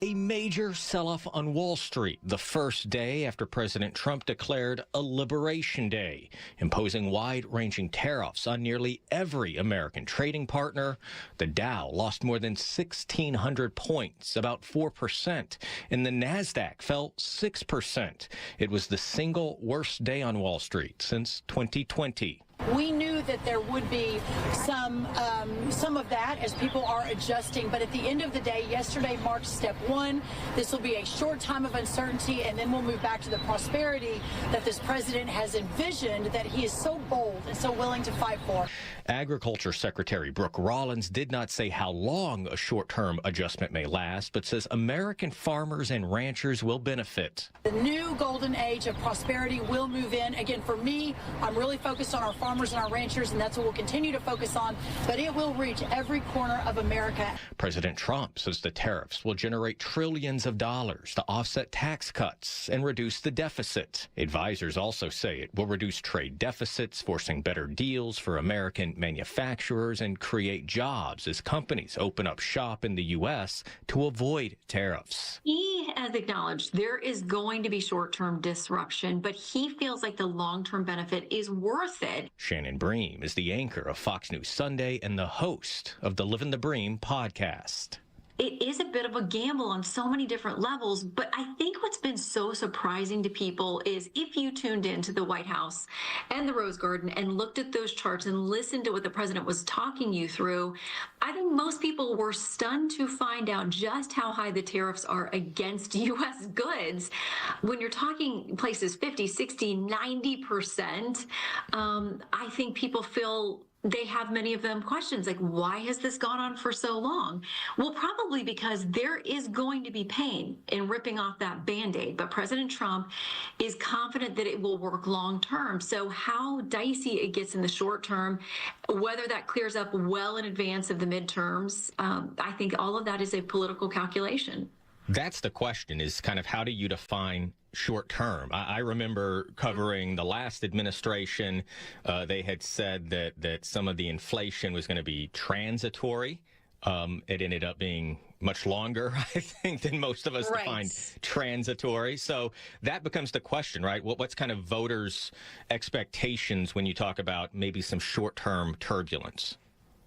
A major sell-off on Wall Street, the first day after President Trump declared a Liberation Day, imposing wide-ranging tariffs on nearly every American trading partner. The Dow lost more than 1,600 points, about 4%, and the NASDAQ fell 6%. It was the single worst day on Wall Street since 2020. We knew that there would be some of that as people are adjusting, but at the end of the day, yesterday marked step one. This will be a short time of uncertainty, and then we'll move back to the prosperity that this president has envisioned, that he is so bold and so willing to fight for. Agriculture Secretary Brooke Rollins did not say how long a short-term adjustment may last, but says American farmers and ranchers will benefit. The new golden age of prosperity will move in. Again, for me, I'm really focused on our farmers and our ranchers, and that's what we'll continue to focus on, but it will reach every corner of America. President Trump says the tariffs will generate trillions of dollars to offset tax cuts and reduce the deficit. Advisors also say it will reduce trade deficits, forcing better deals for American manufacturers and create jobs as companies open up shop in the U.S. to avoid tariffs. He has acknowledged there is going to be short-term disruption, but he feels like the long-term benefit is worth it. Shannon Bream is the anchor of Fox News Sunday and the host of the Livin' the Bream podcast. It is a bit of a gamble on so many different levels, but I think what's been so surprising to people is if you tuned into the White House and the Rose Garden and looked at those charts and listened to what the president was talking you through, I think most people were stunned to find out just how high the tariffs are against U.S. goods. When you're talking places 50, 60, 90%, I think people feel they have, many of them, questions like, why has this gone on for so long? Well, probably because there is going to be pain in ripping off that Band-Aid, but President Trump is confident that it will work long term. So how dicey it gets in the short term, whether that clears up well in advance of the midterms, I think all of that is a political calculation. That's the question, is kind of how do you define short term? I remember covering the last administration. They had said that some of the inflation was going to be transitory. It ended up being much longer, I think, than most of us defined transitory. So that becomes the question, right? What's kind of voters' expectations when you talk about maybe some short-term turbulence?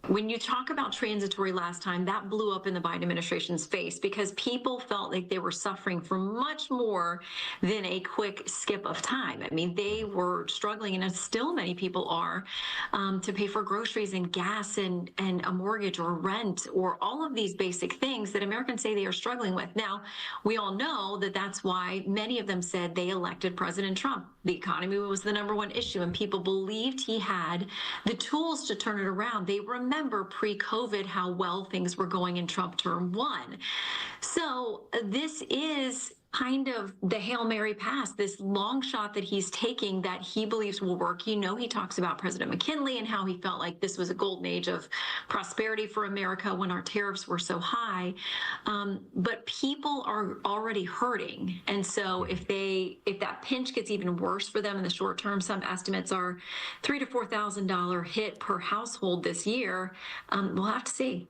When you talk about transitory last time, that blew up in the Biden administration's face because people felt like they were suffering from much more than a quick skip of time. I mean, they were struggling, and still many people are, to pay for groceries and gas and a mortgage or rent or all of these basic things that Americans say they are struggling with. Now, we all know that that's why many of them said they elected President Trump. The economy was the #1 issue, and people believed he had the tools to turn it around. They remember pre-COVID how well things were going in Trump term 1. So this is kind of the Hail Mary pass, this long shot that he's taking that he believes will work. You know, he talks about President McKinley and how he felt like this was a golden age of prosperity for America when our tariffs were so high. But people are already hurting. And so if that pinch gets even worse for them in the short term, some estimates are $3,000 to $4,000 hit per household this year. We'll have to see.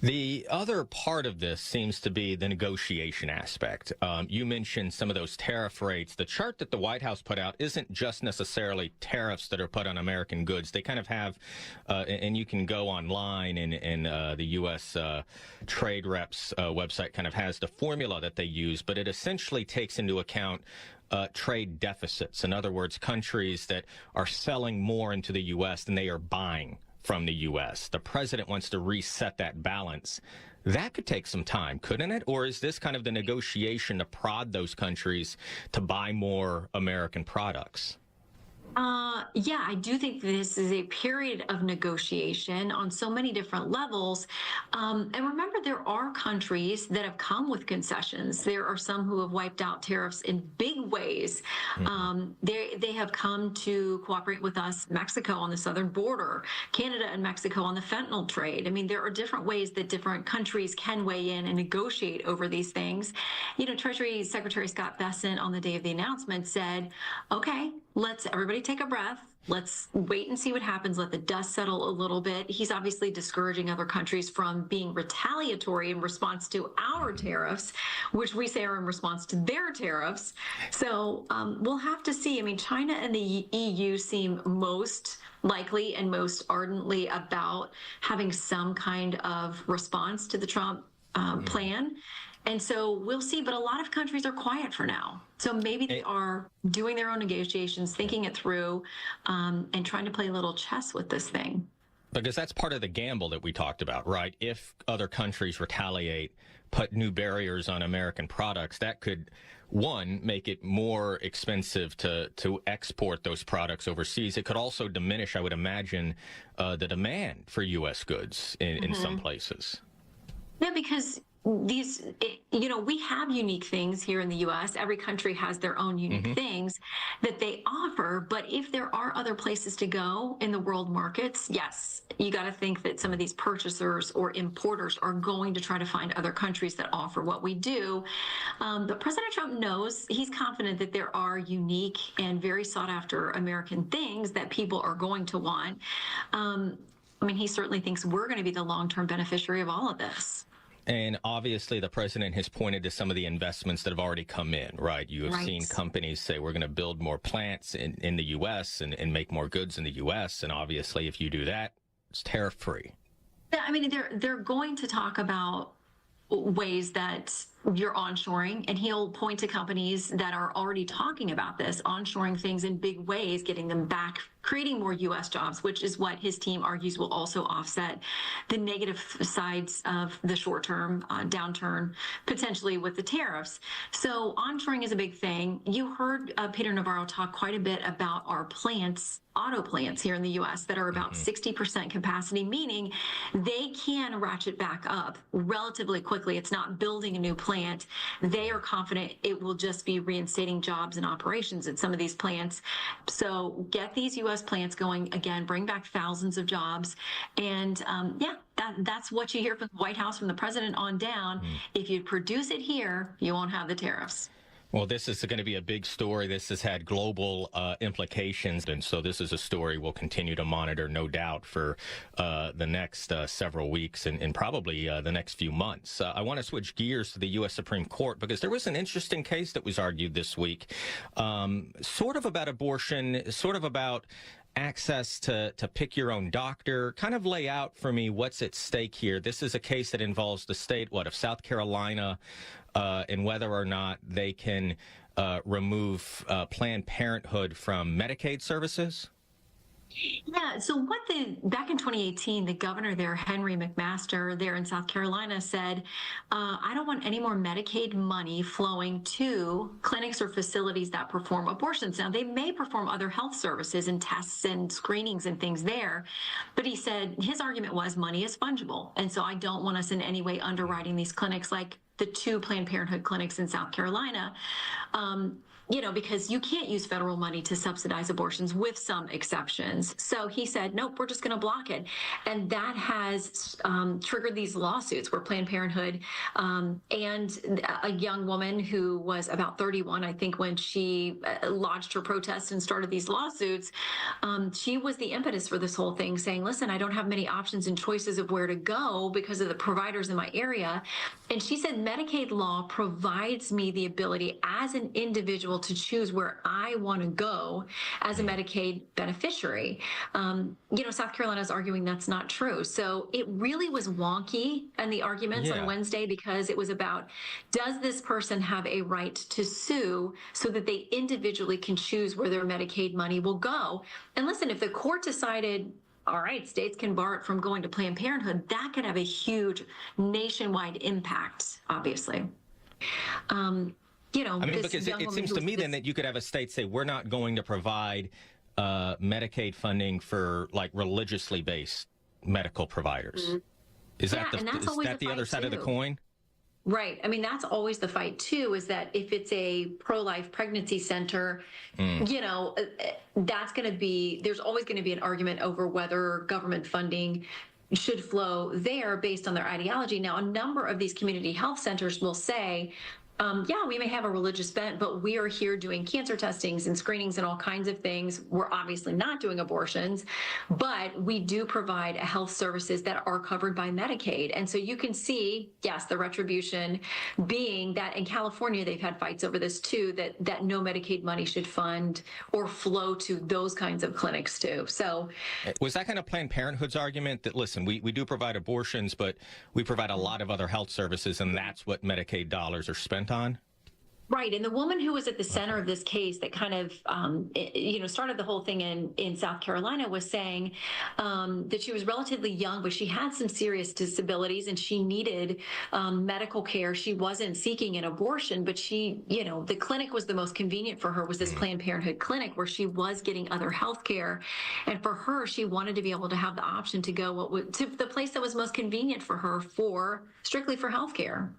The other part of this seems to be the negotiation aspect. You mentioned some of those tariff rates. The chart that the White House put out isn't just necessarily tariffs that are put on American goods. They kind of have, and you can go online, and the U.S. Trade Reps website kind of has the formula that they use, but it essentially takes into account trade deficits. In other words, countries that are selling more into the U.S. than they are buying from the U.S. The president wants to reset that balance. That could take some time, couldn't it? Or is this kind of the negotiation to prod those countries to buy more American products? Yeah, I do think this is a period of negotiation on so many different levels. And remember, there are countries that have come with concessions. There are some who have wiped out tariffs in big ways. They have come to cooperate with us, Mexico on the southern border, Canada and Mexico on the fentanyl trade. I mean, there are different ways that different countries can weigh in and negotiate over these things. You know, Treasury Secretary Scott Bessent on the day of the announcement said, okay, let's everybody take a breath. Let's wait and see what happens. Let the dust settle a little bit. He's obviously discouraging other countries from being retaliatory in response to our tariffs, which we say are in response to their tariffs. So we'll have to see. I mean, China and the EU seem most likely and most ardently about having some kind of response to the Trump plan. And so we'll see, but a lot of countries are quiet for now. So maybe they are doing their own negotiations, thinking it through, and trying to play a little chess with this thing. Because that's part of the gamble that we talked about, right? If other countries retaliate, put new barriers on American products, that could, one, make it more expensive to export those products overseas. It could also diminish, I would imagine, the demand for U.S. goods in some places. Yeah, because we have unique things here in the U.S. Every country has their own unique things that they offer. But if there are other places to go in the world markets, yes, you got to think that some of these purchasers or importers are going to try to find other countries that offer what we do. But President Trump knows, he's confident that there are unique and very sought after American things that people are going to want. I mean, he certainly thinks we're going to be the long-term beneficiary of all of this. And obviously, the president has pointed to some of the investments that have already come in, right? You have seen companies say, we're going to build more plants in the U.S. and make more goods in the U.S. And obviously, if you do that, it's tariff-free. Yeah, I mean, they're going to talk about ways that you're onshoring, and he'll point to companies that are already talking about this, onshoring things in big ways, getting them back, creating more U.S. jobs, which is what his team argues will also offset the negative sides of the short-term downturn, potentially with the tariffs. So onshoring is a big thing. You heard Peter Navarro talk quite a bit about our plants, auto plants here in the U.S. that are about 60% capacity, meaning they can ratchet back up relatively quickly. It's not building a new plant. They are confident it will just be reinstating jobs and operations at some of these plants. So get these U.S. plants going again, bring back thousands of jobs. And that's what you hear from the White House, from the president on down. If you produce it here, you won't have the tariffs. Well, this is going to be a big story. This has had global implications. And so this is a story we'll continue to monitor, no doubt, for the next several weeks and probably the next few months. I want to switch gears to the U.S. Supreme Court because there was an interesting case that was argued this week, sort of about abortion, sort of about access to pick your own doctor. Kind of lay out for me what's at stake here. This is a case that involves the state, of South Carolina, and whether or not they can remove Planned Parenthood from Medicaid services? Yeah, so back in 2018, the governor there, Henry McMaster, there in South Carolina, said, I don't want any more Medicaid money flowing to clinics or facilities that perform abortions. Now, they may perform other health services and tests and screenings and things there, but he said his argument was money is fungible. And so I don't want us in any way underwriting these clinics like the 2 Planned Parenthood clinics in South Carolina. Because you can't use federal money to subsidize abortions with some exceptions. So he said, nope, we're just going to block it. And that has triggered these lawsuits where Planned Parenthood and a young woman who was about 31, I think, when she lodged her protest and started these lawsuits, she was the impetus for this whole thing, saying, listen, I don't have many options and choices of where to go because of the providers in my area. And she said, Medicaid law provides me the ability as an individual to choose where I want to go as a Medicaid beneficiary. South Carolina is arguing that's not true. So it really was wonky in the arguments on Wednesday because it was about, does this person have a right to sue so that they individually can choose where their Medicaid money will go? And listen, if the court decided, all right, states can bar it from going to Planned Parenthood, that could have a huge nationwide impact, obviously. Because it seems to me then that you could have a state say, we're not going to provide Medicaid funding for religiously based medical providers. Mm-hmm. Is that the other side of the coin? Right. I mean, that's always the fight, too, is that if it's a pro-life pregnancy center, that's going to be, there's always going to be an argument over whether government funding should flow there based on their ideology. Now, a number of these community health centers will say, Yeah, we may have a religious bent, but we are here doing cancer testings and screenings and all kinds of things. We're obviously not doing abortions, but we do provide health services that are covered by Medicaid. And so you can see, yes, the retribution being that in California, they've had fights over this too, that no Medicaid money should fund or flow to those kinds of clinics too. So was that kind of Planned Parenthood's argument that, listen, we do provide abortions, but we provide a lot of other health services, and that's what Medicaid dollars are spent on? Right. And the woman who was at the center of this case that kind of, started the whole thing in South Carolina was saying that she was relatively young, but she had some serious disabilities and she needed medical care. She wasn't seeking an abortion, but she, the clinic was the most convenient for her, was this Planned Parenthood clinic where she was getting other health care. And for her, she wanted to be able to have the option to go to the place that was most convenient for her strictly for health care.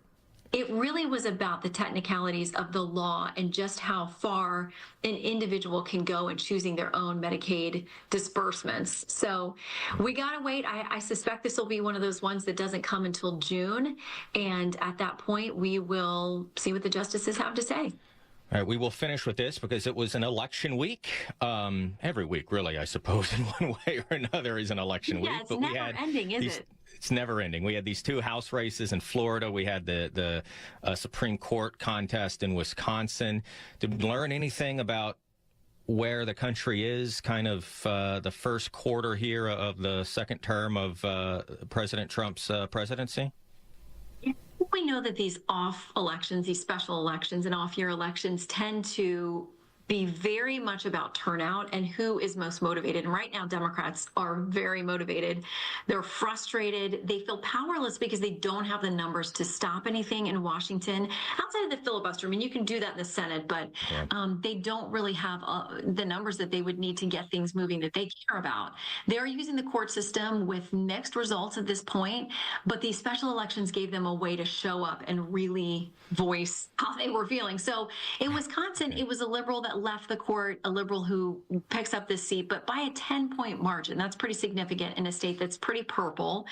It really was about the technicalities of the law and just how far an individual can go in choosing their own Medicaid disbursements. So we got to wait. I suspect this will be one of those ones that doesn't come until June. And at that point, we will see what the justices have to say. All right, we will finish with this because it was an election week. Every week, really, I suppose, in one way or another is an election week. It's never ending, is it? It's never ending. We had these two House races in Florida. We had the Supreme Court contest in Wisconsin. Did we learn anything about where the country is, kind of the first quarter here of the second term of President Trump's presidency? We know that these off elections, these special elections and off-year elections tend to be very much about turnout and who is most motivated. And right now, Democrats are very motivated. They're frustrated. They feel powerless because they don't have the numbers to stop anything in Washington outside of the filibuster. I mean, you can do that in the Senate, but they don't really have the numbers that they would need to get things moving that they care about. They're using the court system with mixed results at this point, but these special elections gave them a way to show up and really voice how they were feeling. So in Wisconsin, it was a liberal that left the court, a liberal who picks up this seat, but by a 10-point margin. That's pretty significant in a state that's pretty purple.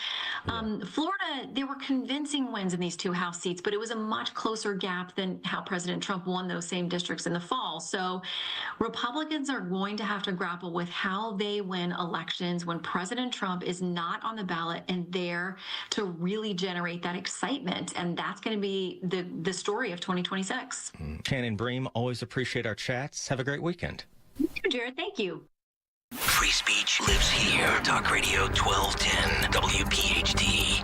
Florida, there were convincing wins in these two House seats, but it was a much closer gap than how President Trump won those same districts in the fall. So Republicans are going to have to grapple with how they win elections when President Trump is not on the ballot and there to really generate that excitement. And that's going to be the story of 2026. Shannon Bream, always appreciate our chats. Have a great weekend. Jared, thank you. Free speech lives here. Talk Radio 1210 WPHT.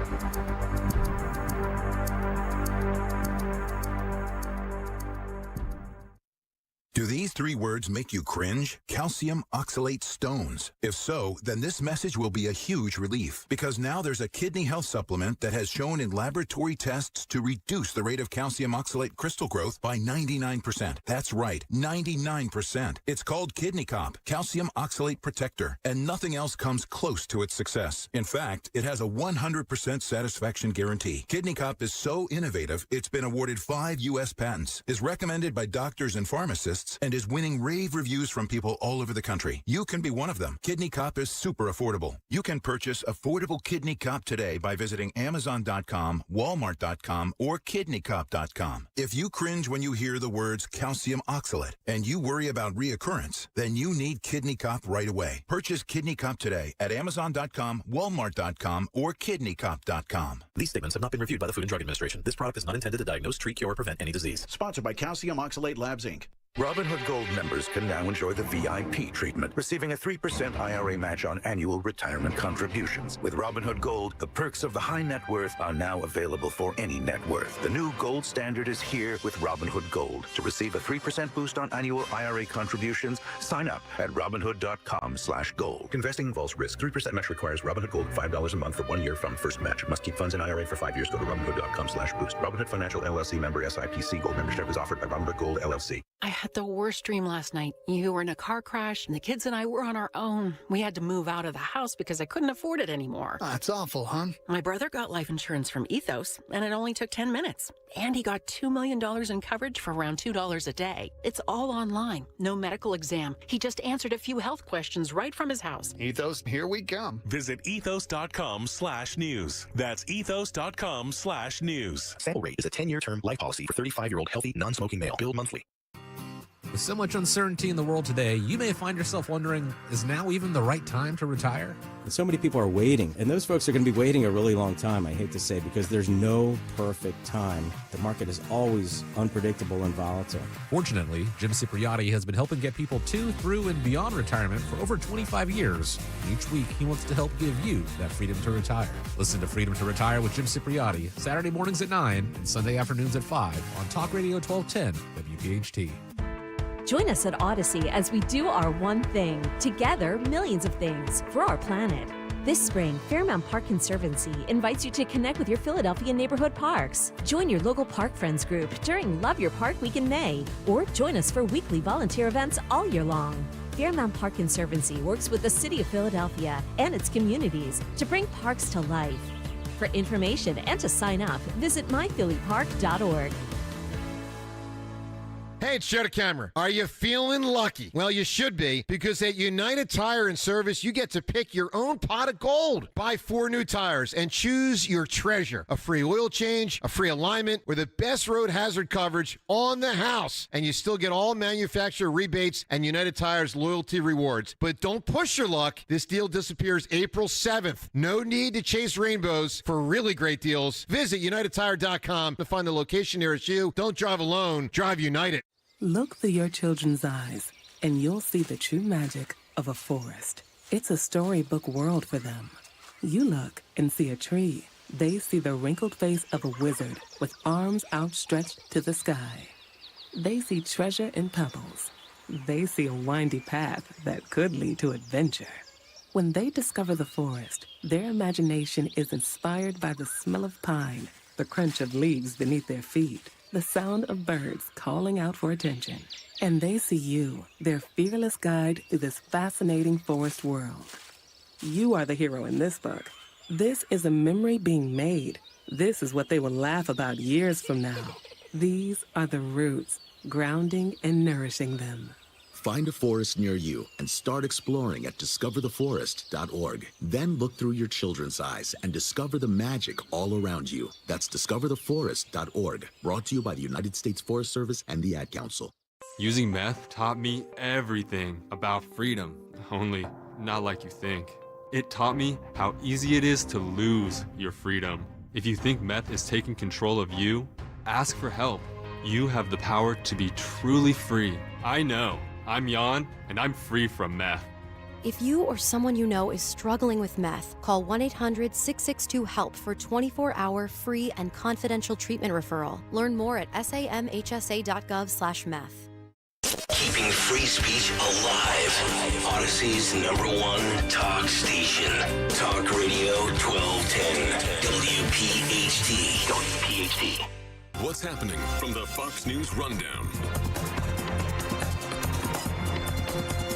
Do these three words make you cringe? Calcium oxalate stones. If so, then this message will be a huge relief because now there's a kidney health supplement that has shown in laboratory tests to reduce the rate of calcium oxalate crystal growth by 99%. That's right, 99%. It's called Kidney Cop, Calcium Oxalate Protector, and nothing else comes close to its success. In fact, it has a 100% satisfaction guarantee. Kidney Cop is so innovative, it's been awarded 5 U.S. patents, is recommended by doctors and pharmacists, and is winning rave reviews from people all over the country. You can be one of them. Kidney Cop is super affordable. You can purchase affordable Kidney Cop today by visiting Amazon.com, Walmart.com, or KidneyCop.com. If you cringe when you hear the words calcium oxalate and you worry about reoccurrence, then you need Kidney Cop right away. Purchase Kidney Cop today at Amazon.com, Walmart.com, or KidneyCop.com. These statements have not been reviewed by the Food and Drug Administration. This product is not intended to diagnose, treat, cure, or prevent any disease. Sponsored by Calcium Oxalate Labs, Inc. Robinhood Gold members can now enjoy the VIP treatment, receiving a 3% IRA match on annual retirement contributions. With Robinhood Gold, the perks of the high net worth are now available for any net worth. The new gold standard is here with Robinhood Gold. To receive a 3% boost on annual IRA contributions, sign up at Robinhood.com/gold. Investing involves risk. 3% match requires Robinhood Gold $5 a month for 1 year from first match. Must keep funds in IRA for 5 years. Go to Robinhood.com/boost. Robinhood Financial LLC member SIPC. Gold membership is offered by Robinhood Gold LLC. I had the worst dream last night. You were in a car crash, and the kids and I were on our own. We had to move out of the house because I couldn't afford it anymore. That's awful, hon. My brother got life insurance from Ethos, and it only took 10 minutes. And he got $2 million in coverage for around $2 a day. It's all online. No medical exam. He just answered a few health questions right from his house. Ethos, here we come. Visit ethos.com/news. That's ethos.com/news. Sample rate is a 10-year term life policy for 35-year-old healthy, non-smoking male. Billed monthly. With so much uncertainty in the world today, you may find yourself wondering, is now even the right time to retire? So many people are waiting, and those folks are going to be waiting a really long time, I hate to say, because there's no perfect time. The market is always unpredictable and volatile. Fortunately, Jim Cipriotti has been helping get people to, through, and beyond retirement for over 25 years. And each week, he wants to help give you that freedom to retire. Listen to Freedom to Retire with Jim Cipriotti, Saturday mornings at 9 and Sunday afternoons at 5 on Talk Radio 1210 WPHT. Join us at Odyssey as we do our one thing, together millions of things, for our planet. This spring, Fairmount Park Conservancy invites you to connect with your Philadelphia neighborhood parks. Join your local park friends group during Love Your Park Week in May, or join us for weekly volunteer events all year long. Fairmount Park Conservancy works with the City of Philadelphia and its communities to bring parks to life. For information and to sign up, visit myphillypark.org. Hey, it's Joe DeCamera. Are you feeling lucky? Well, you should be, because at United Tire and Service, you get to pick your own pot of gold. Buy 4 new tires and choose your treasure. A free oil change, a free alignment, or the best road hazard coverage on the house. And you still get all manufacturer rebates and United Tire's loyalty rewards. But don't push your luck. This deal disappears April 7th. No need to chase rainbows for really great deals. Visit UnitedTire.com to find the location nearest you. Don't drive alone. Drive United. Look through your children's eyes, and you'll see the true magic of a forest. It's a storybook world for them. You look and see a tree. They see the wrinkled face of a wizard with arms outstretched to the sky. They see treasure in pebbles. They see a windy path that could lead to adventure. When they discover the forest, their imagination is inspired by the smell of pine, the crunch of leaves beneath their feet, the sound of birds calling out for attention. And they see you, their fearless guide through this fascinating forest world. You are the hero in this book. This is a memory being made. This is what they will laugh about years from now. These are the roots, grounding and nourishing them. Find a forest near you and start exploring at discovertheforest.org. Then look through your children's eyes and discover the magic all around you. That's discovertheforest.org. Brought to you by the United States Forest Service and the Ad Council. Using meth taught me everything about freedom, only not like you think. It taught me how easy it is to lose your freedom. If you think meth is taking control of you, ask for help. You have the power to be truly free. I know. I'm Jan, and I'm free from meth. If you or someone you know is struggling with meth, call 1-800-662-HELP for 24-hour free and confidential treatment referral. Learn more at samhsa.gov/meth. Keeping free speech alive. Odyssey's #1 talk station. Talk Radio 1210. WPHT. WPHT. What's happening from the Fox News Rundown?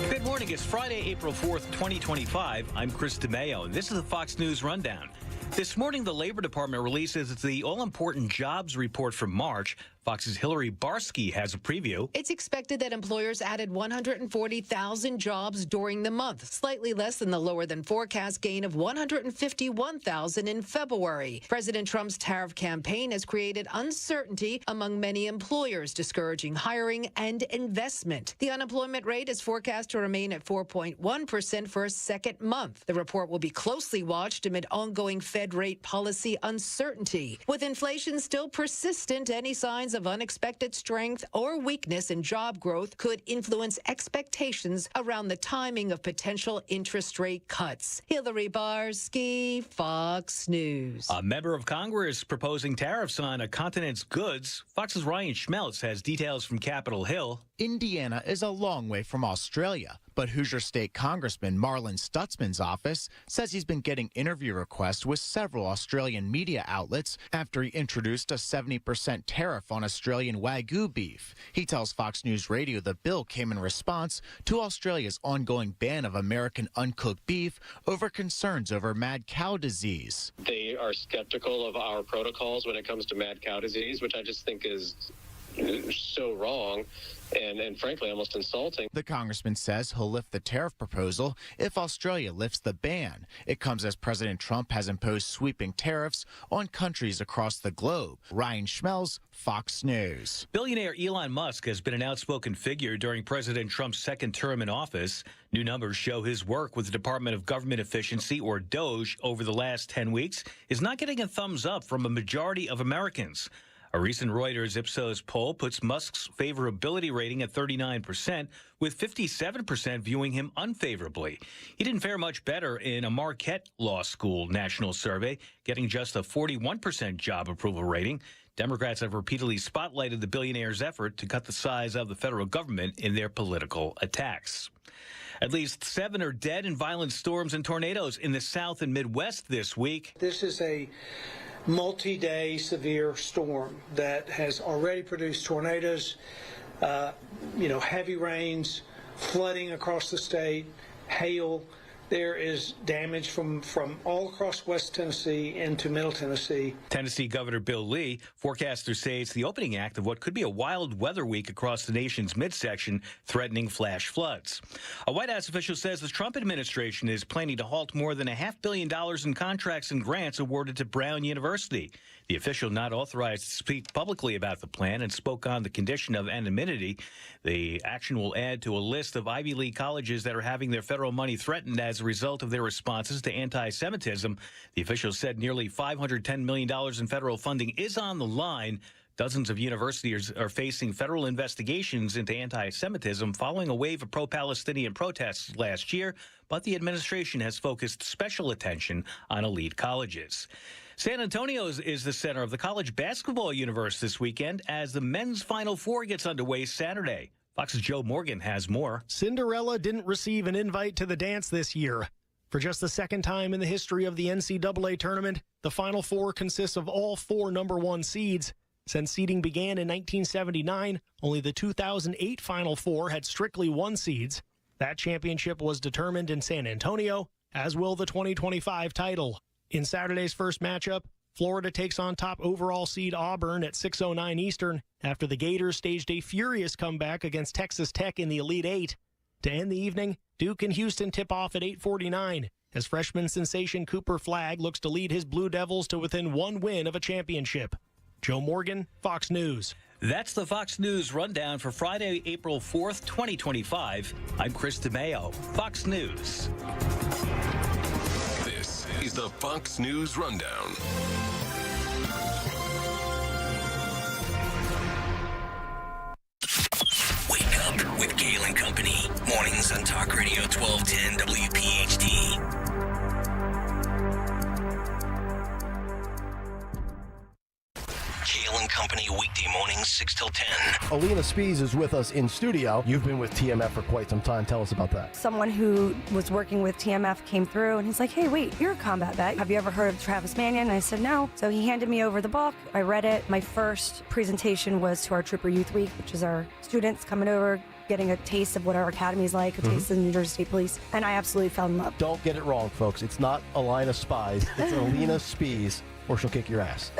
Good morning. It's Friday, April 4th, 2025. I'm Chris DeMayo, and this is the Fox News Rundown. This morning, the Labor Department releases the all-important jobs report for March. Fox's Hillary Barsky has a preview. It's expected that employers added 140,000 jobs during the month, slightly less than the lower-than-forecast gain of 151,000 in February. President Trump's tariff campaign has created uncertainty among many employers, discouraging hiring and investment. The unemployment rate is forecast to remain at 4.1% for a second month. The report will be closely watched amid ongoing Fed rate policy uncertainty. With inflation still persistent, any signs of unexpected strength or weakness in job growth could influence expectations around the timing of potential interest rate cuts. Hillary Barsky, Fox News. A member of Congress proposing tariffs on a continent's goods. Fox's Ryan Schmeltz has details from Capitol Hill. Indiana is a long way from Australia, But Hoosier State Congressman Marlon Stutzman's office says he's been getting interview requests with several Australian media outlets after he introduced a 70% tariff on Australian Wagyu beef. He tells Fox News Radio the bill came in response to Australia's ongoing ban of American uncooked beef over concerns over mad cow disease. They are skeptical of our protocols when it comes to mad cow disease, which I just think is so wrong and frankly almost insulting. The congressman says he'll lift the tariff proposal if Australia lifts the ban. It comes as President Trump has imposed sweeping tariffs on countries across the globe. Ryan Schmelz, Fox News. Billionaire Elon Musk has been an outspoken figure during President Trump's second term in office. New numbers show his work with the Department of Government Efficiency, or DOGE, over the last 10 weeks is not getting a thumbs up from a majority of Americans. A recent Reuters Ipsos poll puts Musk's favorability rating at 39%, with 57% viewing him unfavorably. He didn't fare much better in a Marquette Law School national survey, getting just a 41% job approval rating. Democrats have repeatedly spotlighted the billionaire's effort to cut the size of the federal government in their political attacks. At least 7 are dead in violent storms and tornadoes in the South and Midwest this week. This is a multi-day severe storm that has already produced tornadoes, heavy rains, flooding across the state, hail. There is damage from all across West Tennessee into Middle Tennessee. Tennessee Governor Bill Lee, forecasters say it's the opening act of what could be a wild weather week across the nation's midsection, threatening flash floods. A White House official says the Trump administration is planning to halt more than $500 million in contracts and grants awarded to Brown University. The official, not authorized to speak publicly about the plan, and spoke on the condition of anonymity. The action will add to a list of Ivy League colleges that are having their federal money threatened as a result of their responses to anti-Semitism. The official said nearly $510 million in federal funding is on the line. Dozens of universities are facing federal investigations into anti-Semitism following a wave of pro-Palestinian protests last year, but the administration has focused special attention on elite colleges. San Antonio is the center of the college basketball universe this weekend as the men's Final Four gets underway Saturday. Fox's Joe Morgan has more. Cinderella didn't receive an invite to the dance this year. For just the second time in the history of the NCAA tournament, the Final Four consists of all 4 number 1 seeds. Since seeding began in 1979, only the 2008 Final Four had strictly 1 seeds. That championship was determined in San Antonio, as will the 2025 title. In Saturday's first matchup, Florida takes on top overall seed Auburn at 6:09 Eastern after the Gators staged a furious comeback against Texas Tech in the Elite Eight. To end the evening, Duke and Houston tip off at 8:49 as freshman sensation Cooper Flagg looks to lead his Blue Devils to within 1 win of a championship. Joe Morgan, Fox News. That's the Fox News Rundown for Friday, April 4th, 2025. I'm Chris DeMeo, Fox News. This is the Fox News Rundown. Wake up with Kayal and Company. Mornings on Talk Radio 1210 WPHT. Kayal and Company weekday mornings 6 till 10. Alina Spies is with us in studio. You've been with TMF for quite some time. Tell us about that. Someone who was working with TMF came through and he's like, hey, wait, you're a combat vet. Have you ever heard of Travis Mannion? And I said, no. So he handed me over the book. I read it. My first presentation was to our Trooper Youth Week, which is our students coming over, getting a taste of what our academy's like, a taste of the New Jersey State Police, and I absolutely fell in love. Don't get it wrong, folks. It's not Alina Spies. It's Alina Spies, or she'll kick your ass.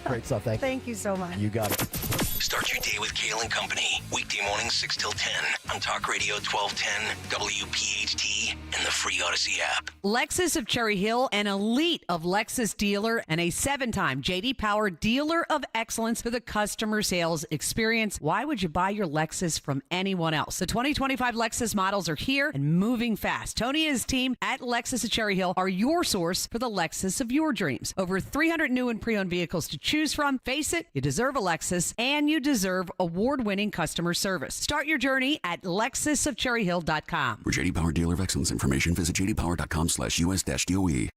Great stuff. Thank you so much. You got it. Start your day with Kayal and Company. Weekday mornings 6 till 10 on Talk Radio 1210, WPHT, and the free Odyssey app. Lexus of Cherry Hill, an elite of Lexus dealer and a 7-time J.D. Power Dealer of Excellence for the customer sales experience. Why would you buy your Lexus from anyone else? The 2025 Lexus models are here and moving fast. Tony and his team at Lexus of Cherry Hill are your source for the Lexus of your dreams. Over 300 new and pre-owned vehicles to choose from. Face it, you deserve a Lexus, and you deserve award-winning customer service. Start your journey at lexusofcherryhill.com. For J.D. Power Dealer of Excellence information, visit jdpower.com/US-DOE.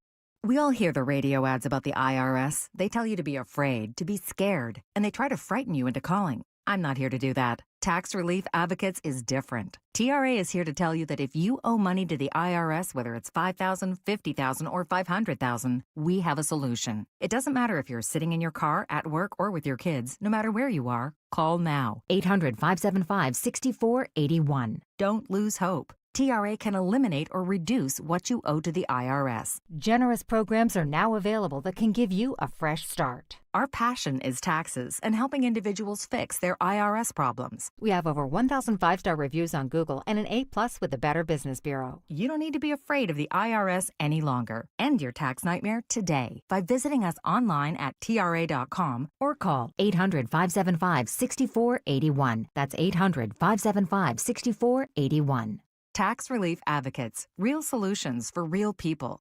We all hear the radio ads about the IRS. They tell you to be afraid, to be scared, and they try to frighten you into calling. I'm not here to do that. Tax Relief Advocates is different. TRA is here to tell you that if you owe money to the IRS, whether it's $5,000, $50,000, or $500,000, we have a solution. It doesn't matter if you're sitting in your car, at work, or with your kids. No matter where you are, call now. 800-575-6481. Don't lose hope. TRA can eliminate or reduce what you owe to the IRS. Generous programs are now available that can give you a fresh start. Our passion is taxes and helping individuals fix their IRS problems. We have over 1,000 5-star reviews on Google and an A+ with the Better Business Bureau. You don't need to be afraid of the IRS any longer. End your tax nightmare today by visiting us online at TRA.com or call 800-575-6481. That's 800-575-6481. Tax Relief Advocates. Real solutions for real people.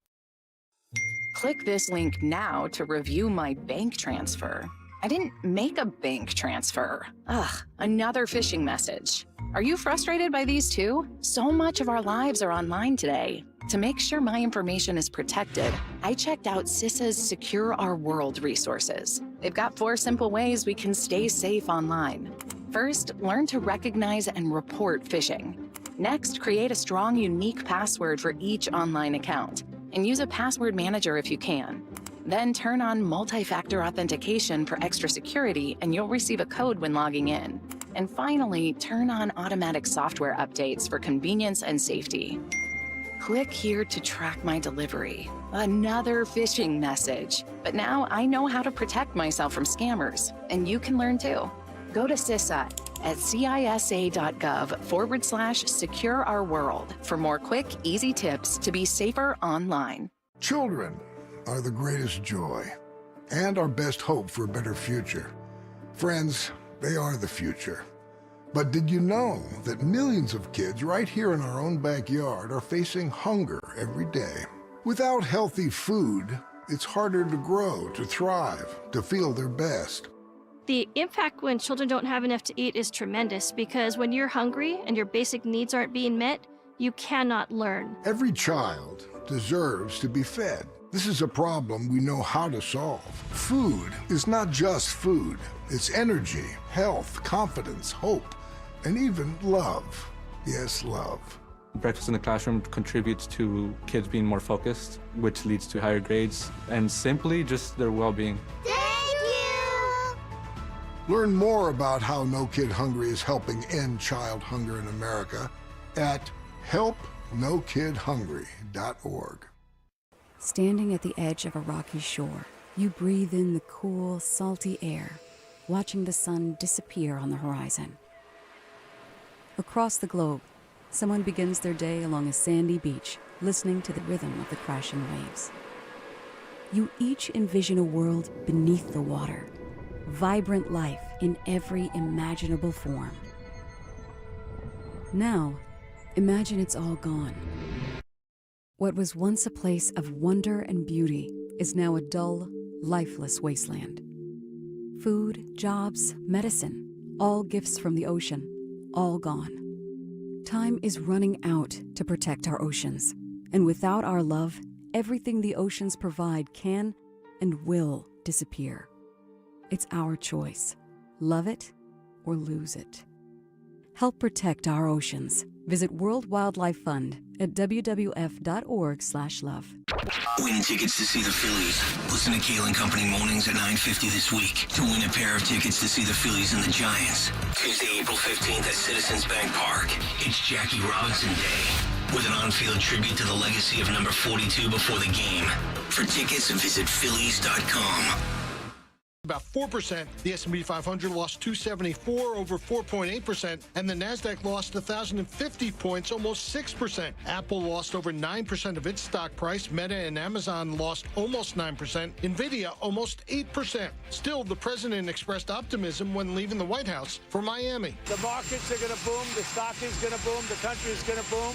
Click this link now to review my bank transfer. I didn't make a bank transfer. Ugh, another phishing message. Are you frustrated by these too? So much of our lives are online today. To make sure my information is protected, I checked out CISA's Secure Our World resources. They've got 4 simple ways we can stay safe online. First, learn to recognize and report phishing. Next, create a strong, unique password for each online account, and use a password manager if you can. Then turn on multi-factor authentication for extra security, and you'll receive a code when logging in. And finally, turn on automatic software updates for convenience and safety. Click here to track my delivery. Another phishing message. But now I know how to protect myself from scammers, and you can learn too. Go to CISA at cisa.gov/Secure Our World for more quick, easy tips to be safer online. Children are the greatest joy and our best hope for a better future. Friends, they are the future. But did you know that millions of kids right here in our own backyard are facing hunger every day? Without healthy food, it's harder to grow, to thrive, to feel their best. The impact when children don't have enough to eat is tremendous because when you're hungry and your basic needs aren't being met, you cannot learn. Every child deserves to be fed. This is a problem we know how to solve. Food is not just food. It's energy, health, confidence, hope, and even love. Yes, love. Breakfast in the classroom contributes to kids being more focused, which leads to higher grades, and simply just their well-being. Learn more about how No Kid Hungry is helping end child hunger in America at helpnokidhungry.org. Standing at the edge of a rocky shore, you breathe in the cool, salty air, watching the sun disappear on the horizon. Across the globe, someone begins their day along a sandy beach, listening to the rhythm of the crashing waves. You each envision a world beneath the water, vibrant life in every imaginable form. Now, imagine it's all gone. What was once a place of wonder and beauty is now a dull, lifeless wasteland. Food, jobs, medicine, all gifts from the ocean, all gone. Time is running out to protect our oceans, and without our love, everything the oceans provide can and will disappear. It's our choice. Love it or lose it. Help protect our oceans. Visit World Wildlife Fund at wwf.org/love. Win tickets to see the Phillies. Listen to Kayal Company mornings at 9:50 this week to win a pair of tickets to see the Phillies and the Giants. Tuesday, April 15th at Citizens Bank Park. It's Jackie Robinson Day with an on-field tribute to the legacy of number 42 before the game. For tickets, visit Phillies.com. About 4%. The S&P 500 lost 274, over 4.8%, and the Nasdaq lost 1,050 points, almost 6%. Apple lost over 9% of its stock price. Meta and Amazon lost almost 9%. Nvidia almost 8%. Still, the president expressed optimism when leaving the White House for Miami. The markets are going to boom. The stock is going to boom. The country is going to boom.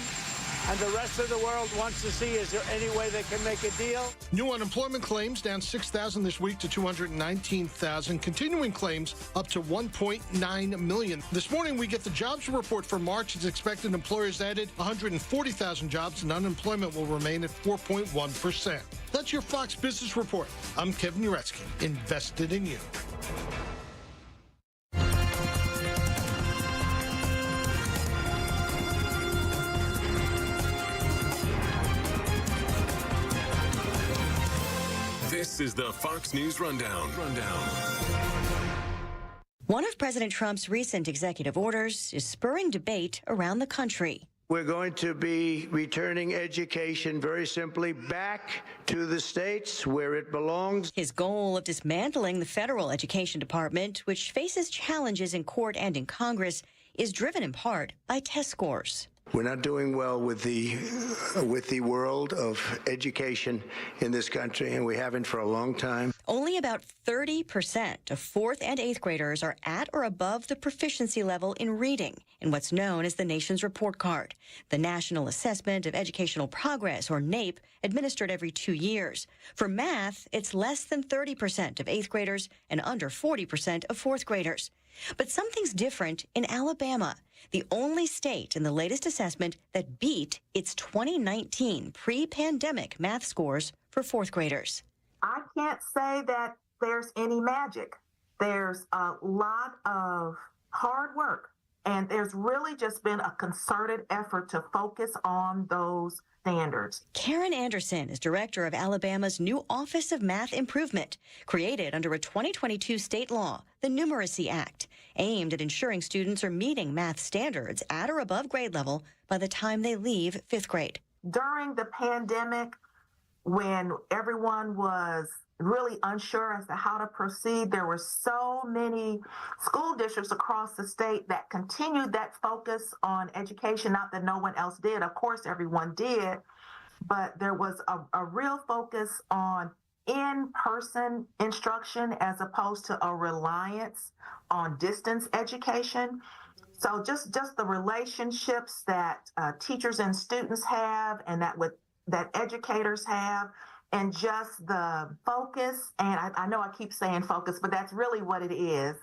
And the rest of the world wants to see, is there any way they can make a deal? New unemployment claims down 6,000 this week to 219,000. Continuing claims up to 1.9 million. This morning, we get the jobs report for March. It's expected employers added 140,000 jobs, and unemployment will remain at 4.1%. That's your Fox Business Report. I'm Kevin Uretsky, invested in you. This is the Fox News Rundown. One of President Trump's recent executive orders is spurring debate around the country. We're going to be returning education very simply back to the states where it belongs. His goal of dismantling the federal education department, which faces challenges in court and in Congress, is driven in part by test scores. We're not doing well with the world of education in this country, and we haven't for a long time. Only about 30% of 4th and 8th graders are at or above the proficiency level in reading in what's known as the nation's report card, the National Assessment of Educational Progress, or NAEP, administered every 2 years. For math, it's less than 30% of 8th graders and under 40% of 4th graders. But something's different in Alabama, the only state in the latest assessment that beat its 2019 pre-pandemic math scores for 4th graders. I can't say that there's any magic. There's a lot of hard work, and there's really just been a concerted effort to focus on those standards. Karen Anderson is director of Alabama's new Office of Math Improvement, created under a 2022 state law, the Numeracy Act, aimed at ensuring students are meeting math standards at or above grade level by the time they leave 5th grade. During the pandemic, when everyone was really unsure as to how to proceed, there were so many school districts across the state that continued that focus on education. Not that no one else did, of course everyone did, but there was a real focus on in-person instruction as opposed to a reliance on distance education. So just the relationships that teachers and students have, and that educators have, and just the focus, and I know I keep saying focus, but that's really what it is,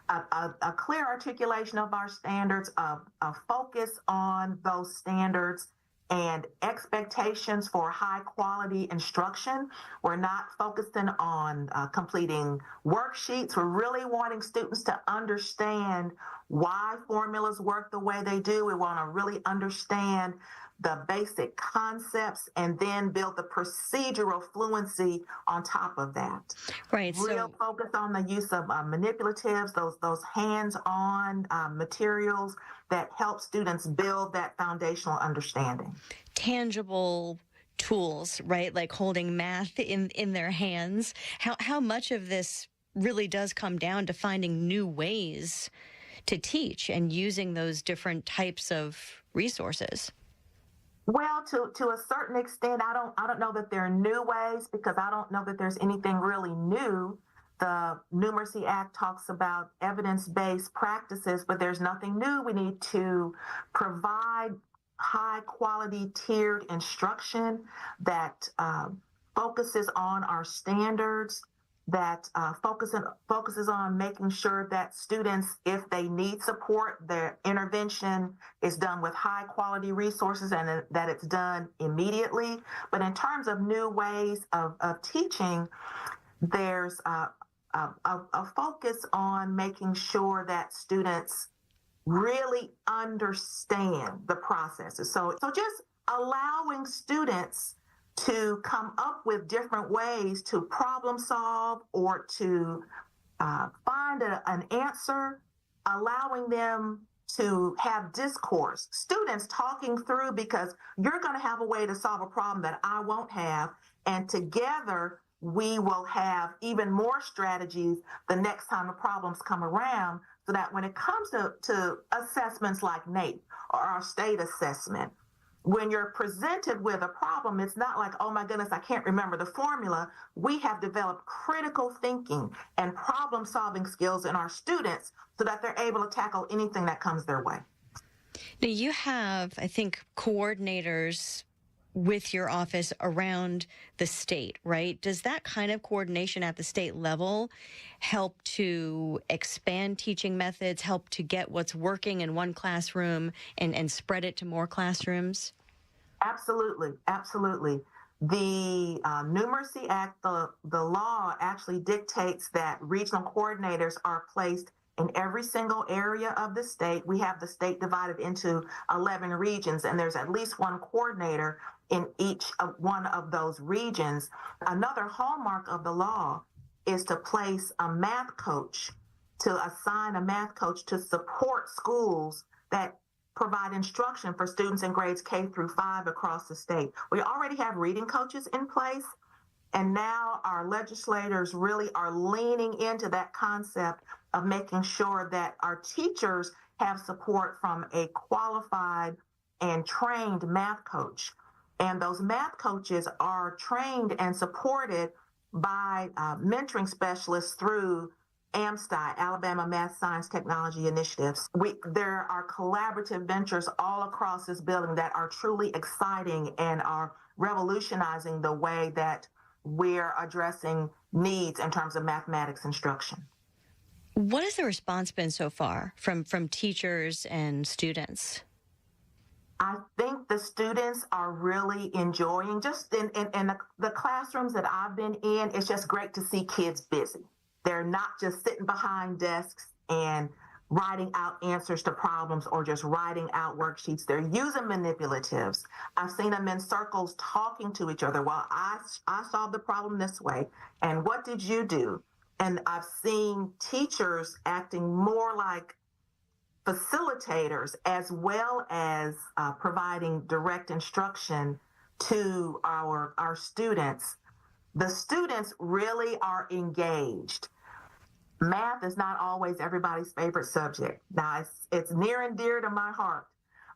a clear articulation of our standards, a focus on those standards, and expectations for high quality instruction. We're not focusing on completing worksheets. We're really wanting students to understand why formulas work the way they do. We want to really understand the basic concepts and then build the procedural fluency on top of that. Right. Real focus on the use of manipulatives, those hands-on materials that help students build that foundational understanding. Tangible tools, right? Like holding math in their hands. How much of this really does come down to finding new ways to teach and using those different types of resources? Well, to a certain extent, I don't know that there are new ways, because I don't know that there's anything really new. The Numeracy Act talks about evidence-based practices, but there's nothing new. We need to provide high-quality tiered instruction that focuses on our standards, that focuses on making sure that students, if they need support, their intervention is done with high quality resources and that it's done immediately. But in terms of new ways of teaching, there's a focus on making sure that students really understand the processes. So just allowing students to come up with different ways to problem solve or to find an answer, allowing them to have discourse, students talking through, because you're going to have a way to solve a problem that I won't have, and together we will have even more strategies the next time the problems come around, so that when it comes to assessments like NAEP or our state assessment, when you're presented with a problem, it's not like, oh my goodness, I can't remember the formula. We have developed critical thinking and problem solving skills in our students so that they're able to tackle anything that comes their way. Now you have, I think, coordinators with your office around the state, right? Does that kind of coordination at the state level help to expand teaching methods, help to get what's working in one classroom and spread it to more classrooms? Absolutely, absolutely. The Numeracy Act, the law actually dictates that regional coordinators are placed in every single area of the state. We have the state divided into 11 regions, and there's at least one coordinator in each one of those regions. Another hallmark of the law is to place a math coach, to assign a math coach to support schools that provide instruction for students in grades K through 5 across the state. We already have reading coaches in place, and now our legislators really are leaning into that concept of making sure that our teachers have support from a qualified and trained math coach. And those math coaches are trained and supported by mentoring specialists through AMSTI, Alabama Math Science Technology Initiatives. There are collaborative ventures all across this building that are truly exciting and are revolutionizing the way that we're addressing needs in terms of mathematics instruction. What has the response been so far from teachers and students? I think the students are really enjoying, just in the classrooms that I've been in, it's just great to see kids busy. They're not just sitting behind desks and writing out answers to problems or just writing out worksheets. They're using manipulatives. I've seen them in circles talking to each other. Well, I solved the problem this way. And what did you do? And I've seen teachers acting more like facilitators as well as providing direct instruction to our students. The students really are engaged. Math is not always everybody's favorite subject. Now, it's near and dear to my heart,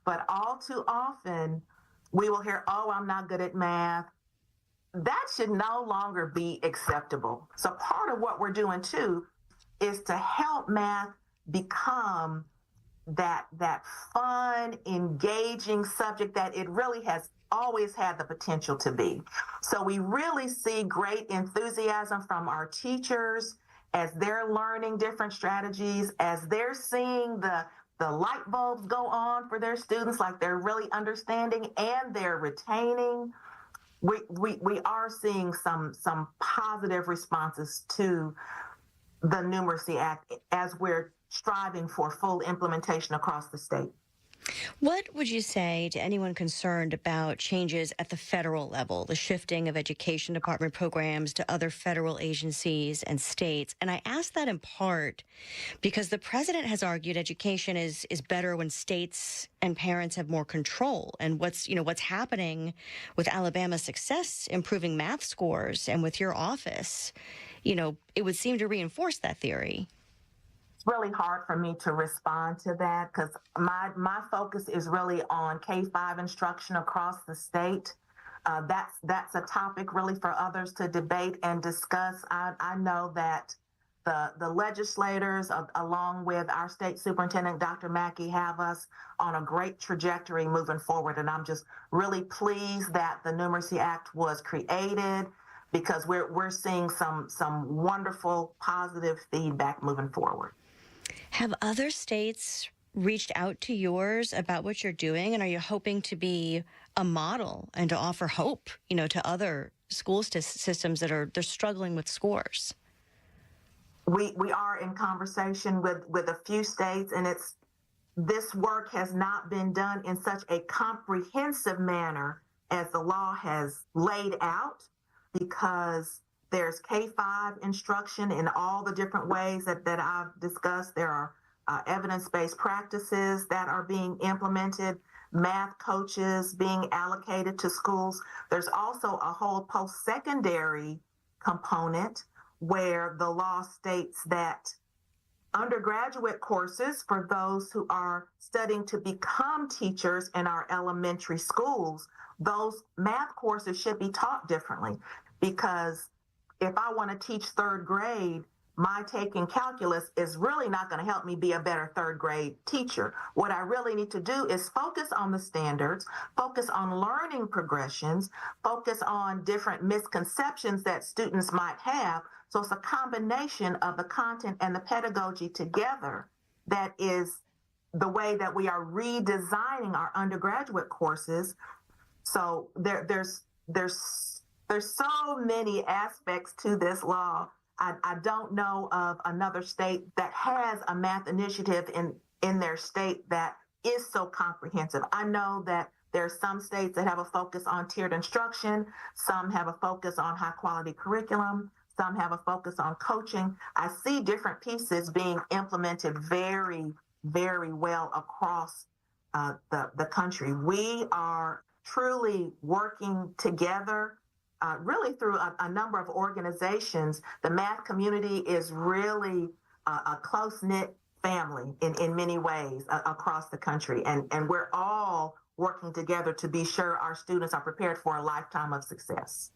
but all too often we will hear, oh, I'm not good at math. That should no longer be acceptable. So part of what we're doing too is to help math become that fun, engaging subject that it really has always had the potential to be. So we really see great enthusiasm from our teachers as they're learning different strategies, as they're seeing the light bulbs go on for their students, like they're really understanding and they're retaining. We are seeing some positive responses to the Numeracy Act as we're striving for full implementation across the state. What would you say to anyone concerned about changes at the federal level, the shifting of education department programs to other federal agencies and states? And I ask that in part because the president has argued education is better when states and parents have more control. And what's happening with Alabama's success improving math scores and with your office, it would seem to reinforce that theory. Really hard for me to respond to that because my focus is really on K-5 instruction across the state. That's a topic really for others to debate and discuss. I know that the legislators, along with our state superintendent, Dr. Mackey, have us on a great trajectory moving forward. And I'm just really pleased that the Numeracy Act was created because we're seeing some wonderful positive feedback moving forward. Have other states reached out to yours about what you're doing? And are you hoping to be a model and to offer hope, to other school systems they're struggling with scores? We are in conversation with a few states, and this work has not been done in such a comprehensive manner as the law has laid out, because there's K-5 instruction in all the different ways that I've discussed. There are evidence-based practices that are being implemented, math coaches being allocated to schools. There's also a whole post-secondary component where the law states that undergraduate courses for those who are studying to become teachers in our elementary schools, those math courses should be taught differently, because if I want to teach third grade, my taking calculus is really not going to help me be a better third grade teacher. What I really need to do is focus on the standards, focus on learning progressions, focus on different misconceptions that students might have. So it's a combination of the content and the pedagogy together that is the way that we are redesigning our undergraduate courses. So there's so many aspects to this law. I don't know of another state that has a math initiative in their state that is so comprehensive. I know that There are some states that have a focus on tiered instruction. Some have a focus on high quality curriculum. Some have a focus on coaching. I see different pieces being implemented very, very well across the country. We are truly working together, really through a number of organizations. The math community is really a close-knit family in many ways across the country. And we're all working together to be sure our students are prepared for a lifetime of success.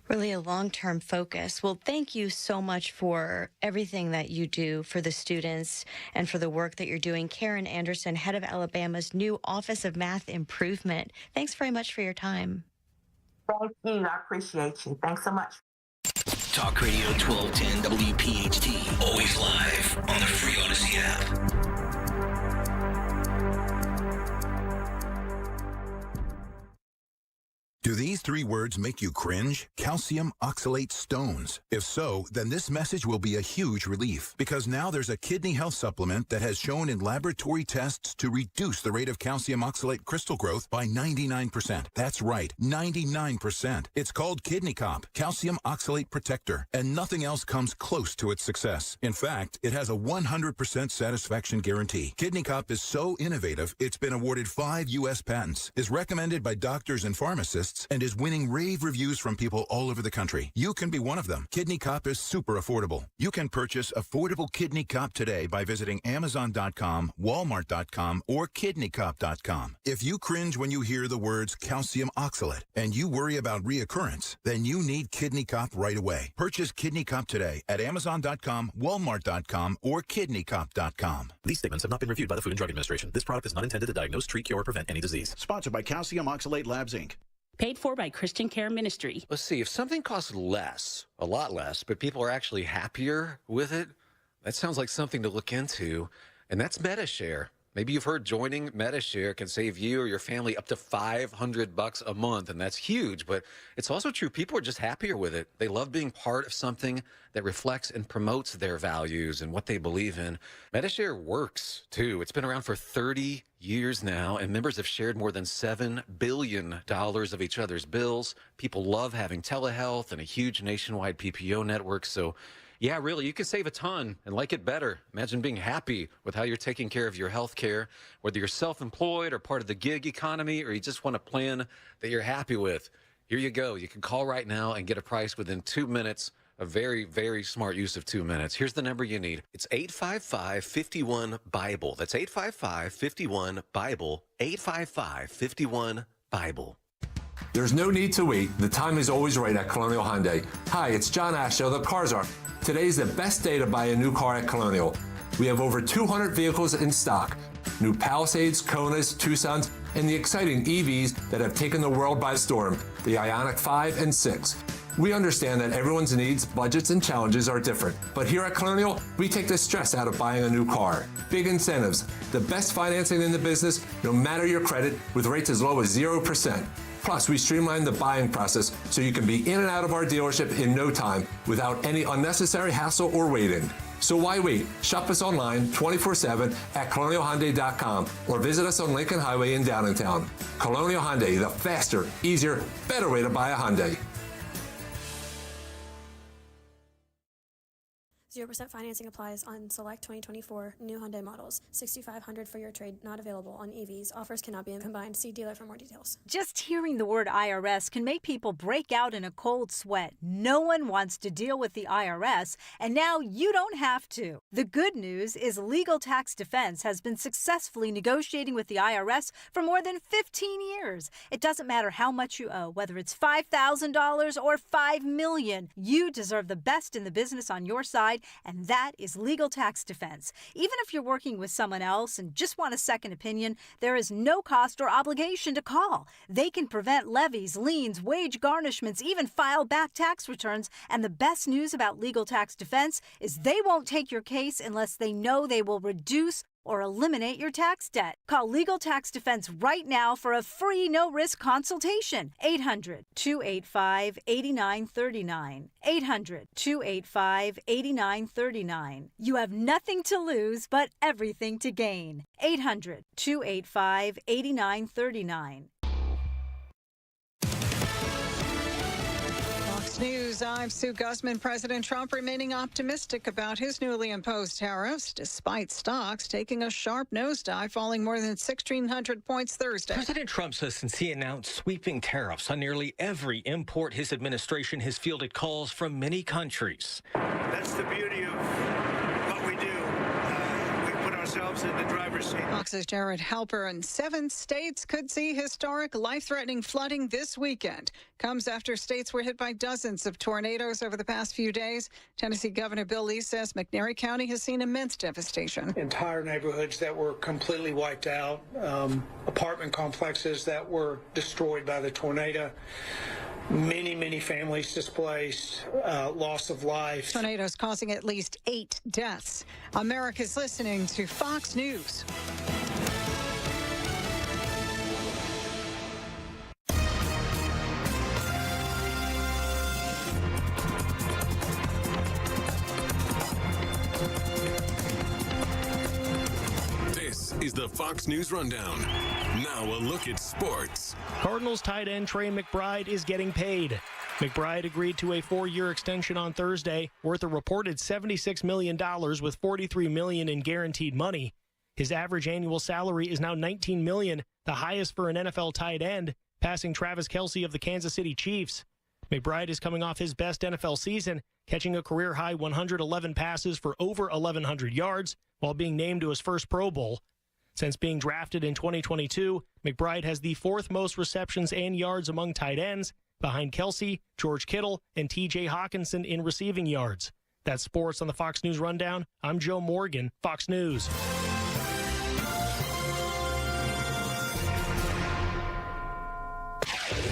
Really a long-term focus. Well, thank you so much for everything that you do for the students and for the work that you're doing. Karen Anderson, head of Alabama's new Office of Math Improvement. Thanks very much for your time. Thank you. I appreciate you. Thanks so much. Talk Radio 1210 WPHT. Always live on the free Odyssey app. Do these three words make you cringe? Calcium oxalate stones. If so, then this message will be a huge relief, because now there's a kidney health supplement that has shown in laboratory tests to reduce the rate of calcium oxalate crystal growth by 99%. That's right, 99%. It's called Kidney Cop, Calcium Oxalate Protector, and nothing else comes close to its success. In fact, it has a 100% satisfaction guarantee. Kidney Cop is so innovative, it's been awarded 5 U.S. patents, is recommended by doctors and pharmacists, and is winning rave reviews from people all over the country. You can be one of them. Kidney Cop is super affordable. You can purchase affordable Kidney Cop today by visiting Amazon.com, Walmart.com, or KidneyCop.com. If you cringe when you hear the words calcium oxalate and you worry about reoccurrence, then you need Kidney Cop right away. Purchase Kidney Cop today at Amazon.com, Walmart.com, or KidneyCop.com. These statements have not been reviewed by the Food and Drug Administration. This product is not intended to diagnose, treat, cure, or prevent any disease. Sponsored by Calcium Oxalate Labs, Inc. Paid for by Christian Care Ministry. Let's see, if something costs less, a lot less, but people are actually happier with it, that sounds like something to look into, and that's MediShare. Maybe you've heard joining MediShare can save you or your family up to $500 a month, and that's huge, but it's also true. People are just happier with it. They love being part of something that reflects and promotes their values and what they believe in. MediShare works, too. It's been around for 30 years now, and members have shared more than $7 billion of each other's bills. People love having telehealth and a huge nationwide PPO network, so yeah, really, you can save a ton and like it better. Imagine being happy with how you're taking care of your health care, whether you're self-employed or part of the gig economy, or you just want a plan that you're happy with. Here you go. You can call right now and get a price within 2 minutes. A very, very smart use of 2 minutes. Here's the number you need. It's 855-51-BIBLE. That's 855-51-BIBLE. 855-51-BIBLE. There's no need to wait. The time is always right at Colonial Hyundai. Hi, it's John Ashdale, the Car Czar. Today's the best day to buy a new car at Colonial. We have over 200 vehicles in stock. New Palisades, Konas, Tucsons, and the exciting EVs that have taken the world by storm, the Ioniq 5 and 6. We understand that everyone's needs, budgets, and challenges are different. But here at Colonial, we take the stress out of buying a new car. Big incentives, the best financing in the business, no matter your credit, with rates as low as 0%. Plus, we streamline the buying process so you can be in and out of our dealership in no time without any unnecessary hassle or waiting. So why wait? Shop us online 24/7 at colonialhyundai.com or visit us on Lincoln Highway in Downtown. Colonial Hyundai, the faster, easier, better way to buy a Hyundai. 0% financing applies on select 2024 new Hyundai models. $6,500 for your trade, not available on EVs. Offers cannot be combined. See dealer for more details. Just hearing the word IRS can make people break out in a cold sweat. No one wants to deal with the IRS, and now you don't have to. The good news is Legal Tax Defense has been successfully negotiating with the IRS for more than 15 years. It doesn't matter how much you owe, whether it's $5,000 or $5 million. You deserve the best in the business on your side, and that is Legal Tax Defense. Even if you're working with someone else and just want a second opinion, there is no cost or obligation to call. They can prevent levies, liens, wage garnishments, even file back tax returns. And the best news about Legal Tax Defense is they won't take your case unless they know they will reduce or eliminate your tax debt. Call Legal Tax Defense right now for a free no-risk consultation. 800-285-8939. 800-285-8939. You have nothing to lose but everything to gain. 800-285-8939. News. I'm Sue Guzman. President Trump remaining optimistic about his newly imposed tariffs, despite stocks taking a sharp nosedive, falling more than 1,600 points Thursday. President Trump says since he announced sweeping tariffs on nearly every import, his administration has fielded calls from many countries. That's the beauty of what we do. We put ourselves in the driver's seat. Fox's Jared Halper and 7 states could see historic life-threatening flooding this weekend. Comes after states were hit by dozens of tornadoes over the past few days. Tennessee Governor Bill Lee says McNairy County has seen immense devastation. Entire neighborhoods that were completely wiped out, apartment complexes that were destroyed by the tornado. Many families displaced, loss of life. Tornadoes causing at least 8 deaths. America's listening to Fox News. This is the Fox News Rundown. Now a look at sports. Cardinals tight end Trey McBride is getting paid. McBride agreed to a 4-year extension on Thursday, worth a reported $76 million with $43 million in guaranteed money. His average annual salary is now $19 million, the highest for an NFL tight end, passing Travis Kelce of the Kansas City Chiefs. McBride is coming off his best NFL season, catching a career-high 111 passes for over 1,100 yards, while being named to his first Pro Bowl. Since being drafted in 2022, McBride has the 4th most receptions and yards among tight ends, behind Kelce, George Kittle, and T.J. Hawkinson in receiving yards. That's sports on the Fox News Rundown. I'm Joe Morgan, Fox News.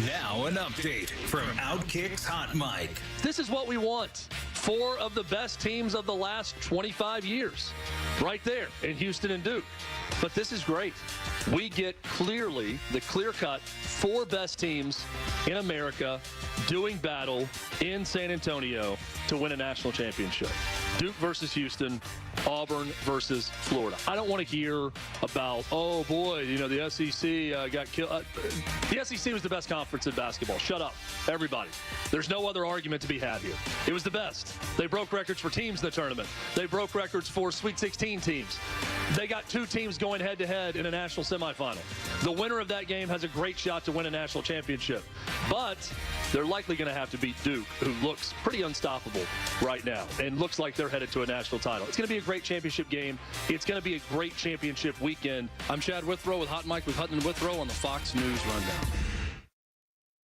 Now an update from Outkick's Hot Mic. This is what we want. 4 of the best teams of the last 25 years. Right there in Houston and Duke. But this is great. We get clearly the clear-cut 4 best teams in America doing battle in San Antonio to win a national championship. Duke versus Houston, Auburn versus Florida. I don't want to hear about, oh boy, the SEC got killed. The SEC was the best conference in basketball. Shut up, everybody. There's no other argument to be had here. It was the best. They broke records for teams in the tournament. They broke records for Sweet 16 teams. They got 2 teams going head-to-head in a national semifinal. The winner of that game has a great shot to win a national championship. But they're likely going to have to beat Duke, who looks pretty unstoppable right now and looks like they're headed to a national title. It's going to be a great championship game. It's going to be a great championship weekend. I'm Chad Withrow with Hot Mic with Hutton and Withrow on the Fox News Rundown.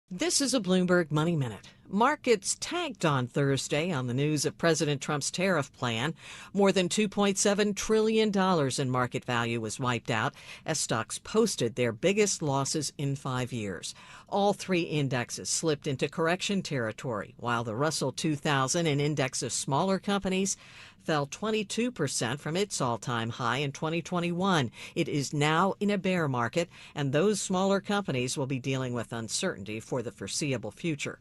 This is a Bloomberg Money Minute. Markets tanked on Thursday on the news of President Trump's tariff plan. More than $2.7 trillion in market value was wiped out as stocks posted their biggest losses in 5 years. All 3 indexes slipped into correction territory, while the Russell 2000, an index of smaller companies, fell 22% from its all-time high in 2021. It is now in a bear market, and those smaller companies will be dealing with uncertainty for the foreseeable future.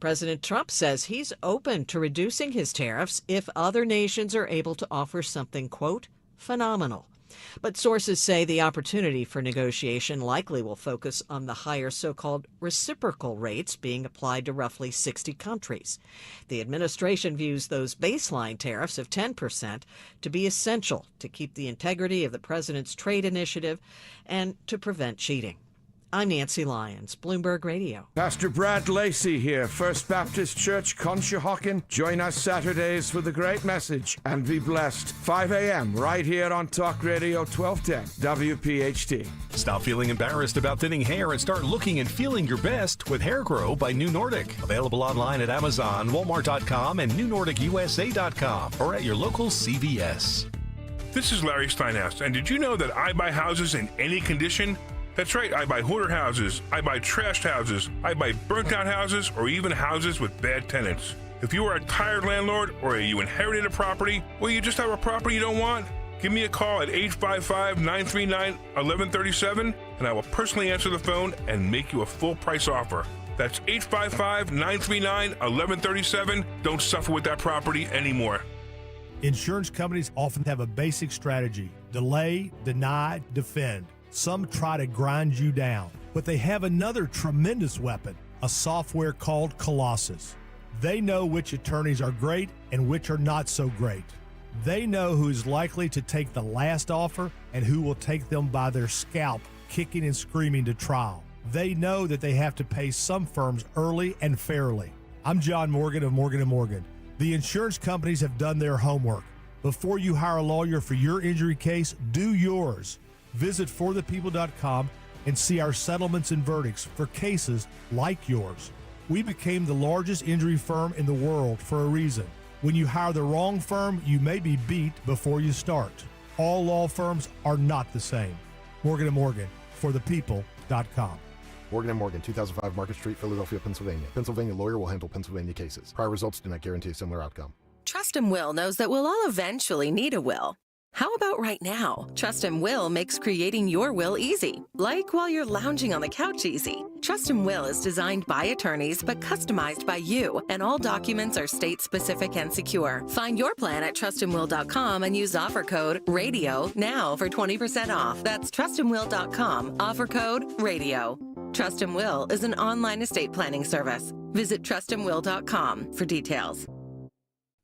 President Trump says he's open to reducing his tariffs if other nations are able to offer something, quote, phenomenal. But sources say the opportunity for negotiation likely will focus on the higher so-called reciprocal rates being applied to roughly 60 countries. The administration views those baseline tariffs of 10% to be essential to keep the integrity of the president's trade initiative and to prevent cheating. I'm Nancy Lyons, Bloomberg Radio. Pastor Brad Lacey here, First Baptist Church, Conshohocken. Join us Saturdays for the great message and be blessed. 5 a.m. right here on Talk Radio 1210 WPHT. Stop feeling embarrassed about thinning hair and start looking and feeling your best with Hair Grow by New Nordic. Available online at Amazon, Walmart.com, and NewNordicUSA.com or at your local CVS. This is Larry Steinhaus, and did you know that I buy houses in any condition? That's right, I buy hoarder houses, I buy trashed houses, I buy burnt out houses, or even houses with bad tenants. If you are a tired landlord, or you inherited a property, or you just have a property you don't want, give me a call at 855-939-1137, and I will personally answer the phone and make you a full price offer. That's 855-939-1137. Don't suffer with that property anymore. Insurance companies often have a basic strategy: delay, deny, defend. Some try to grind you down, but they have another tremendous weapon, a software called Colossus. They know which attorneys are great and which are not so great. They know who's likely to take the last offer and who will take them by their scalp, kicking and screaming to trial. They know that they have to pay some firms early and fairly. I'm John Morgan of Morgan & Morgan. The insurance companies have done their homework. Before you hire a lawyer for your injury case, do yours. Visit forthepeople.com and see our settlements and verdicts for cases like yours. We became the largest injury firm in the world for a reason. When you hire the wrong firm, you may be beat before you start. All law firms are not the same. Morgan & Morgan, forthepeople.com. Morgan & Morgan, 2005 Market Street, Philadelphia, Pennsylvania. Pennsylvania lawyer will handle Pennsylvania cases. Prior results do not guarantee a similar outcome. Trust & Will knows that we'll all eventually need a will. How about right now? Trust & Will makes creating your will easy, like while you're lounging on the couch easy. Trust & Will is designed by attorneys but customized by you, and all documents are state-specific and secure. Find your plan at trustandwill.com and use offer code RADIO now for 20% off. That's trustandwill.com, offer code RADIO. Trust & Will is an online estate planning service. Visit trustandwill.com for details.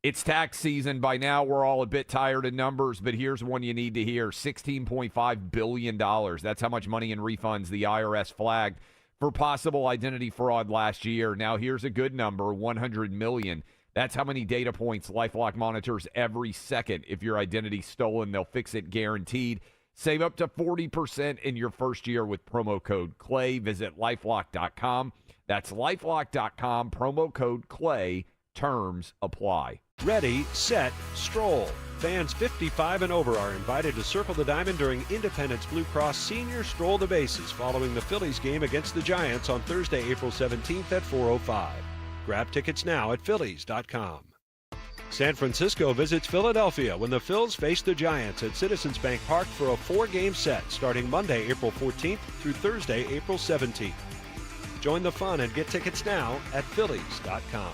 It's tax season. By now, we're all a bit tired of numbers, but here's one you need to hear. $16.5 billion. That's how much money in refunds the IRS flagged for possible identity fraud last year. Now, here's a good number, $100 million. That's how many data points LifeLock monitors every second. If your identity's stolen, they'll fix it guaranteed. Save up to 40% in your first year with promo code CLAY. Visit LifeLock.com. That's LifeLock.com, promo code CLAY. Terms apply. Ready, set, stroll. Fans 55 and over are invited to circle the diamond during Independence Blue Cross Senior Stroll the Bases following the Phillies game against the Giants on Thursday, April 17th at 4:05. Grab tickets now at Phillies.com. San Francisco visits Philadelphia when the Phils face the Giants at Citizens Bank Park for a 4-game set starting Monday, April 14th through Thursday, April 17th. Join the fun and get tickets now at Phillies.com.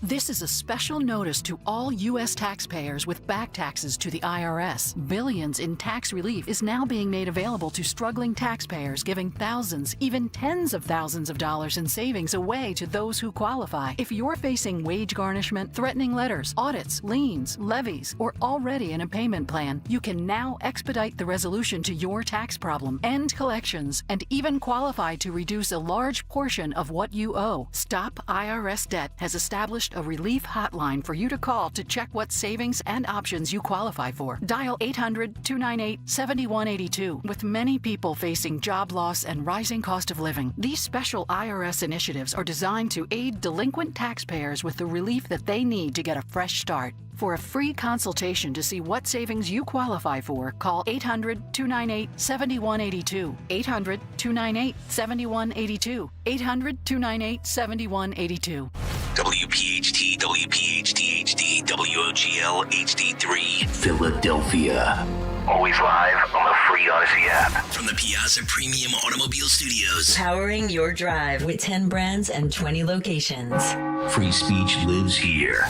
This is a special notice to all U.S. taxpayers with back taxes to the IRS. Billions in tax relief is now being made available to struggling taxpayers, giving thousands, even tens of thousands of dollars in savings away to those who qualify. If you're facing wage garnishment, threatening letters, audits, liens, levies, or already in a payment plan, you can now expedite the resolution to your tax problem, end collections, and even qualify to reduce a large portion of what you owe. Stop IRS Debt has established a relief hotline for you to call to check what savings and options you qualify for. Dial 800-298-7182. With many people facing job loss and rising cost of living, these special IRS initiatives are designed to aid delinquent taxpayers with the relief that they need to get a fresh start. For a free consultation to see what savings you qualify for, call 800-298-7182. 800-298-7182. 800-298-7182. WPHT, WPHT HD, WOGL HD3, Philadelphia. Always live on the free Odyssey app. From the Piazza Premium Automobile Studios. Powering your drive with 10 brands and 20 locations. Free speech lives here.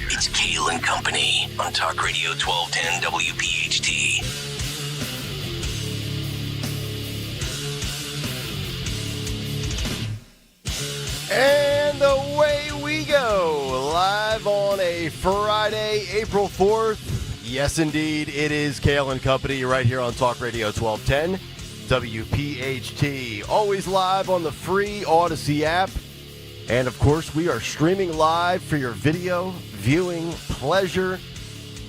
It's Kayal and Company on Talk Radio 1210 WPHT. And away we go, live on a Friday, April 4th. Yes, indeed, it is Kayal and Company right here on Talk Radio 1210 WPHT. Always live on the free Odyssey app. And, of course, we are streaming live for your video viewing pleasure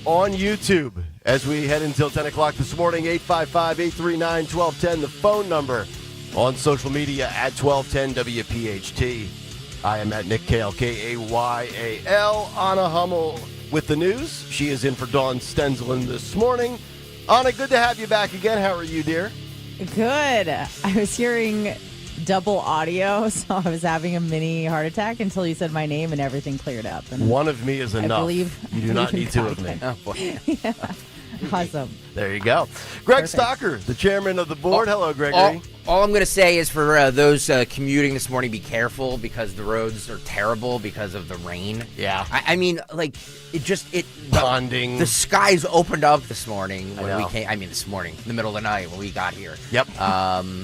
on YouTube as we head until 10 o'clock this morning. 855-839-1210, the phone number. On social media at 1210 WPHT. I am at Nick Kayal, Kayal. Anna Hummel with the news. She is in for Dawn Stenzlin this morning. Anna, good to have you back again. How are you, dear? Good. I was hearing double audio, so I was having a mini heart attack until you said my name and everything cleared up. And one of me is enough. You do not need two of me. Oh, boy. Yeah. Awesome. There you go. Greg Stocker, the chairman of the board. Hello, Gregory. All I'm going to say is for those commuting this morning, be careful because the roads are terrible because of the rain. Yeah. I mean, like, Ponding. The skies opened up this morning when we came. I mean, this morning, in the middle of the night when we got here. Yep.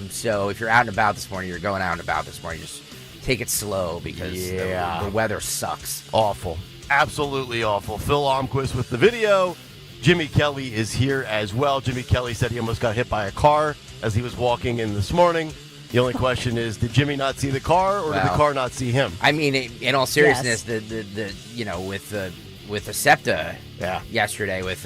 So if you're out and about this morning, you're going out and about this morning, just take it slow because the weather sucks. Awful. Absolutely awful. Phil Almquist with the video. Jimmy Kelly is here as well. Jimmy Kelly said he almost got hit by a car as he was walking in this morning. The only question is, did Jimmy not see the car, or did the car not see him? I mean, in all seriousness, with the SEPTA yesterday, with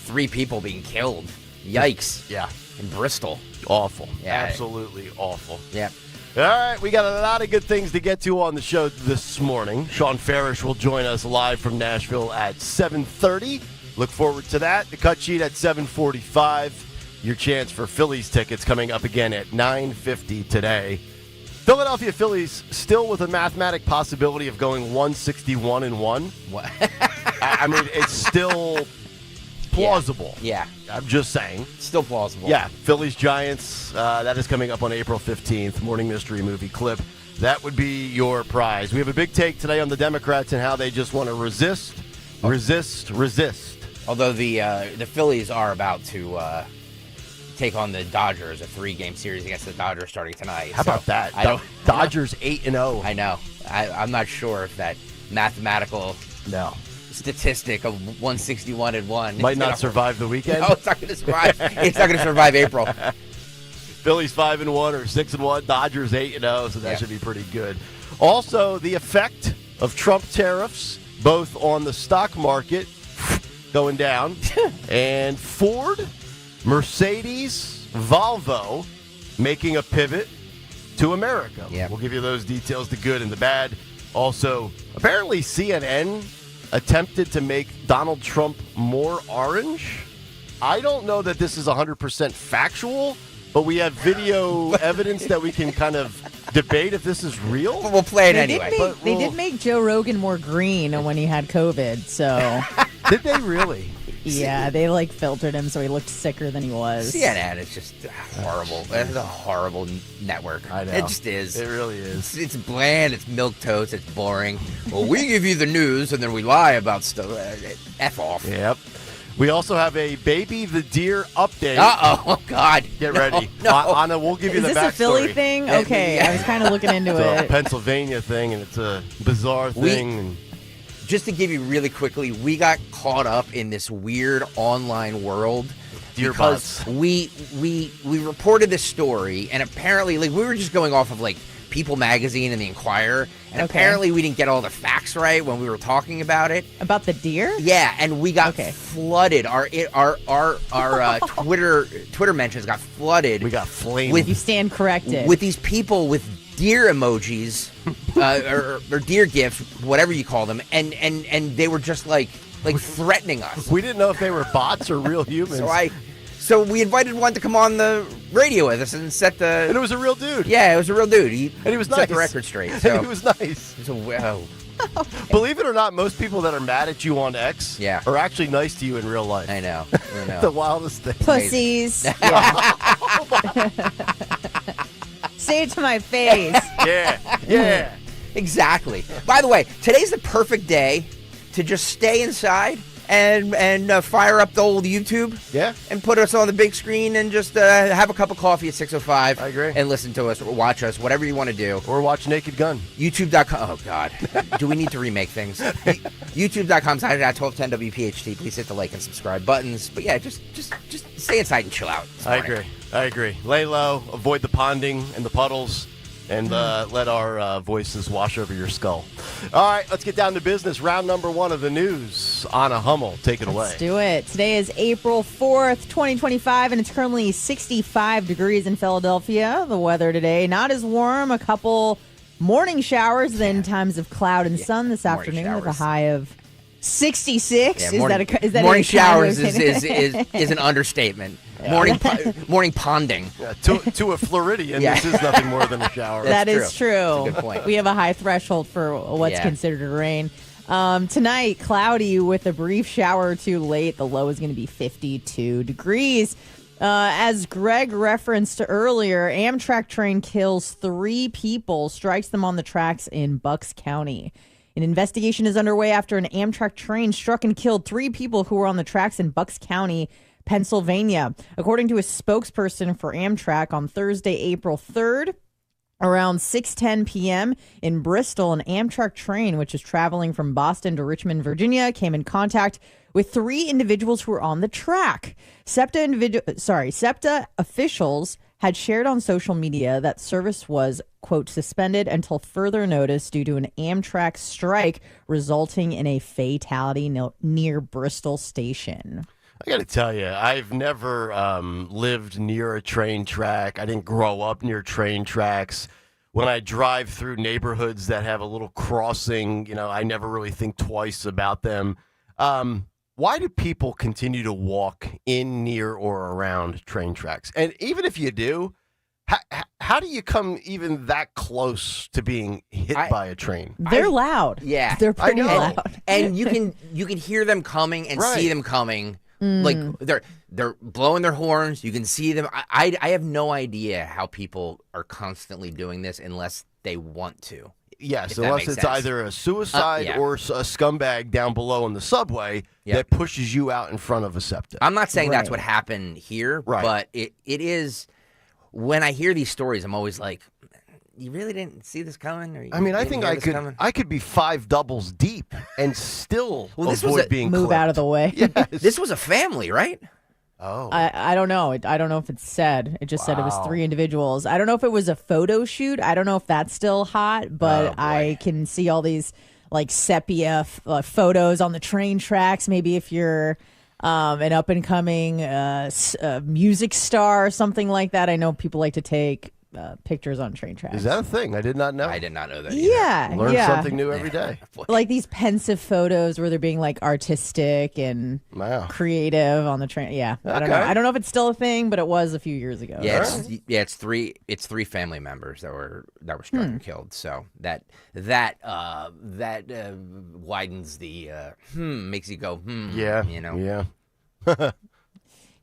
3 people being killed, yikes! Yeah, in Bristol, awful, yeah, absolutely awful. Yeah. All right, we got a lot of good things to get to on the show this morning. Sean Farish will join us live from Nashville at 7:30. Look forward to that. The cut sheet at 7:45. Your chance for Phillies tickets coming up again at 9:50 today. Philadelphia Phillies still with a mathematic possibility of going 161-1. What? I mean, it's still plausible. Yeah. I'm just saying. Still plausible. Yeah. Phillies Giants. That is coming up on April 15th. Morning Mystery Movie clip. That would be your prize. We have a big take today on the Democrats and how they just want to resist. Although the Phillies are about to take on the Dodgers, a 3-game series against the Dodgers starting tonight. How about that? Dodgers 8-0. I know. I'm not sure if that mathematical statistic of 161-1 might not survive the weekend. No, it's not going to survive. It's not going to survive April. Phillies 5-1 or 6-1. Dodgers 8-0. So that should be pretty good. Also, the effect of Trump tariffs, both on the stock market going down, and Ford, Mercedes, Volvo making a pivot to America. Yeah. We'll give you those details, the good and the bad. Also, apparently CNN attempted to make Donald Trump more orange. I don't know that this is 100% factual, but we have video evidence that we can kind of debate if this is real. We'll play it anyway. They did make Joe Rogan more green when he had COVID, so... Did they really? Yeah, they filtered him so he looked sicker than he was. CNN is just horrible. It's a horrible network. I know. It just is. It really is. It's bland. It's milquetoast. It's boring. Well, we give you the news and then we lie about stuff. F off. Yep. We also have a Baby the Deer update. Oh, God. Get ready. No. Anna, we'll give you the backstory. Is this a Philly thing? Okay, I was kind of looking into It's it. a Pennsylvania thing, and it's a bizarre thing. Just to give you really quickly, we got caught up in this weird online world Deer because bots. we reported this story, and apparently, we were just going off of People Magazine and the Inquirer, and apparently we didn't get all the facts right when we were talking about it. About the deer? Yeah, and we got flooded. Our Twitter mentions got flooded. We got flamed. You stand corrected. With these people with deer emojis or deer gifs, whatever you call them, and they were just threatening us. We didn't know if they were bots or real humans. So we invited one to come on the radio with us and set the... And it was a real dude. Yeah, it was a real dude. And he was nice. Set the record straight. And So. he was nice. Believe it or not, most people that are mad at you on X are actually nice to you in real life. I know. The wildest thing. Pussies. Say it to my face. Yeah. Exactly. By the way, today's the perfect day to just stay inside and fire up the old YouTube. Yeah. And put us on the big screen and just have a cup of coffee at 6:05. I agree. And listen to us or watch us, whatever you want to do. Or watch Naked Gun. YouTube.com. Oh, God. Do we need to remake things? YouTube.com/1210 WPHT. Please hit the like and subscribe buttons. But yeah, just stay inside and chill out. I agree. Lay low, avoid the ponding and the puddles, and let our voices wash over your skull. All right, let's get down to business. Round number 1 of the news. Anna Hummel, take it away. Let's do it. Today is April 4th, 2025, and it's currently 65 degrees in Philadelphia. The weather today, not as warm. A couple morning showers, then times of cloud and sun this afternoon with a high of 66. Yeah, is that morning a showers is an understatement. Morning ponding. To a Floridian, this is nothing more than a shower. That is true. That's a good point. We have a high threshold for what's considered rain. Tonight, cloudy with a brief shower or two late. The low is going to be 52 degrees. As Greg referenced earlier, Amtrak train kills 3 people, strikes them on the tracks in Bucks County. An investigation is underway after an Amtrak train struck and killed 3 people who were on the tracks in Bucks County, Pennsylvania. According to a spokesperson for Amtrak, on Thursday, April 3rd, Around 6:10 p.m. in Bristol, an Amtrak train, which is traveling from Boston to Richmond, Virginia, came in contact with 3 individuals who were on the track. SEPTA officials had shared on social media that service was, quote, suspended until further notice due to an Amtrak strike resulting in a fatality near Bristol Station. I got to tell you, I've never lived near a train track. I didn't grow up near train tracks. When I drive through neighborhoods that have a little crossing, I never really think twice about them. Why do people continue to walk in, near, or around train tracks? And even if you do, how do you come even that close to being hit by a train? They're loud. Yeah. They're pretty loud. And you can hear them coming and see them coming. Like they're blowing their horns. You can see them. I have no idea how people are constantly doing this unless they want to. Yes, unless it's either a suicide or a scumbag down below in the subway that pushes you out in front of a SEPTA. I'm not saying that's what happened here, but it is. When I hear these stories, I'm always like, you really didn't see this coming? Or I think I could be 5 doubles deep and still avoid being move clipped. out of the way. Yes. This was a family, right? Oh, I don't know. I don't know if it's said. It just said it was 3 individuals. I don't know if it was a photo shoot. I don't know if that's still hot, but I can see all these like sepia photos on the train tracks. Maybe if you're an up and coming music star or something like that. I know people like to take pictures on train tracks. Is that a thing? I did not know. I did not know that either. Yeah. Learn something new every day. Like these pensive photos where they're being like artistic and creative on the train. Yeah. I don't know. I don't know if it's still a thing, but it was a few years ago. Yeah, it's 3 family members that were struck and killed. So that widens the makes you go Yeah. Yeah.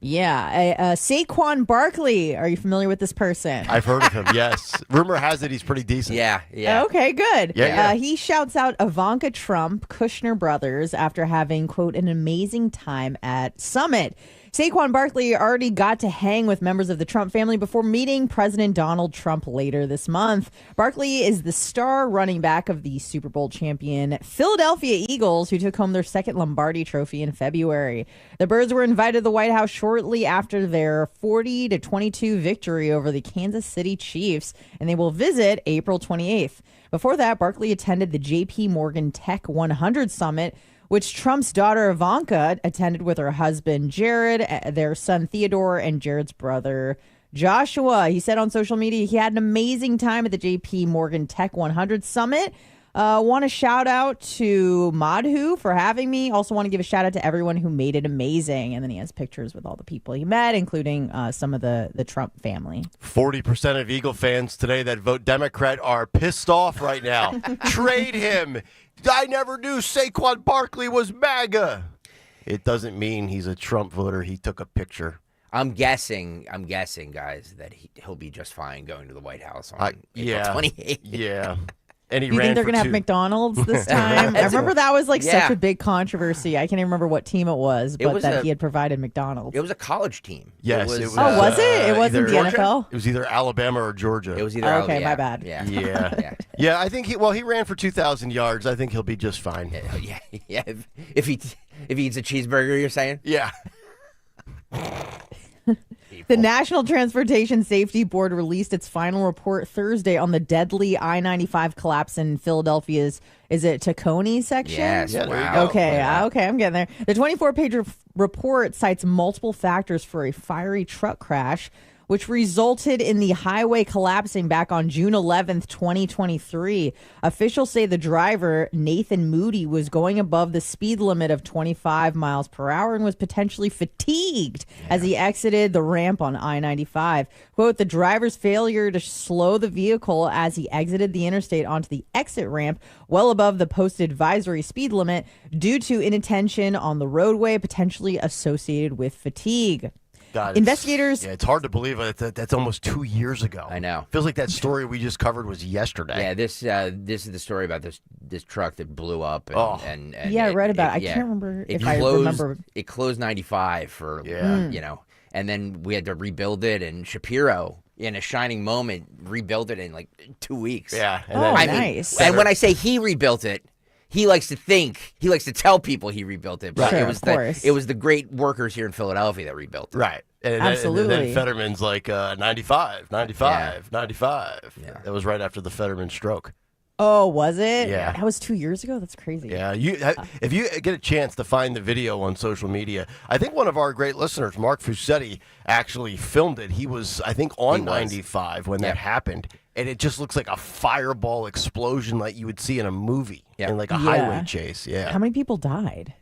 Yeah, Saquon Barkley. Are you familiar with this person? I've heard of him, yes. Rumor has it he's pretty decent. Yeah. Okay, good. Yeah. He shouts out Ivanka Trump, Kushner brothers, after having, quote, an amazing time at Summit. Saquon Barkley already got to hang with members of the Trump family before meeting President Donald Trump later this month. Barkley is the star running back of the Super Bowl champion Philadelphia Eagles, who took home their 2nd Lombardi trophy in February. The Birds were invited to the White House shortly after their 40-22 victory over the Kansas City Chiefs, and they will visit April 28th. Before that, Barkley attended the J.P. Morgan Tech 100 Summit, which Trump's daughter Ivanka attended with her husband Jared, their son Theodore, and Jared's brother Joshua. He said on social media he had an amazing time at the JP Morgan Tech 100 Summit. Want to shout out to Madhu for having me. Also want to give a shout out to everyone who made it amazing. And then he has pictures with all the people he met, including some of the Trump family. 40% of Eagle fans today that vote Democrat are pissed off right now. Trade him. I never knew Saquon Barkley was MAGA. It doesn't mean he's a Trump voter. He took a picture. I'm guessing, guys, that he'll be just fine going to the White House on April 28th. Yeah. And he Do you think they're going to have McDonald's this time? I remember that was like such a big controversy. I can't even remember what team it was, but he had provided McDonald's. It was a college team. Yes. It was, was it? It wasn't the NFL? It was either Alabama or Georgia. It was either my bad. Yeah. Yeah, I think he ran for 2,000 yards. I think he'll be just fine. Yeah. If he eats a cheeseburger, you're saying? Yeah. The National Transportation Safety Board released its final report Thursday on the deadly I-95 collapse in Philadelphia's, is it Tacony section? Yes. Yeah, there you Wow. go. Okay, I'm getting there. The 24-page report cites multiple factors for a fiery truck crash, which resulted in the highway collapsing back on June 11th, 2023. Officials say the driver, Nathan Moody, was going above the speed limit of 25 miles per hour and was potentially fatigued as he exited the ramp on I-95. Quote, the driver's failure to slow the vehicle as he exited the interstate onto the exit ramp well above the posted advisory speed limit due to inattention on the roadway, potentially associated with fatigue. God, Investigators. It's hard to believe that's almost 2 years ago. I know. Feels like that story we just covered was yesterday. Yeah, this is the story about this truck that blew up. And I read about it. I can't remember if I remember. It closed 95 for, and then we had to rebuild it. And Shapiro in a shining moment, rebuilt it in like 2 weeks. Yeah. And nice. And when I say he rebuilt it, he likes to tell people he rebuilt it. But Sure, it was the great workers here in Philadelphia that rebuilt it. Right. And Absolutely. And then Fetterman's like 95. Yeah. That was right after the Fetterman stroke. Oh, was it? Yeah. That was 2 years ago? That's crazy. Yeah. If you get a chance to find the video on social media, I think one of our great listeners, Mark Fusetti, actually filmed it. He was, I think, on 95 when that happened. And it just looks like a fireball explosion like you would see in a movie, in like a highway chase. Yeah. How many people died?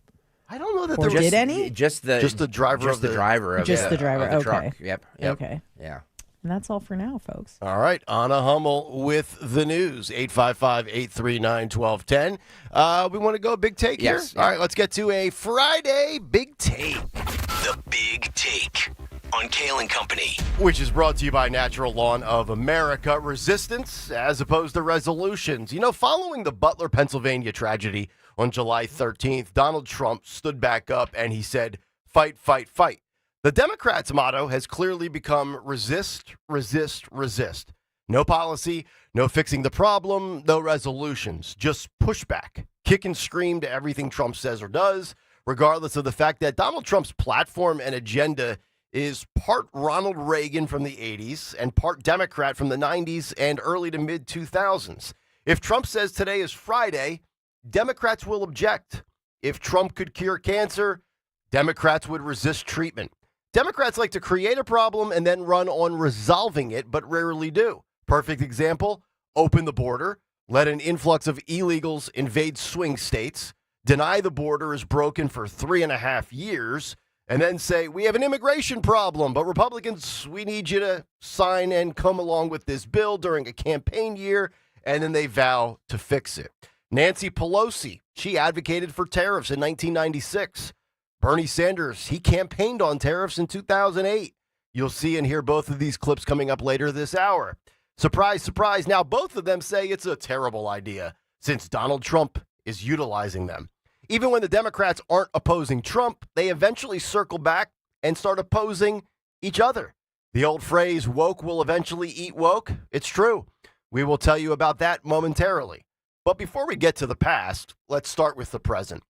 I don't know that Or there did any? Just the driver of the truck. Yep. Okay. Yeah. And that's all for now, folks. All right. Anna Hummel with the news. 855-839-1210. We want to go big take here? Yes. All right. Let's get to a Friday big take. The Big Take on Kayal and Company. Which is brought to you by Natural Lawn of America. Resistance as opposed to resolutions. You know, following the Butler, Pennsylvania tragedy on July 13th, Donald Trump stood back up and he said, fight, fight, fight. The Democrats' motto has clearly become resist, resist, resist. No policy, no fixing the problem, no resolutions, just pushback. Kick and scream to everything Trump says or does, regardless of the fact that Donald Trump's platform and agenda is part Ronald Reagan from the 80s and part Democrat from the 90s and early to mid 2000s. If Trump says today is Friday, Democrats will object. If Trump could cure cancer, Democrats would resist treatment. Democrats like to create a problem and then run on resolving it, but rarely do. Perfect example, open the border, let an influx of illegals invade swing states, deny the border is broken for 3.5 years, and then say, we have an immigration problem, but Republicans, we need you to sign and come along with this bill during a campaign year, and then they vow to fix it. Nancy Pelosi, she advocated for tariffs in 1996. Bernie Sanders, he campaigned on tariffs in 2008. You'll see and hear both of these clips coming up later this hour. Surprise, surprise, now both of them say it's a terrible idea since Donald Trump is utilizing them. Even when the Democrats aren't opposing Trump, they eventually circle back and start opposing each other. The old phrase, woke will eventually eat woke, it's true. We will tell you about that momentarily. But before we get to the past, let's start with the present.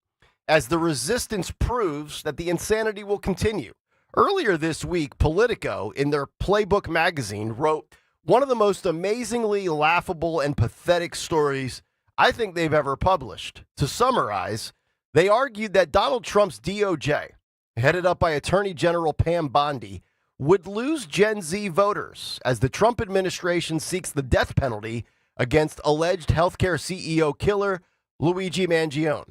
As the resistance proves that the insanity will continue. Earlier this week, Politico, in their Playbook magazine, wrote one of the most amazingly laughable and pathetic stories I think they've ever published. To summarize, they argued that Donald Trump's DOJ, headed up by Attorney General Pam Bondi, would lose Gen Z voters as the Trump administration seeks the death penalty against alleged healthcare CEO killer Luigi Mangione.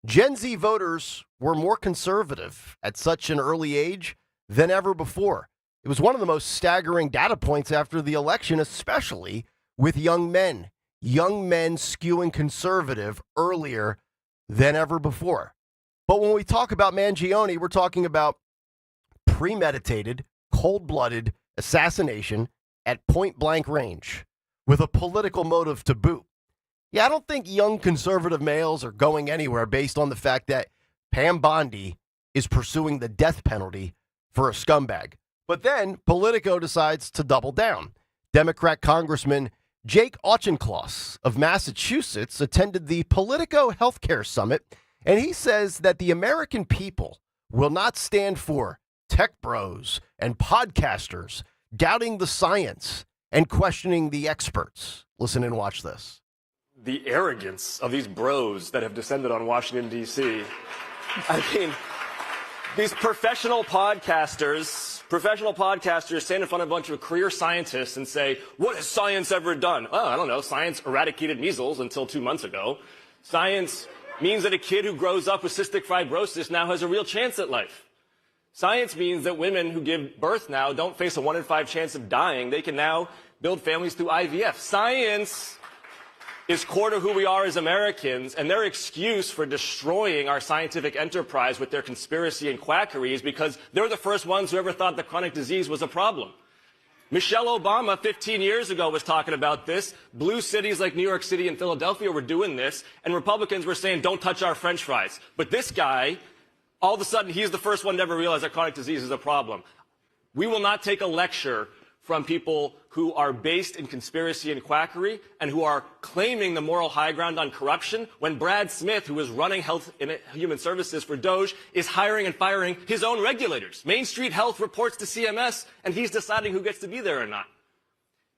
Gen Z voters were more conservative at such an early age than ever before. It was one of the most staggering data points after the election, especially with young men skewing conservative earlier than ever before. But when we talk about Mangione, we're talking about premeditated, cold-blooded assassination at point-blank range with a political motive to boot. Yeah, I don't think young conservative males are going anywhere based on the fact that Pam Bondi is pursuing the death penalty for a scumbag. But then Politico decides to double down. Democrat Congressman Jake Auchincloss of Massachusetts attended the Politico Healthcare Summit, and he says that the American people will not stand for tech bros and podcasters doubting the science and questioning the experts. Listen and watch this. The arrogance of these bros that have descended on Washington, D.C. I mean, these professional podcasters stand in front of a bunch of career scientists and say, what has science ever done? Oh, I don't know. Science eradicated measles until 2 months ago. Science means that a kid who grows up with cystic fibrosis now has a real chance at life. Science means that women who give birth now don't face a 1 in 5 chance of dying. They can now build families through IVF. Science is core to who we are as Americans, and their excuse for destroying our scientific enterprise with their conspiracy and quackery is because they're the first ones who ever thought that chronic disease was a problem. Michelle Obama 15 years ago was talking about this. Blue cities like New York City and Philadelphia were doing this, and Republicans were saying, don't touch our French fries. But this guy, all of a sudden, he's the first one to ever realize that chronic disease is a problem. We will not take a lecture from people who are based in conspiracy and quackery and who are claiming the moral high ground on corruption when Brad Smith, who is running Health and Human Services for DOJ, is hiring and firing his own regulators. Main Street Health reports to CMS, and he's deciding who gets to be there or not.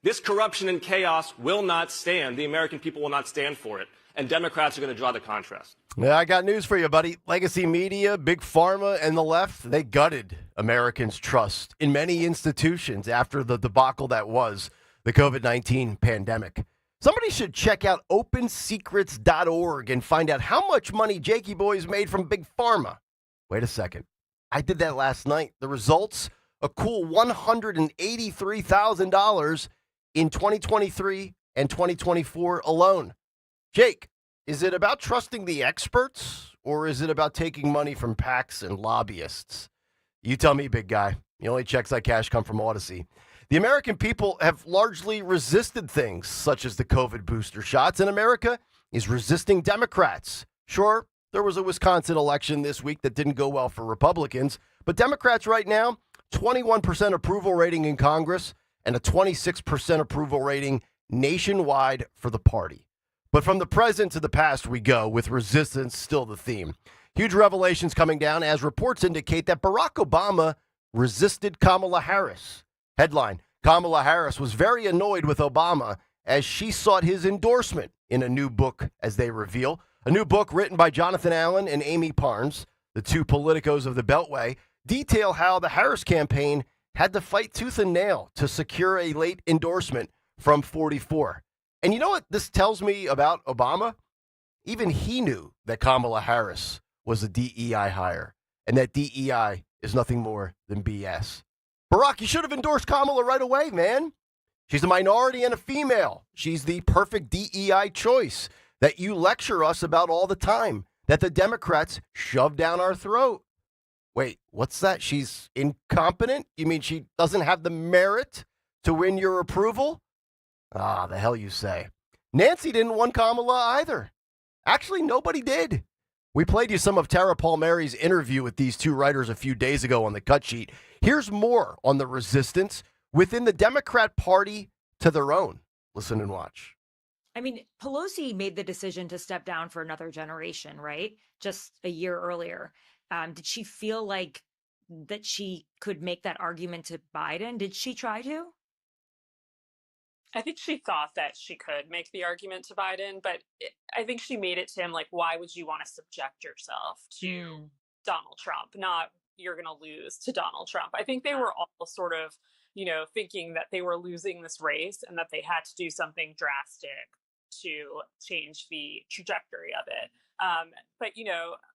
This corruption and chaos will not stand. The American people will not stand for it. And Democrats are going to draw the contrast. Yeah, I got news for you, buddy. Legacy media, Big Pharma, and the left, they gutted Americans' trust in many institutions after the debacle that was the COVID-19 pandemic. Somebody should check out opensecrets.org and find out how much money Jakey Boys made from Big Pharma. Wait a second. I did that last night. The results, a cool $183,000 in 2023 and 2024 alone. Jake, is it about trusting the experts, or is it about taking money from PACs and lobbyists? You tell me, big guy. The only checks I cash come from Odyssey. The American people have largely resisted things such as the COVID booster shots, and America is resisting Democrats. Sure, there was a Wisconsin election this week that didn't go well for Republicans, but Democrats right now, 21% approval rating in Congress and a 26% approval rating nationwide for the party. But from the present to the past we go, with resistance still the theme. Huge revelations coming down as reports indicate that Barack Obama resisted Kamala Harris. Headline, Kamala Harris was very annoyed with Obama as she sought his endorsement in a new book, as they reveal. A new book written by Jonathan Allen and Amy Parnes, the two politicos of the Beltway, detail how the Harris campaign had to fight tooth and nail to secure a late endorsement from 44. And you know what this tells me about Obama? Even he knew that Kamala Harris was a DEI hire, and that DEI is nothing more than BS. Barack, you should have endorsed Kamala right away, man. She's a minority and a female. She's the perfect DEI choice that you lecture us about all the time, that the Democrats shove down our throat. Wait, what's that? She's incompetent? You mean she doesn't have the merit to win your approval? Ah, the hell you say. Nancy didn't want Kamala either. Actually, nobody did. We played you some of Tara Palmieri's interview with these two writers a few days ago on the cut sheet. Here's more on the resistance within the Democrat Party to their own. Listen and watch. I mean, Pelosi made the decision to step down for another generation, right? Just a year earlier. Did she feel like that she could make that argument to Biden? Did she try to? I think she thought that she could make the argument to Biden, but I think she made it to him like, why would you want to subject yourself to Donald Trump? Not you're going to lose to Donald Trump. I think they were all sort of, thinking that they were losing this race and that they had to do something drastic to change the trajectory of it. But,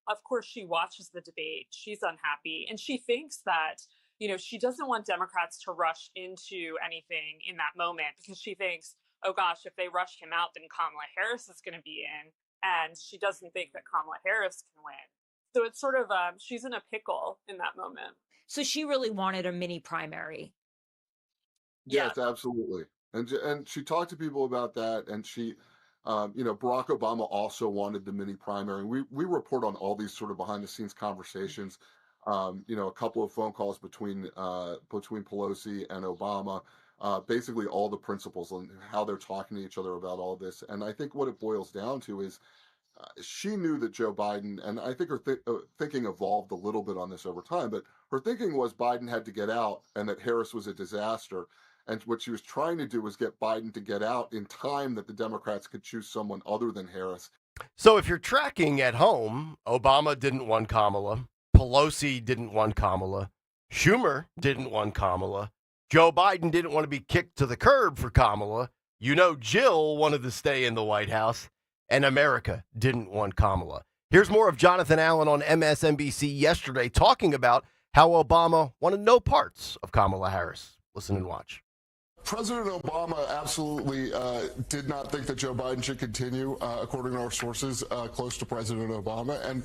of course, she watches the debate. She's unhappy. And she thinks that, she doesn't want Democrats to rush into anything in that moment because she thinks, oh, gosh, if they rush him out, then Kamala Harris is going to be in. And she doesn't think that Kamala Harris can win. So it's sort of she's in a pickle in that moment. So she really wanted a mini primary. Yes, absolutely. And she talked to people about that. And she, Barack Obama also wanted the mini primary. We report on all these sort of behind the scenes conversations. A couple of phone calls between Pelosi and Obama, basically all the principles and how they're talking to each other about all this. And I think what it boils down to is she knew that Joe Biden, and I think her thinking evolved a little bit on this over time, but her thinking was Biden had to get out and that Harris was a disaster. And what she was trying to do was get Biden to get out in time that the Democrats could choose someone other than Harris. So if you're tracking at home, Obama didn't want Kamala. Pelosi didn't want Kamala. Schumer didn't want Kamala. Joe Biden didn't want to be kicked to the curb for Kamala. Jill wanted to stay in the White House. And America didn't want Kamala. Here's more of Jonathan Allen on MSNBC yesterday talking about how Obama wanted no parts of Kamala Harris. Listen and watch. President Obama absolutely did not think that Joe Biden should continue, according to our sources close to President Obama. And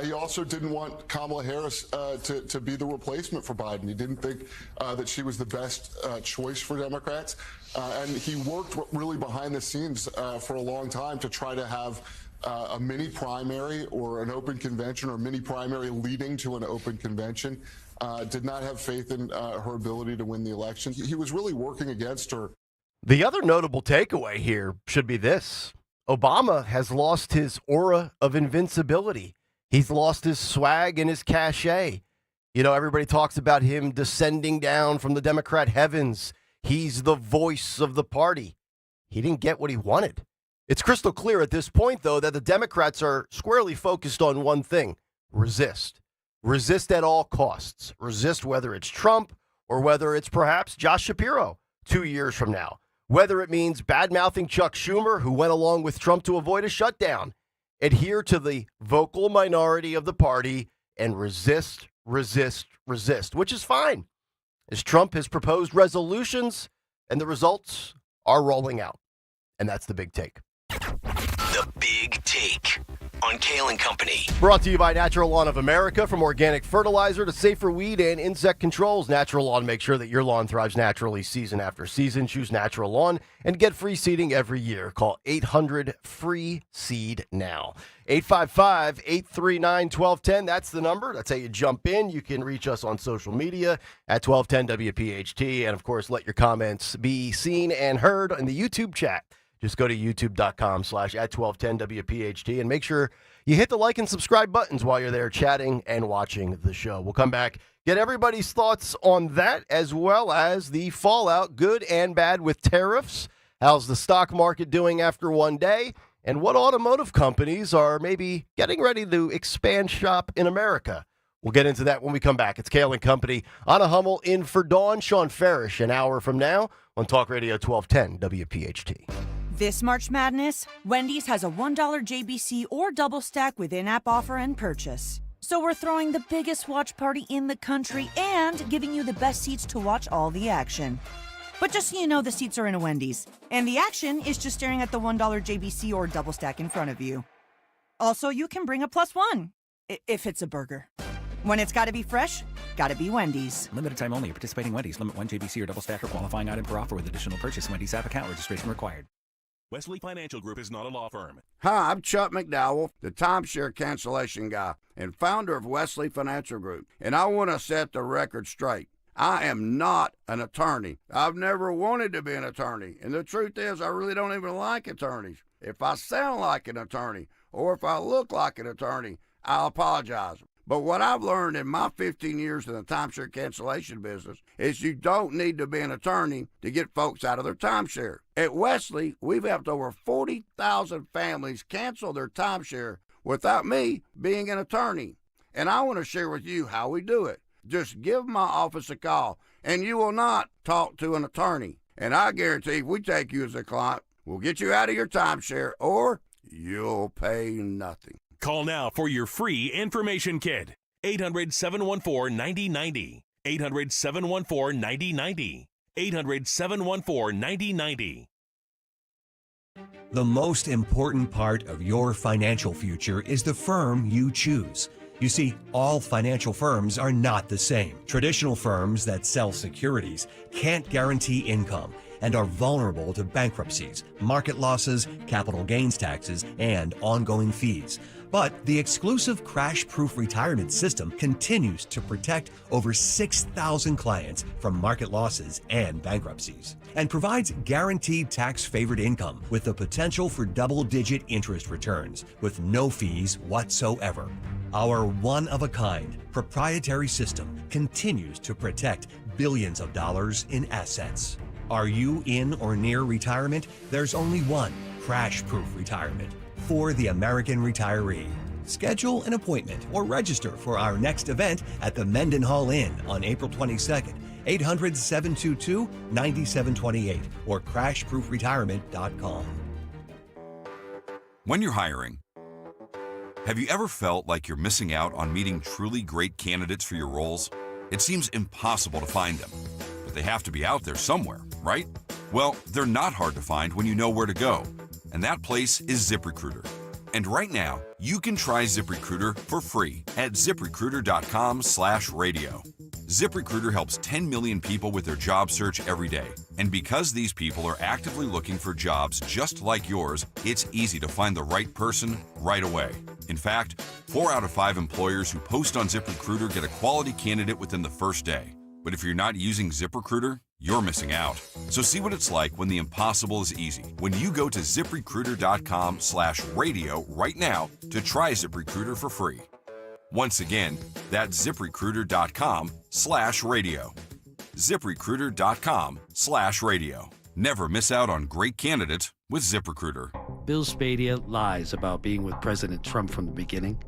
he also didn't want Kamala Harris to be the replacement for Biden. He didn't think that she was the best choice for Democrats. And he worked really behind the scenes for a long time to try to have a mini primary or an open convention or mini primary leading to an open convention. did not have faith in her ability to win the election. He was really working against her. The other notable takeaway here should be this. Obama has lost his aura of invincibility. He's lost his swag and his cachet. You know, everybody talks about him descending down from the Democrat heavens. He's the voice of the party. He didn't get what he wanted. It's crystal clear at this point, though, that the Democrats are squarely focused on one thing: resist. Resist at all costs. Resist whether it's Trump or whether it's perhaps Josh Shapiro 2 years from now. Whether it means bad-mouthing Chuck Schumer, who went along with Trump to avoid a shutdown. Adhere to the vocal minority of the party and resist, resist, resist, which is fine, as Trump has proposed resolutions and the results are rolling out. And that's the big take. The Big Take on Kayal and Company. Brought to you by Natural Lawn of America. From organic fertilizer to safer weed and insect controls, Natural Lawn makes sure that your lawn thrives naturally season after season. Choose Natural Lawn and get free seeding every year. Call 800-FREE-SEED now. 855-839-1210. That's the number. That's how you jump in. You can reach us on social media at 1210 WPHT. And, of course, let your comments be seen and heard in the YouTube chat. Just go to youtube.com/@1210WPHT and make sure you hit the like and subscribe buttons while you're there chatting and watching the show. We'll come back, get everybody's thoughts on that, as well as the fallout, good and bad, with tariffs. How's the stock market doing after one day? And what automotive companies are maybe getting ready to expand shop in America? We'll get into that when we come back. It's Kayal and Company. Anna Hummel in for Dawn. Sean Farish an hour from now on Talk Radio 1210 WPHT. This March Madness, Wendy's has a $1 JBC or double stack with in-app offer and purchase. So we're throwing the biggest watch party in the country and giving you the best seats to watch all the action. But just so you know, the seats are in a Wendy's, and the action is just staring at the $1 JBC or double stack in front of you. Also, you can bring a +1, if it's a burger. When it's gotta be fresh, gotta be Wendy's. Limited time only. Participating Wendy's. Limit 1 JBC or double stack or qualifying item per offer with additional purchase. Wendy's app account registration required. Wesley Financial Group is not a law firm. Hi, I'm Chuck McDowell, the timeshare cancellation guy and founder of Wesley Financial Group, and I want to set the record straight. I am not an attorney. I've never wanted to be an attorney, and the truth is I really don't even like attorneys. If I sound like an attorney or if I look like an attorney, I'll apologize. But what I've learned in my 15 years in the timeshare cancellation business is you don't need to be an attorney to get folks out of their timeshare. At Wesley, we've helped over 40,000 families cancel their timeshare without me being an attorney. And I want to share with you how we do it. Just give my office a call, and you will not talk to an attorney. And I guarantee if we take you as a client, we'll get you out of your timeshare, or you'll pay nothing. Call now for your free information kit. 800-714-9090. 800-714-9090. 800-714-9090. The most important part of your financial future is the firm you choose. You see, all financial firms are not the same. Traditional firms that sell securities can't guarantee income and are vulnerable to bankruptcies, market losses, capital gains taxes, and ongoing fees. But the exclusive crash-proof retirement system continues to protect over 6,000 clients from market losses and bankruptcies, and provides guaranteed tax-favored income with the potential for double-digit interest returns with no fees whatsoever. Our one-of-a-kind proprietary system continues to protect billions of dollars in assets. Are you in or near retirement? There's only one crash-proof retirement for the American retiree. Schedule an appointment or register for our next event at the Mendenhall Inn on April 22nd, 800-722-9728 or crashproofretirement.com. When you're hiring, have you ever felt like you're missing out on meeting truly great candidates for your roles? It seems impossible to find them, but they have to be out there somewhere, right? Well, they're not hard to find when you know where to go, and that place is ZipRecruiter. And right now, you can try ZipRecruiter for free at ZipRecruiter.com/radio. ZipRecruiter helps 10 million people with their job search every day. And because these people are actively looking for jobs just like yours, it's easy to find the right person right away. In fact, 4 out of 5 employers who post on ZipRecruiter get a quality candidate within the first day. But if you're not using ZipRecruiter, you're missing out. So see what it's like when the impossible is easy. When you go to ZipRecruiter.com/radio right now to try ZipRecruiter for free. Once again, that's ZipRecruiter.com/radio. ZipRecruiter.com/radio. Never miss out on great candidates with ZipRecruiter. Bill Spadia lies about being with President Trump from the beginning.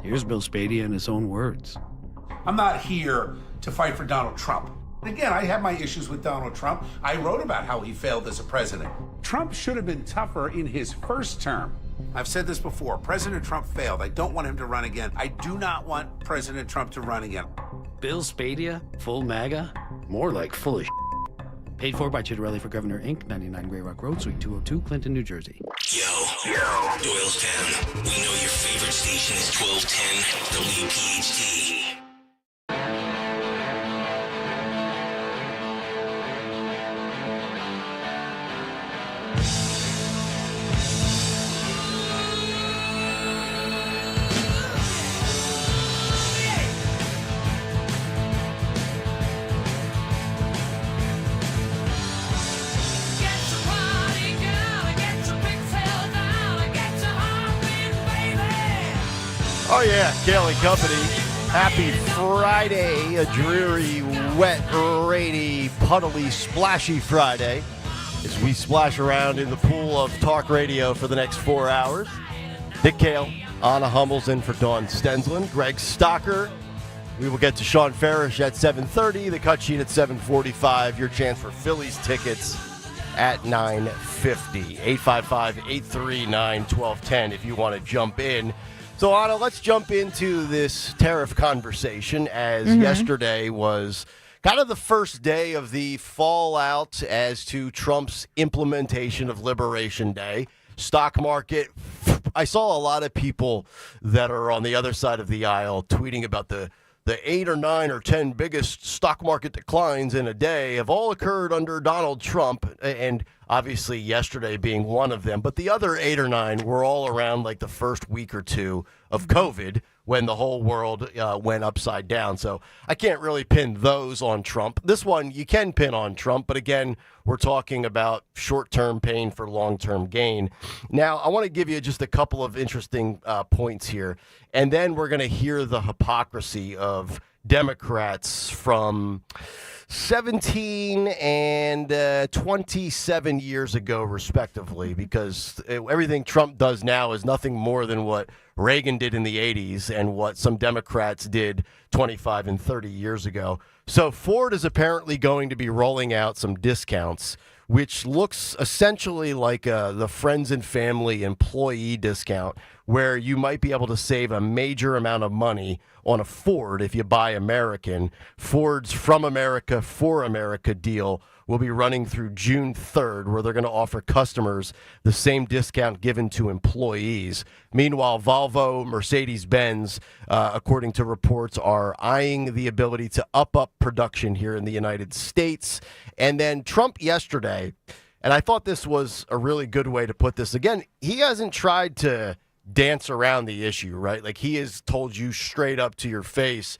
Here's Bill Spadia in his own words. I'm not here to fight for Donald Trump. Again, I have my issues with Donald Trump. I wrote about how he failed as a president. Trump should have been tougher in his first term. I've said this before. President Trump failed. I don't want him to run again. I do not want President Trump to run again. Bill Spadia, full MAGA? More like full of Paid for by Chitterelli for Governor, Inc., 99 Grey Rock Road, Suite 202, Clinton, New Jersey. Yo, Doylestown. We know your favorite station is 1210 WPHT. Oh, yeah, Kayal and Company. Happy Friday, a dreary, wet, rainy, puddly, splashy Friday as we splash around in the pool of talk radio for the next 4 hours. Dick Kayal, Anna Hummels in for Dawn Stensland, Greg Stocker. We will get to Sean Farish at 7:30, the cut sheet at 7:45. Your chance for Phillies tickets at 9:50. 855-839-1210 if you want to jump in. So, Anna, let's jump into this tariff conversation as yesterday was kind of the first day of the fallout as to Trump's implementation of Liberation Day. Stock market, I saw a lot of people that are on the other side of the aisle tweeting about the 8 or 9 or 10 biggest stock market declines in a day have all occurred under Donald Trump, and obviously yesterday being one of them. But the other 8 or 9 were all around like the first week or two of COVID when the whole world went upside down. So I can't really pin those on Trump. This one you can pin on Trump, but again, we're talking about short-term pain for long-term gain. Now, I want to give you just a couple of interesting points here, and then we're going to hear the hypocrisy of Democrats from 17 and 27 years ago, respectively, because everything Trump does now is nothing more than what Reagan did in the 80s and what some Democrats did 25 and 30 years ago. So Ford is apparently going to be rolling out some discounts, which looks essentially like the friends and family employee discount, where you might be able to save a major amount of money on a Ford if you buy American. Ford's From America, For America deal will be running through June 3rd, where they're going to offer customers the same discount given to employees. Meanwhile, Volvo, Mercedes-Benz, according to reports, are eyeing the ability to up production here in the United States. And then Trump yesterday, and I thought this was a really good way to put this. Again, he hasn't tried to dance around the issue, right? Like, he has told you straight up to your face,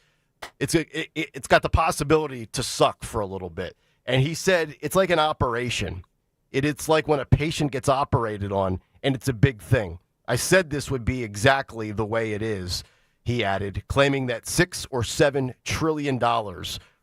it's got the possibility to suck for a little bit. And he said it's like an operation. It's like when a patient gets operated on, and it's a big thing. I said this would be exactly the way it is, he added, claiming that $6 or $7 trillion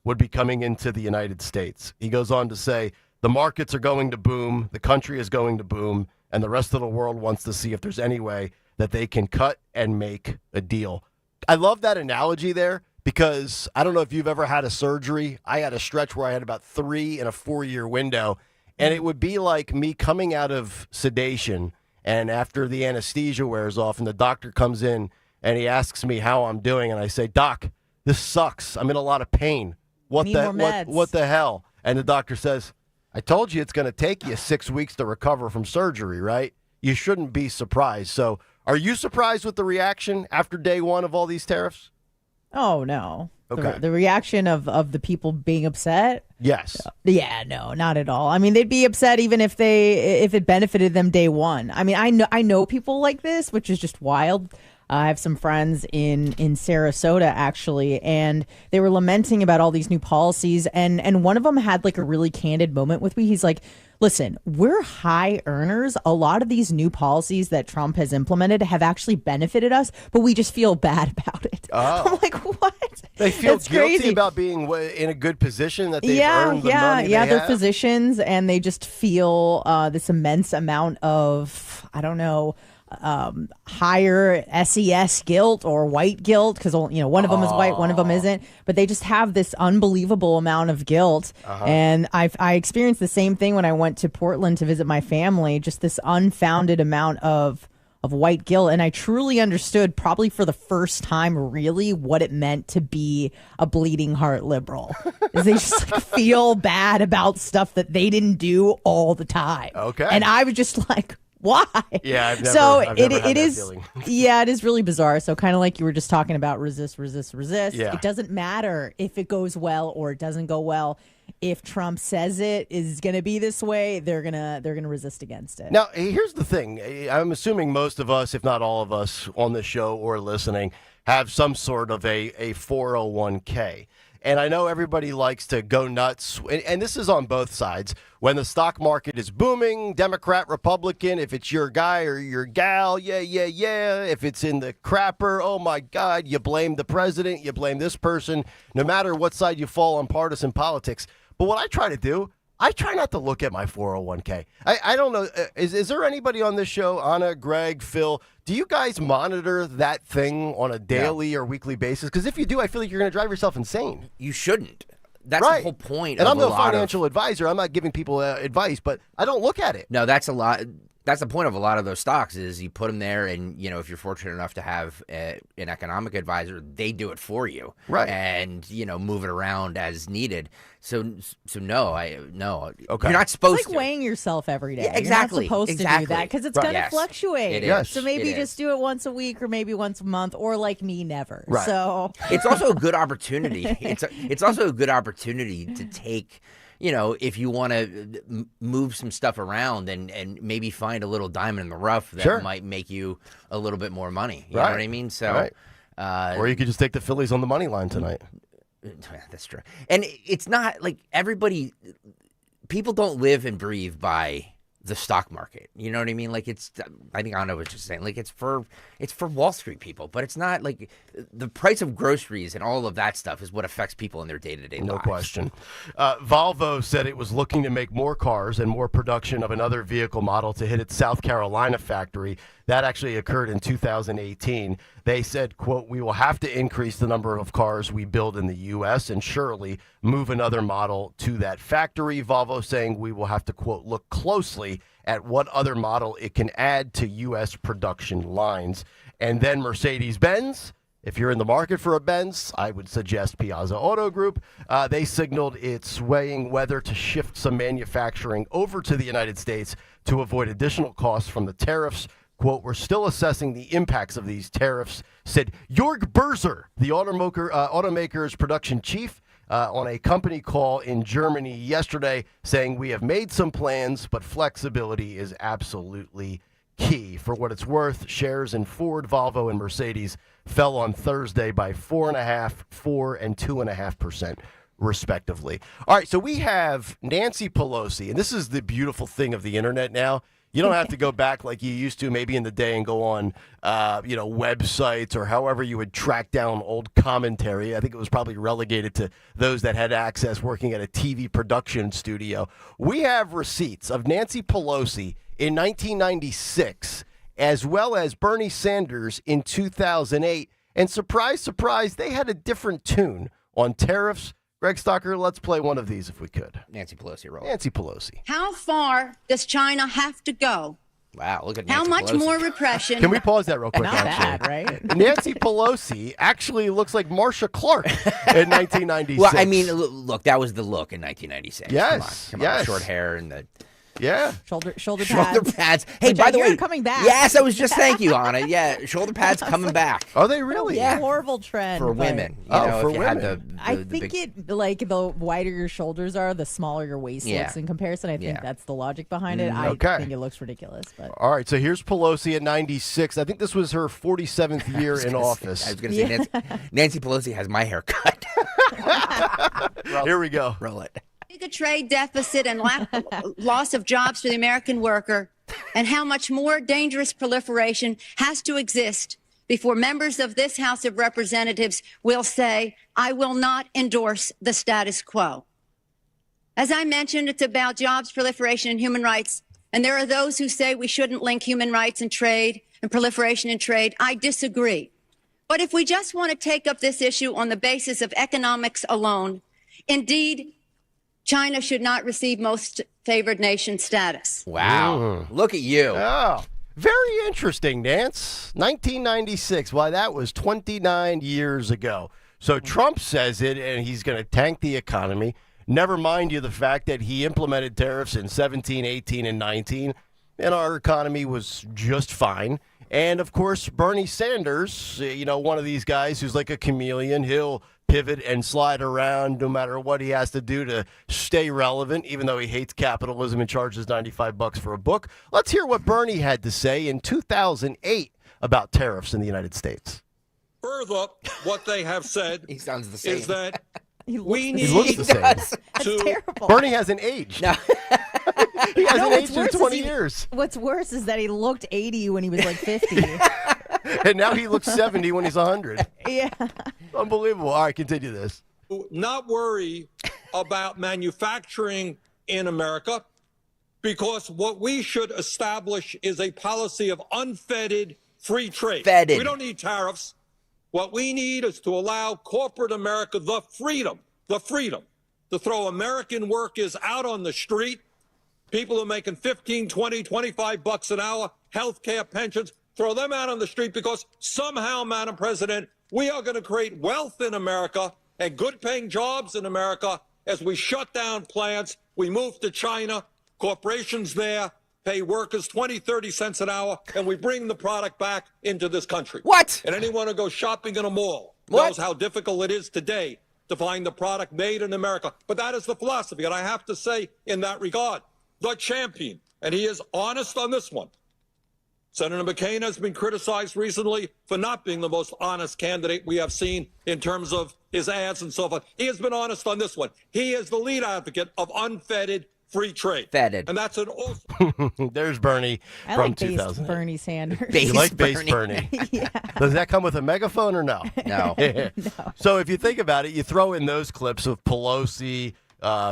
would be coming into the United States. He goes on to say, the markets are going to boom, the country is going to boom, and the rest of the world wants to see if there's any way that they can cut and make a deal. I love that analogy there, because I don't know if you've ever had a surgery. I had a stretch where I had about 3 in a 4-year window, and it would be like me coming out of sedation, and after the anesthesia wears off and the doctor comes in and he asks me how I'm doing, and I say, Doc, this sucks. I'm in a lot of pain. What the hell? And the doctor says, I told you it's going to take you 6 weeks to recover from surgery, right? You shouldn't be surprised. So are you surprised with the reaction after day one of all these tariffs? Oh, no. Okay. The reaction of the people being upset? Yes. Yeah, no, not at all. I mean, they'd be upset even if it benefited them day one. I mean, I know people like this, which is just wild. I have some friends in Sarasota, actually, and they were lamenting about all these new policies. And one of them had like a really candid moment with me. He's like, listen, we're high earners. A lot of these new policies that Trump has implemented have actually benefited us, but we just feel bad about it. Oh. I'm like, what? They feel It's guilty crazy. about being in a good position that they've earned the money they're they have? physicians, and they just feel this immense amount of, I don't know, higher SES guilt or white guilt, because one of them is white, one of them isn't, but they just have this unbelievable amount of guilt. And I experienced the same thing when I went to Portland to visit my family, just this unfounded amount of white guilt. And I truly understood, probably for the first time, really what it meant to be a bleeding heart liberal. Is they just like, feel bad about stuff that they didn't do all the time. Okay. And I was just like, why? Yeah, I've never, so I've never had it that is feeling. yeah, it is really bizarre. So kind of like you were just talking about, resist. Yeah. It doesn't matter if it goes well or it doesn't go well. If Trump says it is going to be this way, they're gonna resist against it. Now, here's the thing. I'm assuming most of us, if not all of us on the show or listening, have some sort of a 401k. And I know everybody likes to go nuts, and this is on both sides. When the stock market is booming, Democrat, Republican, if it's your guy or your gal, yeah. If it's in the crapper, oh my God, you blame the president, you blame this person, no matter what side you fall on partisan politics. But what I try to do, I try not to look at my 401k. I don't know. Is there anybody on this show, Anna, Greg, Phil, do you guys monitor that thing on a daily or weekly basis? Because if you do, I feel like you're going to drive yourself insane. You shouldn't. That's Right. the whole point. And of I'm no a lot financial advisor. I'm not giving people advice, but I don't look at it. No, that's a lot. That's the point of a lot of those stocks is you put them there, and if you're fortunate enough to have an economic advisor, they do it for you, right? And move it around as needed. So no. Okay. You're not supposed It's like weighing yourself every day. Yeah, exactly. You're not supposed to do that because it's going to Yes. fluctuate. It is. So maybe It just is. do it once a week or maybe once a month, or like me, never. Right. So It's also a good opportunity. It's also a good opportunity to take. If you want to move some stuff around and maybe find a little diamond in the rough that might make you a little bit more money. You know what I mean? So, or you could just take the Phillies on the money line tonight. That's true. And it's not like people don't live and breathe by the stock market. You know what I mean? Like I think Anna was just saying, like it's for Wall Street people, but it's not like the price of groceries and all of that stuff is what affects people in their day-to-day lives. No question. Volvo said it was looking to make more cars and more production of another vehicle model to hit its South Carolina factory. That actually occurred in 2018. They said, quote, "We will have to increase the number of cars we build in the U.S. and surely move another model to that factory." Volvo saying we will have to, quote, "look closely at what other model it can add to U.S. production lines." And then Mercedes-Benz, if you're in the market for a Benz, I would suggest Piazza Auto Group. They signaled it's weighing whether to shift some manufacturing over to the United States to avoid additional costs from the tariffs. Quote, "We're still assessing the impacts of these tariffs," said Jörg Berzer, the automaker's production chief, on a company call in Germany yesterday, saying, "We have made some plans, but flexibility is absolutely key." For what it's worth, shares in Ford, Volvo, and Mercedes fell on Thursday by 4.5%, 4%, and 2.5%. respectively. All right, so we have Nancy Pelosi, and this is the beautiful thing of the internet now. You don't have to go back like you used to maybe in the day and go on, websites or however you would track down old commentary. I think it was probably relegated to those that had access working at a TV production studio. We have receipts of Nancy Pelosi in 1996, as well as Bernie Sanders in 2008. And surprise, surprise, they had a different tune on tariffs. Greg Stocker, let's play one of these if we could. Nancy Pelosi, roll. Nancy Pelosi. How far does China have to go? Wow, look at How Nancy much Pelosi. more repression? Can we pause that real quick? Not bad, right? Nancy Pelosi actually looks like Marsha Clark in 1996. Well, I mean, look, that was the look in 1996. Yes, Come on, yes. short hair and the Yeah. Shoulder Shoulder pads. pads. Hey, Which by I the hear way, are coming back. Yes, I was just thank you, Anna. Yeah, shoulder pads coming back. Are they really? Yeah. Horrible trend For but women. For if you had women. I the think big- the wider your shoulders are, the smaller your waist Yeah. looks in comparison. I think Yeah. that's the logic behind it. I Okay. think it looks ridiculous, but All right, so here's Pelosi at 96. I think this was her 47th year in office. I was going to say Nancy Pelosi has my haircut. Here we go. Roll it. Bigger trade deficit and loss of jobs for the American worker, and how much more dangerous proliferation has to exist before members of this House of Representatives will say, I will not endorse the status quo. As I mentioned, it's about jobs, proliferation, and human rights. And there are those who say we shouldn't link human rights and trade and proliferation and trade. I disagree. But if we just want to take up this issue on the basis of economics alone, indeed, China should not receive most favored nation status. Wow. Look at you. Oh, very interesting, Nance. 1996. Why, that was 29 years ago. So Trump says it, and he's going to tank the economy. Never mind you the fact that he implemented tariffs in 17, 18, and 19, and our economy was just fine. And, of course, Bernie Sanders, one of these guys who's like a chameleon. He'll pivot and slide around no matter what he has to do to stay relevant, even though he hates capitalism and charges $95 for a book. Let's hear what Bernie had to say in 2008 about tariffs in the United States. Further, what they have said he sounds the same. is that he looks the same. That's terrible. Bernie hasn't aged. No. He hasn't what's aged in worse is 20 years. What's worse is that he looked 80 when he was like 50. And now he looks 70 when he's 100. Yeah. Unbelievable. All right, continue this. not worry about manufacturing in America, because what we should establish is a policy of unfettered free trade. Fettered. We don't need tariffs. What we need is to allow corporate America the freedom to throw American workers out on the street, people who are making 15, 20, 25 bucks an hour, health care, pensions, throw them out on the street, because somehow, Madam President, we are going to create wealth in America and good-paying jobs in America as we shut down plants, we move to China, corporations there pay workers 20, 30 cents an hour, and we bring the product back into this country. What? And anyone who goes shopping in a mall What? knows how difficult it is today to find the product made in America. But that is the philosophy. And I have to say, in that regard, the champion, and he is honest on this one. Senator McCain has been criticized recently for not being the most honest candidate we have seen in terms of his ads and so forth. He has been honest on this one. He is the lead advocate of unfettered free trade. Fettered. And that's an awesome. There's Bernie I from like based 2000. Bernie Sanders. You like base Bernie? Yeah. Does that come with a megaphone or no? No. No. So if you think about it, you throw in those clips of Pelosi,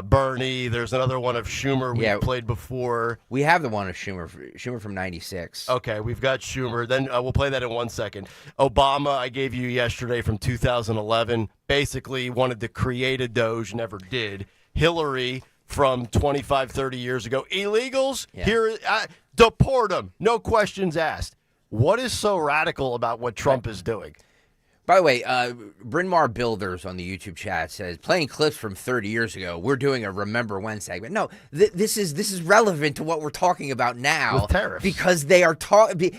Bernie. There's another one of Schumer we've played before. We have the one of Schumer from 96. Okay, we've got Schumer. Then we'll play that in 1 second. Obama, I gave you yesterday from 2011. Basically wanted to create a Doge, never did. Hillary from 25, 30 years ago. Illegals, here, deport them. No questions asked. What is so radical about what Trump is doing? By the way, Bryn Mawr Builders on the YouTube chat says, playing clips from 30 years ago, we're doing a Remember When segment. No, this is relevant to what we're talking about now. With tariffs. Because they are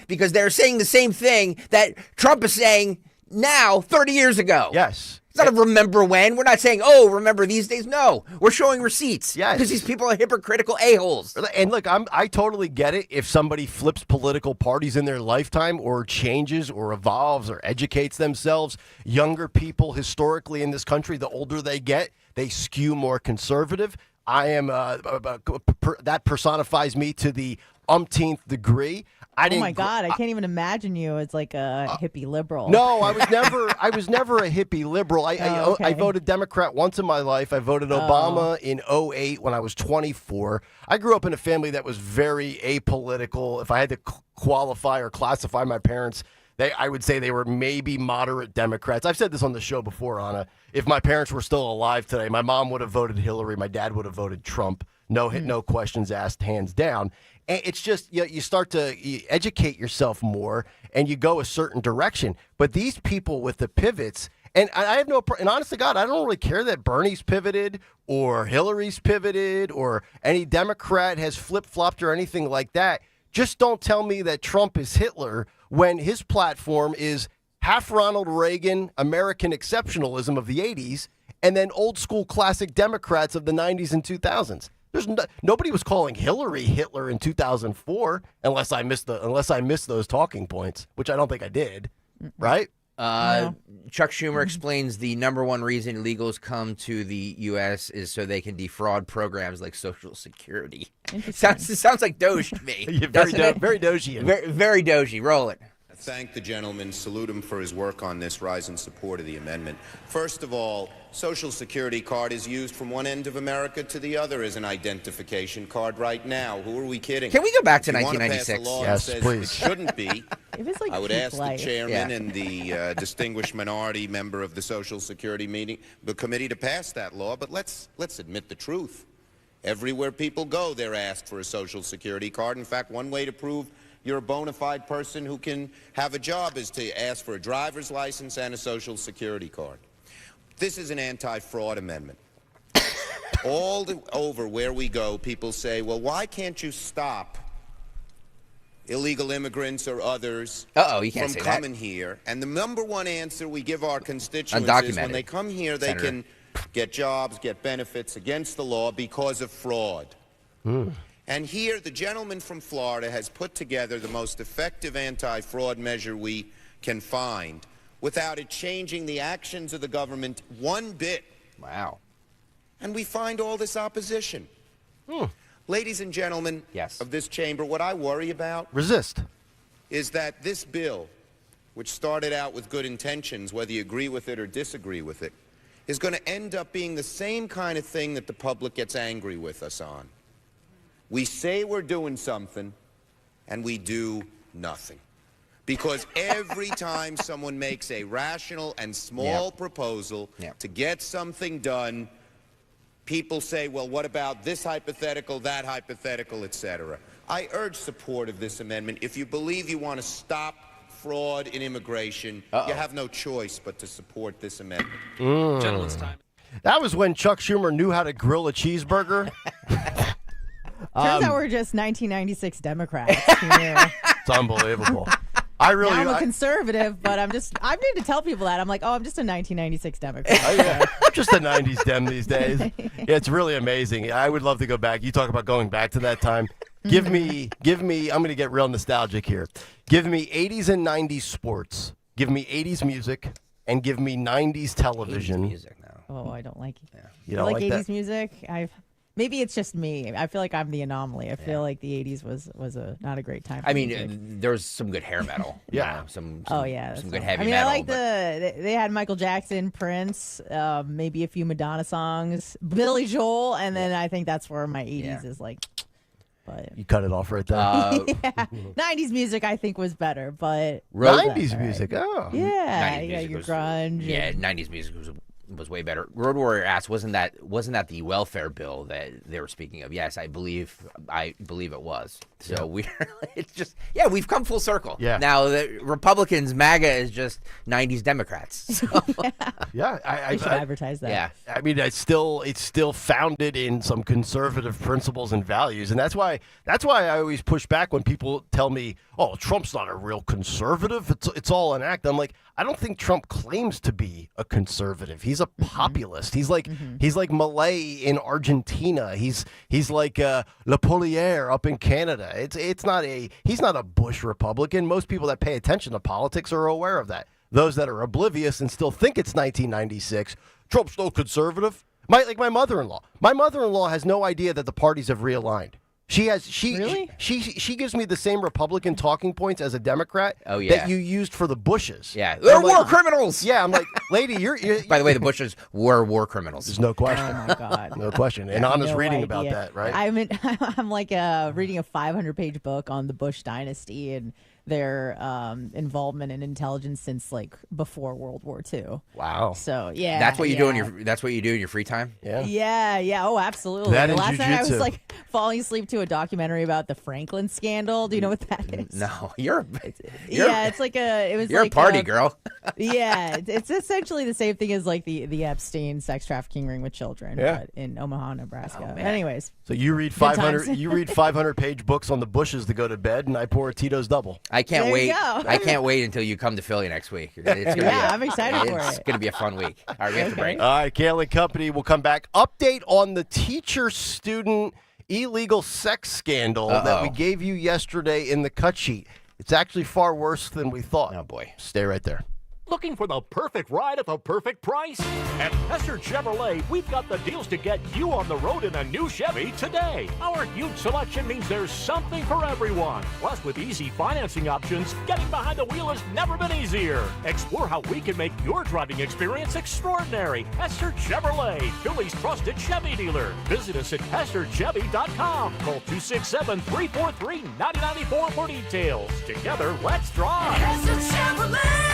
because they're saying the same thing that Trump is saying now 30 years ago. Yes. It's not a remember when. We're not saying, oh, remember these days. No, we're showing receipts. Yes. Because these people are hypocritical a-holes. And look, I totally get it if somebody flips political parties in their lifetime or changes or evolves or educates themselves. Younger people historically in this country, the older they get, they skew more conservative. I am that personifies me to the umpteenth degree. Oh my God, I can't even imagine you as like a hippie liberal. No, I was never a hippie liberal. Okay. I voted Democrat once in my life. I voted Obama in 2008 when I was 24. I grew up in a family that was very apolitical. If I had to qualify or classify my parents, I would say they were maybe moderate Democrats. I've said this on the show before, Anna. If my parents were still alive today, my mom would have voted Hillary. My dad would have voted Trump. No questions asked, hands down. And it's just you start to educate yourself more and you go a certain direction. But these people with the pivots And I have and honest to God, I don't really care that Bernie's pivoted or Hillary's pivoted or any Democrat has flip-flopped or anything like that. Just don't tell me that Trump is Hitler when his platform is half Ronald Reagan, American exceptionalism of the 80s, and then old school classic Democrats of the 90s and 2000s. Nobody was calling Hillary Hitler in 2004 unless I missed those talking points, which I don't think I did, right? Chuck Schumer explains the number one reason illegals come to the U.S. is so they can defraud programs like Social Security. Sounds like Doge to me. Very Doge-y. Very Doge-y. Roll it. Thank the gentleman, salute him for his work on this, rise in support of the amendment. First of all, Social Security card is used from one end of America to the other as an identification card right now. Who are we kidding? Can we go back to If you wanna 1996? pass a law Yes, that says please. It shouldn't be. Like I would peak ask life. the chairman Yeah. and the distinguished minority member of the Social Security the committee to pass that law, but let's admit the truth. Everywhere people go, they're asked for a Social Security card. In fact, one way to prove you're a bona fide person who can have a job is to ask for a driver's license and a Social Security card. This is an anti-fraud amendment. Over where we go, people say, well, why can't you stop illegal immigrants or others you can't from say coming that. here? And the number one answer we give our constituents is Undocumented. when they come here, they Senator. can get jobs, get benefits against the law because of fraud. And here, the gentleman from Florida has put together the most effective anti-fraud measure we can find without it changing the actions of the government one bit. Wow. And we find all this opposition. Ladies and gentlemen of this chamber, what I worry about is that this bill, which started out with good intentions, whether you agree with it or disagree with it, is going to end up being the same kind of thing that the public gets angry with us on. We say we're doing something, and we do nothing. Because every time someone makes a rational and small proposal to get something done, people say, well, what about this hypothetical, that hypothetical, etc. I urge support of this amendment. If you believe you want to stop fraud in immigration, you have no choice but to support this amendment. Gentleman's time. That was when Chuck Schumer knew how to grill a cheeseburger. Turns out we're just 1996 Democrats. You know? It's unbelievable. I really Now I'm a conservative, but I need to tell people that. I'm like, I'm just a 1996 Democrat. I'm just a 90s Dem these days. Yeah, it's really amazing. I would love to go back. You talk about going back to that time. Give me, I'm going to get real nostalgic here. Give me 80s and 90s sports. Give me 80s music and give me 90s television. 80s music now. Oh, I don't like it. Yeah. You don't like 80s that? music. Maybe it's just me. I feel like I'm the anomaly. I feel like the 80s was not a great time for music. There's some good hair metal. Yeah. Some that's good fine. heavy I mean, metal. I like they had Michael Jackson, Prince, maybe a few Madonna songs, Billy Joel, and then I think that's where my 80s is like. But You cut it off right there. 90s music I think was better, but 90s music. Oh. Yeah, 90s you got music your was- grunge. Yeah, and- 90s music was way better. Road Warrior asks, wasn't that the welfare bill that they were speaking of? Yes, I believe it was. So it's just we've come full circle. Yeah. Now the Republicans, MAGA is just 90s Democrats. So, Yeah, I should advertise that. yeah. I mean, it's still founded in some conservative principles and values, and that's why I always push back when people tell me, "Oh, Trump's not a real conservative. It's all an act." I'm like, I don't think Trump claims to be a conservative. He's a populist. He's like Malay in Argentina. He's like Le Polier up in Canada. He's not a Bush Republican. Most people that pay attention to politics are aware of that. Those that are oblivious and still think it's 1996, Trump's no conservative. My mother-in-law. My mother-in-law has no idea that the parties have realigned. Really? She gives me the same Republican talking points as a Democrat that you used for the Bushes. Yeah, they're war criminals. Yeah, I'm like, lady, you're By the way, the Bushes were war criminals. There's no question. Oh my God. No question. And honest No reading idea. about that, right? I'm like reading a 500-page book on the Bush dynasty, and their involvement in intelligence since like before World War II. Wow. So yeah, That's what you do in your. That's what you do in your free time. Yeah. Oh, absolutely. That and Last night I was jujitsu. like falling asleep to a documentary about the Franklin scandal. Do you know what that is? No, it's like it was you're like a party girl. Yeah, it's essentially the same thing as like the Epstein sex trafficking ring with children, but in Omaha, Nebraska. Anyways, So you read Good 500. times. You read 500-page books on the Bushes to go to bed, and I pour a Tito's double. I can't There you wait. go. I can't wait until you come to Philly next week. It's gonna I'm excited for It's it. going to be a fun week. All right, we have to break. All right, Kayal and Company will come back. Update on the teacher-student illegal sex scandal that we gave you yesterday in the cut sheet. It's actually far worse than we thought. Oh, boy. Stay right there. Looking for the perfect ride at the perfect price? At Hester Chevrolet, we've got the deals to get you on the road in a new Chevy today. Our huge selection means there's something for everyone. Plus, with easy financing options, getting behind the wheel has never been easier. Explore how we can make your driving experience extraordinary. Hester Chevrolet, Philly's trusted Chevy dealer. Visit us at HesterChevy.com. Call 267-343-9094 for details. Together, let's drive. Hester Chevrolet!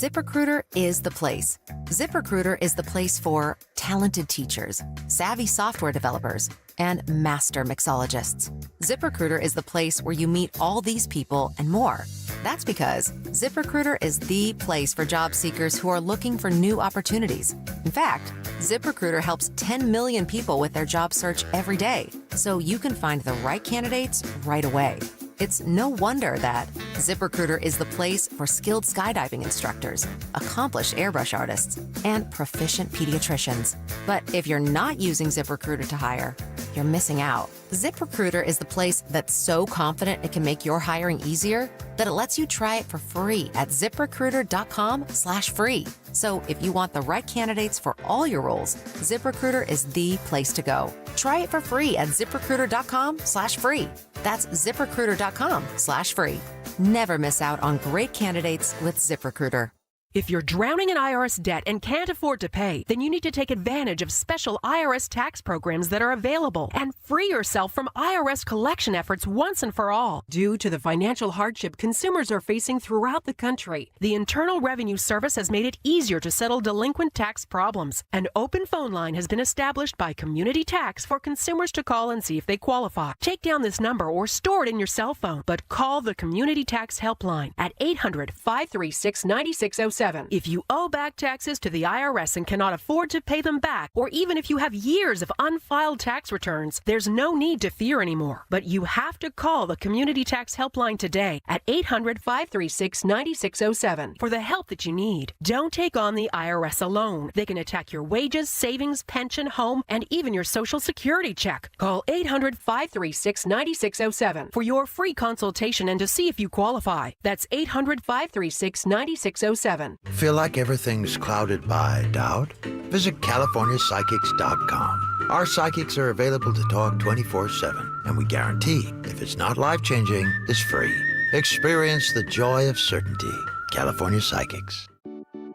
ZipRecruiter is the place. ZipRecruiter is the place for talented teachers, savvy software developers, and master mixologists. ZipRecruiter is the place where you meet all these people and more. That's because ZipRecruiter is the place for job seekers who are looking for new opportunities. In fact, ZipRecruiter helps 10 million people with their job search every day, so you can find the right candidates right away. It's no wonder that ZipRecruiter is the place for skilled skydiving instructors, accomplished airbrush artists, and proficient pediatricians. But if you're not using ZipRecruiter to hire, you're missing out. ZipRecruiter is the place that's so confident it can make your hiring easier that it lets you try it for free at ZipRecruiter.com/free. So if you want the right candidates for all your roles, ZipRecruiter is the place to go. Try it for free at ZipRecruiter.com/free. That's ZipRecruiter.com/free. Never miss out on great candidates with ZipRecruiter. If you're drowning in IRS debt and can't afford to pay, then you need to take advantage of special IRS tax programs that are available and free yourself from IRS collection efforts once and for all. Due to the financial hardship consumers are facing throughout the country, the Internal Revenue Service has made it easier to settle delinquent tax problems. An open phone line has been established by Community Tax for consumers to call and see if they qualify. Take down this number or store it in your cell phone, but call the Community Tax Helpline at 800-536-9607. If you owe back taxes to the IRS and cannot afford to pay them back, or even if you have years of unfiled tax returns, there's no need to fear anymore. But you have to call the Community Tax Helpline today at 800-536-9607 for the help that you need. Don't take on the IRS alone. They can attack your wages, savings, pension, home, and even your Social Security check. Call 800-536-9607 for your free consultation and to see if you qualify. That's 800-536-9607. Feel like everything's clouded by doubt? Visit CaliforniaPsychics.com. Our psychics are available to talk 24/7, and we guarantee if it's not life-changing, it's free. Experience the joy of certainty. California Psychics.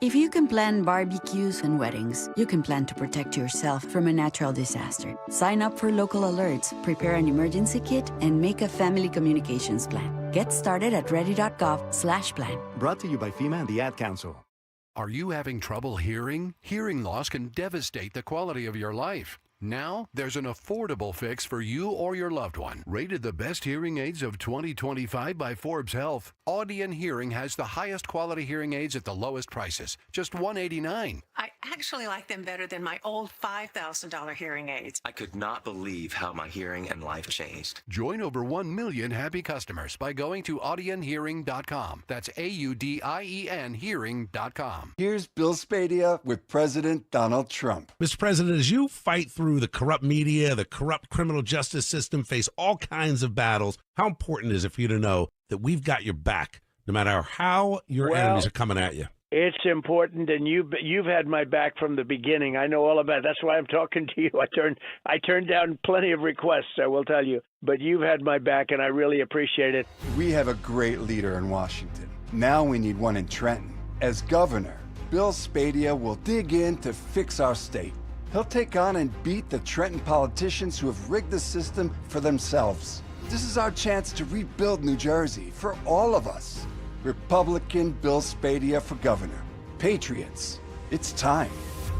If you can plan barbecues and weddings, you can plan to protect yourself from a natural disaster. Sign up for local alerts, prepare an emergency kit, and make a family communications plan. Get started at ready.gov/plan. Brought to you by FEMA and the Ad Council. Are you having trouble hearing? Hearing loss can devastate the quality of your life. Now, there's an affordable fix for you or your loved one. Rated the best hearing aids of 2025 by Forbes Health, Audion Hearing has the highest quality hearing aids at the lowest prices, just $189. I actually like them better than my old $5,000 hearing aids. I could not believe how my hearing and life changed. Join over 1 million happy customers by going to audionhearing.com. That's AUDIEN hearing.com. Here's Bill Spadia with President Donald Trump. Mr. President, as you fight through the corrupt media, the corrupt criminal justice system, face all kinds of battles, how important is it for you to know that we've got your back, no matter how your enemies are coming at you? It's important, and you've had my back from the beginning. I know all about it. That's why I'm talking to you. I turned down plenty of requests, I will tell you, but you've had my back, and I really appreciate it. We have a great leader in Washington. Now we need one in Trenton. As governor, Bill Spadia will dig in to fix our state. He'll take on and beat the Trenton politicians who have rigged the system for themselves. This is our chance to rebuild New Jersey for all of us. Republican Bill Spadia for governor. Patriots, it's time.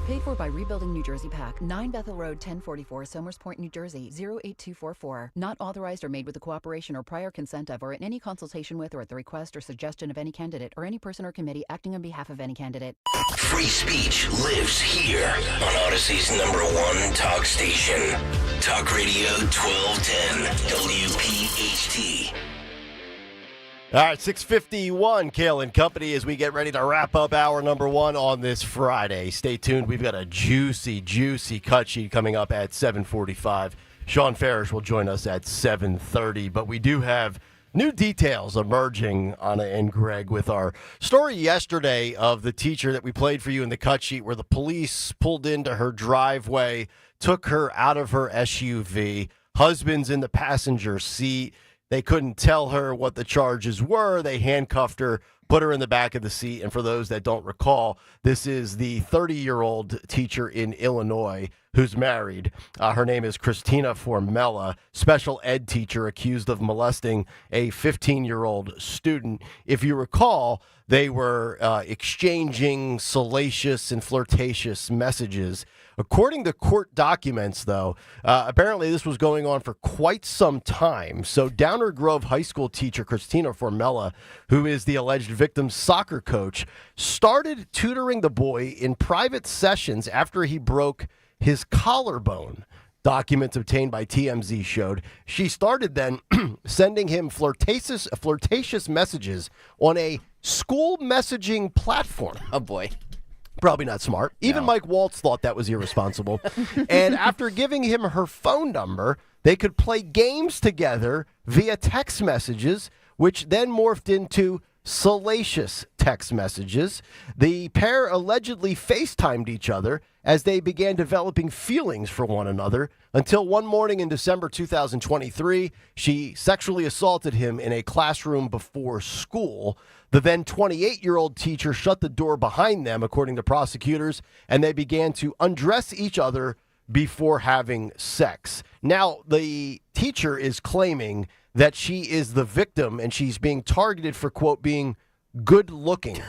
Paid for by Rebuilding New Jersey PAC. 9 Bethel Road, 1044, Somers Point, New Jersey, 08244. Not authorized or made with the cooperation or prior consent of, or in any consultation with, or at the request or suggestion of any candidate, or any person or committee acting on behalf of any candidate. Free speech lives here on Odyssey's #1 talk station. Talk Radio 1210, WPHT. All right, 6:51, Kayal and Company, as we get ready to wrap up hour number 1 on this Friday. Stay tuned. We've got a juicy cut sheet coming up at 7:45. Sean Farish will join us at 7:30, but we do have new details emerging, Anna and Greg, with our story yesterday of the teacher that we played for you in the cut sheet where the police pulled into her driveway, took her out of her SUV, husband's in the passenger seat. They couldn't tell her what the charges were. They handcuffed her, put her in the back of the seat. And for those that don't recall, this is the 30-year-old teacher in Illinois who's married. Her name is Christina Formella, special ed teacher accused of molesting a 15-year-old student. If you recall, they were exchanging salacious and flirtatious messages. According to court documents, though, apparently this was going on for quite some time. So Downer Grove High School teacher Christina Formella, who is the alleged victim's soccer coach, started tutoring the boy in private sessions after he broke his collarbone. Documents obtained by TMZ showed she started then sending him flirtatious messages on a school messaging platform. Oh, boy. Probably not smart. Even Mike Waltz thought that was irresponsible. And after giving him her phone number, they could play games together via text messages, which then morphed into salacious text messages. The pair allegedly FaceTimed each other as they began developing feelings for one another until one morning in December 2023, she sexually assaulted him in a classroom before school. The then 28-year-old teacher shut the door behind them, according to prosecutors, and they began to undress each other before having sex. Now, the teacher is claiming that she is the victim and she's being targeted for, quote, being good looking.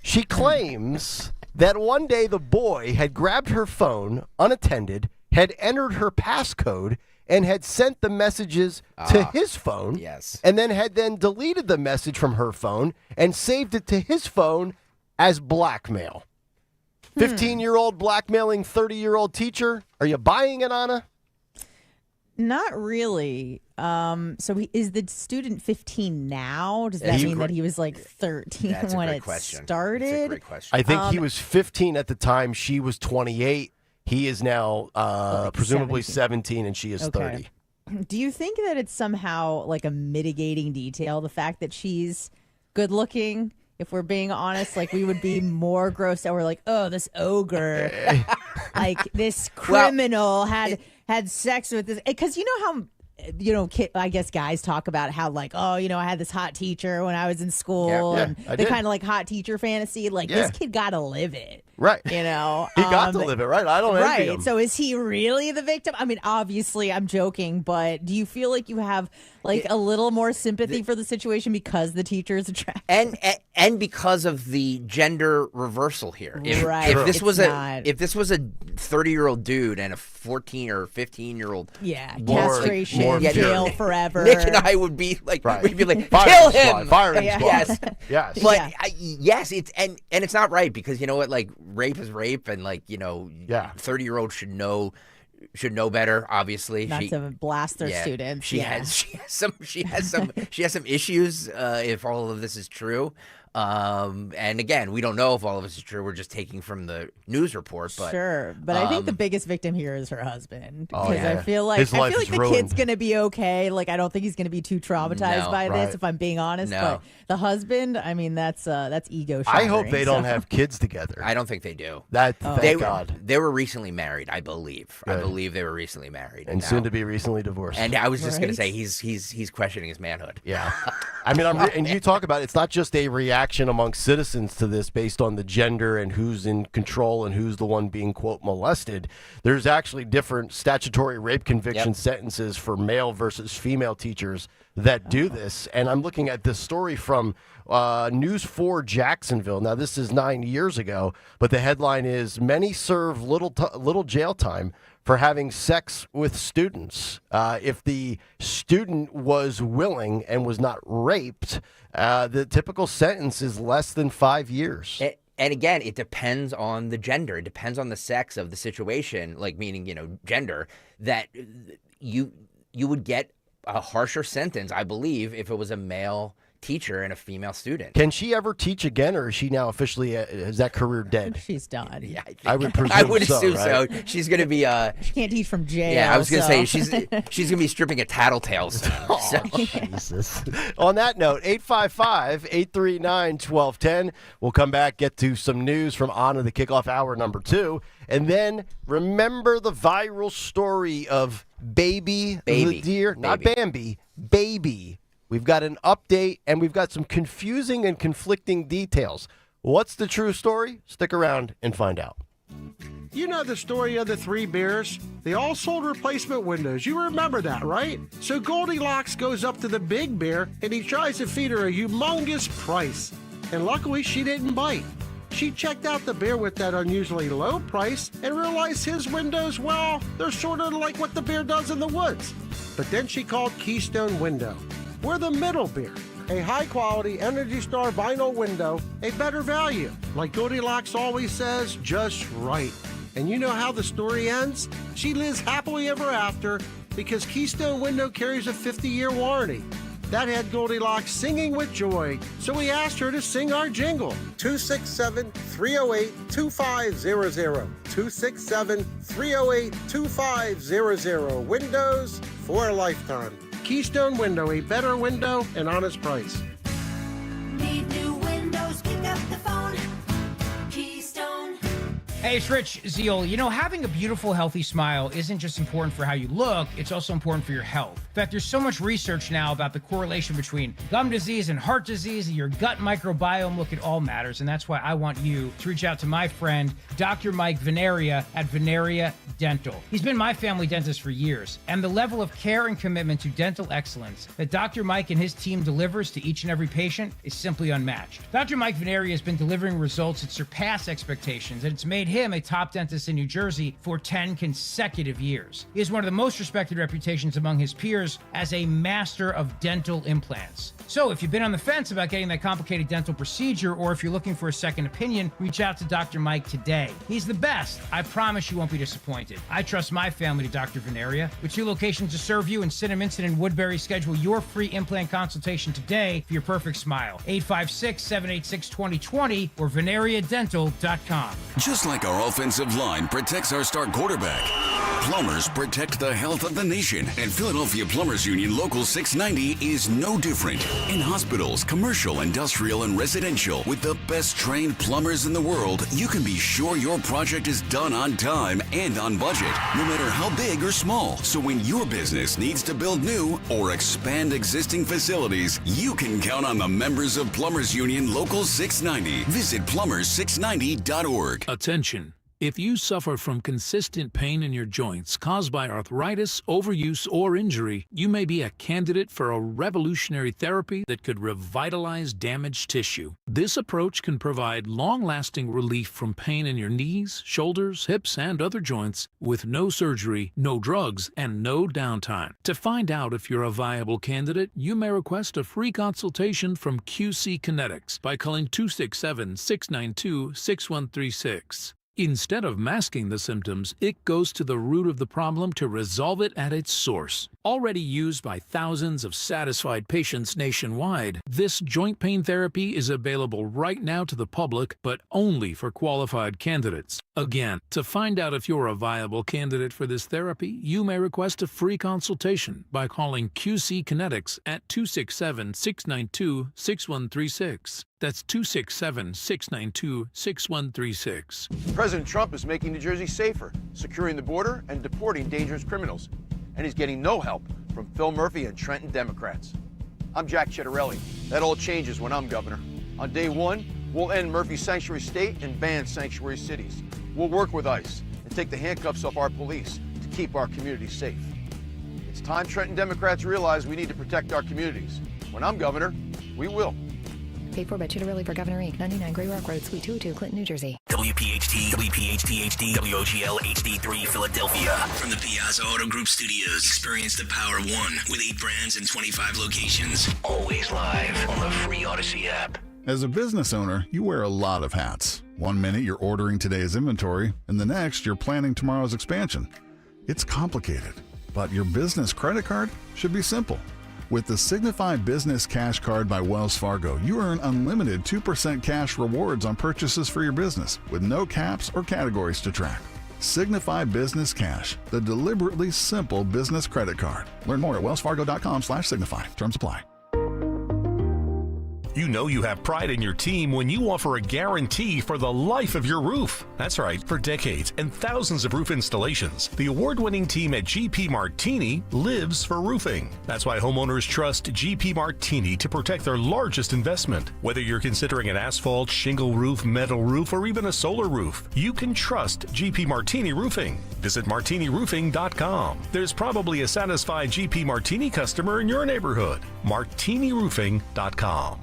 She claims that one day the boy had grabbed her phone unattended, had entered her passcode, and had sent the messages to his phone. Yes. And then had deleted the message from her phone and saved it to his phone as blackmail. 15-year-old blackmailing 30-year-old teacher. Are you buying it, Anna? Not really. So is the student 15 now? Does that mean that he was like 13 when it started? That's a great question. I think he was 15 at the time. She was 28. He is now presumably 17 and she is 30. Do you think that it's somehow like a mitigating detail, the fact that she's good looking? If we're being honest, like we would be more grossed out. We're like, oh, this ogre, like this criminal had sex with this. Because you know how, I guess guys talk about how like, oh, I had this hot teacher when I was in school, and the kind of like hot teacher fantasy. Like this kid got to live it. Right. He got to live it, right? I don't envy him. So is he really the victim? I mean, obviously I'm joking, but do you feel like you have like a little more sympathy for the situation because the teacher is attractive? And because of the gender reversal here. If this was a 30-year-old dude and a 14 or 15-year-old castration, jail forever. Nick and I would be like, we'd be like, fire kill him. Fire Yes. Yes. But yes, it's and it's not right because you know what, like rape is rape, and like 30-year-olds should know better. Obviously, not to blast their students. She has some issues. If all of this is true. And again, we don't know if all of this is true. We're just taking from the news report. But I think the biggest victim here is her husband. Oh, yeah. I feel like the kid's gonna be okay. Like I don't think he's gonna be too traumatized by this, if I'm being honest. But the husband, I mean, that's ego shattering. I hope they don't have kids together. I don't think they do. Thank God. They were recently married, I believe. Good. I believe they were recently married, and soon to be recently divorced. And I was just gonna say he's questioning his manhood. Yeah, I mean, and you talk about it's not just a reaction reaction among citizens to this based on the gender and who's in control and who's the one being, quote, molested. There's actually different statutory rape conviction sentences for male versus female teachers that do this. And I'm looking at this story from News 4 Jacksonville. Now, this is 9 years ago, but the headline is, many serve little jail time for having sex with students. If the student was willing and was not raped, the typical sentence is less than 5 years. And again, it depends on the gender. It depends on the sex of the situation, like meaning, gender, that you would get a harsher sentence, I believe, if it was a male teacher and a female student. Can she ever teach again, or is she now officially, is that career dead? She's done. Yeah, I would presume I would assume right? so. She's going to be... she can't teach from jail. Yeah, I was going to say, she's going to be stripping at Tattletales. Jesus. On that note, 855-839-1210. We'll come back, get to some news from On to the Kickoff Hour number 2. And then remember the viral story of Baby the deer, not Bambi, Baby. We've got an update, and we've got some confusing and conflicting details. What's the true story? Stick around and find out. You know the story of the 3 bears? They all sold replacement windows. You remember that, right? So Goldilocks goes up to the big bear, and he tries to feed her a humongous price. And luckily, she didn't bite. She checked out the bear with that unusually low price and realized his windows, well, they're sort of like what the bear does in the woods. But then she called Keystone Window. We're the middle beer, a high-quality Energy Star vinyl window, a better value. Like Goldilocks always says, just right. And you know how the story ends? She lives happily ever after because Keystone Window carries a 50-year warranty. That had Goldilocks singing with joy, so we asked her to sing our jingle. 267-308-2500. 267-308-2500. Windows for a lifetime. Keystone Window, a better window, an honest price. Need new windows, pick up the phone. Keystone. Hey, it's Rich Zeoli. You know, having a beautiful, healthy smile isn't just important for how you look, it's also important for your health. In fact, there's so much research now about the correlation between gum disease and heart disease and your gut microbiome. Look, it all matters, and that's why I want you to reach out to my friend, Dr. Mike Veneria at Veneria Dental. He's been my family dentist for years, and the level of care and commitment to dental excellence that Dr. Mike and his team delivers to each and every patient is simply unmatched. Dr. Mike Veneria has been delivering results that surpass expectations, and it's made him a top dentist in New Jersey for 10 consecutive years. He has one of the most respected reputations among his peers as a master of dental implants. So if you've been on the fence about getting that complicated dental procedure, or if you're looking for a second opinion, reach out to Dr. Mike today. He's the best. I promise you won't be disappointed. I trust my family to Dr. Veneria. With 2 locations to serve you in Cinnaminson and Woodbury, schedule your free implant consultation today for your perfect smile. 856-786-2020 or veneriadental.com. Just like our offensive line protects our star quarterback, plumbers protect the health of the nation, and Philadelphia Plumbers Union Local 690 is no different. In hospitals, commercial, industrial, and residential, with the best trained plumbers in the world, you can be sure your project is done on time and on budget, no matter how big or small. So when your business needs to build new or expand existing facilities, you can count on the members of Plumbers Union Local 690. Visit plumbers690.org. Attention. If you suffer from consistent pain in your joints caused by arthritis, overuse, or injury, you may be a candidate for a revolutionary therapy that could revitalize damaged tissue. This approach can provide long-lasting relief from pain in your knees, shoulders, hips, and other joints with no surgery, no drugs, and no downtime. To find out if you're a viable candidate, you may request a free consultation from QC Kinetics by calling 267-692-6136. Instead of masking the symptoms, it goes to the root of the problem to resolve it at its source. Already used by thousands of satisfied patients nationwide, this joint pain therapy is available right now to the public, but only for qualified candidates. Again, to find out if you're a viable candidate for this therapy, you may request a free consultation by calling QC Kinetics at 267-692-6136. That's 267-692-6136. President Trump is making New Jersey safer, securing the border and deporting dangerous criminals. And he's getting no help from Phil Murphy and Trenton Democrats. I'm Jack Chittarelli. That all changes when I'm governor. On day one, we'll end Murphy Sanctuary State and ban sanctuary cities. We'll work with ICE and take the handcuffs off our police to keep our communities safe. It's time Trenton Democrats realize we need to protect our communities. When I'm governor, we will. Paid for by Tudor Lily for Governor Inc. 99 Gray Rock Road, Suite 202, Clinton, New Jersey. WPHT, WPHT HD, WOGL HD3, Philadelphia. From the Piazza Auto Group Studios, experience the power of one with 8 brands and 25 locations. Always live on the free Odyssey app. As a business owner, you wear a lot of hats. One minute you're ordering today's inventory, and the next you're planning tomorrow's expansion. It's complicated, but your business credit card should be simple. With the Signify Business Cash Card by Wells Fargo, you earn unlimited 2% cash rewards on purchases for your business with no caps or categories to track. Signify Business Cash, the deliberately simple business credit card. Learn more at wellsfargo.com/signify. Terms apply. You know you have pride in your team when you offer a guarantee for the life of your roof. That's right, for decades and thousands of roof installations, the award-winning team at GP Martini lives for roofing. That's why homeowners trust GP Martini to protect their largest investment. Whether you're considering an asphalt, shingle roof, metal roof, or even a solar roof, you can trust GP Martini Roofing. Visit martiniroofing.com. There's probably a satisfied GP Martini customer in your neighborhood. martiniroofing.com.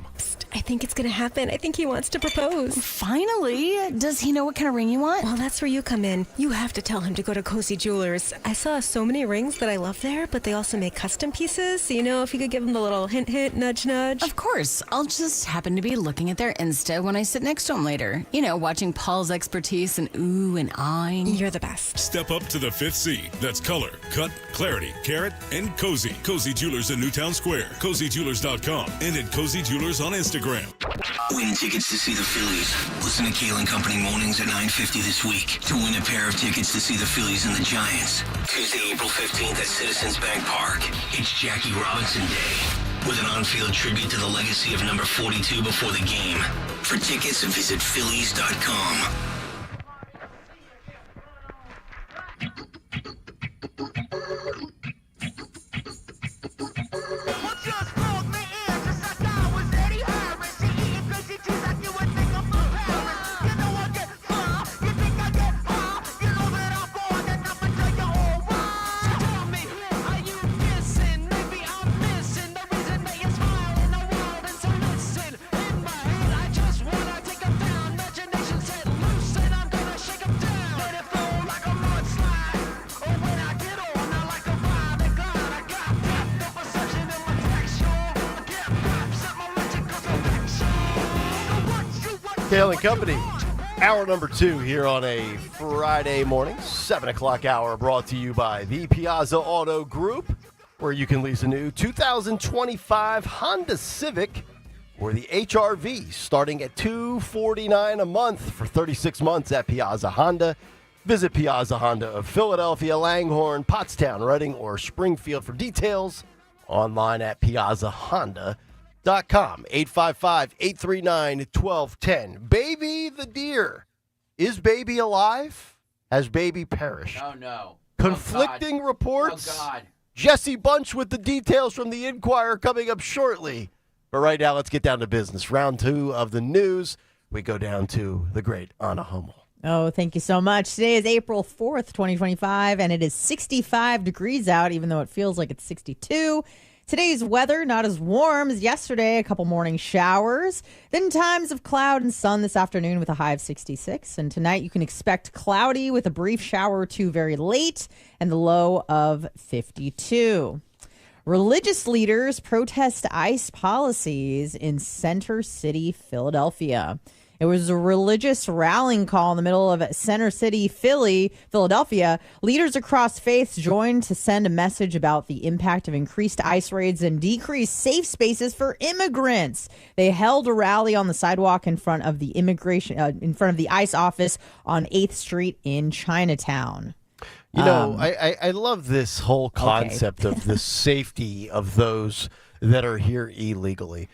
I think it's going to happen. I think he wants to propose. Finally. Does he know what kind of ring you want? Well, that's where you come in. You have to tell him to go to Cozy Jewelers. I saw so many rings that I love there, but they also make custom pieces. So, if you could give him the little hint, hint, nudge, nudge. Of course. I'll just happen to be looking at their Insta when I sit next to him later. Watching Paul's expertise and ooh and ahhing. You're the best. Step up to the 5th C. That's color, cut, clarity, carat, and cozy. Cozy Jewelers in Newtown Square. CozyJewelers.com and at Cozy Jewelers on Instagram. Win tickets to see the Phillies. Listen to Kayal Company mornings at 9:50 this week to win a pair of tickets to see the Phillies and the Giants. Tuesday, April 15th at Citizens Bank Park. It's Jackie Robinson Day with an on-field tribute to the legacy of number 42 before the game. For tickets, visit Phillies.com. Kayal Company, hour number 2 here on a Friday morning, 7 o'clock hour, brought to you by the Piazza Auto Group, where you can lease a new 2025 Honda Civic or the HR-V starting at $249 a month for 36 months at Piazza Honda. Visit Piazza Honda of Philadelphia, Langhorne, Pottstown, Reading, or Springfield for details. Online at piazzahonda.com. 855-839-1210. Baby the deer. Is Baby alive? Has Baby perished? Oh, no. Conflicting reports. Oh, God. Jesse Bunch with the details from the Inquirer coming up shortly. But right now, let's get down to business. Round 2 of the news. We go down to the great Anna Hummel. Oh, thank you so much. Today is April 4th, 2025, and it is 65 degrees out, even though it feels like it's 62. Today's weather, not as warm as yesterday, a couple morning showers. Then times of cloud and sun this afternoon with a high of 66. And tonight you can expect cloudy with a brief shower or two very late and the low of 52. Religious leaders protest ICE policies in Center City, Philadelphia. It was a religious rallying call in the middle of Center City, Philadelphia. Leaders across faiths joined to send a message about the impact of increased ICE raids and decreased safe spaces for immigrants. They held a rally on the sidewalk in front of the ICE office on 8th Street in Chinatown. I love this whole concept of the safety of those that are here illegally.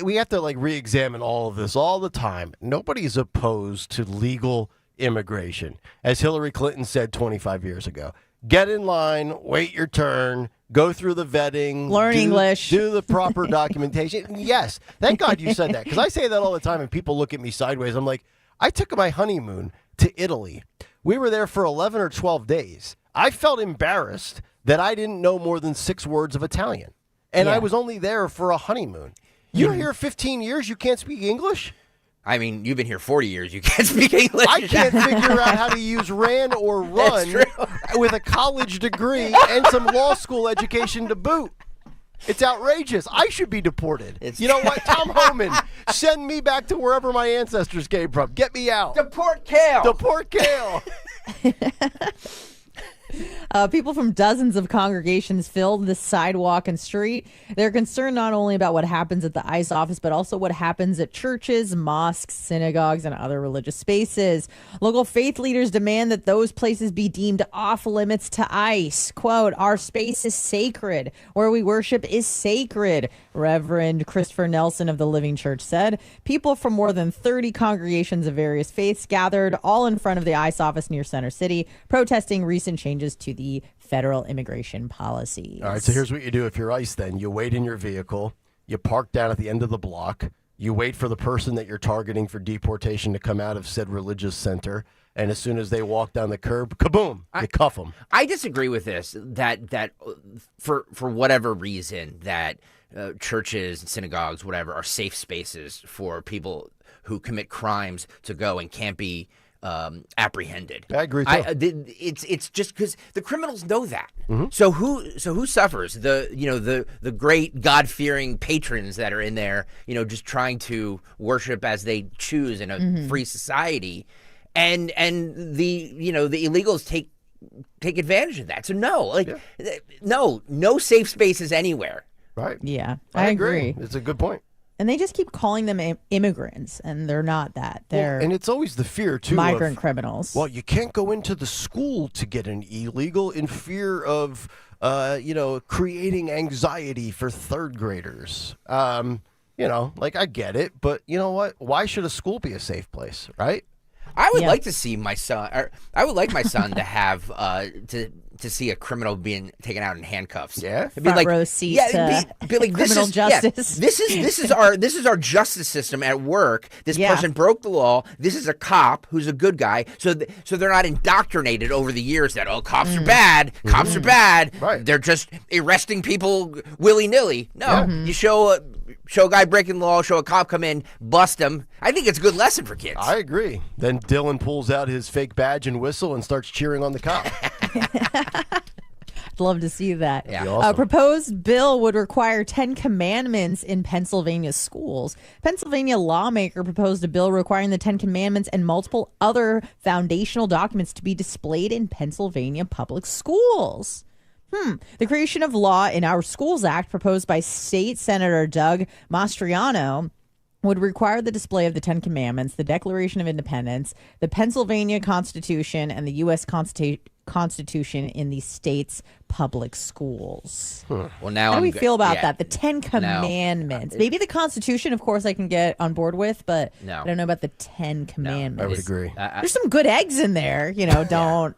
We have to re-examine all of this all the time. Nobody's opposed to legal immigration. As Hillary Clinton said 25 years ago, get in line, wait your turn, go through the vetting, learn English, do the proper documentation. Yes, thank God you said that, because I say that all the time, and people look at me sideways. I'm like, I took my honeymoon to Italy. We were there for 11 or 12 days. I felt embarrassed that I didn't know more than 6 words of Italian, and I was only there for a honeymoon. You're here 15 years, you can't speak English? I mean, you've been here 40 years. You can't speak English. I can't figure out how to use ran or run with a college degree and some law school education to boot. It's outrageous. I should be deported. You know what? Tom Homan, send me back to wherever my ancestors came from. Get me out. Deport Kayal. Deport Kayal. People from dozens of congregations filled the sidewalk and street. They're concerned not only about what happens at the ICE office, but also what happens at churches, mosques, synagogues, and other religious spaces. Local faith leaders demand that those places be deemed off limits to ICE. Quote, "Our space is sacred. Where we worship is sacred," Reverend Christopher Nelson of the Living Church said. People from more than 30 congregations of various faiths gathered all in front of the ICE office near Center City, protesting recent changes to the federal immigration policies. All right, so here's what you do if you're ICE then. You wait in your vehicle, you park down at the end of the block, you wait for the person that you're targeting for deportation to come out of said religious center, and as soon as they walk down the curb, kaboom, you cuff them. I disagree with this, that for whatever reason, that churches and synagogues, whatever, are safe spaces for people who commit crimes to go and can't be apprehended. I agree too. It's just because the criminals know that. Mm-hmm. So who suffers? The great God-fearing patrons that are in there, just trying to worship as they choose in a free society, and the illegals take advantage of that. So no safe spaces anywhere. Right. Yeah, I agree. It's a good point. And they just keep calling them immigrants, and they're not that. They're and it's always the fear, too, migrant criminals. Well, you can't go into the school to get an illegal in fear of, creating anxiety for third graders. I get it, but you know what? Why should a school be a safe place, right? I would like to see my son. I would like my son to have to see a criminal being taken out in handcuffs. Yeah, it'd be front row seat to be like criminal justice. Yeah, this is our justice system at work. This person broke the law. This is a cop who's a good guy. So they're not indoctrinated over the years that cops are bad. Cops are bad. Right. They're just arresting people willy nilly. No, you show a guy breaking the law, show a cop come in, bust him. I think it's a good lesson for kids. I agree. Then Dylan pulls out his fake badge and whistle and starts cheering on the cop. I'd love to see that. Yeah. Awesome. Proposed bill would require 10 commandments in Pennsylvania schools. Pennsylvania lawmaker proposed a bill requiring the 10 commandments and multiple other foundational documents to be displayed in Pennsylvania public schools. The Creation of Law in Our Schools Act, proposed by State Senator Doug Mastriano, would require the display of the 10 Commandments, the Declaration of Independence, the Pennsylvania Constitution, and the U.S. Constitution in the state's public schools. Well, now how do we feel about that? The 10 Commandments. Maybe the Constitution, of course, I can get on board with, but I don't know about the 10 Commandments. I would agree. There's some good eggs in there. Don't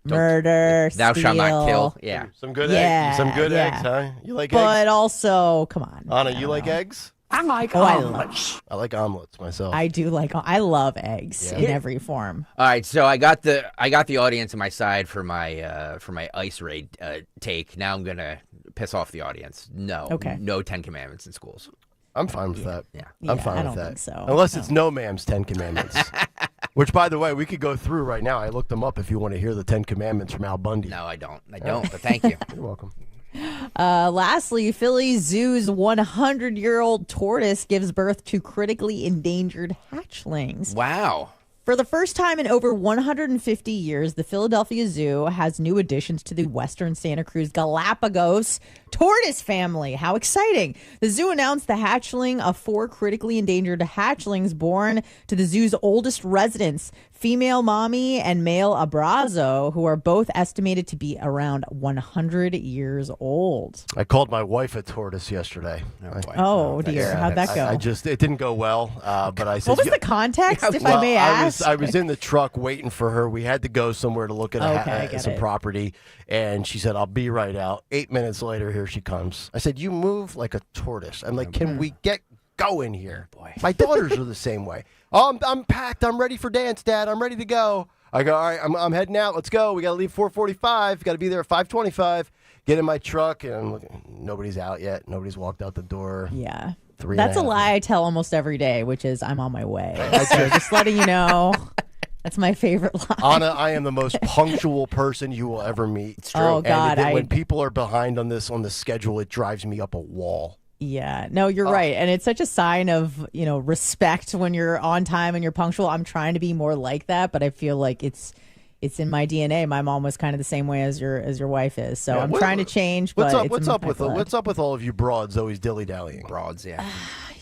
murder, thou steal. shalt not kill. Yeah. Some good eggs. Some good eggs, huh? You like eggs? But also, come on. Anna, you like eggs? I like omelets. I like omelets myself. I love eggs in every form. All right, so I got the audience on my side for my ice raid take. Now I'm gonna piss off the audience. No, no 10 Commandments in schools. I'm fine with that. Yeah, I'm fine I with don't that. think so. Unless it's no ma'am's 10 Commandments. Which, by the way, we could go through right now. I looked them up if you want to hear the 10 Commandments from Al Bundy. No, I don't, but thank you. You're welcome. Lastly, Philly Zoo's 100-year-old tortoise gives birth to critically endangered hatchlings. Wow. For the first time in over 150 years, the Philadelphia Zoo has new additions to the Western Santa Cruz Galapagos tortoise family. How exciting. The zoo announced the hatchling of 4 critically endangered hatchlings born to the zoo's oldest residents. female mommy and male abrazo, who are both estimated to be around 100 years old. I called my wife a tortoise yesterday. Oh, dear. How'd that go? It didn't go well, but I said... What was the context, if I may ask? I was in the truck waiting for her. We had to go somewhere to look at some property, and she said, I'll be right out. 8 minutes later, here she comes. I said, you move like a tortoise. I'm like, can we get going here? Boy. My daughters are the same way. Oh, I'm packed. I'm ready for dance, Dad. I'm ready to go. I go, all right, I'm heading out. Let's go. We got to leave 4:45. Got to be there at 5:25. Get in my truck, and I'm looking. Nobody's out yet. Nobody's walked out the door. Yeah. That's a lie I tell almost every day, which is I'm on my way. So just letting you know. That's my favorite lie. Anna, I am the most punctual person you will ever meet. It's true. Oh, God. When people are behind on the schedule, it drives me up a wall. Yeah, no, you're right. And it's such a sign of, respect when you're on time and you're punctual. I'm trying to be more like that, but I feel like it's in my DNA. My mom was kind of the same way as your wife is. So I'm trying to change. What's but up with all of you broads always dilly-dallying? Broads, yeah.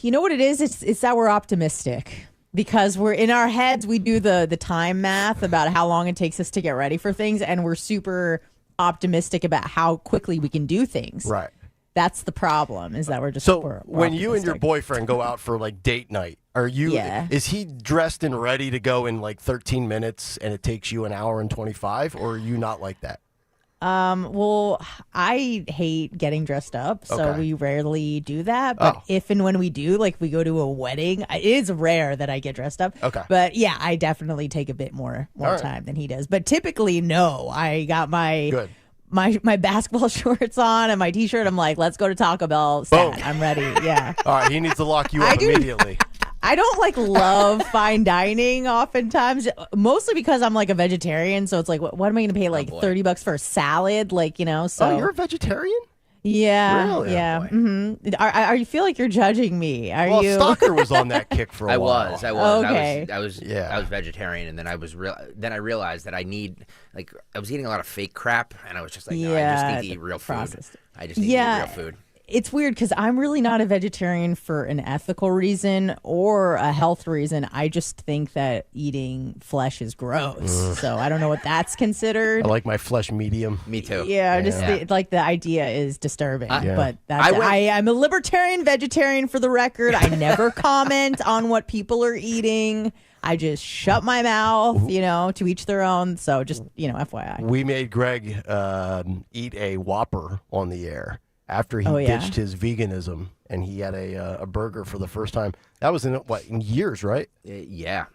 You know what it is? It's that we're optimistic. Because we're in our heads, we do the time math about how long it takes us to get ready for things, and we're super optimistic about how quickly we can do things. Right. That's the problem, is that we're just we're when you and your boyfriend go out for like date night, is he dressed and ready to go in like 13 minutes and it takes you an hour and 25, or are you not like that? Well, I hate getting dressed up, so we rarely do that. But if and when we do, like we go to a wedding, it is rare that I get dressed up. Okay. But yeah, I definitely take a bit more time than he does. But typically, no, I got my basketball shorts on and my t-shirt. I'm like, let's go to Taco Bell. Stat. I'm ready. Yeah. All right. He needs to lock you up immediately. I don't love fine dining oftentimes, mostly because I'm like a vegetarian. So it's like, what am I going to pay $30 for a salad? So. Oh, you're a vegetarian? Yeah. Really? Yeah. Mm-hmm. Are you feel like you're judging me? Are you? Stalker was on that kick for a while. I was. Okay. I was vegetarian, and then I realized that I was eating a lot of fake crap, and I was just like, no, I just need to eat real food. I just need to eat real food. It's weird because I'm really not a vegetarian for an ethical reason or a health reason. I just think that eating flesh is gross. So I don't know what that's considered. I like my flesh medium. Me too. Yeah, the idea is disturbing. But I'm a libertarian vegetarian for the record. I never comment on what people are eating. I just shut my mouth, to each their own. So just, FYI. We made Greg eat a Whopper on the air. After he ditched his veganism and he had a burger for the first time. That was in years, right? Yeah.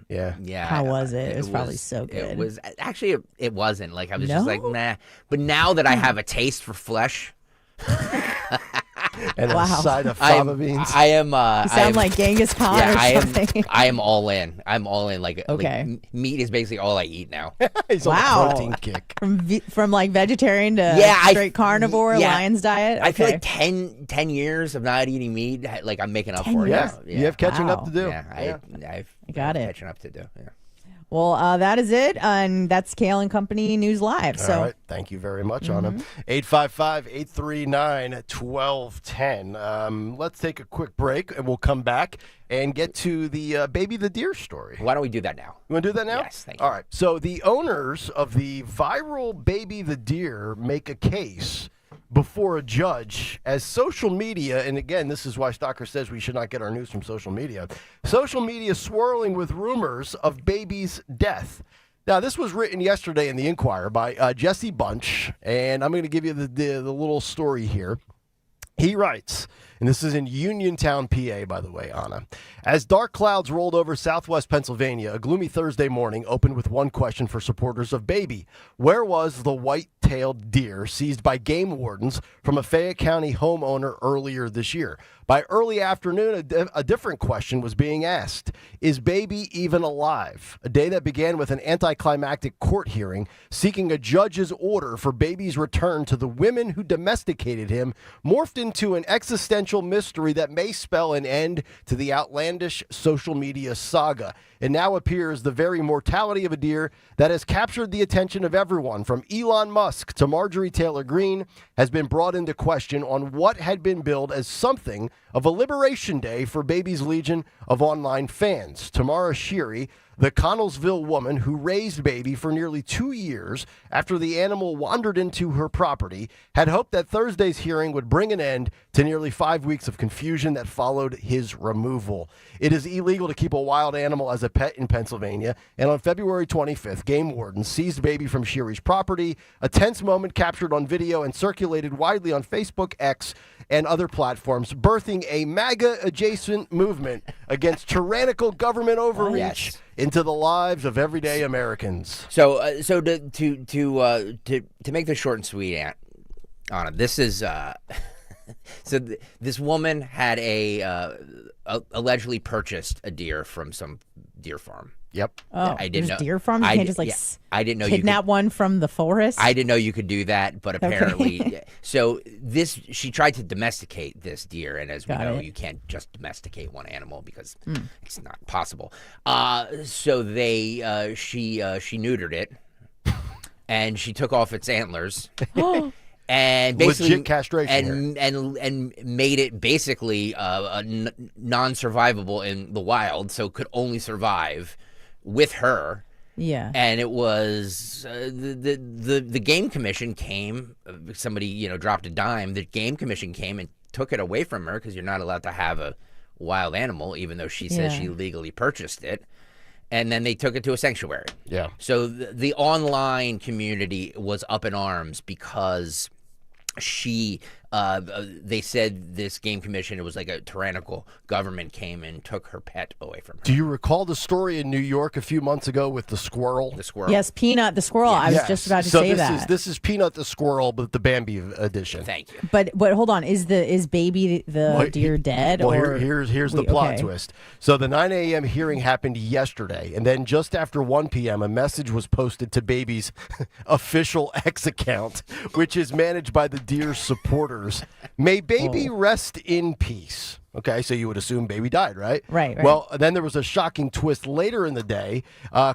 How was it? It was probably so good. It was actually. It wasn't I was just like nah. But now that I have a taste for flesh. And a side of fava beans. I am. You sound like Genghis Khan or something. I am all in. I'm all in. Like meat is basically all I eat now. He's on a protein kick. From vegetarian to straight carnivore, Lion's diet. I feel like 10 years of not eating meat, I'm making up for it. Yeah, you have catching up to do. Yeah, I've got it. Catching up to do. Yeah. Well, that is it, and that's Kayal and Company News Live. So, all right. Thank you very much, Anna. 855-839-1210. Let's take a quick break, and we'll come back and get to the Baby the Deer story. Why don't we do that now? You want to do that now? Yes, thank you. All right. So the owners of the viral Baby the Deer make a case before a judge as social media, and again, this is why Stalker says we should not get our news from social media. Social media swirling with rumors of baby's death. Now, this was written yesterday in the Inquirer by Jesse Bunch, and I'm going to give you the little story here. He writes, and this is in Uniontown, PA, by the way, Anna. As dark clouds rolled over southwest Pennsylvania, a gloomy Thursday morning opened with one question for supporters of Baby. Where was the white-tailed deer seized by game wardens from a Fayette County homeowner earlier this year? By early afternoon, a different question was being asked. Is Baby even alive? A day that began with an anticlimactic court hearing seeking a judge's order for Baby's return to the women who domesticated him morphed into an existential mystery that may spell an end to the outlandish social media saga. It now appears the very mortality of a deer that has captured the attention of everyone from Elon Musk to Marjorie Taylor Greene has been brought into question on what had been billed as something of a liberation day for Baby's legion of online fans. Tamara Shiri, The Connellsville woman who raised baby for nearly 2 years after the animal wandered into her property had hoped that Thursday's hearing would bring an end to nearly 5 weeks of confusion that followed his removal. It is illegal to keep a wild animal as a pet in Pennsylvania, and on February 25th, game wardens seized baby from Shiri's property, a tense moment captured on video and circulated widely on Facebook, X, and other platforms, birthing a MAGA-adjacent movement against tyrannical government overreach into the lives of everyday Americans. So, to make this short and sweet, Anna, this is this woman had allegedly purchased a deer from some deer farm. Yep. Oh, I didn't know. Deer farms? You can't just I didn't know kidnap one from the forest? I didn't know you could do that, but apparently, so she tried to domesticate this deer, and as we know, you can't just domesticate one animal because it's not possible. So she neutered it, and she took off its antlers. And basically, legit castration and made it basically non-survivable in the wild, so could only survive with her. Yeah. And it was the game commission came. Somebody dropped a dime. The game commission came and took it away from her because you're not allowed to have a wild animal, even though she says she legally purchased it. And then they took it to a sanctuary. Yeah. So the online community was up in arms because they said this game commission, it was like a tyrannical government came and took her pet away from her. Do you recall the story in New York a few months ago with the squirrel? The squirrel. Yes, Peanut the squirrel. I was just about to say that. This is Peanut the squirrel, but the Bambi edition. Thank you. But hold on, is baby the deer dead? Well, or here's the plot twist. So the 9 a.m. hearing happened yesterday, and then just after 1 p.m., a message was posted to baby's official X account, which is managed by the deer's supporters. May baby rest in peace. Okay, so you would assume baby died, right? Right. Well, then there was a shocking twist later in the day.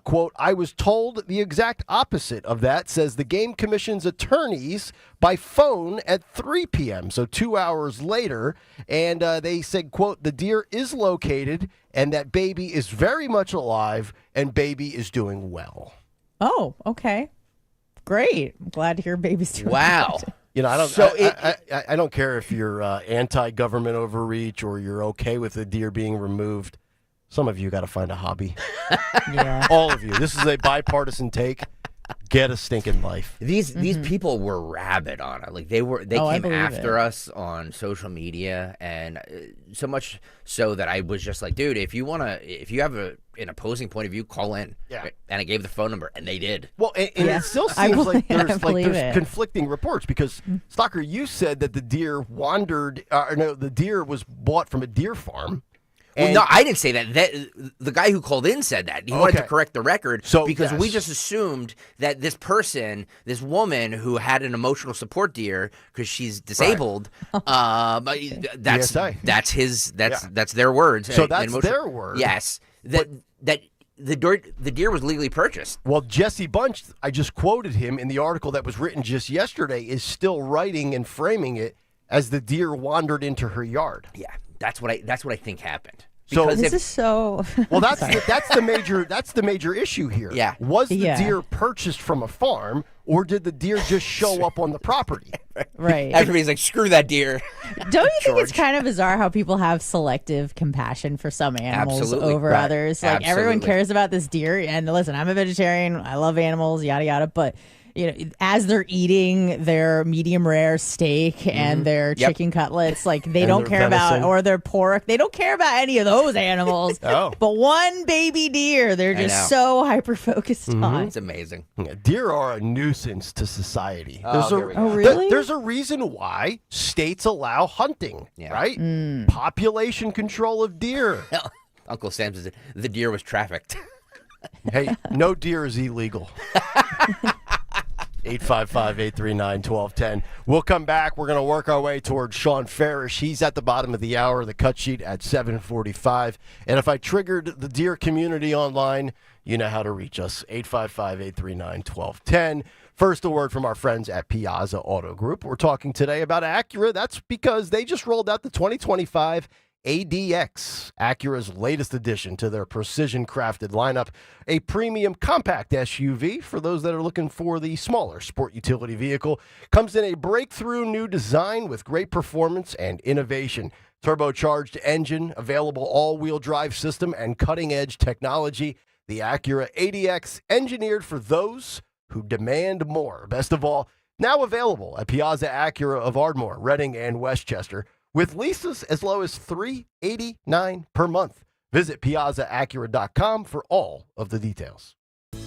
Quote, I was told the exact opposite of that, says the Game Commission's attorneys by phone at 3 p.m., so 2 hours later. And they said, quote, the deer is located and that baby is very much alive and baby is doing well. Oh, okay. Great. I'm glad to hear baby's doing wow. good. I don't care if you're anti-government overreach or you're okay with the deer being removed. Some of you got to find a hobby. Yeah. All of you. This is a bipartisan take. Get a stinking life. These people were rabid on it. Like they came after us on social media, and so much so that I was just like, dude, if you have an opposing point of view, call in. Yeah. And I gave the phone number, and they did. Well, and it still seems like there's conflicting reports because Stalker, you said that the deer wandered. The deer was bought from a deer farm. Well, no, I didn't say that. The guy who called in said that. He wanted to correct the record because we just assumed that this woman who had an emotional support deer because she's disabled, that's their words. So that's their word. Yes, that the deer was legally purchased. Well, Jesse Bunch, I just quoted him in the article that was written just yesterday, is still writing and framing it as the deer wandered into her yard. Yeah. That's what I think happened. So this is so. Well, that's the major issue here. Yeah. Was the deer purchased from a farm, or did the deer just show up on the property? Right. Everybody's like, screw that deer. Don't you think it's kind of bizarre how people have selective compassion for some animals over others? Like everyone cares about this deer, and listen, I'm a vegetarian. I love animals, yada yada, but. As they're eating their medium rare steak and their chicken cutlets, like they don't care about, or their pork, they don't care about any of those animals. But one baby deer, they're just so hyper focused on. It's amazing. Yeah, deer are a nuisance to society. Really? There's a reason why states allow hunting, right? Population control of deer. Uncle Sam says the deer was trafficked. Hey, no deer is illegal. 855-839-1210. We'll come back. We're going to work our way towards Sean Farish. He's at the bottom of the hour, the cut sheet at 7:45. And if I triggered the deer community online, you know how to reach us. 855-839-1210. First, a word from our friends at Piazza Auto Group. We're talking today about Acura. That's because they just rolled out the 2025 ADX, Acura's latest addition to their precision-crafted lineup, a premium compact SUV for those that are looking for the smaller sport utility vehicle. Comes in a breakthrough new design with great performance and innovation. Turbocharged engine, available all-wheel drive system, and cutting-edge technology. The Acura ADX, engineered for those who demand more. Best of all, now available at Piazza Acura of Ardmore, Reading, and Westchester, with leases as low as $389 per month. Visit piazzaacura.com for all of the details.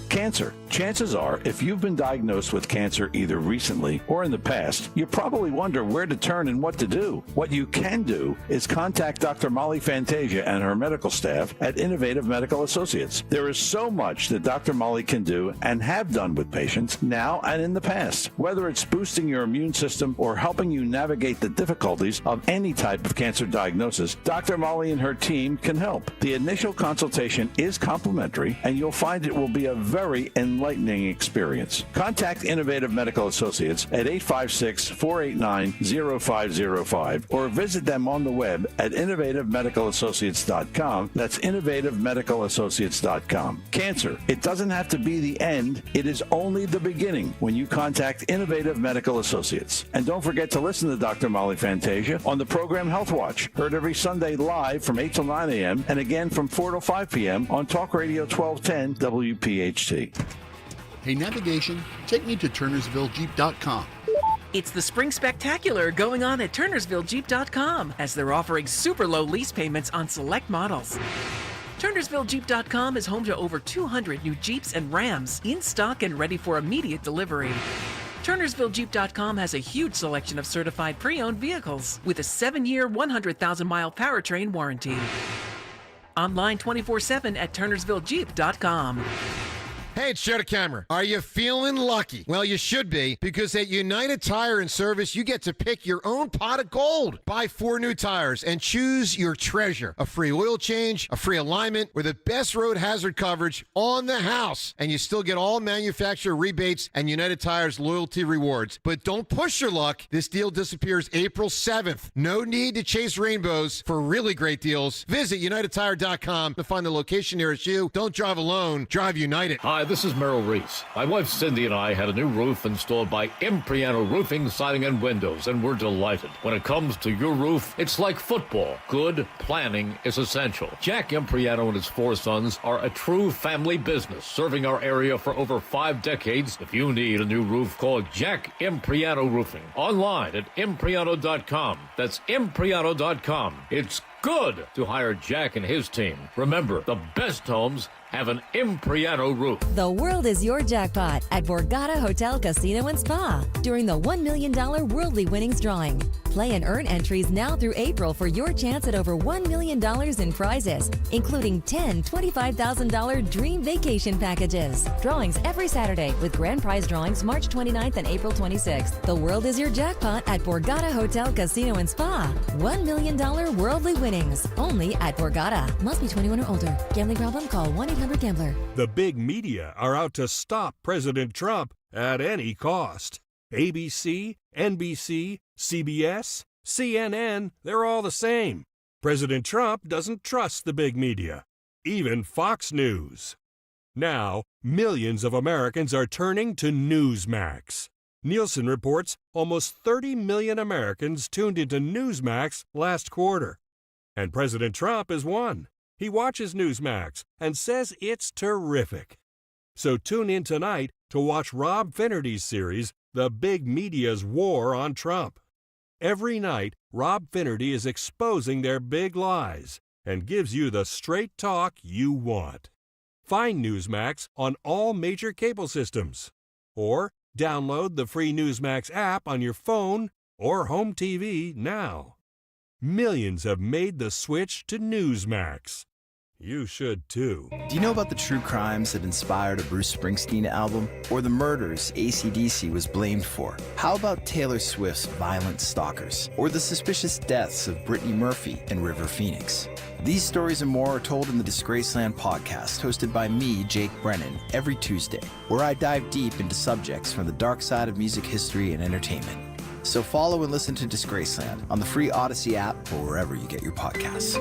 Cancer. Chances are, if you've been diagnosed with cancer either recently or in the past, you probably wonder where to turn and what to do. What you can do is contact Dr. Molly Fantasia and her medical staff at Innovative Medical Associates. There is so much that Dr. Molly can do and have done with patients now and in the past. Whether it's boosting your immune system or helping you navigate the difficulties of any type of cancer diagnosis, Dr. Molly and her team can help. The initial consultation is complimentary, and you'll find it will be a very enlightening experience. Contact Innovative Medical Associates at 856-489-0505 or visit them on the web at innovativemedicalassociates.com. That's innovativemedicalassociates.com. Cancer, it doesn't have to be the end. It is only the beginning when you contact Innovative Medical Associates. And don't forget to listen to Dr. Molly Fantasia on the program Health Watch, heard every Sunday live from 8 till 9 a.m. and again from 4 till 5 p.m. on Talk Radio 1210 WPHT. Hey, navigation, take me to turnersvillejeep.com. It's the Spring Spectacular going on at turnersvillejeep.com as they're offering super low lease payments on select models. turnersvillejeep.com is home to over 200 new Jeeps and Rams in stock and ready for immediate delivery. turnersvillejeep.com has a huge selection of certified pre-owned vehicles with a 7-year, 100,000-mile powertrain warranty. Online 24/7 at turnersvillejeep.com. Hey, it's Joe DeCamera. Are you feeling lucky? Well, you should be, because at United Tire and Service, you get to pick your own pot of gold. Buy 4 new tires and choose your treasure. A free oil change, a free alignment, or the best road hazard coverage on the house. And you still get all manufacturer rebates and United Tire's loyalty rewards. But don't push your luck. This deal disappears April 7th. No need to chase rainbows for really great deals. Visit UnitedTire.com to find the location nearest you. Don't drive alone. Drive United. Hi, this is Merrill Reese. My wife Cindy and I had a new roof installed by Impriano Roofing, Siding, and Windows, and we're delighted. When it comes to your roof, it's like football. Good planning is essential. Jack Impriano and his 4 sons are a true family business, serving our area for over 5 decades. If you need a new roof, call Jack Impriano Roofing. Online at Impriano.com. That's Impriano.com. It's good to hire Jack and his team. Remember, the best homes have an Impriano roof. The world is your jackpot at Borgata Hotel, Casino, and Spa during the $1 million Worldly Winnings drawing. Play and earn entries now through April for your chance at over $1 million in prizes, including 10 $25,000 dream vacation packages. Drawings every Saturday with grand prize drawings March 29th and April 26th. The world is your jackpot at Borgata Hotel, Casino, and Spa. $1 million Worldly Winnings only at Borgata. Must be 21 or older. Gambling problem? Call 1-800-GAMBLER. The big media are out to stop President Trump at any cost. ABC, NBC, CBS, CNN, they're all the same. President Trump doesn't trust the big media, even Fox News. Now, millions of Americans are turning to Newsmax. Nielsen reports almost 30 million Americans tuned into Newsmax last quarter. And President Trump is one. He watches Newsmax and says it's terrific. So tune in tonight to watch Rob Finnerty's series, The Big Media's War on Trump. Every night, Rob Finnerty is exposing their big lies and gives you the straight talk you want. Find Newsmax on all major cable systems. Or download the free Newsmax app on your phone or home TV now. Millions have made the switch to Newsmax. You should too. Do you know about the true crimes that inspired a Bruce Springsteen album? Or the murders AC/DC was blamed for? How about Taylor Swift's Violent Stalkers? Or the suspicious deaths of Brittany Murphy and River Phoenix? These stories and more are told in the Disgraceland podcast, hosted by me, Jake Brennan, every Tuesday, where I dive deep into subjects from the dark side of music history and entertainment. So follow and listen to Disgraceland on the free Odyssey app or wherever you get your podcasts.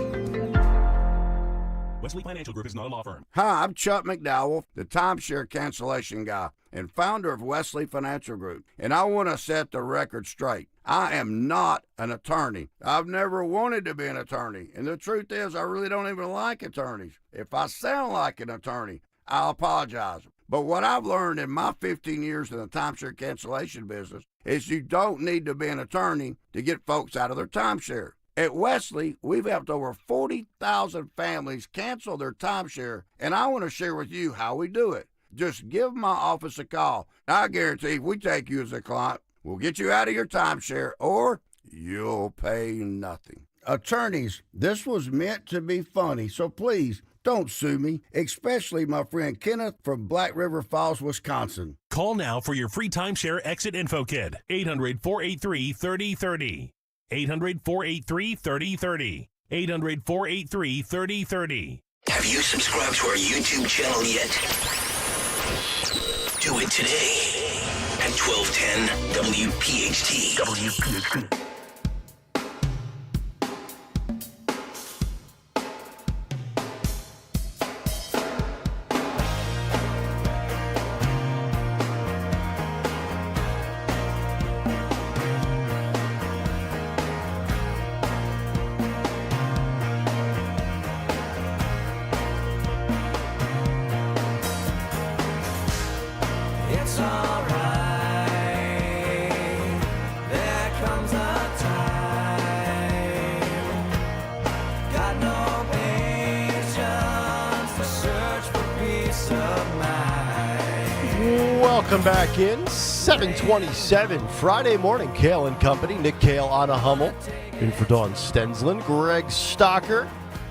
Wesley Financial Group is not a law firm. Hi, I'm Chuck McDowell, the timeshare cancellation guy and founder of Wesley Financial Group. And I want to set the record straight. I am not an attorney. I've never wanted to be an attorney. And the truth is, I really don't even like attorneys. If I sound like an attorney, I'll apologize. But what I've learned in my 15 years in the timeshare cancellation business is you don't need to be an attorney to get folks out of their timeshare. At Wesley, we've helped over 40,000 families cancel their timeshare, and I want to share with you how we do it. Just give my office a call. I guarantee if we take you as a client, we'll get you out of your timeshare, or you'll pay nothing. Attorneys, this was meant to be funny, so please don't sue me, especially my friend Kenneth from Black River Falls, Wisconsin. Call now for your free timeshare exit info kit. 800-483-3030. 800-483-3030. 800-483-3030. Have you subscribed to our YouTube channel yet? Do it today at 1210 WPHT. WPHT. It's alright. There comes a time. Got no patience to search for peace of mind. Welcome back in. 727 Friday morning. Kayal and Company. Nick Kayal, Anna Hummel. In for Dawn Stensland. Greg Stocker.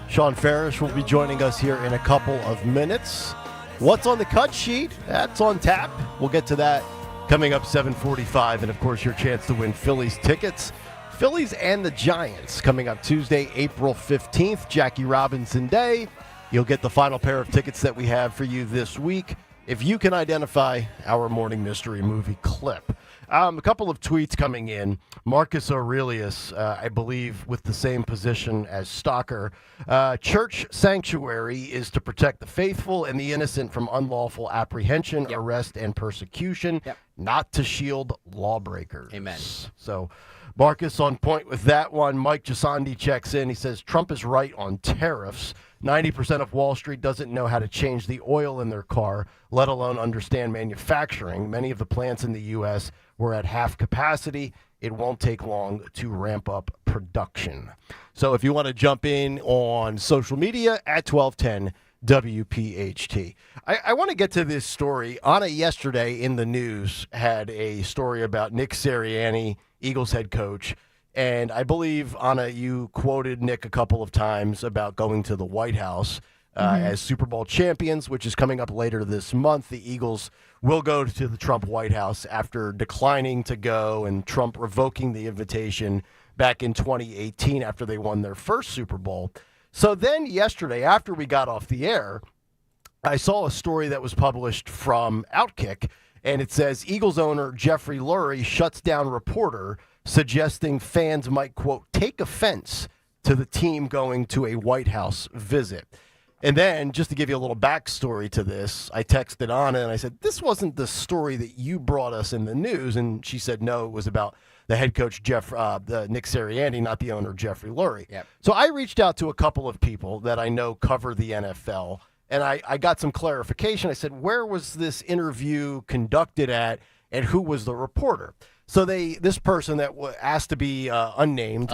Sean Ferris will be joining us here in a couple of minutes. What's on the cut sheet? That's on tap. We'll get to that coming up 7:45. And, of course, your chance to win Phillies tickets. Phillies and the Giants coming up Tuesday, April 15th, Jackie Robinson Day. You'll get the final pair of tickets that we have for you this week if you can identify our morning mystery movie clip. A couple of tweets coming in. Marcus Aurelius, I believe, with the same position as Stalker. Church sanctuary is to protect the faithful and the innocent from unlawful apprehension, arrest, and persecution, not to shield lawbreakers. Amen. So Marcus on point with that one. Mike Jasandi checks in. He says, Trump is right on tariffs. 90% of Wall Street doesn't know how to change the oil in their car, let alone understand manufacturing. Many of the plants in the U.S. were at half capacity. It won't take long to ramp up production. So if you want to jump in on social media at 1210 WPHT. I want to get to this story. Anna yesterday in the news had a story about Nick Sirianni, Eagles head coach. And I believe, Anna, you quoted Nick a couple of times about going to the White House as Super Bowl champions, which is coming up later this month. The Eagles will go to the Trump White House after declining to go and Trump revoking the invitation back in 2018 after they won their first Super Bowl. So then yesterday, after we got off the air, I saw a story that was published from Outkick, and it says Eagles owner Jeffrey Lurie shuts down reporter suggesting fans might, quote, take offense to the team going to a White House visit. And then, just to give you a little backstory to this, I texted Anna and I said, this wasn't the story that you brought us in the news. And she said, no, it was about the head coach, Nick Sirianni, not the owner, Jeffrey Lurie. Yep. So I reached out to a couple of people that I know cover the NFL, and I got some clarification. I said, where was this interview conducted at, and who was the reporter? So this person that asked to be unnamed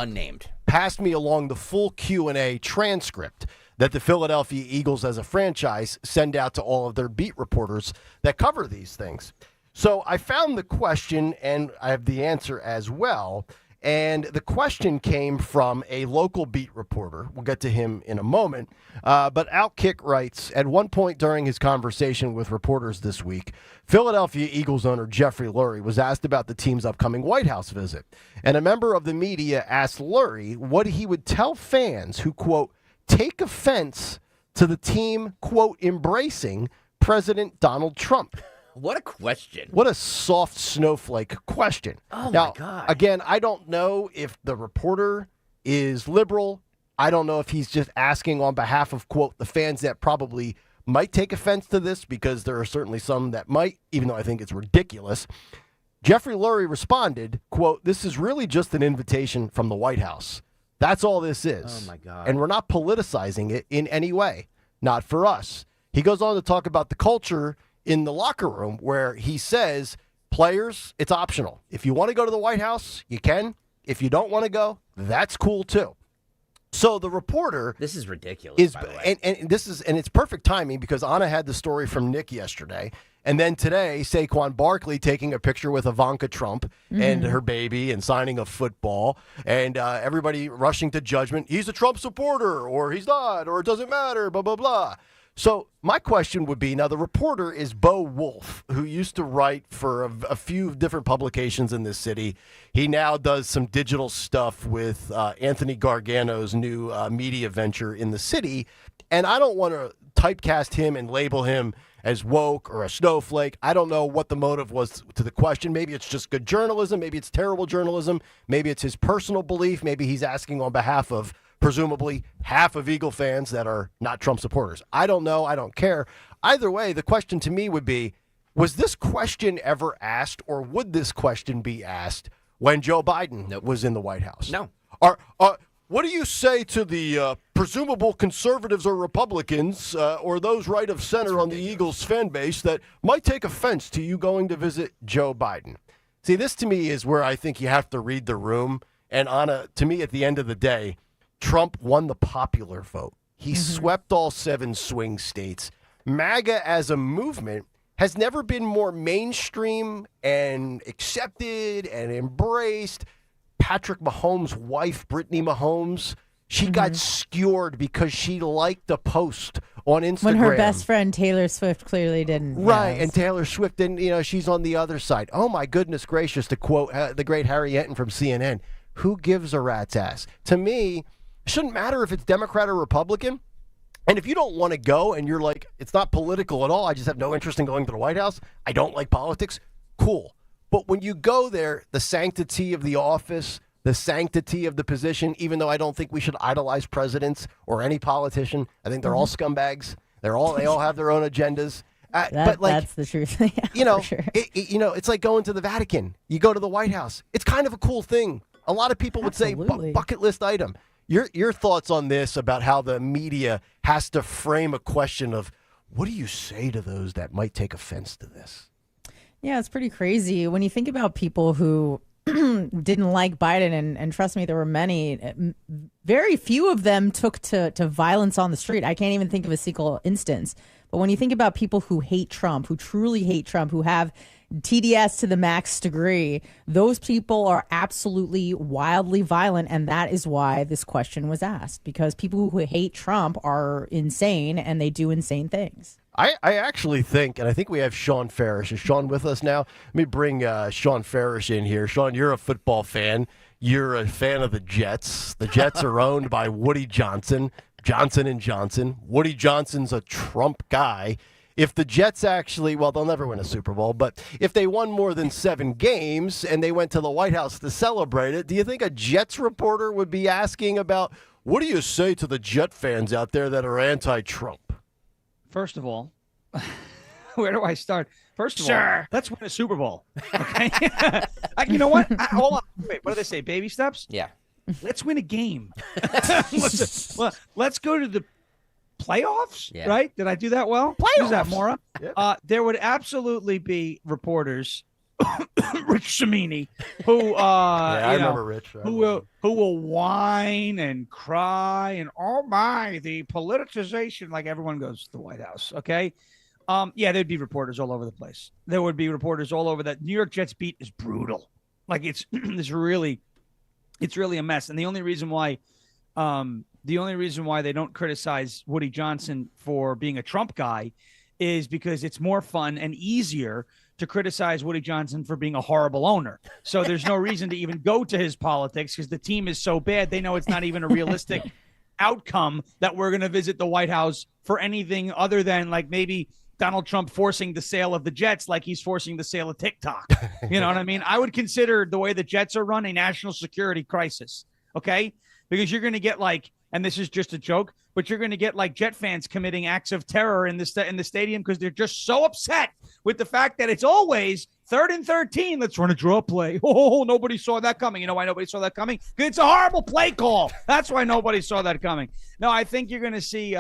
passed me along the full Q&A transcript that the Philadelphia Eagles as a franchise send out to all of their beat reporters that cover these things. So I found the question, and I have the answer as well. And the question came from a local beat reporter. We'll get to him in a moment. But Outkick writes, at one point during his conversation with reporters this week, Philadelphia Eagles owner Jeffrey Lurie was asked about the team's upcoming White House visit. And a member of the media asked Lurie what he would tell fans who, quote, take offense to the team, quote, embracing President Donald Trump. What a question. What a soft snowflake question. Oh, now, my God. Again, I don't know if the reporter is liberal. I don't know if he's just asking on behalf of, quote, the fans that probably might take offense to this, because there are certainly some that might, even though I think it's ridiculous. Jeffrey Lurie responded, quote, "This is really just an invitation from the White House. That's all this is. Oh, my God. And we're not politicizing it in any way. Not for us." He goes on to talk about the culture in the locker room, where he says, players, it's optional. If you want to go to the White House, you can. If you don't want to go, that's cool too. So the reporter, this is ridiculous, by the way. And it's perfect timing, because Anna had the story from Nick yesterday, and then today Saquon Barkley taking a picture with Ivanka Trump and her baby and signing a football, and everybody rushing to judgment. He's a Trump supporter, or he's not, or it doesn't matter, blah blah blah. So my question would be, now the reporter is Bo Wolf, who used to write for a few different publications in this city. He now does some digital stuff with Anthony Gargano's new media venture in the city. And I don't want to typecast him and label him as woke or a snowflake. I don't know what the motive was to the question. Maybe it's just good journalism. Maybe it's terrible journalism. Maybe it's his personal belief. Maybe he's asking on behalf of presumably half of Eagle fans that are not Trump supporters. I don't know. I don't care. Either way, the question to me would be, was this question ever asked, or would this question be asked when Joe Biden was in the White House? No. What do you say to the presumable conservatives or Republicans or those right of center on the Eagles fan base that might take offense to you going to visit Joe Biden? See, this to me is where I think you have to read the room. And Anna, to me, at the end of the day, Trump won the popular vote. He swept all 7 swing states. MAGA as a movement has never been more mainstream and accepted and embraced. Patrick Mahomes' wife, Brittany Mahomes, she got skewered because she liked a post on Instagram. When her best friend Taylor Swift clearly didn't. Right, yes. and Taylor Swift didn't, she's on the other side. Oh, my goodness gracious, to quote the great Harry Enton from CNN, who gives a rat's ass? To me, it shouldn't matter if it's Democrat or Republican. And if you don't want to go and you're like, it's not political at all, I just have no interest in going to the White House, I don't like politics, cool. But when you go there, the sanctity of the office, the sanctity of the position, even though I don't think we should idolize presidents or any politician, I think they're all scumbags. They all have their own agendas. That's the truth. Yeah, for sure. It's like going to the Vatican. You go to the White House. It's kind of a cool thing. A lot of people would say bucket list item. Your thoughts on this, about how the media has to frame a question of, what do you say to those that might take offense to this? Yeah, it's pretty crazy. When you think about people who didn't like Biden, and trust me, there were many, very few of them took to violence on the street. I can't even think of a single instance. But when you think about people who hate Trump, who truly hate Trump, who have TDS to the max degree, those people are absolutely wildly violent. And that is why this question was asked, because people who hate Trump are insane and they do insane things. I actually think, and I think we have Sean Farish. Is Sean with us now? Let me bring Sean Farish in here. Sean, you're a football fan. You're a fan of the Jets. The Jets are owned by Woody Johnson, Johnson & Johnson. Woody Johnson's a Trump guy. If the Jets actually, well, they'll never win a Super Bowl, but if they won more than 7 games and they went to the White House to celebrate it, do you think a Jets reporter would be asking about, what do you say to the Jet fans out there that are anti-Trump? First of all, where do I start? First of all, let's win a Super Bowl. Okay. You know what? Hold on. Wait, what do they say? Baby steps? Yeah. Let's win a game. Let's go to the playoffs, right? Did I do that well? Playoffs. Use that, Maura. Yep. There would absolutely be reporters, Rich Cimini, who I remember Rich. Who will whine and cry and oh my, the politicization, like everyone goes to the White House. Okay. There'd be reporters all over the place. There would be reporters all over. That New York Jets beat is brutal. Like it's really a mess. And the only reason why they don't criticize Woody Johnson for being a Trump guy is because it's more fun and easier to criticize Woody Johnson for being a horrible owner. So there's no reason to even go to his politics because the team is so bad. They know it's not even a realistic outcome that we're going to visit the White House for anything other than like maybe Donald Trump forcing the sale of the Jets like he's forcing the sale of TikTok. You know what I mean? I would consider the way the Jets are run a national security crisis, okay? Because you're going to get like, and this is just a joke, but you're going to get like Jet fans committing acts of terror in the stadium because they're just so upset with the fact that it's always 3rd and 13. Let's run a draw play. Oh, nobody saw that coming. You know why nobody saw that coming? Because it's a horrible play call. That's why nobody saw that coming. No, I think you're going to see.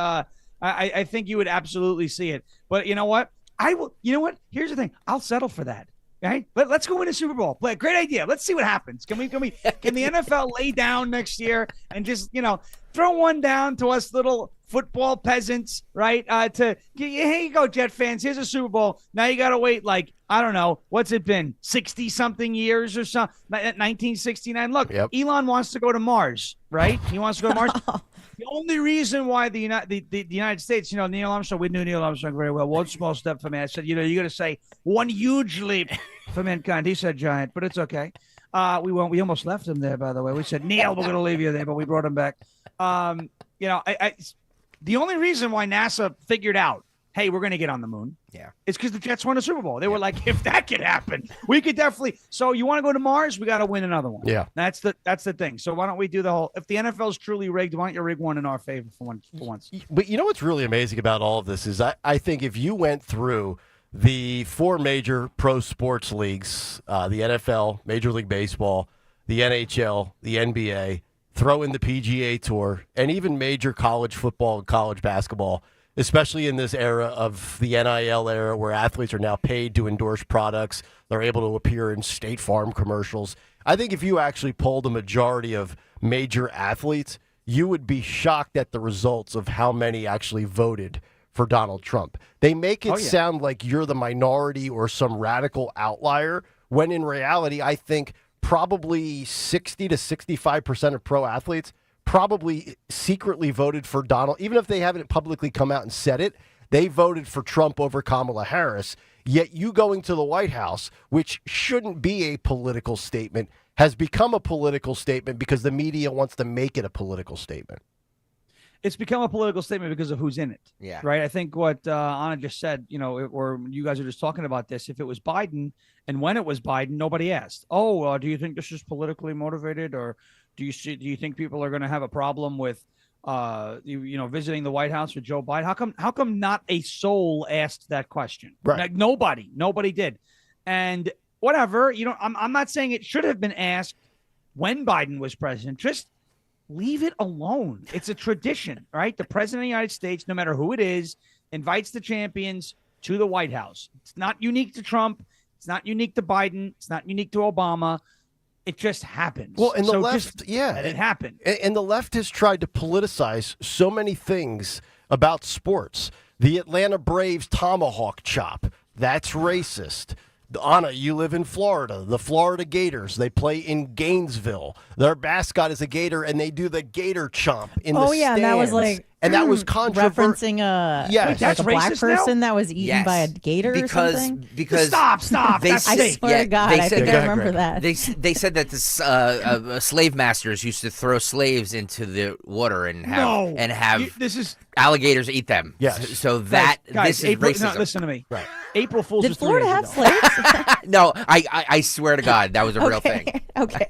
I think you would absolutely see it. But you know what? I will. You know what? Here's the thing. I'll settle for that. Right? Let's go win a Super Bowl. Great idea. Let's see what happens. Can the NFL lay down next year and just, throw one down to us little football peasants, right? Here you go, Jet fans. Here's a Super Bowl. Now you got to wait I don't know. What's it been? 60-something years or something? 1969. Look, Elon wants to go to Mars, right? He wants to go to Mars. The only reason why the United States, Neil Armstrong, we knew Neil Armstrong very well. One small step for man. I said, you got to say one huge leap for mankind. He said giant, but it's okay. We won't. We almost left him there, by the way. We said, Neil, we're going to leave you there, but we brought him back. The only reason why NASA figured out, hey, we're going to get on the moon. Yeah. It's because the Jets won a Super Bowl. They were like, if that could happen, we could definitely. So you want to go to Mars? We got to win another one. Yeah. That's the thing. So why don't we do the whole, if the NFL is truly rigged, why don't you rig one in our favor for once? But you know what's really amazing about all of this is I think if you went through the 4 major pro sports leagues, the NFL, Major League Baseball, the NHL, the NBA, throw in the PGA Tour, and even major college football and college basketball, especially in this era of the NIL era where athletes are now paid to endorse products. They're able to appear in State Farm commercials. I think if you actually polled a majority of major athletes, you would be shocked at the results of how many actually voted for Donald Trump. They make it sound like you're the minority or some radical outlier, when in reality, I think probably 60 to 65% of pro athletes probably secretly voted for Donald. Even if they haven't publicly come out and said it, they voted for Trump over Kamala Harris. Yet you going to the White House, which shouldn't be a political statement, has become a political statement because the media wants to make it a political statement. It's become a political statement because of who's in it. Yeah. Right. I think what Anna just said, or you guys are just talking about this. If it was Biden and when it was Biden, nobody asked, do you think this is politically motivated, or do you think people are going to have a problem with, visiting the White House with Joe Biden? How come not a soul asked that question? Right. Like nobody did. And whatever, I'm not saying it should have been asked when Biden was president. Just leave it alone. It's a tradition, right? The president of the United States, no matter who it is, invites the champions to the White House. It's not unique to Trump. It's not unique to Biden. It's not unique to Obama. It just happens. Well, and the left, let it happen. And the left has tried to politicize so many things about sports. The Atlanta Braves tomahawk chop, that's racist. Anna, you live in Florida. The Florida Gators, they play in Gainesville. Their mascot is a gator, and they do the gator chomp in the stands. And that was that was controversial. Referencing a black person that was eaten by a gator or something? Because stop. I swear to God, I think I remember that. They said that the slave masters used to throw slaves into the water and have alligators eat them. Yes. So this is racism. No, listen to me. Right. April Fool's. Did Florida have slaves? No, I swear to God, that was a real thing. Okay.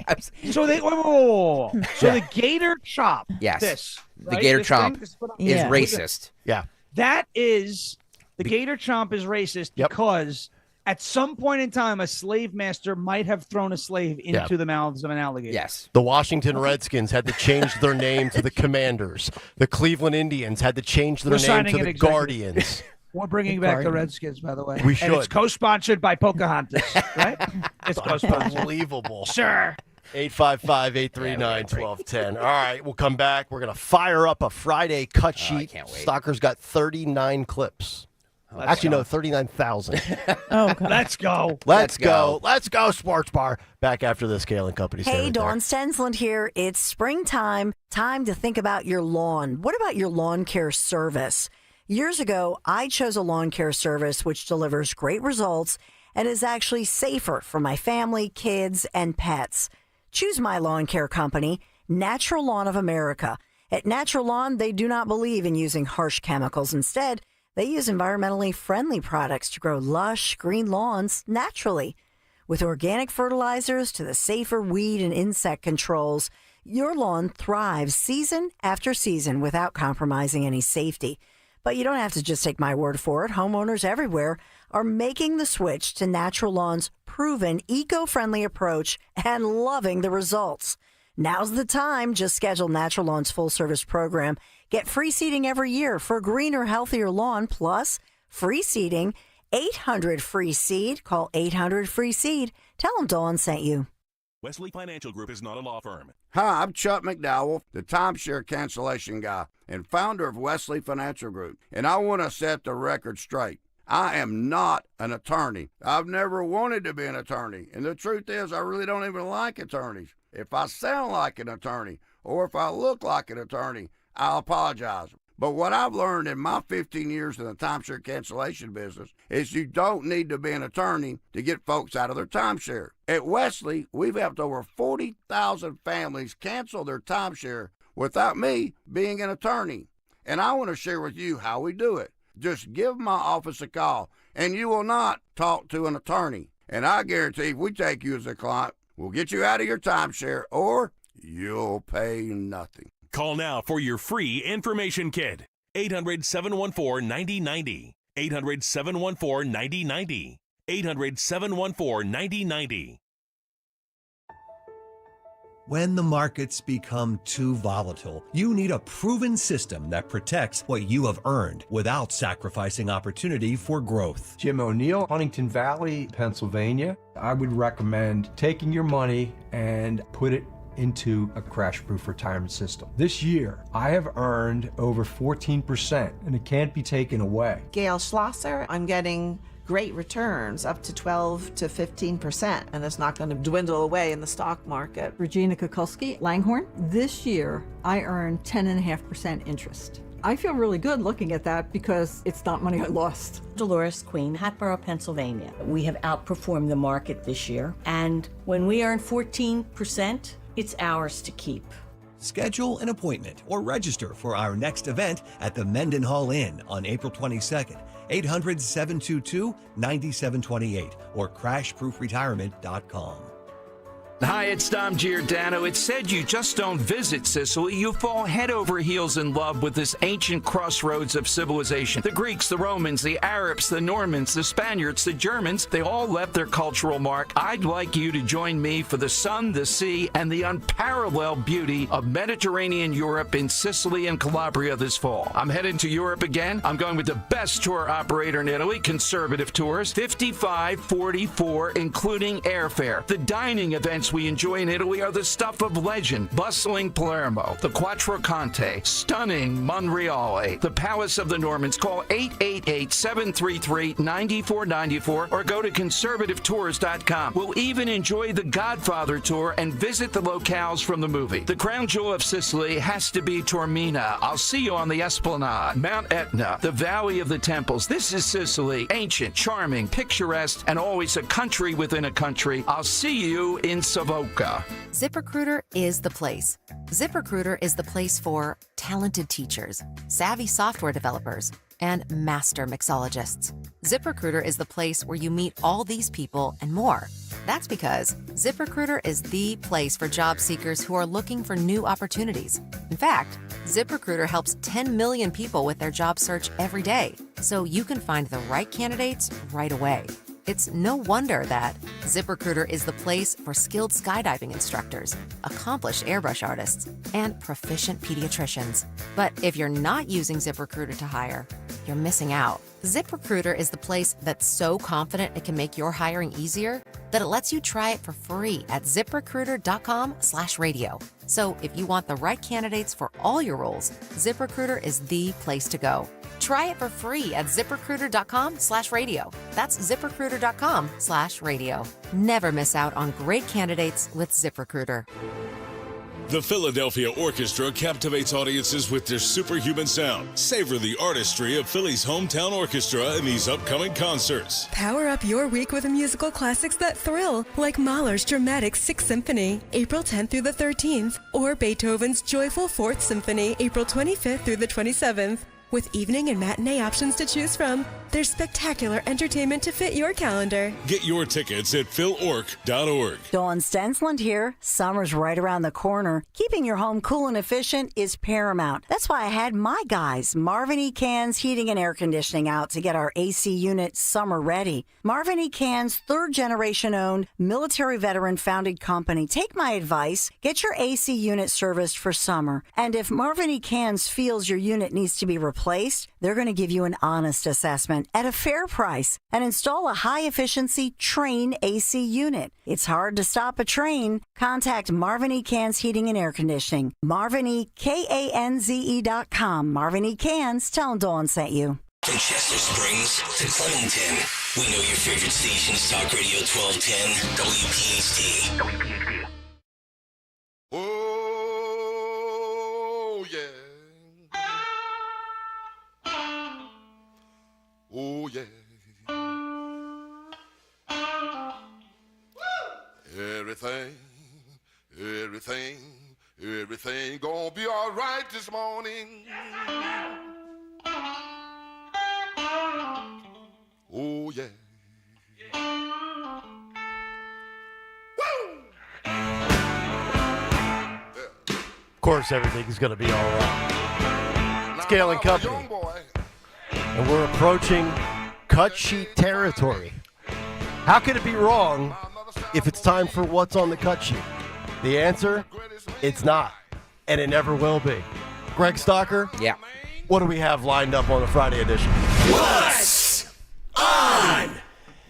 So they whoa. So the gator chop. Yes. The right? gator This chomp thing, is racist. Yeah. That is the gator chomp is racist because at some point in time, a slave master might have thrown a slave into the mouths of an alligator. Yes. The Washington Redskins had to change their name to the Commanders. The Cleveland Indians had to change their name to the Guardians. We're bringing back the Redskins, by the way. We should. And it's co-sponsored by Pocahontas, right? It's co-sponsored. Unbelievable. Sure. 855-839-1210. All right, we'll come back. We're going to fire up a Friday cut sheet. I can't wait. Stalker's got 39 clips. Actually, no, 39,000. Oh, God. Let's go. Let's go, Sports Bar. Back after this, Kayal and Company. Hey, Dawn Stensland here. It's springtime. Time to think about your lawn. What about your lawn care service? Years ago, I chose a lawn care service which delivers great results and is actually safer for my family, kids, and pets. Choose my lawn care company, Natural Lawn of America. At Natural Lawn, they do not believe in using harsh chemicals. Instead, They use environmentally friendly products to grow lush, green lawns naturally. With organic fertilizers to the safer weed and insect controls, your lawn thrives season after season without compromising any safety. But you don't have to just take my word for it. Homeowners everywhere are making the switch to Natural Lawn's proven eco-friendly approach and loving the results. Now's the time. Just schedule Natural Lawn's full-service program. Get free seeding every year for a greener, healthier lawn, plus free seeding. 800-FREE-SEED. Call 800-FREE-SEED. Tell them Dawn sent you. Wesley Financial Group is not a law firm. Hi, I'm Chuck McDowell, the timeshare cancellation guy and founder of Wesley Financial Group, and I want to set the record straight. I am not an attorney. I've never wanted to be an attorney, and the truth is I really don't even like attorneys. If I sound like an attorney or if I look like an attorney, I'll apologize. But what I've learned in my 15 years in the timeshare cancellation business is you don't need to be an attorney to get folks out of their timeshare. At Wesley, we've helped over 40,000 families cancel their timeshare without me being an attorney. And I want to share with you how we do it. Just give my office a call, and you will not talk to an attorney. And I guarantee if we take you as a client, we'll get you out of your timeshare, or you'll pay nothing. Call now for your free information kit. 800-714-9090. 800-714-9090. 800-714-9090. When the markets become too volatile, you need a proven system that protects what you have earned without sacrificing opportunity for growth. Jim O'Neill, Huntington Valley, Pennsylvania. I would recommend taking your money and put it into a crash-proof retirement system. This year, I have earned over 14%, and it can't be taken away. Gail Schlosser, I'm getting great returns, up to 12 to 15%, and it's not going to dwindle away in the stock market. Regina Kukulski, Langhorne. This year, I earned 10.5% interest. I feel really good looking at that because it's not money I lost. Dolores Queen, Hatboro, Pennsylvania. We have outperformed the market this year, and when we earn 14%, it's ours to keep. Schedule an appointment or register for our next event at the Mendenhall Inn on April 22nd, 800-722-9728 or crashproofretirement.com. Hi, it's Dom Giordano. It's said you just don't visit Sicily, you fall head over heels in love with this ancient crossroads of civilization. The Greeks, the Romans, the Arabs, the Normans, the Spaniards, the Germans, they all left their cultural mark. I'd like you to join me for the sun, the sea, and the unparalleled beauty of Mediterranean Europe in Sicily and Calabria this fall. I'm heading to Europe again. I'm going with the best tour operator in Italy, Conservative Tours, $55.44, including airfare. The dining events we enjoy in Italy are the stuff of legend. Bustling Palermo, the Quattro Conte, stunning Monreale, the Palace of the Normans. Call 888-733-9494 or go to conservativetours.com. We'll even enjoy the Godfather tour and visit the locales from the movie. The crown jewel of Sicily has to be Taormina. I'll see you on the Esplanade, Mount Etna, the Valley of the Temples. This is Sicily, ancient, charming, picturesque, and always a country within a country. I'll see you in Savoca. ZipRecruiter is the place. ZipRecruiter is the place for talented teachers, savvy software developers, and master mixologists. ZipRecruiter is the place where you meet all these people and more. That's because ZipRecruiter is the place for job seekers who are looking for new opportunities. In fact, ZipRecruiter helps 10 million people with their job search every day, so you can find the right candidates right away. It's no wonder that ZipRecruiter is the place for skilled skydiving instructors, accomplished airbrush artists, and proficient pediatricians. But if you're not using ZipRecruiter to hire, you're missing out. ZipRecruiter is the place that's so confident it can make your hiring easier that it lets you try it for free at ZipRecruiter.com/radio. So if you want the right candidates for all your roles, ZipRecruiter is the place to go. Try it for free at ZipRecruiter.com/radio. That's ZipRecruiter.com/radio. Never miss out on great candidates with ZipRecruiter. The Philadelphia Orchestra captivates audiences with their superhuman sound. Savor the artistry of Philly's hometown orchestra in these upcoming concerts. Power up your week with musical classics that thrill, like Mahler's dramatic Sixth Symphony, April 10th through the 13th, or Beethoven's joyful Fourth Symphony, April 25th through the 27th. With evening and matinee options to choose from, there's spectacular entertainment to fit your calendar. Get your tickets at philork.org. Dawn Stensland here. Summer's right around the corner. Keeping your home cool and efficient is paramount. That's why I had my guys, Marvin E. Cans Heating and Air Conditioning, out to get our AC unit summer ready. Marvin E. Cans, third-generation owned, military veteran-founded company. Take my advice. Get your AC unit serviced for summer. And if Marvin E. Cans feels your unit needs to be replaced, they're going to give you an honest assessment at a fair price and install a high-efficiency Train AC unit. It's hard to stop a train. Contact Marvin E. Cans Heating and Air Conditioning. MarvinEKanze.com. Marvin E. Cans. Tell them Dawn sent you. From Chester Springs to Clementon, we know your favorite stations, Talk Radio 1210, WPHT. WPHT. Oh, yeah. Oh, yeah. Everything gonna be all right this morning. Oh, yeah. Of course, everything's going to be all right. It's Kayal and Company. And we're approaching cut sheet territory. How could it be wrong if it's time for what's on the cut sheet? The answer, it's not. And it never will be. Greg Stalker? Yeah. What do we have lined up on the Friday edition? What's on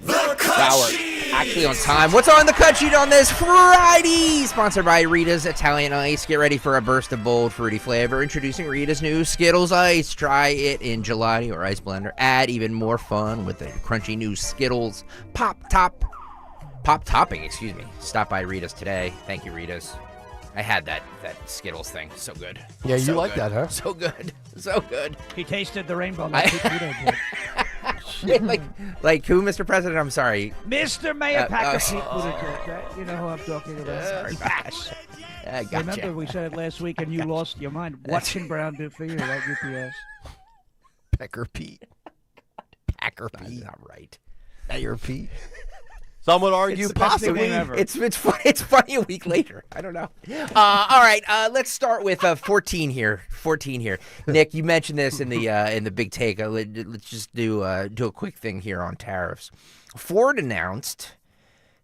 the cut sheet? Actually on time. What's on the cut sheet on this Friday? Sponsored by Rita's Italian Ice. Get ready for a burst of bold, fruity flavor. Introducing Rita's new Skittles Ice. Try it in gelati or ice blender. Add even more fun with the crunchy new Skittles Pop topping, excuse me. Stop by Rita's today. Thank you, Rita's. I had that Skittles thing. So good. Yeah, you so like good. that, huh? So good. So good. He tasted the rainbow like Peter did. like who, Mr. President? I'm sorry. Mr. Mayor Packer Pete Buttigieg, right? You know who I'm talking about. Sorry. Pass. I gotcha. Remember we said it last week and you lost your mind. What can Brown do for you, right, UPS? Pecker Pete. Packer Pete. That's not right. Mayor Pete. Some would argue It's the best possibly. nickname ever. It's funny a week later. I don't know. All right, let's start with 14 here. 14 here. Nick, you mentioned this in the big take. Let's just do a quick thing here on tariffs. Ford announced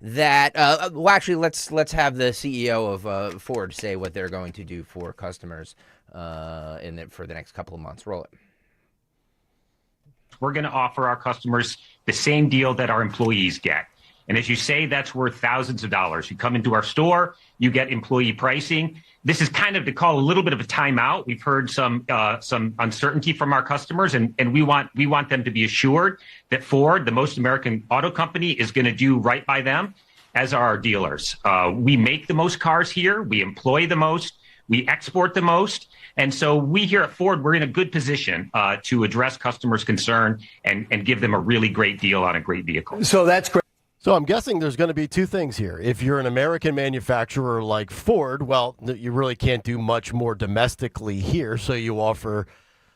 that. Well, actually, let's have the CEO of Ford say what they're going to do for customers for the next couple of months. Roll it. We're going to offer our customers the same deal that our employees get. And as you say, that's worth thousands of dollars. You come into our store, you get employee pricing. This is kind of to call a little bit of a timeout. We've heard some uncertainty from our customers, and we want them to be assured that Ford, the most American auto company, is going to do right by them, as are our dealers. We make the most cars here. We employ the most. We export the most. And so we here at Ford, we're in a good position to address customers' concern and give them a really great deal on a great vehicle. So that's great. So I'm guessing there's going to be two things here. If you're an American manufacturer like Ford, well, you really can't do much more domestically here. So you offer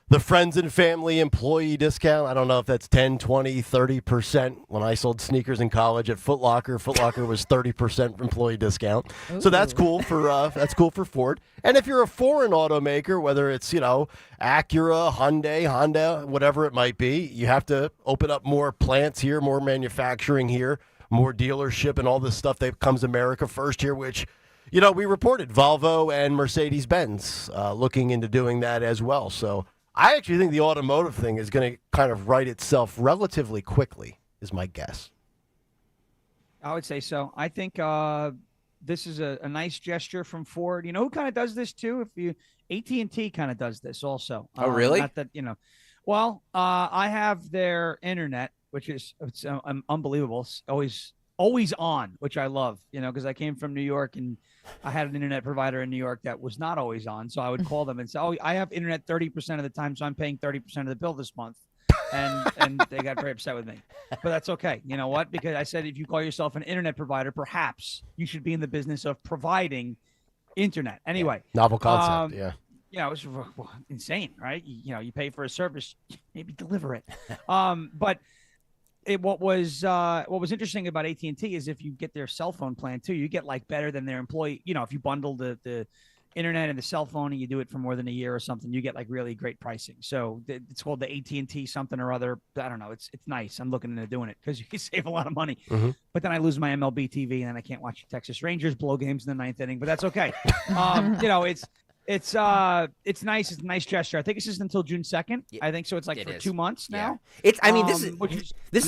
the friends and family employee discount. I don't know if that's 10, 20, 30%. When I sold sneakers in college at Foot Locker was 30% employee discount. So that's cool for Ford. And if you're a foreign automaker, whether it's, Acura, Hyundai, Honda, whatever it might be, you have to open up more plants here, more manufacturing here, more dealership and all this stuff that comes America first here, which, we reported Volvo and Mercedes-Benz looking into doing that as well. So I actually think the automotive thing is going to kind of right itself relatively quickly, is my guess. I would say so. I think this is a nice gesture from Ford. You know who kind of does this too? AT&T kind of does this also. Oh, really? Not that, Well, I have their internet, which is unbelievable. It's always on, which I love, because I came from New York and I had an internet provider in New York that was not always on. So I would call them and say, "Oh, I have internet 30% of the time, so I'm paying 30% of the bill this month." And they got very upset with me. But that's okay. You know what? Because I said, if you call yourself an internet provider, perhaps you should be in the business of providing internet. Anyway. Novel concept, yeah. It's insane, right? You pay for a service, maybe deliver it. But what was interesting about AT&T is if you get their cell phone plan too, you get like better than their employee. If you bundle the internet and the cell phone and you do it for more than a year or something, you get like really great pricing. So it's called the AT&T something or other. I don't know. It's nice. I'm looking into doing it because you can save a lot of money. Mhm. But then I lose my MLB TV and then I can't watch Texas Rangers blow games in the 9th inning. But that's okay. It's nice. It's a nice gesture. I think it's just until June 2nd. I think so. It's like for 2 months now. It's. I mean, this is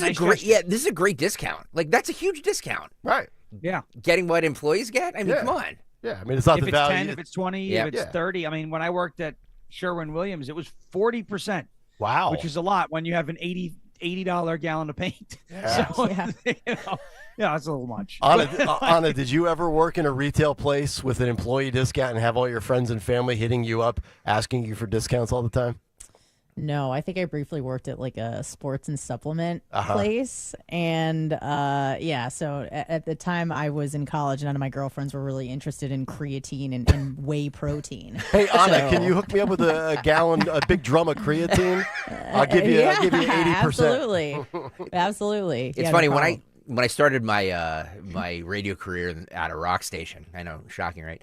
nice a great. gesture. Yeah, this is a great discount. Like that's a huge discount. Right. Yeah. Getting what employees get. I mean, come on. Yeah. I mean, it's not If the it's value. 10, if it's 20, Yeah. if it's 30. I mean, when I worked at Sherwin-Williams, it was 40%. Wow. Which is a lot when you have an $80 gallon of paint. Yeah. So, it's a little much. Anna, did you ever work in a retail place with an employee discount and have all your friends and family hitting you up, asking you for discounts all the time? No, I think I briefly worked at like a sports and supplement Uh-huh. place. And so at the time I was in college, none of my girlfriends were really interested in creatine and whey protein. Hey, Anna, So- can you hook me up with a big drum of creatine? I'll give you 80%. Absolutely. It's Yeah, funny no when I started my my radio career at a rock station. I know, shocking, right?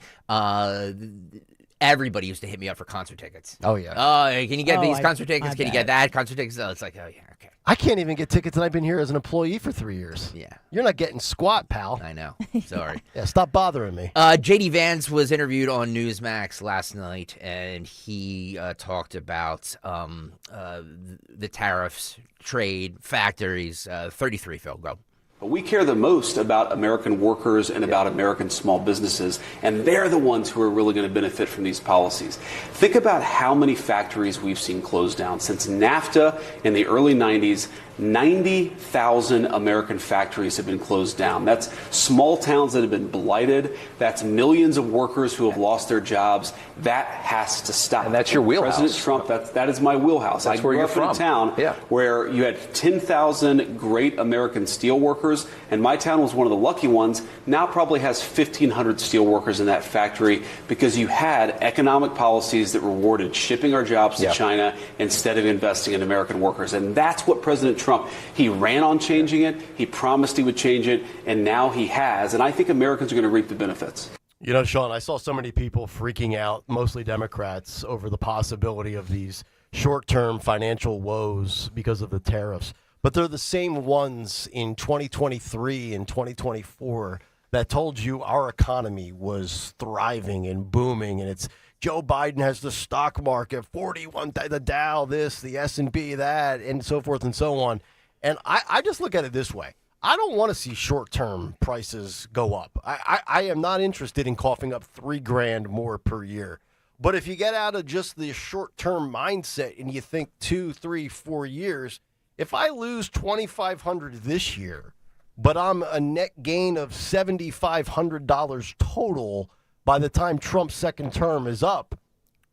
Everybody used to hit me up for concert tickets. Oh yeah. Oh, can you get Oh, these I- concert tickets? I Can you bet. get that concert tickets? Oh, it's like, oh yeah, okay. I can't even get tickets, and I've been here as an employee for 3 years. Yeah. You're not getting squat, pal. I know. Sorry. Yeah, stop bothering me. JD Vance was interviewed on Newsmax last night, and he talked about the tariffs, trade, factories. 33, Phil, go. We care the most about American workers and about American small businesses, and they're the ones who are really going to benefit from these policies. Think about how many factories we've seen close down. Since NAFTA in the early 90s, 90,000 American factories have been closed down. That's small towns that have been blighted. That's millions of workers who have lost their jobs. That has to stop. And that's your wheelhouse. President Trump, that is my wheelhouse. That's I where grew you're up in a from. town Yeah. where you had 10,000 great American steel workers, and my town was one of the lucky ones. Now probably has 1,500 steel workers in that factory because you had economic policies that rewarded shipping our jobs to Yeah. China instead of investing in American workers. And that's what President Trump, he ran on changing it. He promised he would change it, and now he has. And I think Americans are going to reap the benefits. You know, Sean, I saw so many people freaking out, mostly Democrats, over the possibility of these short-term financial woes because of the tariffs. But they're the same ones in 2023 and 2024 that told you our economy was thriving and booming, and it's Joe Biden has the stock market 41, the Dow this, the S&P that, and so forth and so on. And I just look at it this way. I don't want to see short-term prices go up. I am not interested in coughing up $3,000 more per year. But if you get out of just the short-term mindset and you think 2, 3, 4 years, if I lose $2,500 this year, but I'm a net gain of $7,500 total by the time Trump's second term is up,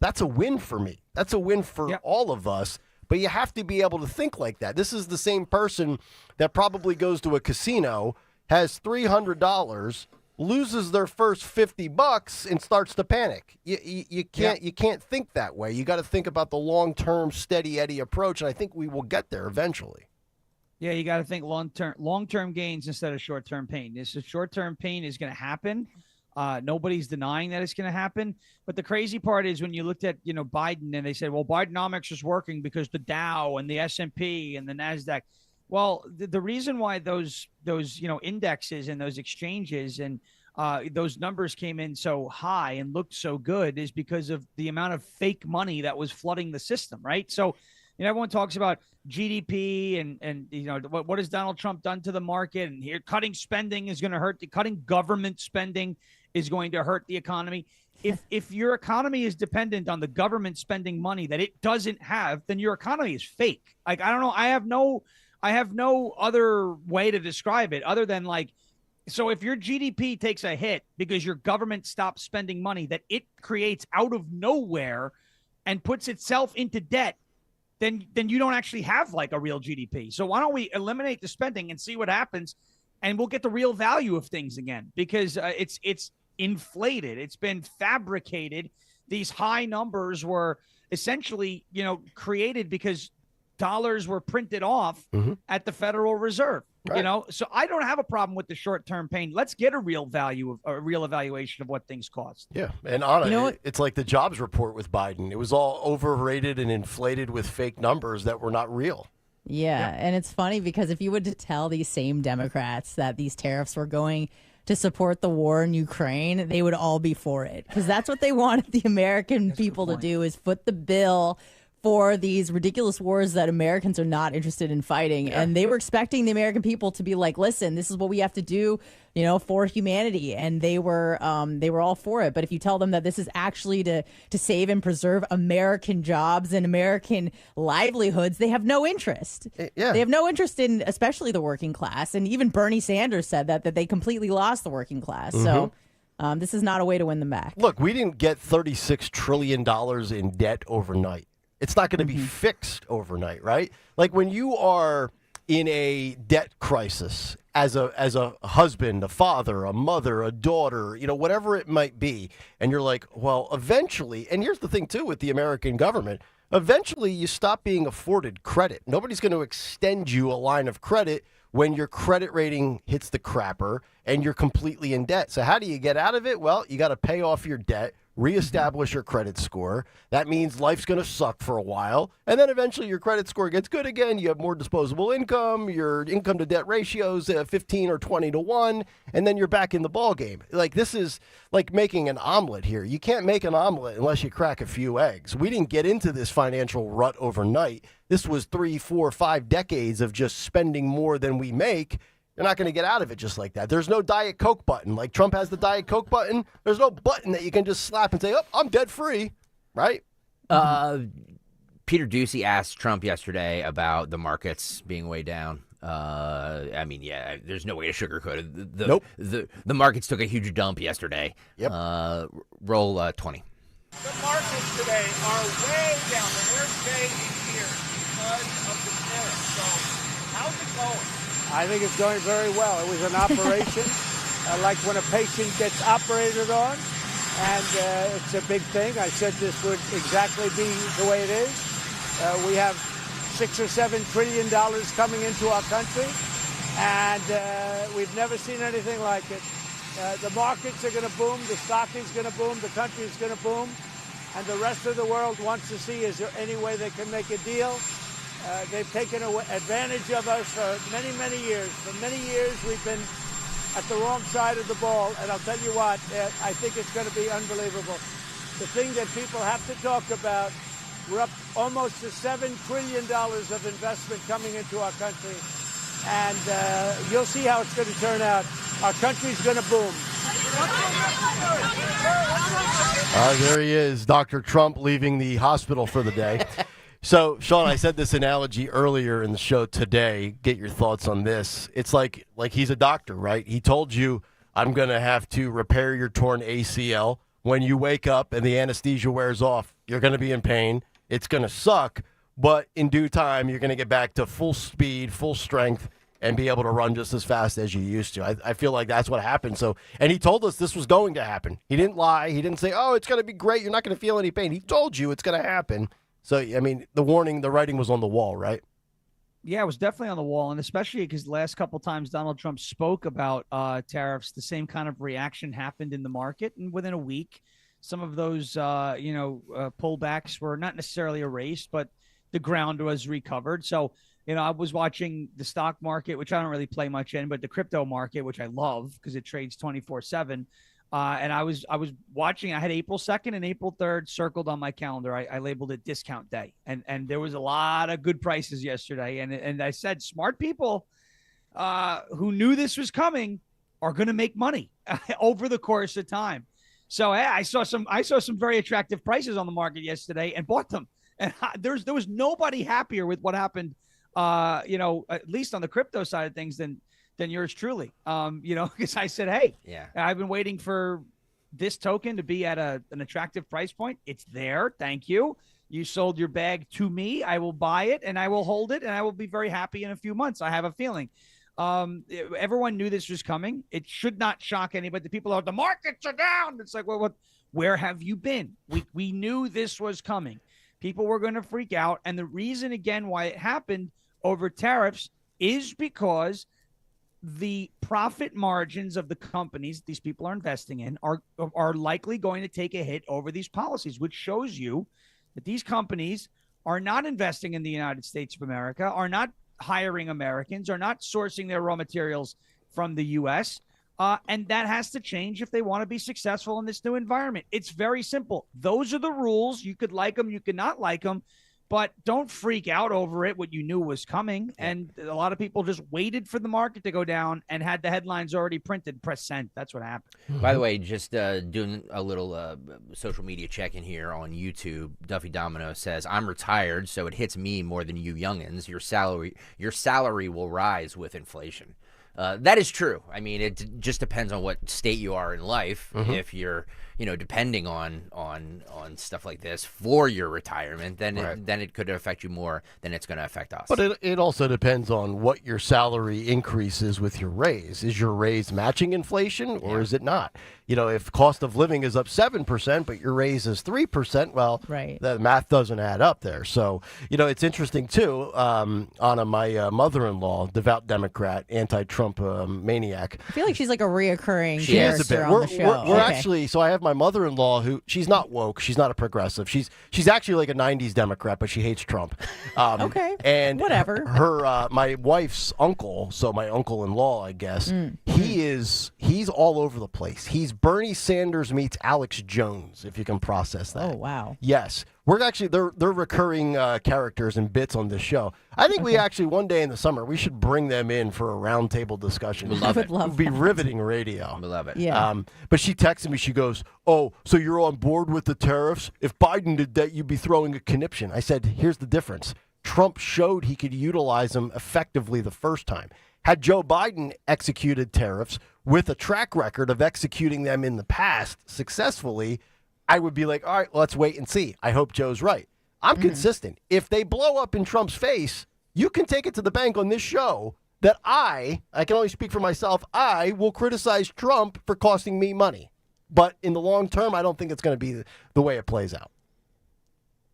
that's a win for me. That's a win for all of us. But you have to be able to think like that. This is the same person that probably goes to a casino, has $300, loses their first $50 and starts to panic. You can't think that way. You got to think about the long-term steady Eddie approach, and I think we will get there eventually. Yeah, you got to think long-term gains instead of short-term pain. This short-term pain is going to happen. Nobody's denying that it's going to happen. But the crazy part is when you looked at, Biden and they said, well, Bidenomics is working because the Dow and the S&P and the NASDAQ. Well, the reason why those indexes and those exchanges and those numbers came in so high and looked so good is because of the amount of fake money that was flooding the system, right? So, everyone talks about GDP and what has Donald Trump done to the market, and here cutting spending is going to hurt. Cutting government spending is going to hurt the economy. If your economy is dependent on the government spending money that it doesn't have, then your economy is fake. Like, I don't know. I have no other way to describe it other than so if your GDP takes a hit because your government stops spending money that it creates out of nowhere and puts itself into debt, then you don't actually have a real GDP. So why don't we eliminate the spending and see what happens, and we'll get the real value of things again, because it's inflated. It's been fabricated these high numbers were essentially, created because dollars were printed off at the Federal Reserve. Right. So I don't have a problem with the short-term pain. Let's get a real evaluation of what things cost. Yeah, and Anna, it's like the jobs report with Biden. It was all overrated and inflated with fake numbers that were not real. Yeah, and it's funny because if you were to tell these same Democrats that these tariffs were going to support the war in Ukraine, they would all be for it, because that's what they wanted the American people to do, is foot the bill for these ridiculous wars that Americans are not interested in fighting. And they were expecting the American people to be like, listen, this is what we have to do, for humanity. And they were all for it. But if you tell them that this is actually to save and preserve American jobs and American livelihoods, they have no interest. Yeah. They have no interest in, especially the working class. And even Bernie Sanders said that they completely lost the working class. So this is not a way to win them back. Look, we didn't get $36 trillion in debt overnight. It's not going to be fixed overnight, right? Like when you are in a debt crisis as a husband, a father, a mother, a daughter, whatever it might be, and you're like, well, eventually, and here's the thing too with the American government, eventually you stop being afforded credit. Nobody's going to extend you a line of credit when your credit rating hits the crapper and you're completely in debt. So how do you get out of it? Well, you got to pay off your debt, reestablish your credit score. That means life's going to suck for a while. And then eventually your credit score gets good again. You have more disposable income. Your income to debt ratio's 15 or 20 to 1. And then you're back in the ball game. Like, this is like making an omelet here. You can't make an omelet unless you crack a few eggs. We didn't get into this financial rut overnight. This was 3, 4, 5 decades of just spending more than we make. You're not going to get out of it just like that. There's no Diet Coke button. Like Trump has the Diet Coke button. There's no button that you can just slap and say, oh, I'm debt free, right? Peter Doocy asked Trump yesterday about the markets being way down. There's no way to sugarcoat it. Nope. The markets took a huge dump yesterday. Yep. Roll 20. The markets today are way down, but we're staying here because of the tariffs. So how's it going? I think it's going very well. It was an operation, like when a patient gets operated on, and it's a big thing. I said this would exactly be the way it is. We have $6 or $7 trillion coming into our country, and we've never seen anything like it. The markets are going to boom, the stock is going to boom, the country is going to boom, and the rest of the world wants to see, is there any way they can make a deal? They've taken advantage of us for many, many years. For many years, we've been at the wrong side of the ball, and I'll tell you what, I think it's going to be unbelievable. The thing that people have to talk about, we're up almost to $7 trillion of investment coming into our country, and you'll see how it's going to turn out. Our country's going to boom. There he is, Dr. Trump leaving the hospital for the day. So, Sean, I said this analogy earlier in the show today. Get your thoughts on this. It's like he's a doctor, right? He told you, I'm going to have to repair your torn ACL. When you wake up and the anesthesia wears off, you're going to be in pain. It's going to suck, but in due time, you're going to get back to full speed, full strength, and be able to run just as fast as you used to. I feel like that's what happened. So, and he told us this was going to happen. He didn't lie. He didn't say, oh, it's going to be great. You're not going to feel any pain. He told you it's going to happen. So, I mean, the writing was on the wall, right? Yeah, it was definitely on the wall, and especially because the last couple times Donald Trump spoke about tariffs, the same kind of reaction happened in the market, and within a week, some of those, pullbacks were not necessarily erased, but the ground was recovered. So, I was watching the stock market, which I don't really play much in, but the crypto market, which I love because it trades 24/7. And I was watching. I had April 2nd and April 3rd circled on my calendar. I labeled it discount day, and there was a lot of good prices yesterday. And I said, smart people who knew this was coming are going to make money over the course of time. So I saw some very attractive prices on the market yesterday and bought them. And there was nobody happier with what happened. At least on the crypto side of things than yours truly, because I said, hey, I've been waiting for this token to be at an attractive price point. It's there. Thank you. You sold your bag to me. I will buy it and I will hold it and I will be very happy in a few months. I have a feeling. Everyone knew this was coming. It should not shock anybody. The people are, the markets are down. It's like, well, Where have you been? We knew this was coming. People were going to freak out. And the reason, again, why it happened over tariffs is because the profit margins of the companies these people are investing in are likely going to take a hit over these policies, which shows you that these companies are not investing in the United States of America, are not hiring Americans, are not sourcing their raw materials from the U.S., and that has to change if they want to be successful in this new environment. It's very simple. Those are the rules. You could like them, you could not like them, but don't freak out over it, what you knew was coming. And a lot of people just waited for the market to go down and had the headlines already printed, press send. That's what happened. By the way, just doing a little social media check-in here on YouTube, Duffy Domino says, I'm retired, so it hits me more than you youngins. Your salary will rise with inflation. That is true. I mean, it just depends on what state you are in life. If you're, depending on stuff like this for your retirement, then it could affect you more than it's going to affect us. But it also depends on what your salary increases with your raise. Is your raise matching inflation or is it not? If cost of living is up 7%, but your raise is 3%, well, the math doesn't add up there. So, it's interesting, too. Anna, my mother-in-law, devout Democrat, anti-Trump maniac. I feel like she's like a reoccurring character on the show. We're actually, so I have my mother-in-law who, she's not woke. She's not a progressive. She's actually like a 90s Democrat, but she hates Trump. And whatever. Her, my wife's uncle, so my uncle-in-law, I guess, he's all over the place. He's Bernie Sanders meets Alex Jones, if you can process that. Oh, wow. Yes. We're actually, they're recurring characters and bits on this show. I think we actually, one day in the summer, we should bring them in for a roundtable discussion. We love it. It would be riveting radio. We love it. Yeah. But she texted me, she goes, oh, so you're on board with the tariffs? If Biden did that, you'd be throwing a conniption. I said, here's the difference. Trump showed he could utilize them effectively the first time. Had Joe Biden executed tariffs with a track record of executing them in the past successfully, I would be like, all right, let's wait and see. I hope Joe's right. I'm consistent. If they blow up in Trump's face, you can take it to the bank on this show that I can only speak for myself, I will criticize Trump for costing me money. But in the long term, I don't think it's going to be the way it plays out.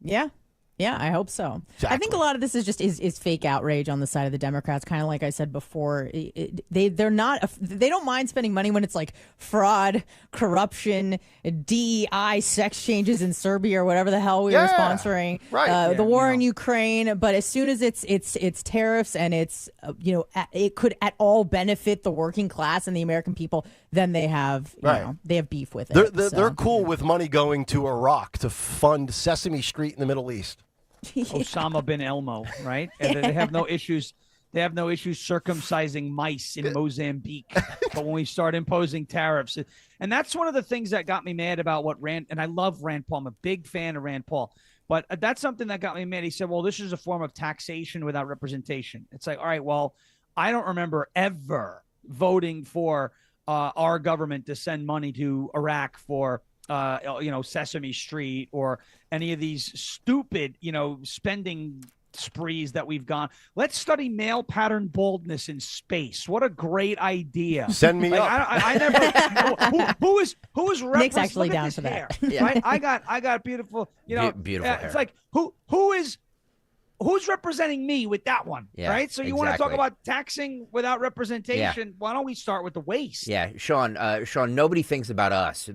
Yeah. Yeah, I hope so. Exactly. I think a lot of this is just is fake outrage on the side of the Democrats. Kind of like I said before, they don't mind spending money when it's like fraud, corruption, DEI, sex changes in Serbia or whatever the hell we were sponsoring, the war in Ukraine. But as soon as it's tariffs and it's it could at all benefit the working class and the American people, then they have they have beef with it. They're cool with money going to Iraq to fund Sesame Street in the Middle East. Osama bin Elmo, right? And they have no issues. They have no issues circumcising mice in Mozambique. But when we start imposing tariffs, and that's one of the things that got me mad about what Rand, and I love Rand Paul. I'm a big fan of Rand Paul. But that's something that got me mad. He said, well, this is a form of taxation without representation. It's like, all right, well, I don't remember ever voting for our government to send money to Iraq for Sesame Street or any of these stupid, spending sprees that we've gone. Let's study male pattern baldness in space. What a great idea. Send me up. I never, who is Nick's actually down for hair, that. Yeah. Right? I got beautiful, beautiful hair. It's like, who's representing me with that one, right? So you want to talk about taxing without representation? Yeah. Why don't we start with the waist? Yeah, Sean, nobody thinks about us.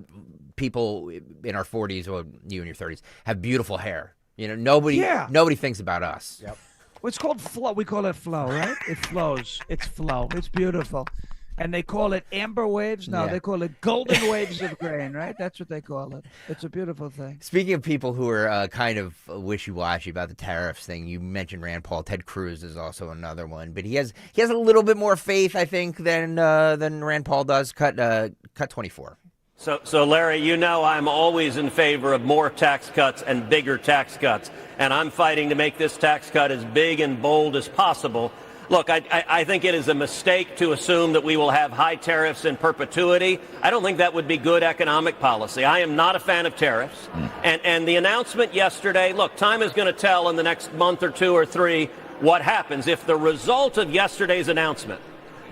People in our 40s or you in your 30s have beautiful hair. Nobody thinks about us. Yep. Well, it's called flow. We call it flow, right? It flows. It's flow. It's beautiful. And they call it amber waves. No, they call it golden waves of grain, right? That's what they call it. It's a beautiful thing. Speaking of people who are kind of wishy-washy about the tariffs thing, you mentioned Rand Paul. Ted Cruz is also another one, but he has a little bit more faith, I think, than Rand Paul does. Cut 24. So Larry, I'm always in favor of more tax cuts and bigger tax cuts, and I'm fighting to make this tax cut as big and bold as possible. Look, I think it is a mistake to assume that we will have high tariffs in perpetuity. I don't think that would be good economic policy. I am not a fan of tariffs. And the announcement yesterday, look, time is going to tell in the next month or two or three what happens. If the result of yesterday's announcement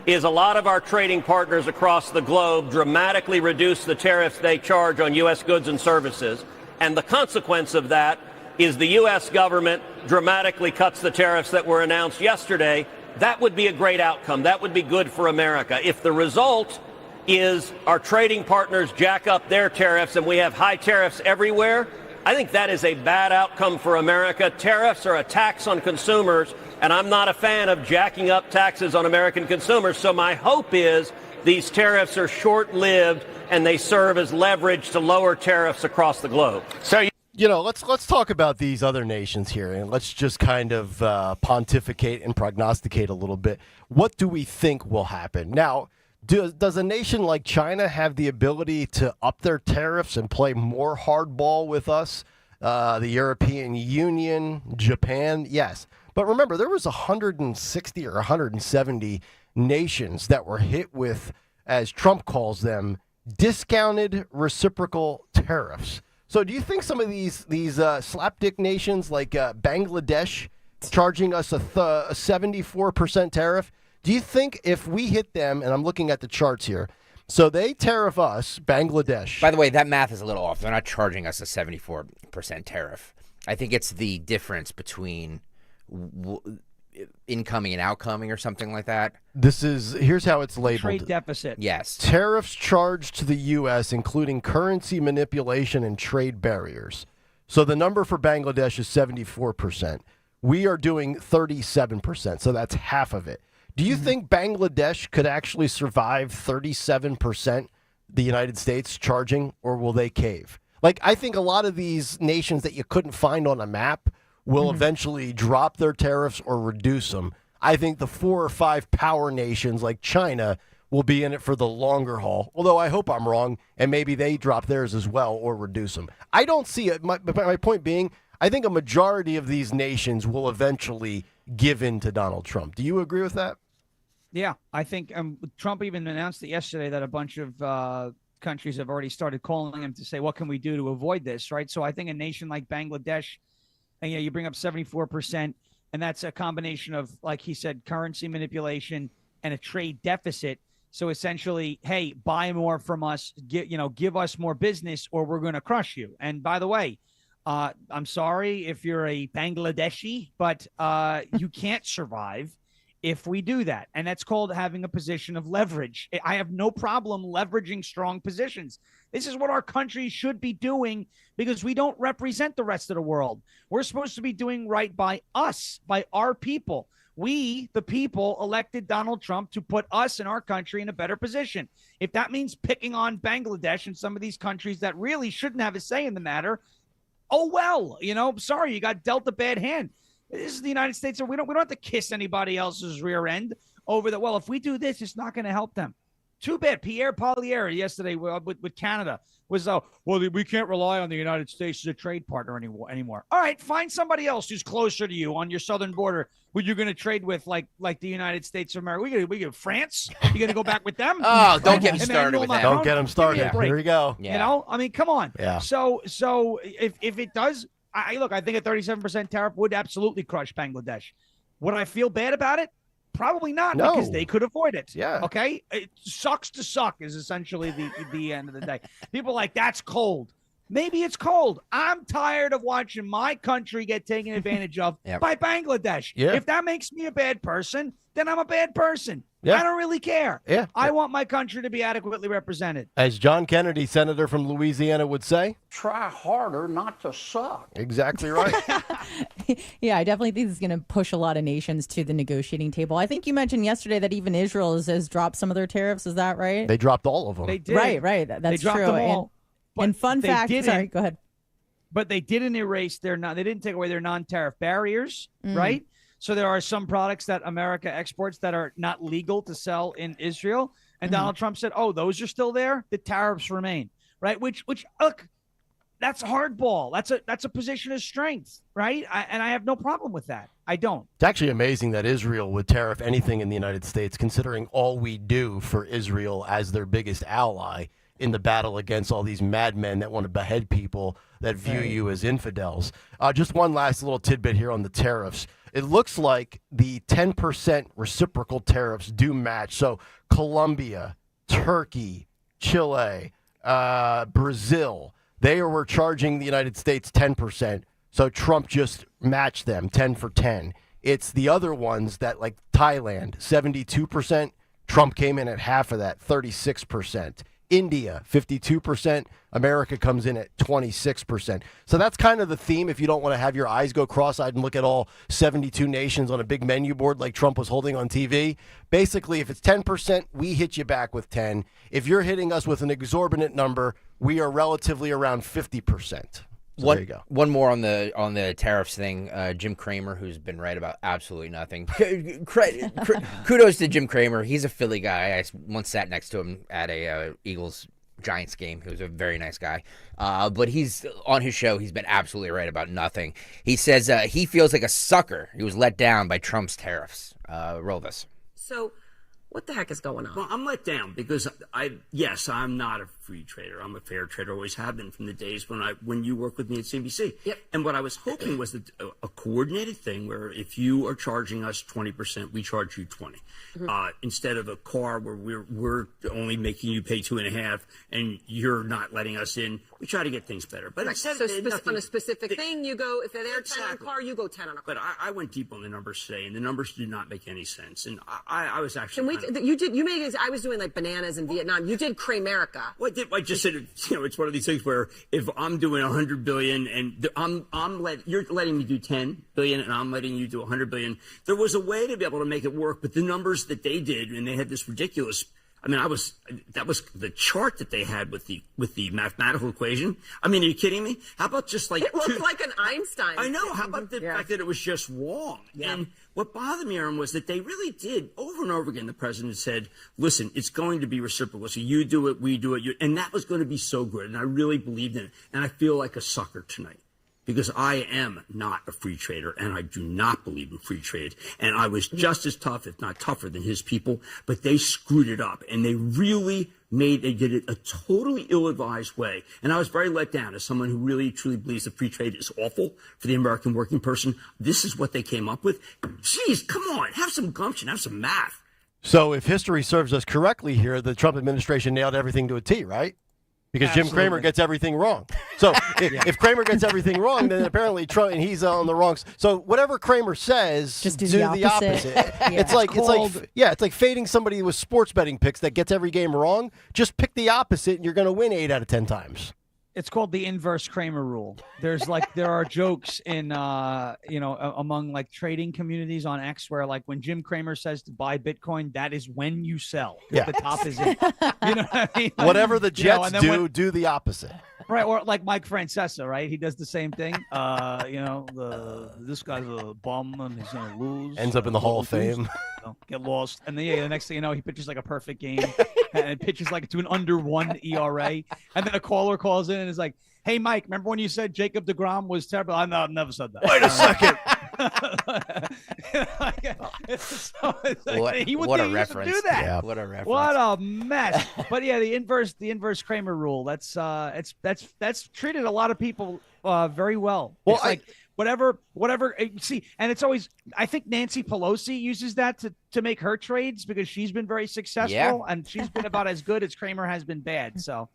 is a lot of our trading partners across the globe dramatically reduce the tariffs they charge on U.S. goods and services. And the consequence of that is the U.S. government dramatically cuts the tariffs that were announced yesterday. That would be a great outcome. That would be good for America. If the result is our trading partners jack up their tariffs and we have high tariffs everywhere, I think that is a bad outcome for America. Tariffs are a tax on consumers, and I'm not a fan of jacking up taxes on American consumers. So my hope is these tariffs are short-lived and they serve as leverage to lower tariffs across the globe. So, let's talk about these other nations here, and let's just kind of pontificate and prognosticate a little bit. What do we think will happen? Now, does a nation like China have the ability to up their tariffs and play more hardball with us? The European Union, Japan, yes. But remember, there was 160 or 170 nations that were hit with, as Trump calls them, discounted reciprocal tariffs. So do you think some of these slapdick nations like Bangladesh charging us a 74% tariff, do you think if we hit them, and I'm looking at the charts here, so they tariff us, Bangladesh. By the way, that math is a little off. They're not charging us a 74% tariff. I think it's the difference between incoming and outcoming or something like that. Here's how it's labeled. Trade deficit. Yes. Tariffs charged to the U.S., including currency manipulation and trade barriers. So the number for Bangladesh is 74%. We are doing 37%, so that's half of it. Do you think Bangladesh could actually survive 37% the United States charging, or will they cave? Like, I think a lot of these nations that you couldn't find on a map will eventually drop their tariffs or reduce them. I think the 4 or 5 power nations like China will be in it for the longer haul, although I hope I'm wrong, and maybe they drop theirs as well or reduce them. I don't see it. My point being, I think a majority of these nations will eventually give in to Donald Trump. Do you agree with that? Yeah, I think Trump even announced it yesterday that a bunch of countries have already started calling him to say, what can we do to avoid this, right? So I think a nation like Bangladesh, and you bring up 74%, and that's a combination of, like he said, currency manipulation and a trade deficit. So essentially, hey, buy more from us, give us more business, or we're going to crush you. And by the way, I'm sorry if you're a Bangladeshi, but you can't survive if we do that. And that's called having a position of leverage. I have no problem leveraging strong positions. This is what our country should be doing because we don't represent the rest of the world. We're supposed to be doing right by us, by our people. We, the people, elected Donald Trump to put us and our country in a better position. If that means picking on Bangladesh and some of these countries that really shouldn't have a say in the matter, oh, well, sorry, you got dealt a bad hand. This is the United States, and we don't have to kiss anybody else's rear end over the, well, if we do this, it's not going to help them. Too bad. Pierre Poilievre yesterday with Canada was, well, we can't rely on the United States as a trade partner anymore. All right, find somebody else who's closer to you on your southern border who you're going to trade with, like the United States of America. We get France. You going to go back with them? Oh, don't get me started with that. Don't get them started. Here we go. Yeah. I mean, come on. Yeah. So if it does, I think a 37% tariff would absolutely crush Bangladesh. Would I feel bad about it? Probably not, because they could avoid it. Yeah. Okay. It sucks to suck is essentially the end of the day. People are like, that's cold. Maybe it's cold. I'm tired of watching my country get taken advantage of by Bangladesh. Yeah. If that makes me a bad person, then I'm a bad person. Yeah. I don't really care. Yeah. I want my country to be adequately represented. As John Kennedy, senator from Louisiana, would say, try harder not to suck. Exactly right. Yeah, I definitely think this is going to push a lot of nations to the negotiating table. I think you mentioned yesterday that even Israel has dropped some of their tariffs. Is that right? They dropped all of them. They did. Right. That's dropped true. them all. And fun fact, sorry, go ahead. But they didn't erase they didn't take away their non-tariff barriers, right? So there are some products that America exports that are not legal to sell in Israel. And Donald Trump said, oh, those are still there? The tariffs remain, right? Which look, that's hardball. That's a position of strength, right? And I have no problem with that. I don't. It's actually amazing that Israel would tariff anything in the United States, considering all we do for Israel as their biggest ally in the battle against all these madmen that want to behead people that view you as infidels. Just one last little tidbit here on the tariffs. it looks like the 10% reciprocal tariffs do match. So Colombia, Turkey, Chile, Brazil, they were charging the United States 10%. So Trump just matched them 10 for 10. It's the other ones that, like Thailand, 72%. Trump came in at half of that, 36%. India, 52%. America comes in at 26%. So that's kind of the theme if you don't want to have your eyes go cross-eyed and look at all 72 nations on a big menu board like Trump was holding on TV. Basically, if it's 10%, we hit you back with 10. If you're hitting us with an exorbitant number, we are relatively around 50%. So there you go. One more on the tariffs thing. Jim Cramer, who's been right about absolutely nothing. Kudos to Jim Cramer. He's a Philly guy. I once sat next to him at a Eagles-Giants game. He was a very nice guy. But he's on his show. He's been absolutely right about nothing. He says he feels like a sucker. He was let down by Trump's tariffs. Roll this. So what the heck is going on? Well, I'm let down because I'm not a free trader. I'm a fair trader. Always have been from the days when you worked with me at CNBC. Yep. And what I was hoping was that a coordinated thing where if you are charging us 20%, we charge you 20. Mm-hmm. Instead of a car where we're only making you pay 2.5 and you're not letting us in. We try to get things better. But so on a specific thing, you go, if they're 10 on a car, you go 10 on a car. But I went deep on the numbers today, and the numbers did not make any sense. And I was actually. I was doing like bananas in Vietnam. You did Cramerica. Well, I just said, it's one of these things where if I'm doing 100 billion and you're letting me do 10 billion and I'm letting you do 100 billion, there was a way to be able to make it work. But the numbers that they did, and they had this ridiculous. That was the chart that they had with the mathematical equation. I mean, are you kidding me? How about just like it looked like an Einstein? I know. How about the fact that it was just wrong? Yeah. And what bothered me, Aaron, was that they really did over and over again. The president said, "Listen, it's going to be reciprocal. So you do it, we do it, and that was going to be so good." And I really believed in it. And I feel like a sucker tonight. Because I am not a free trader, and I do not believe in free trade. And I was just as tough, if not tougher, than his people. But they screwed it up, and they did it a totally ill-advised way. And I was very let down as someone who really, truly believes that free trade is awful for the American working person. This is what they came up with. Jeez, come on, have some gumption, have some math. So if history serves us correctly here, the Trump administration nailed everything to a T, right? Because Absolutely. Jim Cramer gets everything wrong. So if Cramer gets everything wrong, then apparently Trump and he's on the wrong. So whatever Cramer says, just do the opposite. It's like fading somebody with sports betting picks that gets every game wrong. Just pick the opposite, and you're going to win 8 out of 10 times. It's called the inverse Cramer rule. There are jokes in among like trading communities on X where like when Jim Cramer says to buy Bitcoin, that is when you sell. Yeah. The top is in. You know what I mean? Whatever the Jets do the opposite. Right, or like Mike Francesa, right? He does the same thing. This guy's a bum and he's gonna lose. Ends up in the Hall of Fame. Get lost, and then the next thing you know, he pitches like a perfect game, and it pitches like to an under 1 ERA, and then a caller calls in and is like, "Hey, Mike, remember when you said Jacob deGrom was terrible?" I've never said that. Wait a second. What a reference! Do that. Yeah. What a reference! What a mess! But yeah, the inverse Cramer rule. That's treated a lot of people very well. Well, it's like whatever. See, and it's always. I think Nancy Pelosi uses that to make her trades because she's been very successful and she's been about as good as Cramer has been bad. So.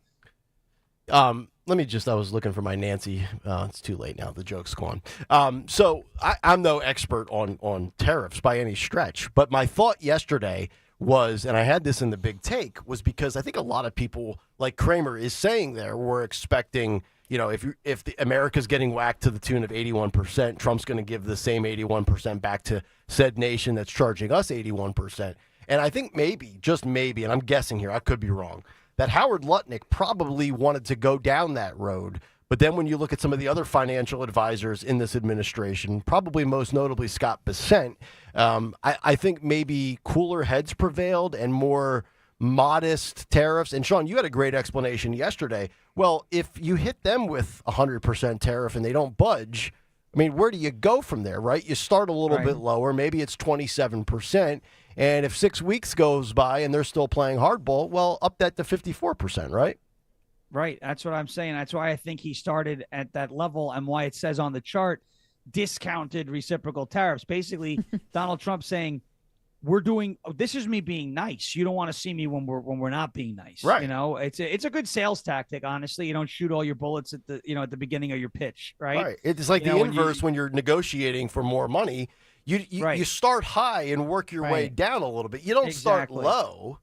I was looking for my Nancy. It's too late now. The joke's gone. So I'm no expert on tariffs by any stretch, but my thought yesterday was, and I had this in the big take, was because I think a lot of people, like Cramer is saying there, were expecting, if America's getting whacked to the tune of 81%, Trump's going to give the same 81% back to said nation that's charging us 81%. And I think maybe, just maybe, and I'm guessing here, I could be wrong, that Howard Lutnick probably wanted to go down that road. But then when you look at some of the other financial advisors in this administration, probably most notably Scott Bessent, I think maybe cooler heads prevailed and more modest tariffs. And Sean, you had a great explanation yesterday. Well, if you hit them with 100% tariff and they don't budge, I mean, where do you go from there, right? You start a little bit lower. Maybe it's 27%. And if 6 weeks goes by and they're still playing hardball, well, up that to 54%, right? Right. That's what I'm saying. That's why I think he started at that level and why it says on the chart discounted reciprocal tariffs. Basically, Donald Trump saying, this is me being nice. You don't want to see me when we're not being nice. Right. You know, it's a good sales tactic. Honestly, you don't shoot all your bullets at the beginning of your pitch. Right. It's like the inverse when you're negotiating for more money. You start high and work your way down a little bit. You don't start low.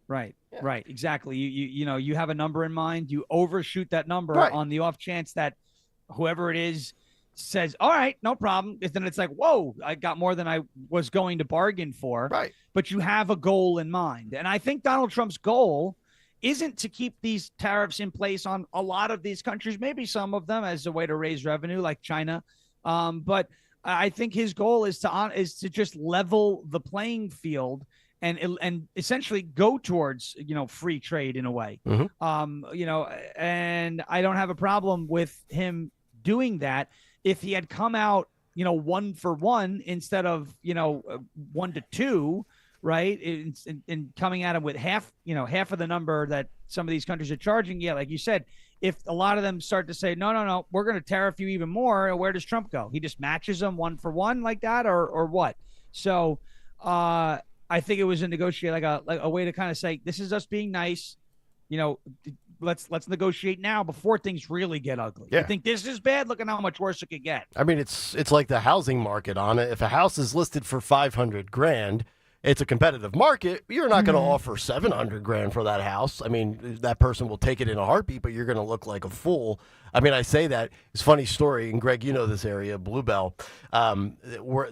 Right. Yeah. Right. Exactly. You have a number in mind. You overshoot that number on the off chance that whoever it is says, all right, no problem. Then it's like, whoa, I got more than I was going to bargain for. Right. But you have a goal in mind. And I think Donald Trump's goal isn't to keep these tariffs in place on a lot of these countries, maybe some of them as a way to raise revenue like China. But I think his goal is to just level the playing field and essentially go towards, free trade in a way. Mm-hmm. And I don't have a problem with him doing that. If he had come out, 1 for 1 instead of, 1 to 2, right? And coming at him with half of the number that some of these countries are charging. Yeah. Like you said, if a lot of them start to say, no, we're going to tariff you even more. Where does Trump go? He just matches them 1 for 1 like that or what? So I think it was a negotiate, like a way to kind of say, this is us being nice. Let's negotiate now before things really get ugly. Yeah. You think this is bad? Look at how much worse it could get. I mean, it's like the housing market on it. If a house is listed for $500,000, it's a competitive market. You're not going to offer $700,000 for that house. I mean, that person will take it in a heartbeat, but you're going to look like a fool. I mean, I say that. It's a funny story, and Greg, you know this area, Bluebell.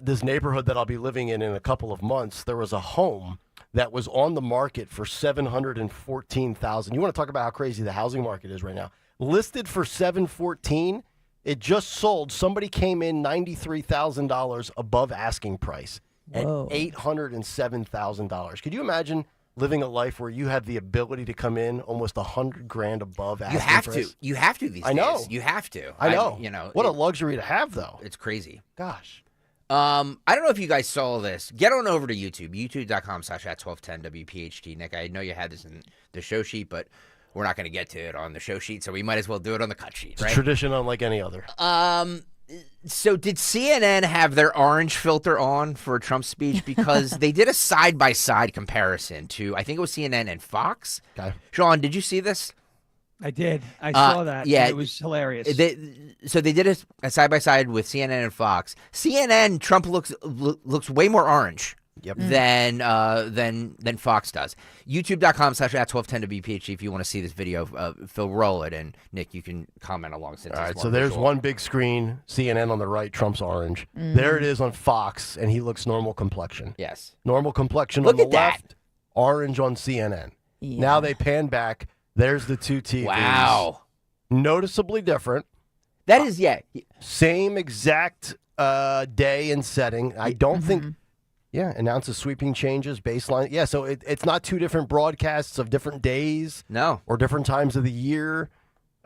This neighborhood that I'll be living in a couple of months, there was a home that was on the market for $714,000. You want to talk about how crazy the housing market is right now? Listed for $714,000, it just sold. Somebody came in $93,000 above asking price at $807,000. Could you imagine living a life where you have the ability to come in almost $100,000 above asking price? You have to these days. I know. You have to. I know. What a luxury to have, though. It's crazy. Gosh. I don't know if you guys saw this. Get on over to YouTube, youtube.com/@1210WPHT. Nick, I know you had this in the show sheet, but we're not going to get to it on the show sheet, so we might as well do it on the cut sheet, It's right? a tradition unlike any other. So did CNN have their orange filter on for Trump's speech? Because they did a side-by-side comparison to, I think it was CNN and Fox. Okay. Sean, did you see this? I did. I saw that. Yeah. It was hilarious. So they did a side-by-side with CNN and Fox. CNN, Trump looks way more orange than Fox does. YouTube.com/@1210WPHT if you want to see this video. Phil, roll it, and Nick, you can comment along. All right, so there's one big screen, CNN on the right, Trump's orange. There it is on Fox, and he looks normal complexion. Yes. Normal complexion on the left, orange on CNN. Yeah. Now they pan back. There's the two TVs. Wow. Noticeably different. That is, Same exact day and setting. I don't think, announces sweeping changes, baseline. Yeah, so it's not two different broadcasts of different days. No. Or different times of the year.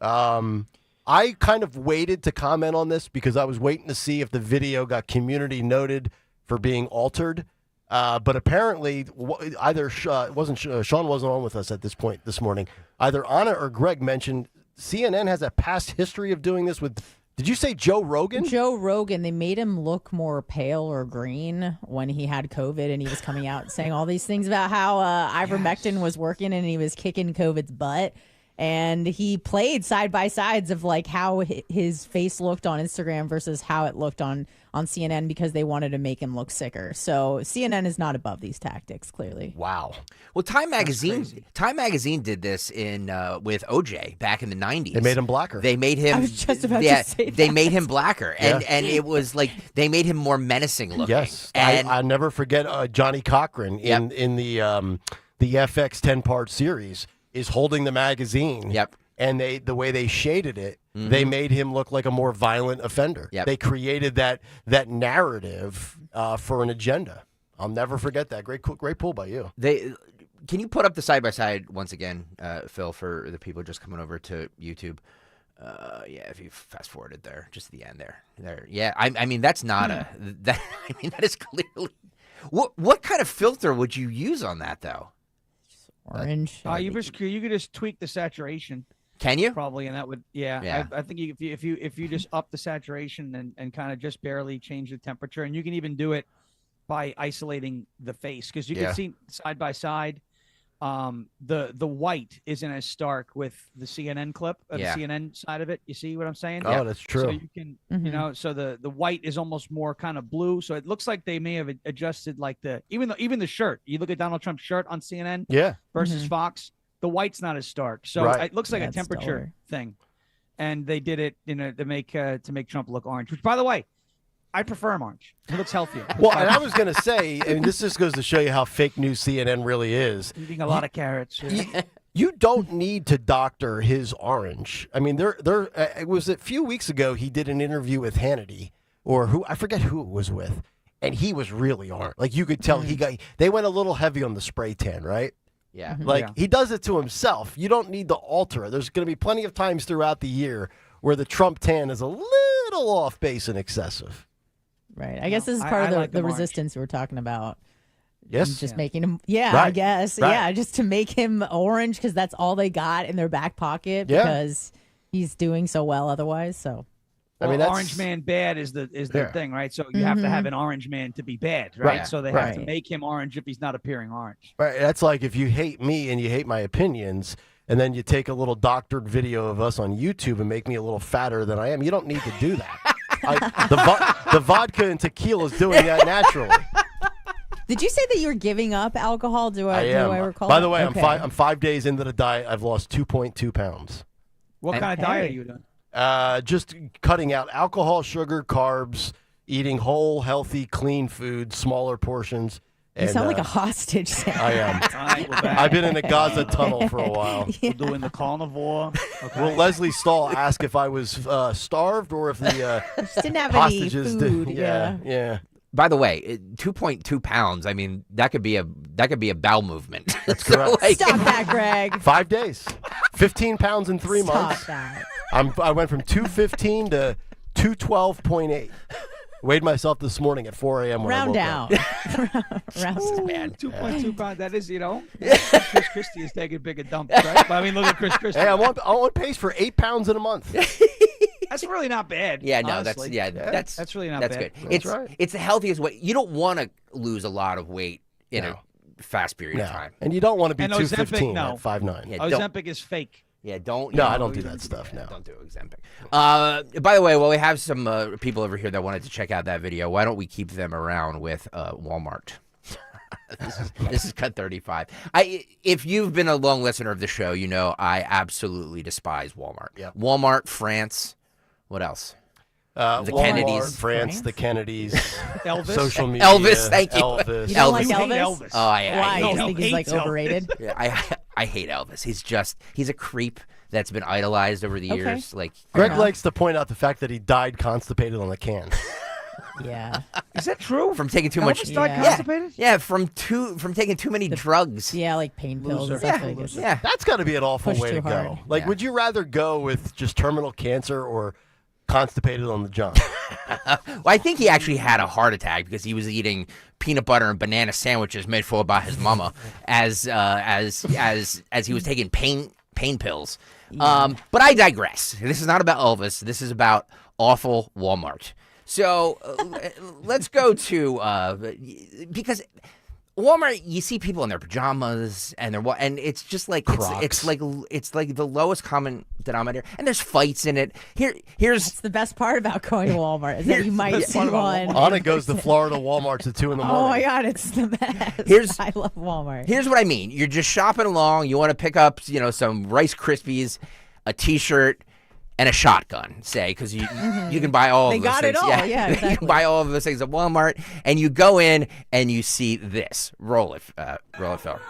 I kind of waited to comment on this because I was waiting to see if the video got community noted for being altered. But apparently, either Sean wasn't on with us at this point this morning. Either Anna or Greg mentioned CNN has a past history of doing this with. Did you say Joe Rogan? Joe Rogan. They made him look more pale or green when he had COVID, and he was coming out saying all these things about how ivermectin was working and he was kicking COVID's butt. And he played side by sides of like how his face looked on Instagram versus how it looked on CNN because they wanted to make him look sicker. So CNN is not above these tactics, clearly. Wow. Well, Time Magazine did this in with OJ back in the 90s. They made him blacker. They made him. I was just about to say they that. made him blacker, and it was like they made him more menacing looking. Yes, and I never forget Johnny Cochran in the FX 10-part series is holding the magazine. Yep. And the way they shaded it, they made him look like a more violent offender. Yep. They created that narrative for an agenda. I'll never forget that. Great pull by you. Can you put up the side by side once again, Phil, for the people just coming over to YouTube? If you fast forwarded there, just the end there. Yeah, I mean that's not that is clearly. What kind of filter would you use on that though? Orange. You could just tweak the saturation. Can you? Probably, and that would, yeah. I think if you just up the saturation and kind of just barely change the temperature, and you can even do it by isolating the face, because you can see side by side. The white isn't as stark with the CNN clip, the CNN side of it. You see what I'm saying? Oh, that's true. So you can, you know, so the white is almost more kind of blue. So it looks like they may have adjusted like even the shirt. You look at Donald Trump's shirt on CNN, versus Fox. The white's not as stark, so it looks like a temperature thing. And they did it, to make Trump look orange. Which, by the way, I prefer him orange. He looks healthier. Well, and I was going to say, and this just goes to show you how fake news CNN really is. Eating a lot of carrots. You don't need to doctor his orange. I mean, it was a few weeks ago he did an interview with Hannity, or I forget who it was with, and he was really orange. Like, you could tell they went a little heavy on the spray tan, right? Yeah. He does it to himself. You don't need to alter it. There's going to be plenty of times throughout the year where the Trump tan is a little off base and excessive. Right. I guess this is part of the resistance we were talking about. Yes. Just making him, right. I guess. Right. Yeah, just to make him orange because that's all they got in their back pocket because he's doing so well otherwise. So. Well, I mean, orange man bad is the thing, right? So you have to have an orange man to be bad, right? So they have to make him orange if he's not appearing orange. Right. That's like if you hate me and you hate my opinions, and then you take a little doctored video of us on YouTube and make me a little fatter than I am. You don't need to do that. The vodka and tequila is doing that naturally. Did you say that you were giving up alcohol? Do I recall? By the way, I'm 5 days into the diet. I've lost 2.2 pounds. What kind of diet are you doing? Just cutting out alcohol, sugar, carbs, eating whole, healthy, clean food, smaller portions. You sound like a hostage, Sam. I am. I've been in the Gaza tunnel for a while. We're doing the carnivore. Okay. Well, Leslie Stahl asked if I was starved or if the just didn't have hostages any food. Yeah. By the way, 2.2 pounds. I mean, that could be a bowel movement. That's correct. Stop that, Greg. 5 days, 15 pounds in 3 months. Stop that. I went from 215 to 212.8. Weighed myself this morning at 4 a.m. when Round I woke down. up. Round down. 2.2 pounds. That is, Chris Christie is taking bigger dumps, right? But I mean, look at Chris Christie. Hey, I'm on pace for 8 pounds in a month. That's really not bad. Yeah, no, honestly. that's really not that's bad. Good. It's the healthiest way. You don't want to lose a lot of weight in a fast period of time. And you don't want to be And 215 Ozempic, at 5'9". Yeah, Ozempic is fake. Yeah, don't. No, I don't do that stuff. No, don't do Ozempic. By the way, while we have some people over here that wanted to check out that video, why don't we keep them around with Walmart? This is cut 35. If you've been a long listener of the show, you know I absolutely despise Walmart. Yeah. Walmart, France. What else? The Walmart, Kennedys, France, the Kennedys, Elvis, social media, Elvis. Thank you. Elvis. You don't like Elvis? Oh, I Why? hate You think he's like overrated? Yeah, I hate Elvis. He's a creep that's been idolized over the years. Like Greg likes to point out the fact that he died constipated on a can. Yeah. Is that true? From taking too Elvis much. died constipated? Yeah, from taking too many drugs. Yeah, like pain pills and stuff. I guess. Yeah. That's got to be an awful Push way too to go. hard. Like, would you rather go with just terminal cancer or constipated on the jump? Well, I think he actually had a heart attack because he was eating peanut butter and banana sandwiches made for by his mama as he was taking pain pills. Yeah. But I digress. This is not about Elvis. This is about awful Walmart. So let's go to because Walmart, you see people in their pajamas and it's just like it's like the lowest common denominator, and there's fights in it. Here's That's the best part about going to Walmart is that you might see one. Anna goes to Florida Walmarts at 2 a.m. Oh my God, it's the best. I love Walmart. Here's what I mean. You're just shopping along. You want to pick up, some Rice Krispies, a T-shirt, and a shotgun, say, because you can buy all of those things. They got it all, yeah, exactly. You can buy all of those things at Walmart, and you go in and you see this. Roll it, Phil.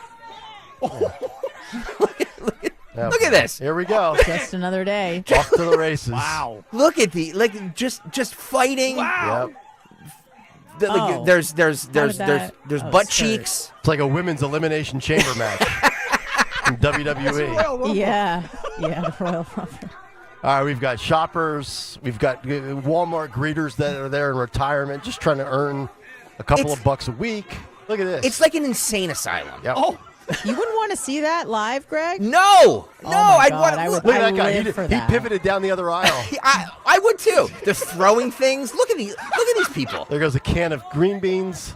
Look at this. Here we go. Just another day. Off to the races. Wow. Look at just fighting. Wow. Yep. There's butt cheeks. It's like a women's elimination chamber match from WWE. Yeah, the Royal Rumble. All right, we've got shoppers. We've got Walmart greeters that are there in retirement, just trying to earn a couple of bucks a week. Look at this. It's like an insane asylum. Yep. Oh, you wouldn't want want to see that live, Greg? No, Oh my I'd God, want I to would. Look at I that guy. live for He that. pivoted down the other aisle. I would too. They're throwing things. Look at these people. There goes a can of green beans.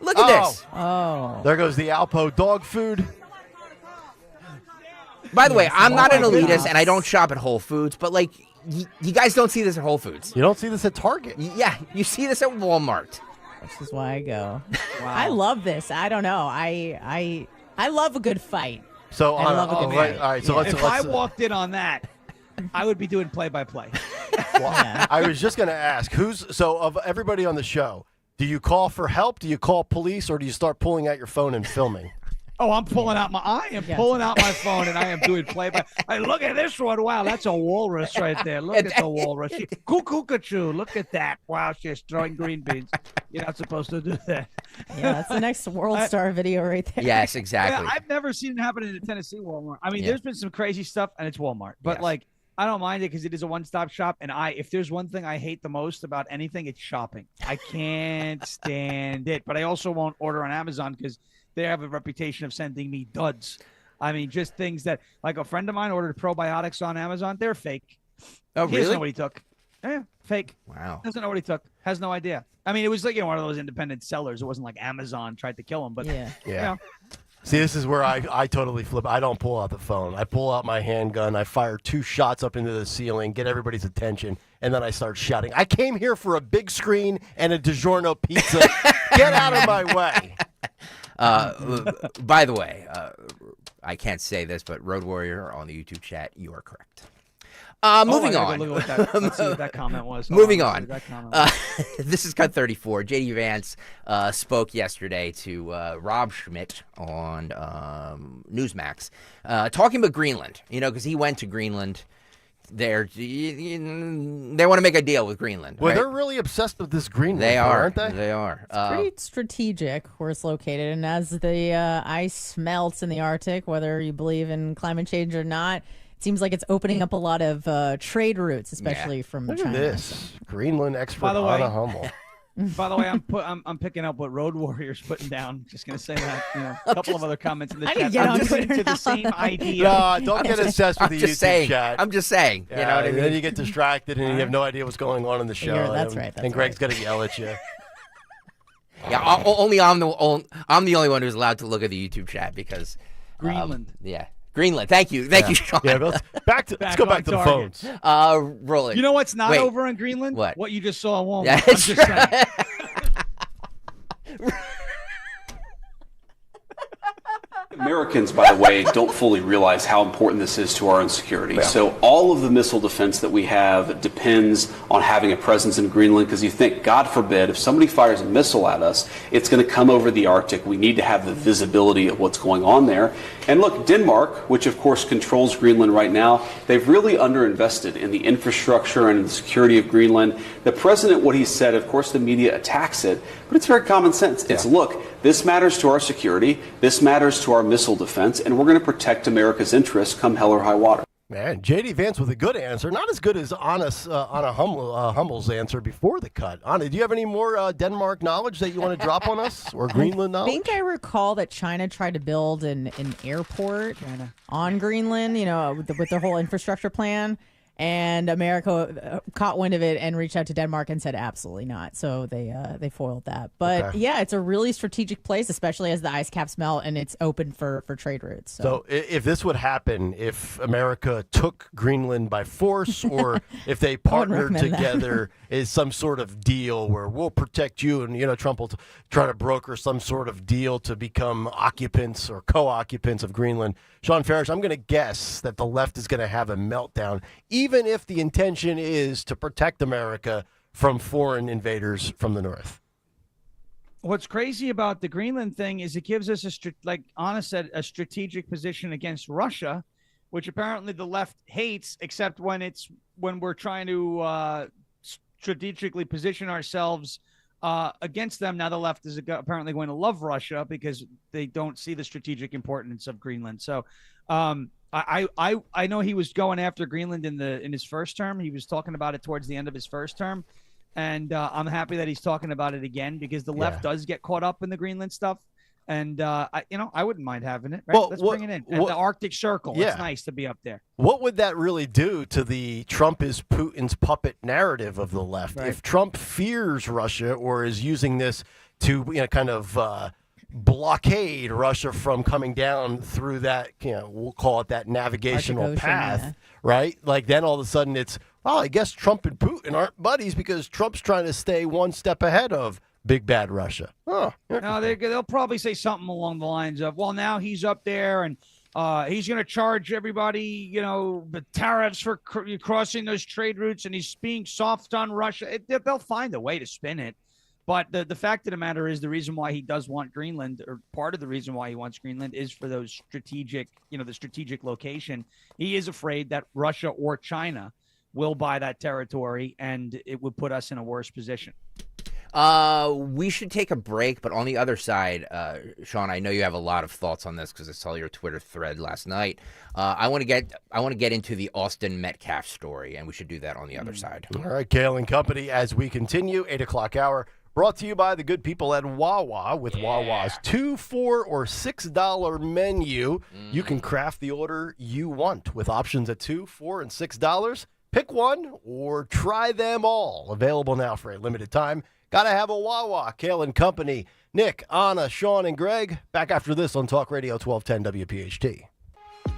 Look at this. Oh. There goes the Alpo dog food. By the way, I'm not an my elitist goodness. and I don't shop at Whole Foods, but like you guys don't see this at Whole Foods. You don't see this at Target. Yeah, you see this at Walmart. This is why I go. I love this. I don't know. I love a good fight. So I love a good fight. all right. So Yeah. let's. If I walked in on that, I would be doing play-by-play. I was just going to ask of everybody on the show, do you call for help? Do you call police, or do you start pulling out your phone and filming? Oh, I'm pulling out pulling out my phone and I am doing play-by. Hey, look at this one. Wow, that's a walrus right there. Look at the walrus. Cuckoo-cuckoo. Look at that. Wow, she's throwing green beans. You're not supposed to do that. Yeah, that's the next World Star video right there. Yes, exactly. Yeah, I've never seen it happen in a Tennessee Walmart. I mean, Yeah. there's been some crazy stuff, and it's Walmart. But, Yes. I don't mind it because it is a one-stop shop. And if there's one thing I hate the most about anything, it's shopping. I can't stand it. But I also won't order on Amazon because they have a reputation of sending me duds. I mean, just things that, like a friend of mine ordered probiotics on Amazon. They're fake. Oh, He doesn't really? know what he took. Yeah, fake. Wow. Doesn't know what he took. Has no idea. I mean, it was like one of those independent sellers. It wasn't like Amazon tried to kill him. But Yeah. you know, See, this is where I totally flip. I don't pull out the phone. I pull out my handgun. I fire 2 shots up into the ceiling, get everybody's attention, and then I start shouting, I came here for a big screen and a DiGiorno pizza. Get out of my way. By the way, I can't say this, but Road Warrior on the YouTube chat, you are correct. Moving I on. gotta look at what that, let's see what that comment was. Hold Moving let's on. see what that comment was. This is Cut 34. J.D. Vance spoke yesterday to Rob Schmidt on Newsmax, talking about Greenland, because he went to Greenland. They want to make a deal with Greenland. Well, right? they're really obsessed with this Greenland, They are, aren't they? They are. Pretty strategic where it's located. And as the ice melts in the Arctic, whether you believe in climate change or not, it seems like it's opening up a lot of trade routes, especially from Look China. at this. Greenland expert By the way- Anna Hummel. By the way, I'm picking up what Road Warrior's putting down. Just gonna say that. A couple of other comments in the I need chat. to get I'm on just Twitter into the now. same idea. No, don't get obsessed with the just YouTube saying. chat. I'm just saying. You know what I and mean? then you get distracted and you have no idea what's going on in the show. That's right, that's and Greg's going to yell at you. Yeah, only I'm the only one who's allowed to look at the YouTube chat because Greenland. Greenland. Thank you, Sean. Yeah, let's go back to the target. phones. Roll it. You know what's not Wait. over in Greenland? What? What you just saw at Walmart. Yeah, I'm it's just saying. Americans, by the way, don't fully realize how important this is to our own security. So all of the missile defense that we have depends on having a presence in Greenland, because you think, God forbid, if somebody fires a missile at us, it's going to come over the Arctic. We need to have the visibility of what's going on there. And look, Denmark, which of course controls Greenland right now, they've really underinvested in the infrastructure and the security of Greenland. The president, what he said, of course the media attacks it, but it's very common sense. It's, look, this matters to our security, this matters to our missile defense, and we're going to protect America's interests come hell or high water. Man, J.D. Vance with a good answer. Not as good as Anna Hummel's answer before the cut. Anna, do you have any more Denmark knowledge that you want to drop on us, or Greenland I knowledge? think I recall that China tried to build an airport on Greenland, with their whole infrastructure plan. And America caught wind of it and reached out to Denmark and said absolutely not. So they foiled that. But yeah, it's a really strategic place, especially as the ice caps melt and it's open for trade routes. So if this would happen, if America took Greenland by force, or if they partnered recommend that. together, is some sort of deal where we'll protect you, and Trump will try to broker some sort of deal to become occupants or co-occupants of Greenland. Sean Farish, I'm going to guess that the left is going to have a meltdown, even if the intention is to protect America from foreign invaders from the north. What's crazy about the Greenland thing is it gives us like Anna said, a strategic position against Russia, which apparently the left hates, except when we're trying to strategically position ourselves against them. Now the left is apparently going to love Russia because they don't see the strategic importance of Greenland. So I know he was going after Greenland in his first term. He was talking about it towards the end of his first term. And I'm happy that he's talking about it again, because the left does get caught up in the Greenland stuff. And I wouldn't mind having it. Right? Well, Let's bring it in. At the Arctic Circle. Yeah. It's nice to be up there. What would that really do to the Trump is Putin's puppet narrative of the left? Right. If Trump fears Russia or is using this to kind of blockade Russia from coming down through that, we'll call it that navigational Arctic Ocean, path, yeah. right? Like then all of a sudden it's, I guess Trump and Putin aren't buddies because Trump's trying to stay one step ahead of big bad Russia. Oh, No, they'll probably say something along the lines of, well, now he's up there and he's going to charge everybody, the tariffs for crossing those trade routes, and he's being soft on Russia. They'll find a way to spin it. But the fact of the matter is the reason why he does want Greenland, or part of the reason why he wants Greenland, is for those strategic, the strategic location. He is afraid that Russia or China will buy that territory, and it would put us in a worse position. We should take a break, but on the other side, Sean, I know you have a lot of thoughts on this because I saw your Twitter thread last night. I want to get into the Austin Metcalf story, and we should do that on the other side. All right, Kayal and Company, as we continue, 8 o'clock hour, brought to you by the good people at Wawa with Wawa's $2, $4, or $6 menu. You can craft the order you want with options at $2, $4, and $6. Pick one or try them all. Available now for a limited time. Gotta have a Wawa. Kayal and Company. Nick, Anna, Sean, and Greg. Back after this on Talk Radio 1210 WPHT.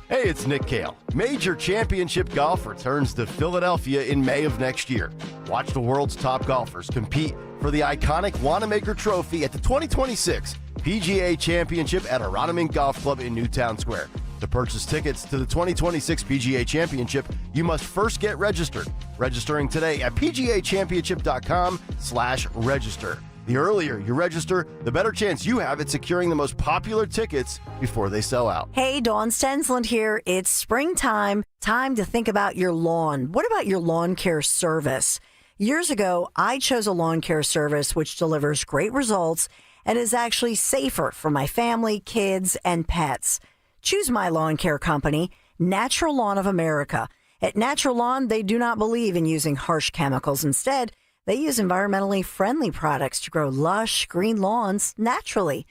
Hey, it's Nick Kayal. Major Championship Golf returns to Philadelphia in May of next year. Watch the world's top golfers compete for the iconic Wanamaker Trophy at the 2026 PGA Championship at Aronimink Golf Club in Newtown Square. To purchase tickets to the 2026 PGA Championship, you must first get registered. Registering today at pgachampionship.com/register. The earlier you register, the better chance you have at securing the most popular tickets before they sell out. Hey, Dawn Stensland here. It's springtime. Time to think about your lawn. What about your lawn care service? Years ago, I chose a lawn care service which delivers great results and is actually safer for my family, kids, and pets. Choose my lawn care company, Natural Lawn of America. At Natural Lawn, they do not believe in using harsh chemicals. Instead, they use environmentally friendly products to grow lush, green lawns naturally.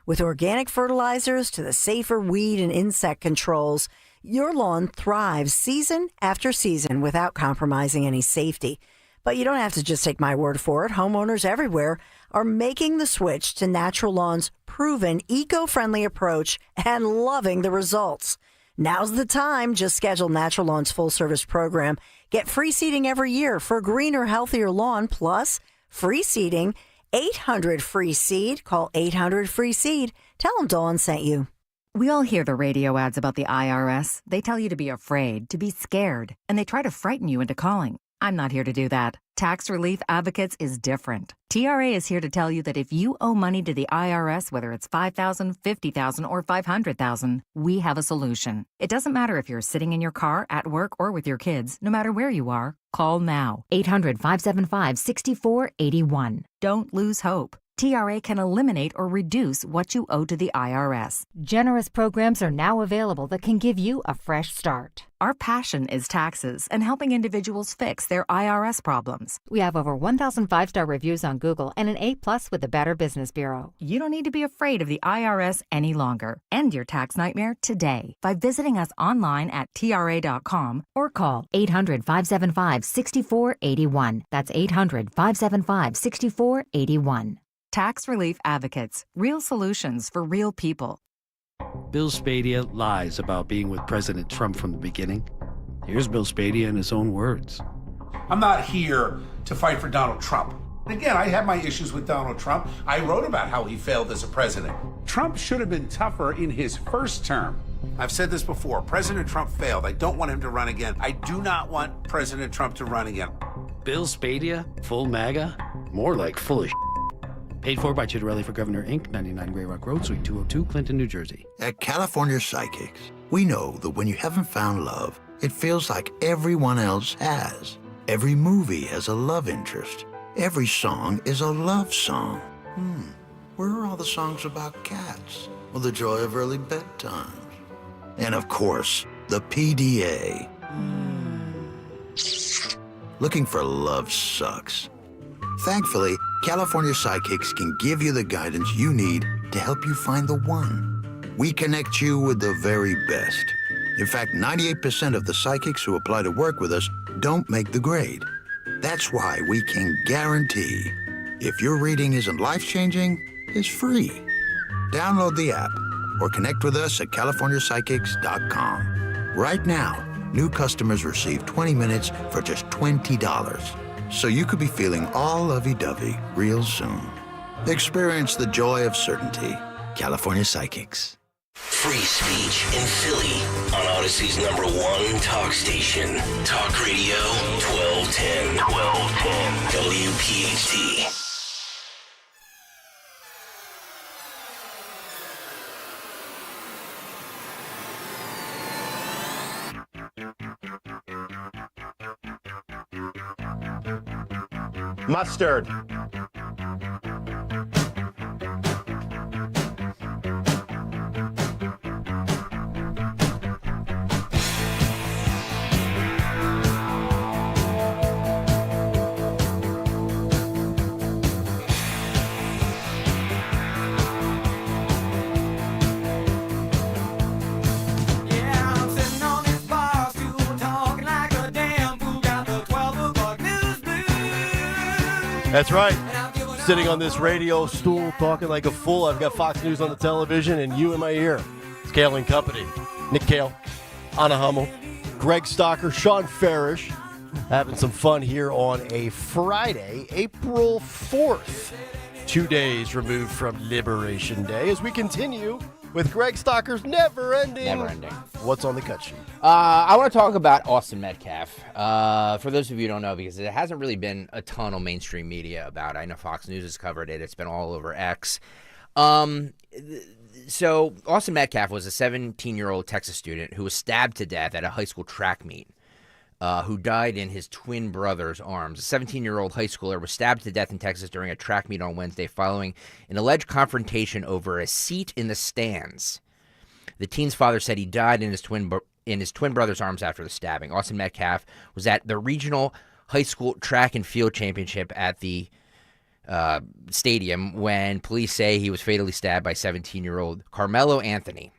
With organic fertilizers to the safer weed and insect controls, your lawn thrives season after season without compromising any safety. But you don't have to just take my word for it. Homeowners everywhere are making the switch to Natural Lawn's proven eco-friendly approach and loving the results. Now's the time. Just schedule Natural Lawn's full-service program. Get free seeding every year for a greener, healthier lawn, plus free seeding, 800-FREE-SEED. Call 800-FREE-SEED. Tell them Dawn sent you. We all hear the radio ads about the IRS. They tell you to be afraid, to be scared, and they try to frighten you into calling. I'm not here to do that. Tax Relief Advocates is different. TRA is here to tell you that if you owe money to the IRS, whether it's $5,000, $50,000, or $500,000, we have a solution. It doesn't matter if you're sitting in your car, at work, or with your kids. No matter where you are, call now. 800-575-6481. Don't lose hope. TRA can eliminate or reduce what you owe to the IRS. Generous programs are now available that can give you a fresh start. Our passion is taxes and helping individuals fix their IRS problems. We have over 1,000 5-star reviews on Google and an A+ with the Better Business Bureau. You don't need to be afraid of the IRS any longer. End your tax nightmare today by visiting us online at TRA.com or call 800-575-6481. That's 800-575-6481. Tax Relief Advocates. Real solutions for real people. Bill Spadia lies about being with President Trump from the beginning. Here's Bill Spadia in his own words. I'm not here to fight for Donald Trump. Again, I have my issues with Donald Trump. I wrote about how he failed as a president. Trump should have been tougher in his first term. I've said this before. President Trump failed. I don't want him to run again. I do not want President Trump to run again. Bill Spadia, full MAGA? More like full of Paid for by Chitterelli for Governor, Inc., 99 Grey Rock Road, Suite 202, Clinton, New Jersey. At California Psychics, we know that when you haven't found love, it feels like everyone else has. Every movie has a love interest. Every song is a love song. Where are all the songs about cats? Or the joy of early bedtimes? And of course, the PDA. Looking for love sucks. Thankfully, California Sidekicks can give you the guidance you need to help you find the one. We connect you with the very best. In fact, 98% of the psychics who apply to work with us don't make the grade. That's why we can guarantee if your reading isn't life-changing, it's free. Download the app or connect with us at CaliforniaPsychics.com. Right now, new customers receive 20 minutes for just $20. So you could be feeling all lovey-dovey real soon. Experience the joy of certainty. California Psychics. Free speech in Philly on Odyssey's #1 talk station. Talk Radio 1210. WPHT. Mustard. That's right. Sitting on this radio stool talking like a fool. I've got Fox News on the television and you in my ear. It's Kayal and Company. Nick Kayal, Anna Hummel, Greg Stocker, Sean Farish. Having some fun here on a Friday, April 4th. 2 days removed from Liberation Day as we continue with Greg Stocker's never-ending. What's on the cut sheet? I want to talk about Austin Metcalf. For those of you who don't know, because it hasn't really been a ton of mainstream media about it. I know Fox News has covered it. It's been all over X. So Austin Metcalf was a 17-year-old Texas student who was stabbed to death at a high school track meet. Who died in his twin brother's arms. A 17-year-old high schooler was stabbed to death in Texas during a track meet on Wednesday following an alleged confrontation over a seat in the stands. The teen's father said he died in his twin brother's arms after the stabbing. Austin Metcalf was at the regional high school track and field championship at the stadium when police say he was fatally stabbed by 17-year-old Carmelo Anthony.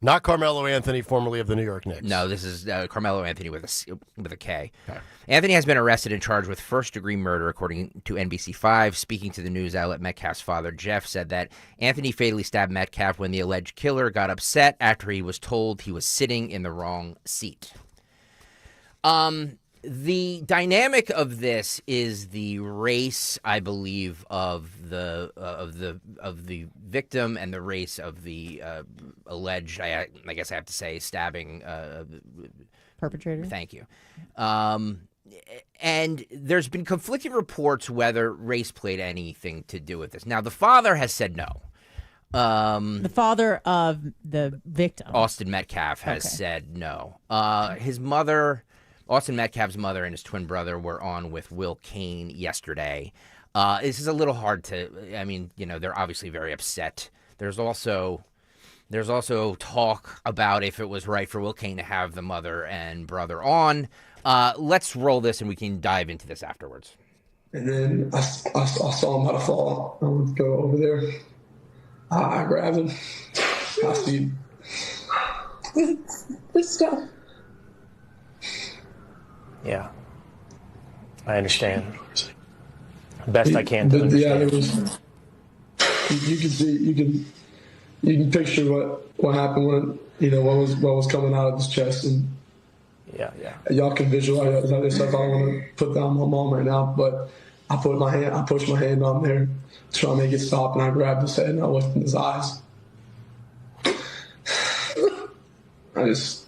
Not Carmelo Anthony, formerly of the New York Knicks. No, this is Carmelo Anthony with a K. Okay. Anthony has been arrested and charged with first-degree murder, according to NBC5. Speaking to the news outlet, Metcalf's father, Jeff, said that Anthony fatally stabbed Metcalf when the alleged killer got upset after he was told he was sitting in the wrong seat. The dynamic of this is the race, I believe, of the victim and the race of the alleged, I guess I have to say, stabbing perpetrator. Thank you. And there's been conflicting reports whether race played anything to do with this. Now, the father has said no. The father of the victim, Austin Metcalf, has said no. His mother. Austin Metcalf's mother and his twin brother were on with Will Kane yesterday. This is a little hard to, they're obviously very upset. There's also talk about if it was right for Will Kane to have the mother and brother on. Let's roll this and we can dive into this afterwards. And then I saw him about to fall. I went to go over there. I grabbed him. I see. Let's go. Yeah, I understand. Best I can to understand. Yeah, it was. You can see, you can picture what happened when what was coming out of his chest, and yeah. Y'all can visualize this. I don't want to put down my mom right now, but I pushed my hand on there, trying to make it stop, and I grabbed his head and I looked in his eyes. I just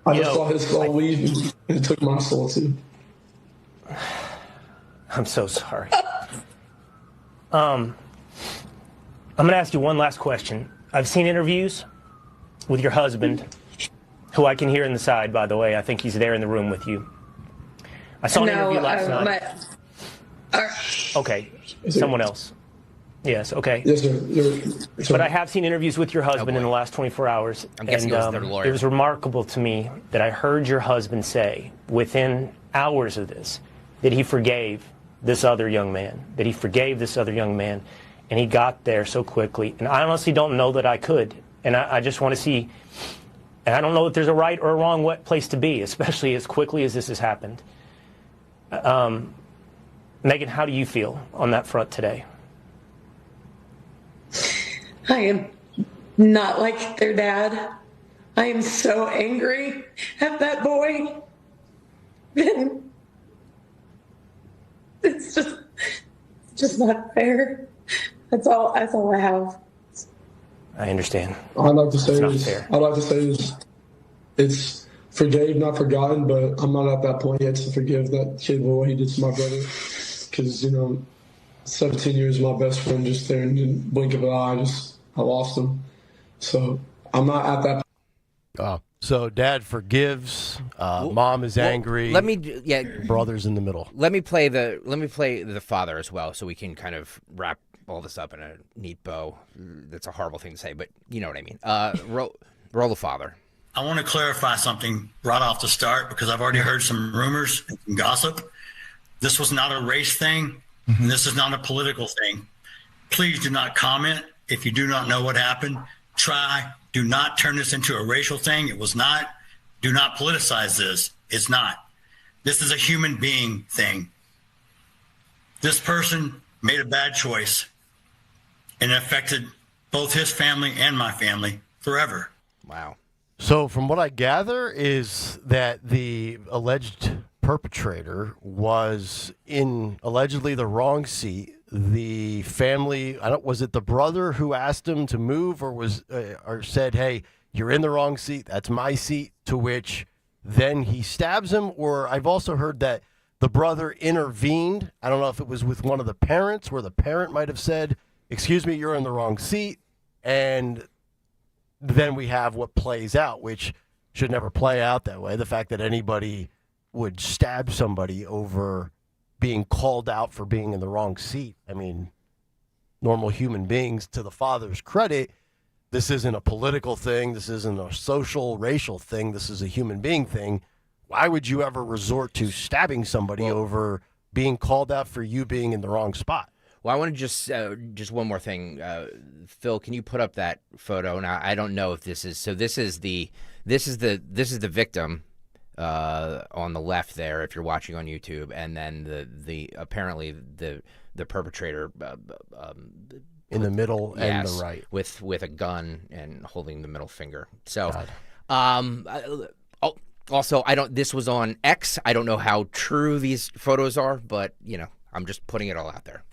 saw his soul leave, and it took my soul too. I'm so sorry. I'm going to ask you one last question. I've seen interviews with your husband, who I can hear in the side, by the way. I think he's there in the room with you. I saw an interview last night. Okay, someone else. Yes, okay. Yes, sir. But I have seen interviews with your husband in the last 24 hours. I'm guessing it was their lawyer. It was remarkable to me that I heard your husband say, within hours of this, that he forgave this other young man, and he got there so quickly. And I honestly don't know that I could. And I just want to see, and I don't know if there's a right or a wrong place to be, especially as quickly as this has happened. Megan, how do you feel on that front today? I am not like their dad. I am so angry at that boy. And it's just not fair. That's all I have. I understand. I'd like to say It's not is, fair. I'd like to say is, it's forgave, not forgotten, but I'm not at that point yet to forgive that kid for what he did to my brother. Because, 17 years, my best friend, just there in the blink of an eye, I lost him. So I'm not at that point. So dad forgives, mom is angry. Brother's in the middle. Let me play the father as well, so we can kind of wrap all this up in a neat bow. That's a horrible thing to say, but you know what I mean. Roll the father. I want to clarify something right off the start, because I've already heard some rumors and some gossip. This was not a race thing, and this is not a political thing. Please do not comment if you do not know what happened. Do not turn this into a racial thing. It was not. Do not politicize this. It's not. This is a human being thing. This person made a bad choice, and it affected both his family and my family forever. Wow. So from what I gather is that the alleged perpetrator was in allegedly the wrong seat. The family, was it the brother who asked him to move, or said, hey, you're in the wrong seat, that's my seat, to which then he stabs him? Or I've also heard that the brother intervened. I don't know if it was with one of the parents, where the parent might have said, excuse me, you're in the wrong seat. And then we have what plays out, which should never play out that way. The fact that anybody would stab somebody over being called out for being in the wrong seat. I mean, normal human beings, to the father's credit, this isn't a political thing. This isn't a social, racial thing. This is a human being thing. Why would you ever resort to stabbing somebody over being called out for you being in the wrong spot? Well, I want to just one more thing. Phil, can you put up that photo? Now, I don't know if this is the victim on the left there, if you're watching on YouTube, and then the apparently the perpetrator in the middle and the right with a gun and holding the middle finger. So, also, this was on X. I don't know how true these photos are, but I'm just putting it all out there.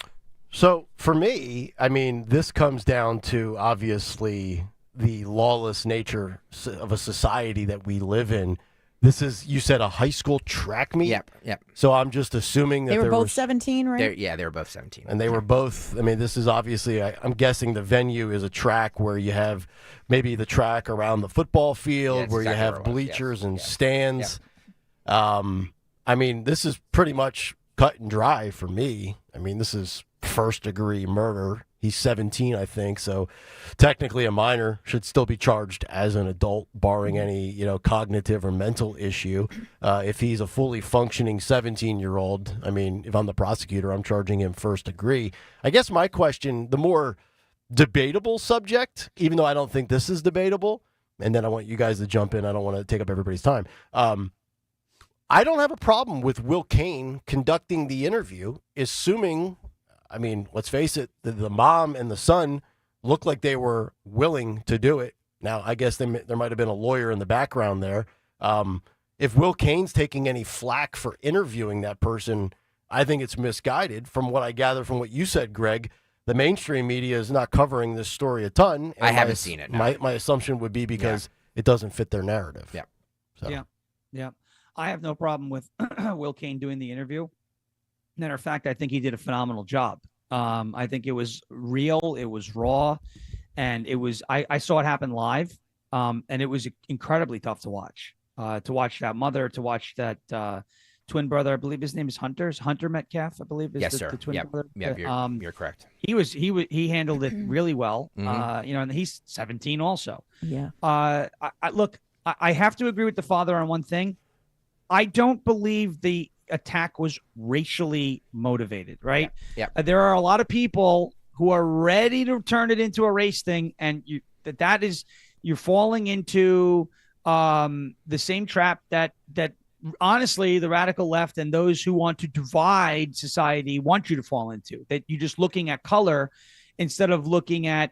So for me, I mean, this comes down to obviously the lawless nature of a society that we live in. This is, you said, a high school track meet? Yep. So I'm just assuming that they were both 17, right? They were both 17. And they were both, I mean, this is obviously, I'm guessing the venue is a track where you have maybe the track around the football field, where you have bleachers and stands. I mean, this is pretty much cut and dry for me. I mean, this is first-degree murder. He's 17, I think, so technically a minor, should still be charged as an adult, barring any, cognitive or mental issue. If he's a fully functioning 17-year-old, I mean, if I'm the prosecutor, I'm charging him first degree. I guess my question, the more debatable subject, even though I don't think this is debatable, and then I want you guys to jump in, I don't want to take up everybody's time. I don't have a problem with Will Cain conducting the interview, assuming, I mean, let's face it, the mom and the son looked like they were willing to do it. Now, I guess there might have been a lawyer in the background there. If Will Cain's taking any flack for interviewing that person, I think it's misguided. From what I gather from what you said, Greg, the mainstream media is not covering this story a ton. I haven't seen it. No. My assumption would be because it doesn't fit their narrative. Yeah. So. Yeah. I have no problem with Will Cain doing the interview. Matter of fact, I think he did a phenomenal job. I think it was real, it was raw, and it was. I saw it happen live, and it was incredibly tough to watch. To watch that mother, to watch that twin brother. I believe his name is Hunter Metcalf. I believe is the twin brother. Yeah, you're correct. He handled it really well. Mm-hmm. And he's 17 also. Yeah. I have to agree with the father on one thing. I don't believe the attack was racially motivated, right? Yeah. There are a lot of people who are ready to turn it into a race thing, and you're falling into the same trap that honestly the radical left and those who want to divide society want you to fall into, that you're just looking at color instead of looking at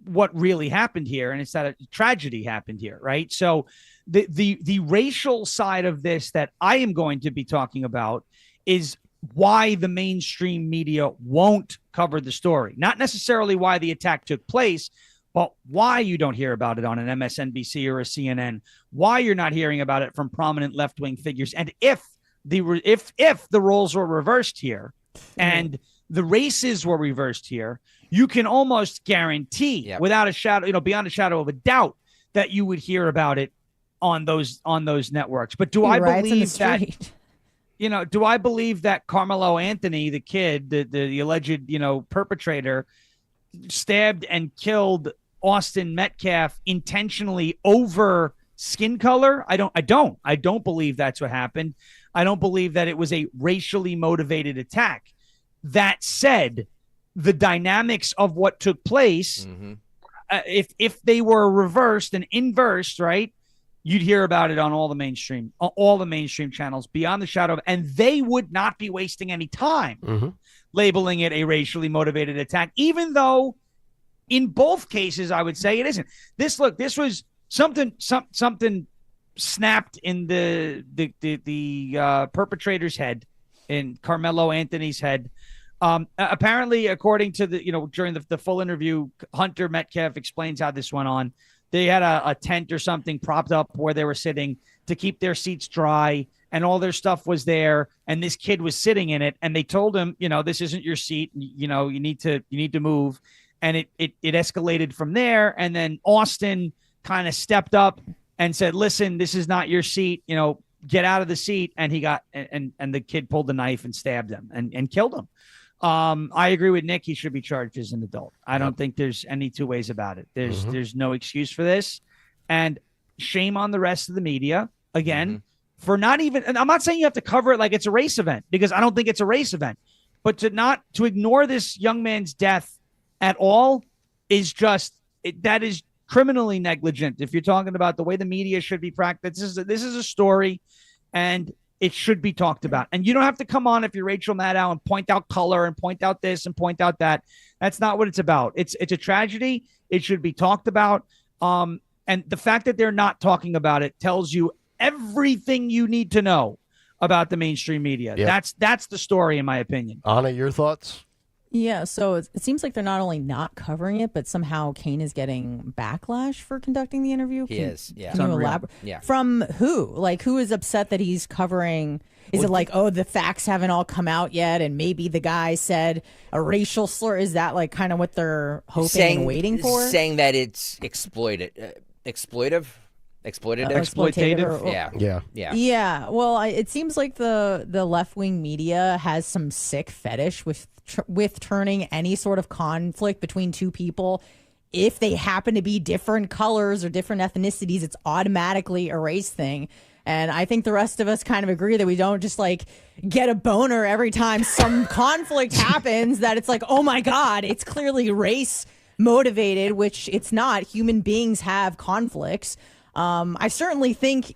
what really happened here, and it's that a tragedy happened here, right? So the racial side of this that I am going to be talking about is why the mainstream media won't cover the story. Not necessarily why the attack took place, but why you don't hear about it on an MSNBC or a CNN, why you're not hearing about it from prominent left-wing figures. And if the roles were reversed here and the races were reversed here, you can almost guarantee without a shadow, beyond a shadow of a doubt, that you would hear about it on those networks. But do I believe that, do I believe that Carmelo Anthony, the kid, the alleged, perpetrator, stabbed and killed Austin Metcalf intentionally over skin color? I don't believe that's what happened. I don't believe that it was a racially motivated attack. That said, the dynamics of what took place, if they were reversed and inversed, right, you'd hear about it on all the mainstream channels beyond the shadow of, and they would not be wasting any time labeling it a racially motivated attack, even though in both cases, I would say it isn't. This was something snapped in the perpetrator's head, in Carmelo Anthony's head. Apparently, according to during the full interview, Hunter Metcalf explains how this went on. They had a tent or something propped up where they were sitting to keep their seats dry, and all their stuff was there, and this kid was sitting in it, and they told him, this isn't your seat, you need to move. And it escalated from there. And then Austin kind of stepped up and said, listen, this is not your seat, get out of the seat. And he got, and the kid pulled the knife and stabbed him and killed him. I agree with Nick. He should be charged as an adult. I don't think there's any two ways about it. There's no excuse for this. And shame on the rest of the media, again, for not even, and I'm not saying you have to cover it like it's a race event, because I don't think it's a race event, but to ignore this young man's death at all is that is criminally negligent. If you're talking about the way the media should be practiced, this is a story, and it should be talked about. And you don't have to come on if you're Rachel Maddow and point out color and point out this and point out that. That's not what it's about. It's a tragedy. It should be talked about. And the fact that they're not talking about it tells you everything you need to know about the mainstream media. Yep. That's the story, in my opinion. Anna, your thoughts? Yeah, so it seems like they're not only not covering it, but somehow Kane is getting backlash for conducting the interview. He is, yeah. Can you elaborate? Yeah. From who? Like, who is upset that he's covering? Is it like, the facts haven't all come out yet, and maybe the guy said a racial slur? Is that like kind of what they're hoping and waiting for? Saying that it's exploitative. Exploitative. Yeah. Well, it seems like the left-wing media has some sick fetish with turning any sort of conflict between two people, if they happen to be different colors or different ethnicities, it's automatically a race thing. And I think the rest of us kind of agree that we don't just like get a boner every time some conflict happens, that it's like, oh my God, it's clearly race motivated, which it's not. Human beings have conflicts. I certainly think,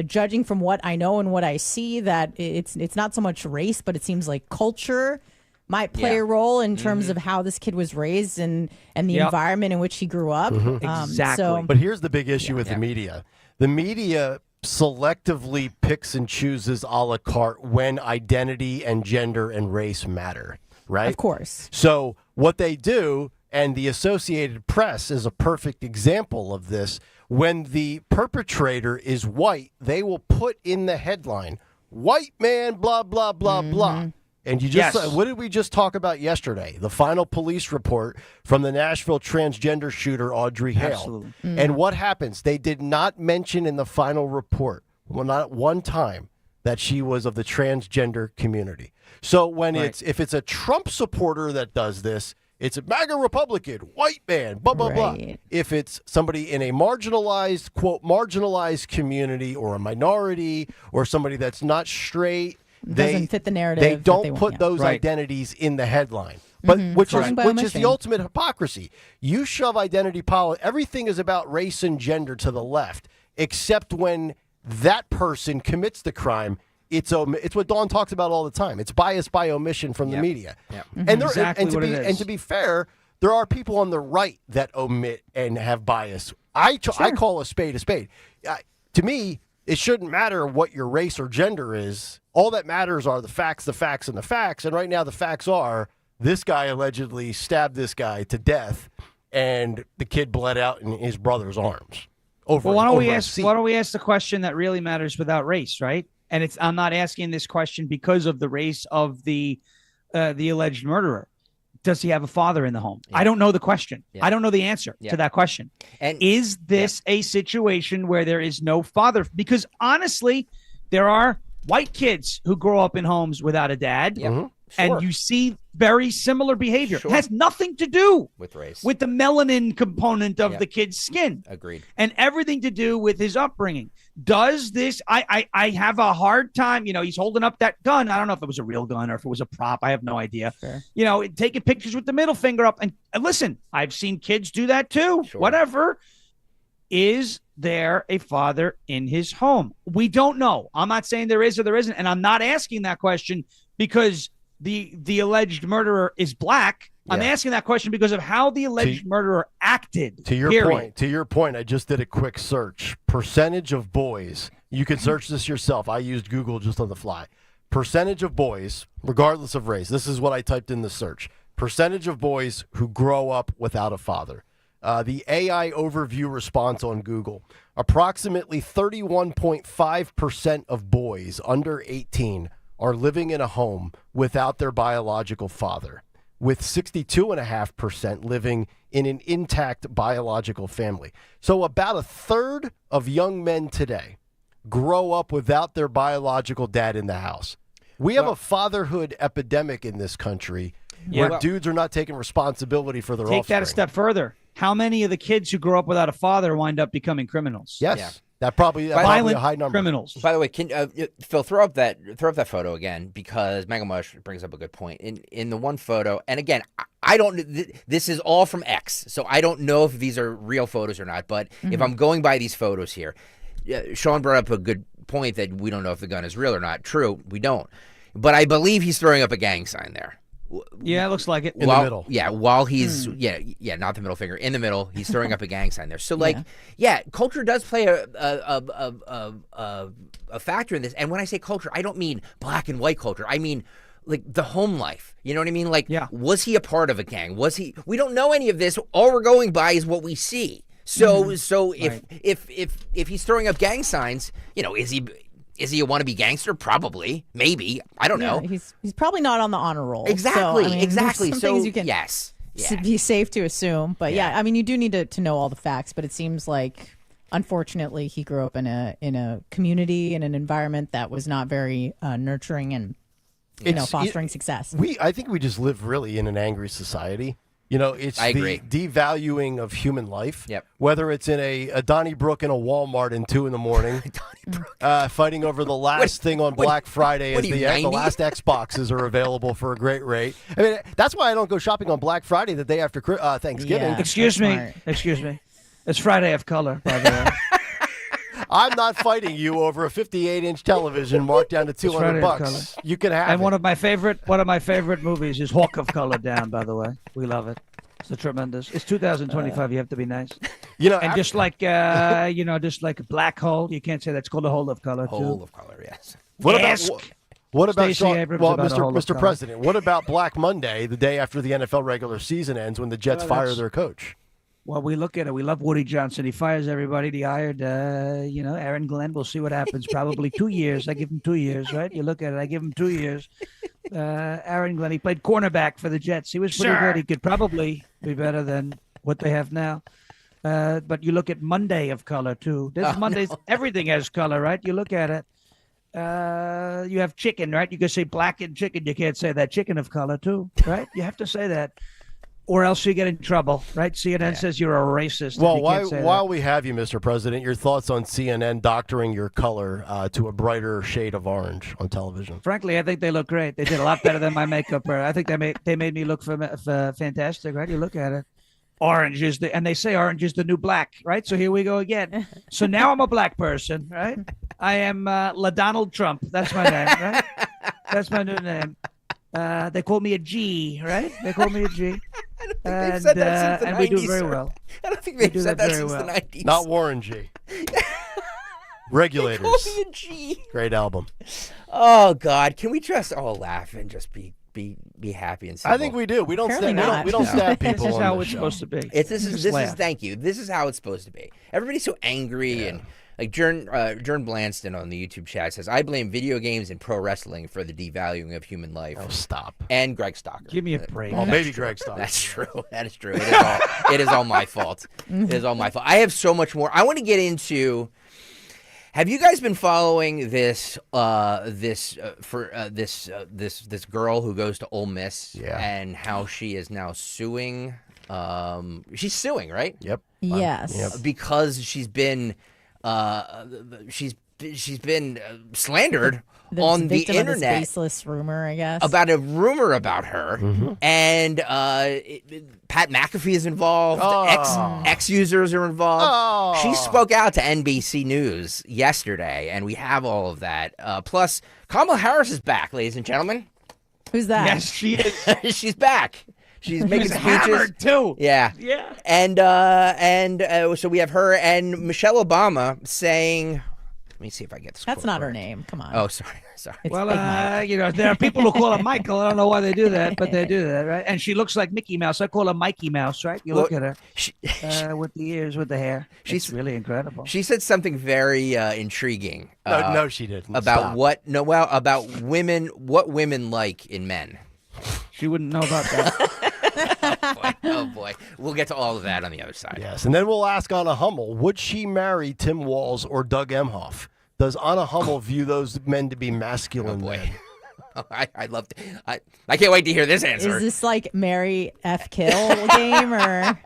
judging from what I know and what I see, that it's not so much race, but it seems like culture might play a role in terms of how this kid was raised and the environment in which he grew up. Exactly. But here's the big issue with the media. The media selectively picks and chooses a la carte when identity and gender and race matter, right? Of course. So what they do, and the Associated Press is a perfect example of this, when the perpetrator is white, they will put in the headline, white man, blah, blah, blah, blah. And you just, what did we just talk about yesterday? The final police report from the Nashville transgender shooter, Audrey Hale. Absolutely. And what happens? They did not mention in the final report, well, not one time, that she was of the transgender community. So when if it's a Trump supporter that does this, it's a MAGA Republican, white man, blah, blah, blah. If it's somebody in a marginalized, quote, marginalized community or a minority or somebody that's not straight, doesn't fit the narrative. They don't put those identities in the headline. but which Lying by is omission. the ultimate hypocrisy. You shove identity politics. Everything is about race and gender to the left, except when that person commits the crime. It's what Dawn talks about all the time. It's bias by omission from the media. Yep. And, Exactly and, what it is. to be fair, there are people on the right that omit and have bias. I call a spade a spade. To me, it shouldn't matter what your race or gender is. All that matters are the facts, and the facts. And right now the facts are this guy allegedly stabbed this guy to death, and the kid bled out in his brother's arms. Why don't we ask the question that really matters without race, right? And I'm not asking this question because of the race of the alleged murderer. Does he have a father in the home? I don't know the question. I don't know the answer to that question. And is this a situation where there is no father? Because honestly, there are white kids who grow up in homes without a dad. And you see very similar behavior. It has nothing to do with race, with the melanin component of the kid's skin. Agreed. And everything to do with his upbringing. Does this, I have a hard time, he's holding up that gun. I don't know if it was a real gun or if it was a prop. I have no idea. Sure. Taking pictures with the middle finger up. And listen, I've seen kids do that too. Sure. Whatever. Is there a father in his home? We don't know. I'm not saying there is or there isn't. And I'm not asking that question because the alleged murderer is black. I'm asking that question because of how the alleged murderer acted. To your point, I just did a quick search. Percentage of boys. You can search this yourself. I used Google just on the fly. Percentage of boys, regardless of race. This is what I typed in the search. Percentage of boys who grow up without a father. The AI overview response on Google. Approximately 31.5% of boys under 18 are living in a home without their biological father, with 62.5% living in an intact biological family. So about a third of young men today grow up without their biological dad in the house. We have a fatherhood epidemic in this country where dudes are not taking responsibility for their offspring. Take that a step further. How many of the kids who grow up without a father wind up becoming criminals? Yes. Yeah. That's probably a high number. Criminals. By the way, can Phil throw up that photo again, because Megamush brings up a good point. In the one photo, and again, I don't. This is all from X, so I don't know if these are real photos or not. But if I'm going by these photos here, Sean brought up a good point that we don't know if the gun is real or not. True, we don't. But I believe he's throwing up a gang sign there. Yeah, it looks like it. In the middle. Yeah, while he's, not the middle finger. In the middle, he's throwing up a gang sign there. So, culture does play a factor in this. And when I say culture, I don't mean black and white culture. I mean, like, the home life. You know what I mean? Like, was he a part of a gang? We don't know any of this. All we're going by is what we see. So, if he's throwing up gang signs, is he a wannabe gangster? Probably. Maybe. I don't know. He's probably not on the honor roll. Exactly. So, exactly. Some so things you can be safe to assume. But you do need to know all the facts. But it seems like, unfortunately, he grew up in a community, in an environment that was not very nurturing and fostering success. I think we just live really in an angry society. It's I agree. The devaluing of human life. Yep. Whether it's in a Donnybrook in a Walmart in 2 a.m, fighting over the last thing on Black Friday as the last Xboxes are available for a great rate. I mean, that's why I don't go shopping on Black Friday the day after Thanksgiving. Yeah, Excuse me. It's Friday of color, by the way. I'm not fighting you over a 58-inch television marked down to $200. You can have and it. one of my favorite movies is Hawk of Color Down, by the way. We love it. It's tremendous. It's 2025. You have to be nice. Just like a black hole. You can't say that's called a hole of color. Hole of color, yes. What about Stacey Abrams about Mr. President? What about Black Monday, the day after the NFL regular season ends, when the Jets fire their coach? Well, we look at it. We love Woody Johnson. He fires everybody. He hired, Aaron Glenn. We'll see what happens. Probably 2 years. I give him 2 years, right? You look at it. I give him 2 years. Aaron Glenn, he played cornerback for the Jets. He was pretty good. He could probably be better than what they have now. But you look at Monday of color, too. This Monday's everything has color, right? You look at it. You have chicken, right? You can say black and chicken. You can't say that chicken of color, too, right? You have to say that. or else you get in trouble, right? CNN says you're a racist. Well, while we have you, Mr. President, your thoughts on CNN doctoring your color to a brighter shade of orange on television? Frankly, I think they look great. They did a lot better than my makeup. I think they made me look fantastic, right? You look at it. Orange is and they say orange is the new black, right? So here we go again. So now I'm a black person, right? I am Donald Trump. That's my name, right? That's my new name. They call me a G, right? They call me a G. They've said that since the 90s, we do very sir. well. I don't think they've said that since the 90s. Not Warren G. Regulators. They call me a G. Great album. Oh God, can we just all laugh and just be happy and simple? I think we do. We don't stab people. This is on how this it's show. supposed to be. Thank you. This is how it's supposed to be. Everybody's so angry and like Jern Blanston on the YouTube chat says, I blame video games and pro wrestling for the devaluing of human life. Oh, stop. And Greg Stocker. Give me a break. Oh, maybe Greg Stocker. That's true. That is true. It is all my fault. It is all my fault. I have so much more. I want to get into. Have you guys been following this girl who goes to Ole Miss and how she is now suing? She's suing, right? Yep. Yes. Yep. Because she's been slandered on the victim internet. Of this baseless rumor, I guess. About a rumor about her, and Pat McAfee is involved. Ex users are involved. She spoke out to NBC News yesterday, and we have all of that. Plus, Kamala Harris is back, ladies and gentlemen. Who's that? Yes, she is. She's back. She's making speeches hammered too. Yeah. And so we have her and Michelle Obama saying. Let me see if I get this. That's not her name. Come on. Oh, sorry. It's Well, Big Mike. there are people who call her Michael. I don't know why they do that, but they do that, right? And she looks like Mickey Mouse. I call her Mikey Mouse, right? You look at her with the ears, with the hair. She's really incredible. She said something very intriguing. No, she didn't. About Stop. about women, what women like in men. She wouldn't know about that. Oh boy. We'll get to all of that on the other side. Yes, and then we'll ask Anna Hummel, would she marry Tim Walz or Doug Emhoff? Does Anna Hummel view those men to be masculine men? I love I can't wait to hear this answer. Is this like Mary F. Kill game or?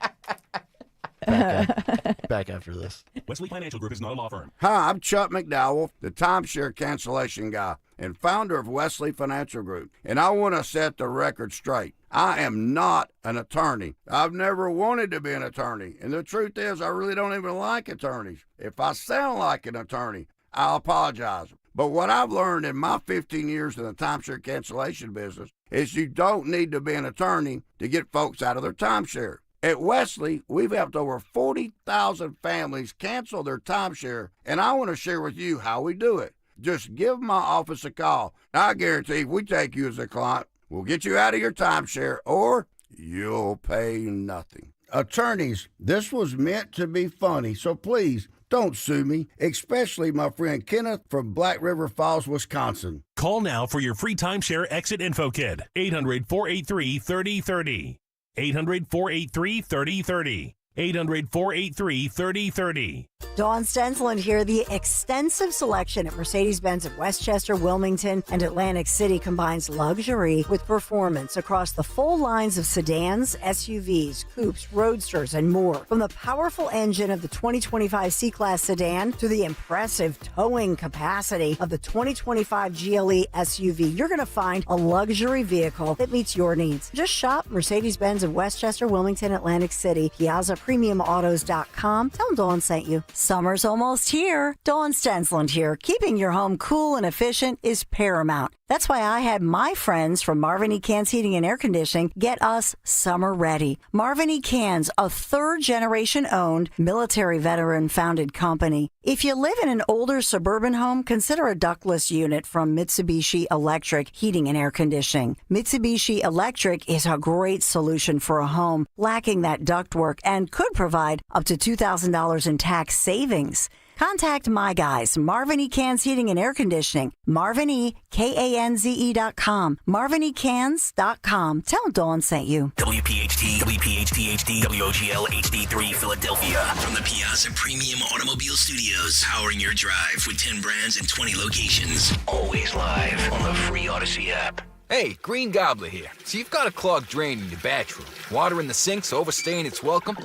Back after this. Wesley Financial Group is not a law firm. Hi, I'm Chuck McDowell, the timeshare cancellation guy and founder of Wesley Financial Group. And I want to set the record straight. I am not an attorney. I've never wanted to be an attorney. And the truth is, I really don't even like attorneys. If I sound like an attorney, I'll apologize. But what I've learned in my 15 years in the timeshare cancellation business is you don't need to be an attorney to get folks out of their timeshare. At Wesley, we've helped over 40,000 families cancel their timeshare, and I want to share with you how we do it. Just give my office a call. I guarantee if we take you as a client, we'll get you out of your timeshare, or you'll pay nothing. Attorneys, this was meant to be funny, so please don't sue me, especially my friend Kenneth from Black River Falls, Wisconsin. Call now for your free timeshare exit info kit. 800-483-3030. 800-483-3030. 800-483-3030. Dawn Stensland here. The extensive selection at Mercedes-Benz of Westchester, Wilmington, and Atlantic City combines luxury with performance across the full lines of sedans, SUVs, coupes, roadsters, and more. From the powerful engine of the 2025 C-Class sedan to the impressive towing capacity of the 2025 GLE SUV, you're going to find a luxury vehicle that meets your needs. Just shop Mercedes-Benz of Westchester, Wilmington, Atlantic City, PiazzaPremiumAutos.com. Tell them Dawn sent you. Summer's almost here. Dawn Stensland here. Keeping your home cool and efficient is paramount. That's why I had my friends from Marvin E. Cans Heating and Air Conditioning get us summer ready. Marvin E. Cans, a third-generation owned, military veteran-founded company. If you live in an older suburban home, consider a ductless unit from Mitsubishi Electric Heating and Air Conditioning. Mitsubishi Electric is a great solution for a home lacking that ductwork and could provide up to $2,000 in tax savings. Contact my guys, Marvin E. Cans Heating and Air Conditioning, MarvinEKanze.com, MarvinEKans.com. Tell Dawn sent you. WPHT, WPHT HD, WOGL HD3 Philadelphia. From the Piazza Premium Automobile Studios, powering your drive with 10 brands and 20 locations. Always live on the free Odyssey app. Hey, Green Gobbler here. So you've got a clogged drain in your bathroom. Water in the sink's overstaying its welcome.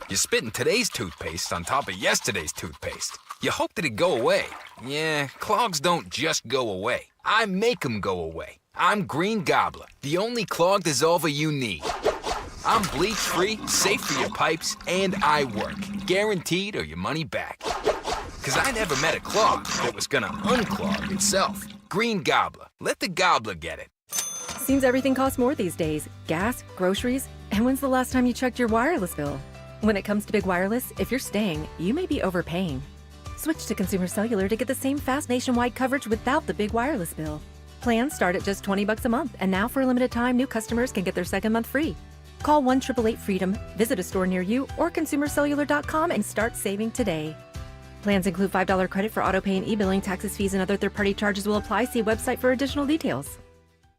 You're spitting today's toothpaste on top of yesterday's toothpaste. You hoped it'd go away. Yeah, clogs don't just go away. I make them go away. I'm Green Gobbler, the only clog dissolver you need. I'm bleach-free, safe for your pipes, and I work. Guaranteed or your money back. Because I never met a clog that was gonna unclog itself. Green Gobbler. Let the gobbler get it. Seems everything costs more these days. Gas, groceries, and when's the last time you checked your wireless bill? When it comes to big wireless, if you're staying, you may be overpaying. Switch to Consumer Cellular to get the same fast nationwide coverage without the big wireless bill. Plans start at just $20 a month, and now for a limited time, new customers can get their second month free. Call 1-888-FREEDOM, visit a store near you, or consumercellular.com and start saving today. Plans include $5 credit for autopay and e-billing. Taxes, fees, and other third-party charges will apply. See website for additional details.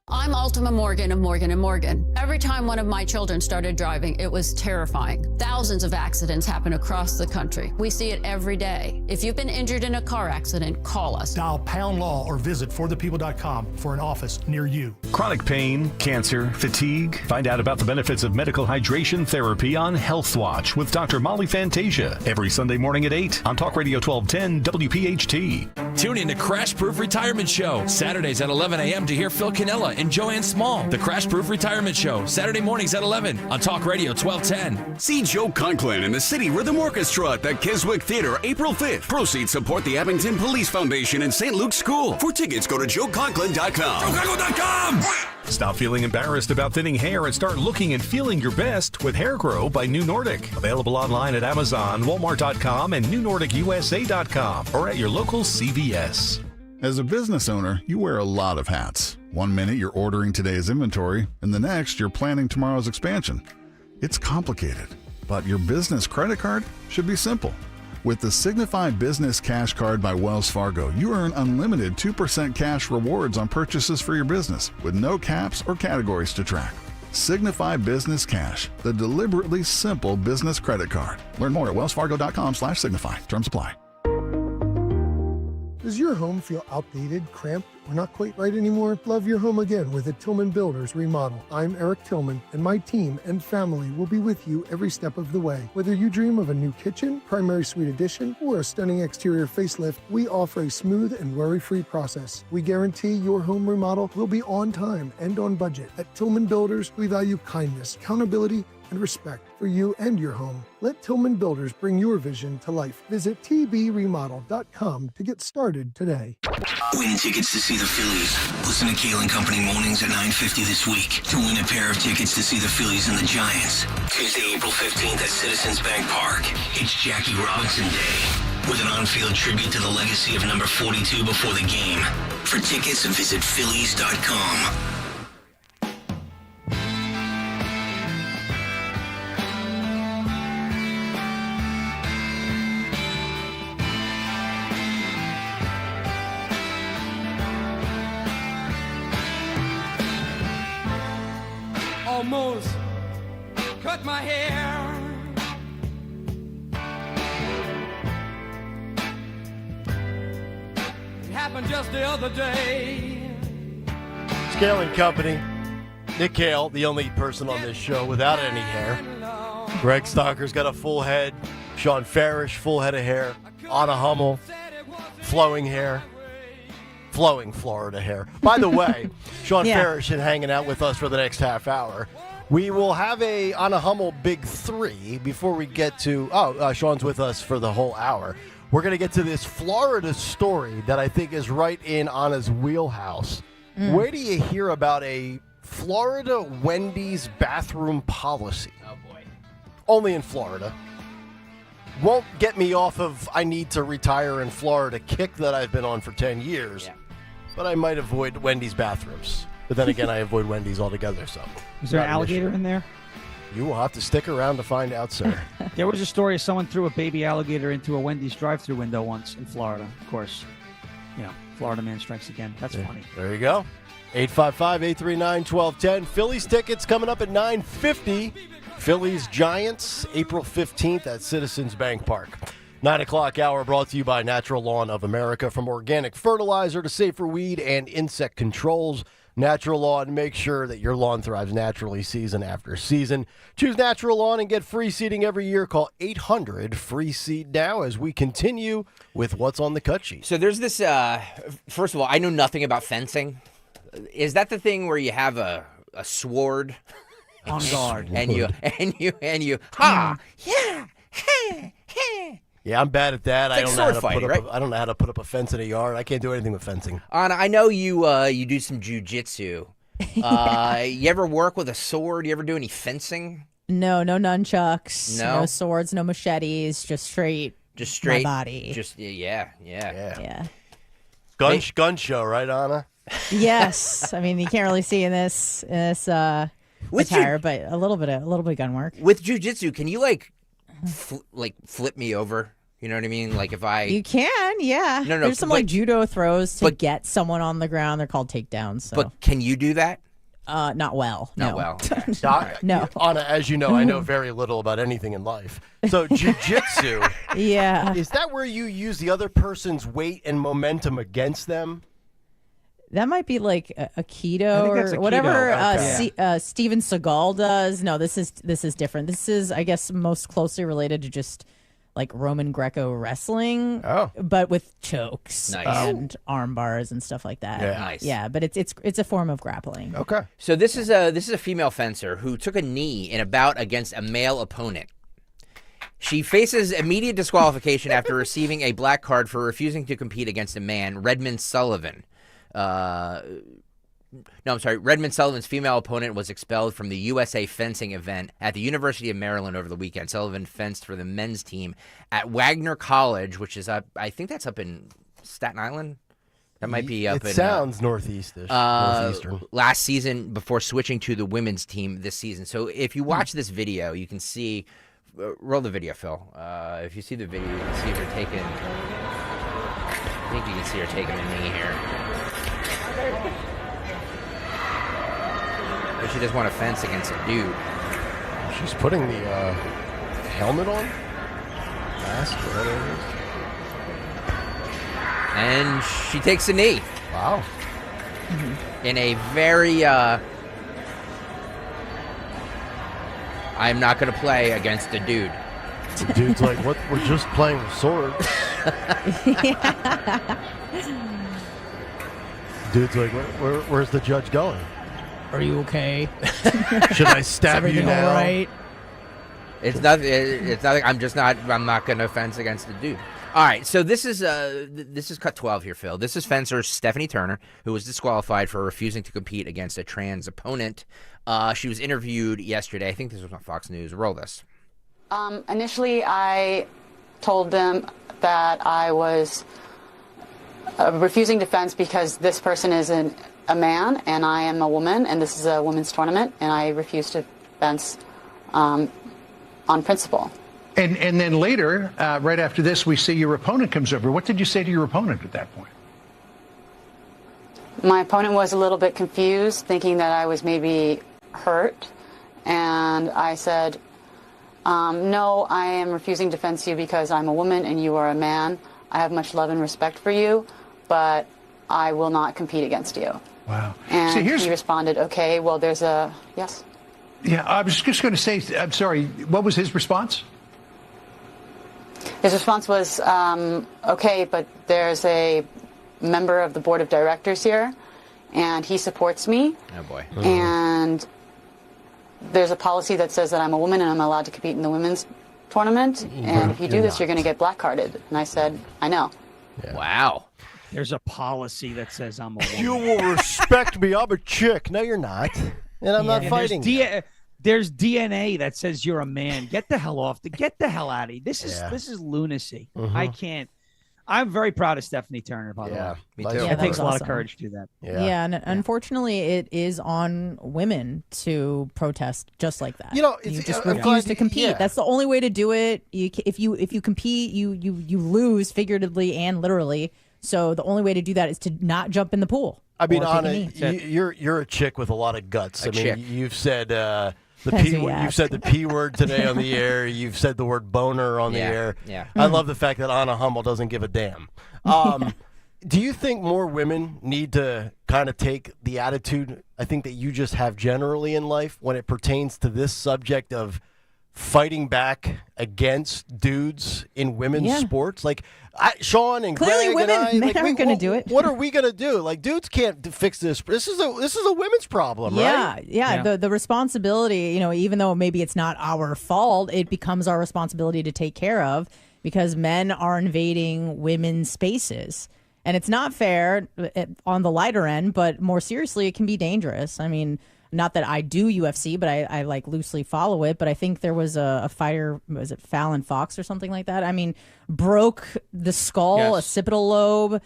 I'm Ultima Morgan of Morgan & Morgan. Every time one of my children started driving, it was terrifying. Thousands of accidents happen across the country. We see it every day. If you've been injured in a car accident, call us. Dial #law or visit forthepeople.com for an office near you. Chronic pain, cancer, fatigue. Find out about the benefits of medical hydration therapy on Health Watch with Dr. Molly Fantasia every Sunday morning at 8 on Talk Radio 1210 WPHT. Tune in to Crash Proof Retirement Show, Saturdays at 11 a.m. to hear Phil Cannella and Joanne Small. The Crash Proof Retirement Show, Saturday mornings at 11 on Talk Radio 1210. See Joe Conklin and the City Rhythm Orchestra at the Keswick Theater April 5th. Proceeds support the Abington Police Foundation and St. Luke's School. For tickets, go to joeconklin.com. JoeConklin.com! Stop feeling embarrassed about thinning hair and start looking and feeling your best with Hair Grow by New Nordic. Available online at Amazon, Walmart.com, and NewNordicUSA.com or at your local CVS. As a business owner, you wear a lot of hats. One minute you're ordering today's inventory, and the next you're planning tomorrow's expansion. It's complicated, but your business credit card should be simple. With the Signify Business Cash Card by Wells Fargo, you earn unlimited 2% cash rewards on purchases for your business, with no caps or categories to track. Signify Business Cash, the deliberately simple business credit card. Learn more at wellsfargo.com/signify. Terms apply. Does your home feel outdated, cramped, or not quite right anymore? Love your home again with a Tillman Builders remodel. I'm Eric Tillman, and my team and family will be with you every step of the way. Whether you dream of a new kitchen, primary suite addition, or a stunning exterior facelift, we offer a smooth and worry-free process. We guarantee your home remodel will be on time and on budget. At Tillman Builders, we value kindness, accountability, and respect for you and your home. Let Tillman Builders bring your vision to life. Visit tbremodel.com to get started today. Win tickets to see the Phillies. Listen to Kayal and Company mornings at 9:50 this week to win a pair of tickets to see the Phillies and the Giants. Tuesday, April 15th at Citizens Bank Park. It's Jackie Robinson Day with an on-field tribute to the legacy of number 42 before the game. For tickets, visit Phillies.com. Almost cut my hair. It happened just the other day. It's Kayal and Company. Nick Kayal, the only person on this show without any hair. Greg Stocker's got a full head. Sean Farish, full head of hair. Anna Hummel, flowing hair. Flowing Florida hair. By the way, Sean Farish is hanging out with us for the next half hour. We will have a Anna Hummel Big 3 before we get to... Sean's with us for the whole hour. We're going to get to this Florida story that I think is right in Anna's wheelhouse. Where do you hear about a Florida Wendy's bathroom policy? Oh, boy. Only in Florida. Won't get me off of I need to retire in Florida kick that I've been on for 10 years. Yeah. But I might avoid Wendy's bathrooms. But then again, I avoid Wendy's altogether, so. Is there an alligator in there? You will have to stick around to find out, sir. There was a story of someone threw a baby alligator into a Wendy's drive-thru window once in Florida. Of course, Florida man strikes again. That's funny. There you go. 855-839-1210. Phillies tickets coming up at 9:50. Phillies Giants, April 15th at Citizens Bank Park. 9 o'clock hour brought to you by Natural Lawn of America. From organic fertilizer to safer weed and insect controls, Natural Lawn. Make sure that your lawn thrives naturally season after season. Choose Natural Lawn and get free seeding every year. Call 800-FREE-SEED now as we continue with what's on the cut sheet. So there's this, first of all, I know nothing about fencing. Is that the thing where you have a sword? On guard. and you, ha, yeah, ha, ha. Yeah, I'm bad at that. It's like sword fighting, right? I don't know how to put up a fence in a yard. I can't do anything with fencing. Anna, I know you do some jujitsu. You ever work with a sword? You ever do any fencing? No nunchucks, No? no swords, no machetes, just straight my body. Just yeah. Gun show, right, Anna? Yes, I mean you can't really see in this attire, but a little bit of gun work. With jujitsu, can you flip me over? You know what I mean? Like if I You can, yeah. No, There's some like judo throws to get someone on the ground. They're called takedowns. So. But can you do that? Not well. Not no. well. No. Anna, as you know, I know very little about anything in life. So jiu-jitsu, yeah. Is that where you use the other person's weight and momentum against them? That might be like a keto I think that's or a whatever keto. Steven Seagal does. No, this is different. This is, I guess, most closely related to just like Roman Greco wrestling, but with chokes and arm bars and stuff like that. Yeah. Nice. Yeah, but it's a form of grappling. Okay. So this is a female fencer who took a knee in a bout against a male opponent. She faces immediate disqualification after receiving a black card for refusing to compete against a man, Redmond Sullivan. Redmond Sullivan's female opponent was expelled from the USA fencing event at the University of Maryland over the weekend. Sullivan fenced for the men's team at Wagner College, which is up, I think that's up in Staten Island. That might be up in... It sounds northeastern. Last season before switching to the women's team this season. So if you watch this video, you can see... roll the video, Phil. If you see the video, you can see her taking... I think you can see her taking a knee here. But she doesn't want to fence against a dude. She's putting the helmet on? Mask, whatever it is. And she takes a knee. Wow. In a very... I'm not going to play against a dude. The dude's like, what? We're just playing with swords. Dude's like, where's the judge going? Are you okay? Should I stab you now? All right. It's nothing. It's nothing. I'm not going to fence against the dude. All right. So this is cut 12 here, Phil. This is fencer Stephanie Turner, who was disqualified for refusing to compete against a trans opponent. She was interviewed yesterday. I think this was on Fox News. Roll this. Initially, I told them that I was refusing to fence because this person is a man and I am a woman, and this is a women's tournament, and I refuse to fence on principle. And then later, right after this, we see your opponent comes over. What did you say to your opponent at that point? My opponent was a little bit confused, thinking that I was maybe hurt, and I said, no, I am refusing to fence you because I'm a woman and you are a man. I have much love and respect for you, but I will not compete against you. Wow. And he responded, okay, well, there's a, yes? Yeah, I was just going to say, I'm sorry, what was his response? His response was, okay, but there's a member of the board of directors here, and he supports me. Oh, boy. And there's a policy that says that I'm a woman and I'm allowed to compete in the women's tournament, and if you do this, you're going to get black carded. And I said, I know. Yeah. Wow. There's a policy that says I'm a woman. You will respect me. I'm a chick. No, you're not. And I'm not fighting. There's DNA that says you're a man. Get the hell off. Get the hell out of here. This is lunacy. I can't. I'm very proud of Stephanie Turner, by the way. Me too. Yeah, It takes a lot of awesome. courage to do that. Yeah, and unfortunately, it is on women to protest just like that. You know, you it's- just I'm refuse glad- to compete. yeah. That's the only way to do it. If you compete, you lose figuratively and literally. So the only way to do that is to not jump in the pool. I mean, or take a Anna, knee. you're a chick with a lot of guts. A I mean, chick. you've said the Depends P who you word. You've ask. said the P word today on the air. You've said the word boner on the Yeah, air. yeah. I love the fact that Anna Hummel doesn't give a damn. Do you think more women need to kind of take the attitude I think that you just have generally in life when it pertains to this subject of fighting back against dudes in women's sports? Like Sean and Clearly Greg women, and I, men like, aren't going to do it. What are we going to do? Like, dudes can't fix this. This is a women's problem, right? Yeah. The responsibility, even though maybe it's not our fault, it becomes our responsibility to take care of because men are invading women's spaces. And it's not fair on the lighter end, but more seriously, it can be dangerous. I mean, not that I do UFC, but I like loosely follow it. But I think there was a fighter, was it Fallon Fox or something like that? I mean, broke the skull, a occipital lobe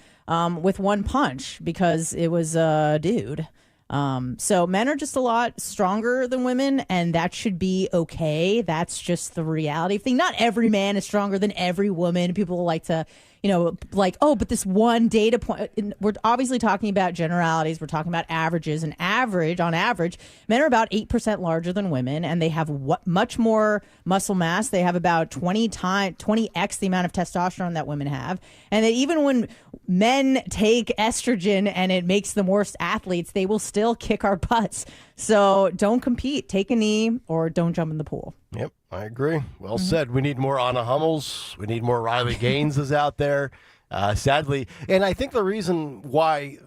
with one punch because it was a dude. So men are just a lot stronger than women, and that should be okay. That's just the reality thing. Not every man is stronger than every woman. People like to, but this one data point. We're obviously talking about generalities. We're talking about averages. And on average, men are about 8% larger than women, and they have much more muscle mass. They have about 20x the amount of testosterone that women have. And that even when men take estrogen and it makes them worse athletes, they will still kick our butts. So don't compete. Take a knee or don't jump in the pool. Yep, I agree. Well said. We need more Anna Hummels. We need more Riley Gaines out there. Sadly, and I think the reason why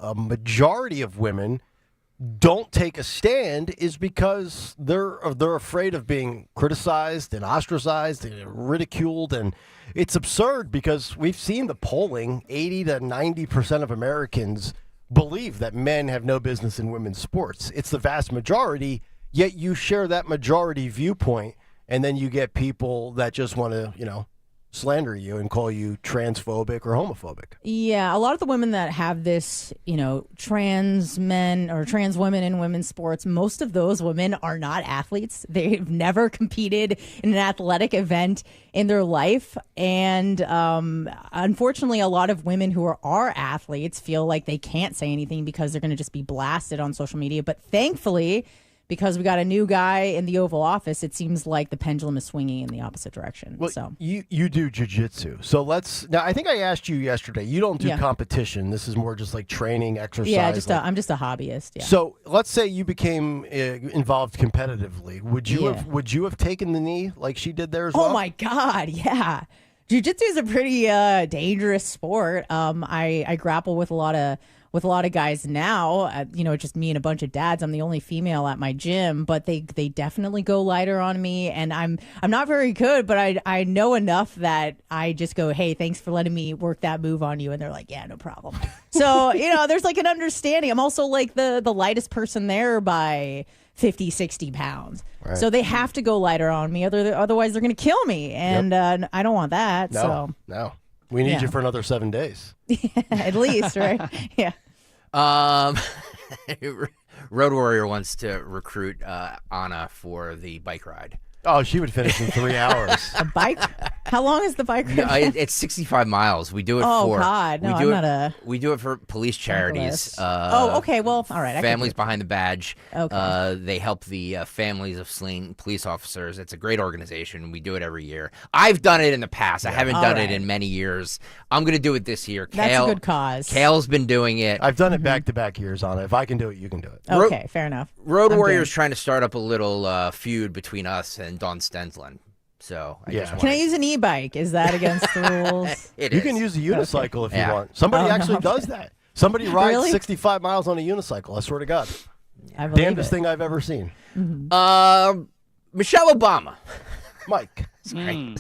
a majority of women don't take a stand is because they're afraid of being criticized and ostracized and ridiculed, and it's absurd because we've seen the polling. 80 to 90% of Americans believe that men have no business in women's sports. It's the vast majority. Yet you share that majority viewpoint, and then you get people that just want to, slander you and call you transphobic or homophobic. Yeah, a lot of the women that have this, trans men or trans women in women's sports, most of those women are not athletes. They've never competed in an athletic event in their life. And unfortunately, a lot of women who are athletes feel like they can't say anything because they're going to just be blasted on social media. But thankfully, because we got a new guy in the Oval Office, it seems like the pendulum is swinging in the opposite direction. Well, so you do jiu-jitsu. So now I think I asked you yesterday, you don't do competition. This is more just like training, exercise. Yeah, I'm just a hobbyist. Yeah. So let's say you became involved competitively. Would you have taken the knee like she did there as well? Oh my God, yeah. Jiu-jitsu is a pretty dangerous sport. I grapple with a lot of guys now, just me and a bunch of dads. I'm the only female at my gym, but they definitely go lighter on me, and I'm not very good, but I know enough that I just go, hey, thanks for letting me work that move on you, and they're like, yeah, no problem. So there's like an understanding. I'm also like the lightest person there by 50, 60 pounds. Right. So they have to go lighter on me, otherwise they're going to kill me, and I don't want that. No. We need you for another 7 days. At least, right? Yeah. Road Warrior wants to recruit Anna for the bike ride. Oh, she would finish in 3 hours. A bike? How long is the bike ride? It's 65 miles. We do it for... Oh, God. No, we do it for police charities. Okay. Well, all right. Families Behind the Badge. Okay. They help the families of slain police officers. It's a great organization. We do it every year. I've done it in the past. I haven't done it in many years. I'm going to do it this year. That's a good cause. Kale's been doing it. I've done it back-to-back years on it. If I can do it, you can do it. Okay, fair enough. Road Warrior's trying to start up a little feud between us and Don Stensland. So Can I use an e-bike? Is that against the rules? You can use a unicycle if you want. Somebody actually does that. Somebody rides 65 miles on a unicycle. I swear to God. Damnedest thing I've ever seen. Mm-hmm. Michelle Obama. Mike. Sorry.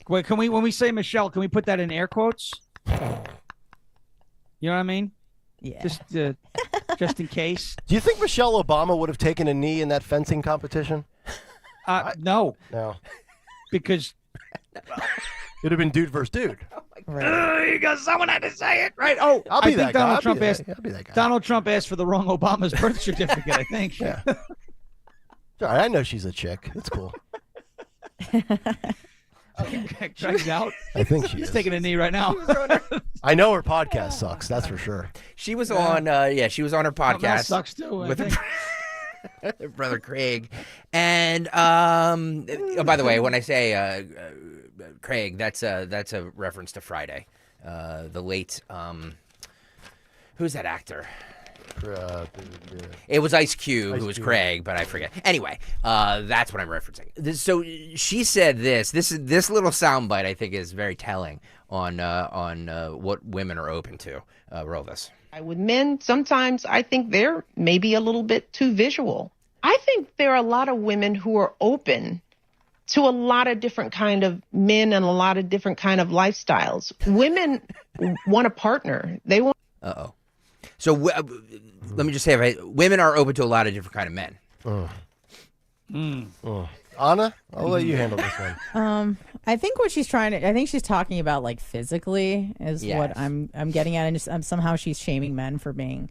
Wait, when we say Michelle, can we put that in air quotes? You know what I mean? Yeah. Just in case. Do you think Michelle Obama would have taken a knee in that fencing competition? No. No. Because it'd have been dude versus dude. Because someone had to say it, right? Oh, I'll be that guy. I'll be that guy. Donald Trump asked for the wrong Obama's birth certificate, I think. Yeah. All right, I know she's a chick. It's cool. Greg's out. I think she's taking a knee right now. I know her podcast sucks. That's for sure. She was on. She was on her podcast. That sucks too. With her brother Craig, and by the way, when I say Craig, that's a reference to Friday. the late who's that actor? It was Ice Cube who was Craig, but I forget. Anyway, that's what I'm referencing. So she said this little soundbite I think is very telling on what women are open to. Roll this. With men, sometimes I think they're maybe a little bit too visual. I think there are a lot of women who are open to a lot of different kind of men and a lot of different kind of lifestyles. Women want a partner. They want. Uh-oh. So let me just say, women are open to a lot of different kind of men. Anna, I'll let you handle this one. I think what she's I think she's talking about like physically is what I'm getting at, and just, somehow she's shaming men for being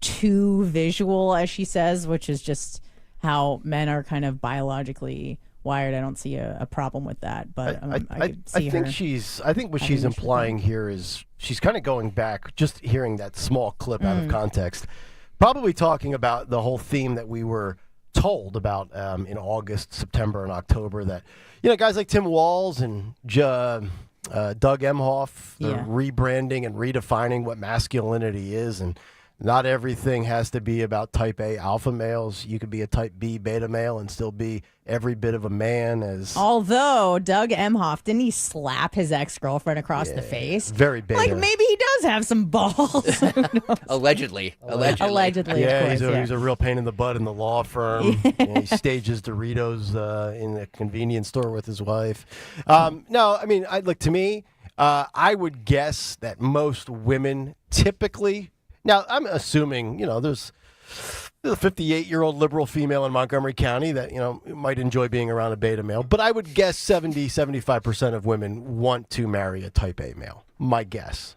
too visual, as she says, which is just how men are kind of biologically wired. I don't see a problem with that, but I think what she's implying here is she's kind of going back, just hearing that small clip out of context, probably talking about the whole theme that we were told about in August, September, and October, that guys like Tim Walz and Doug Emhoff, they're rebranding and redefining what masculinity is, and not everything has to be about type A alpha males. You could be a type B beta male and still be every bit of a man. Although Doug Emhoff, didn't he slap his ex-girlfriend across the face? Very beta. Like maybe he does have some balls. Allegedly. Yeah, he's a real pain in the butt in the law firm. He stages Doritos in a convenience store with his wife. No, I mean, to me, I would guess that most women typically. Now, I'm assuming, there's a 58-year-old liberal female in Montgomery County that, might enjoy being around a beta male. But I would guess 75% of women want to marry a type A male. My guess.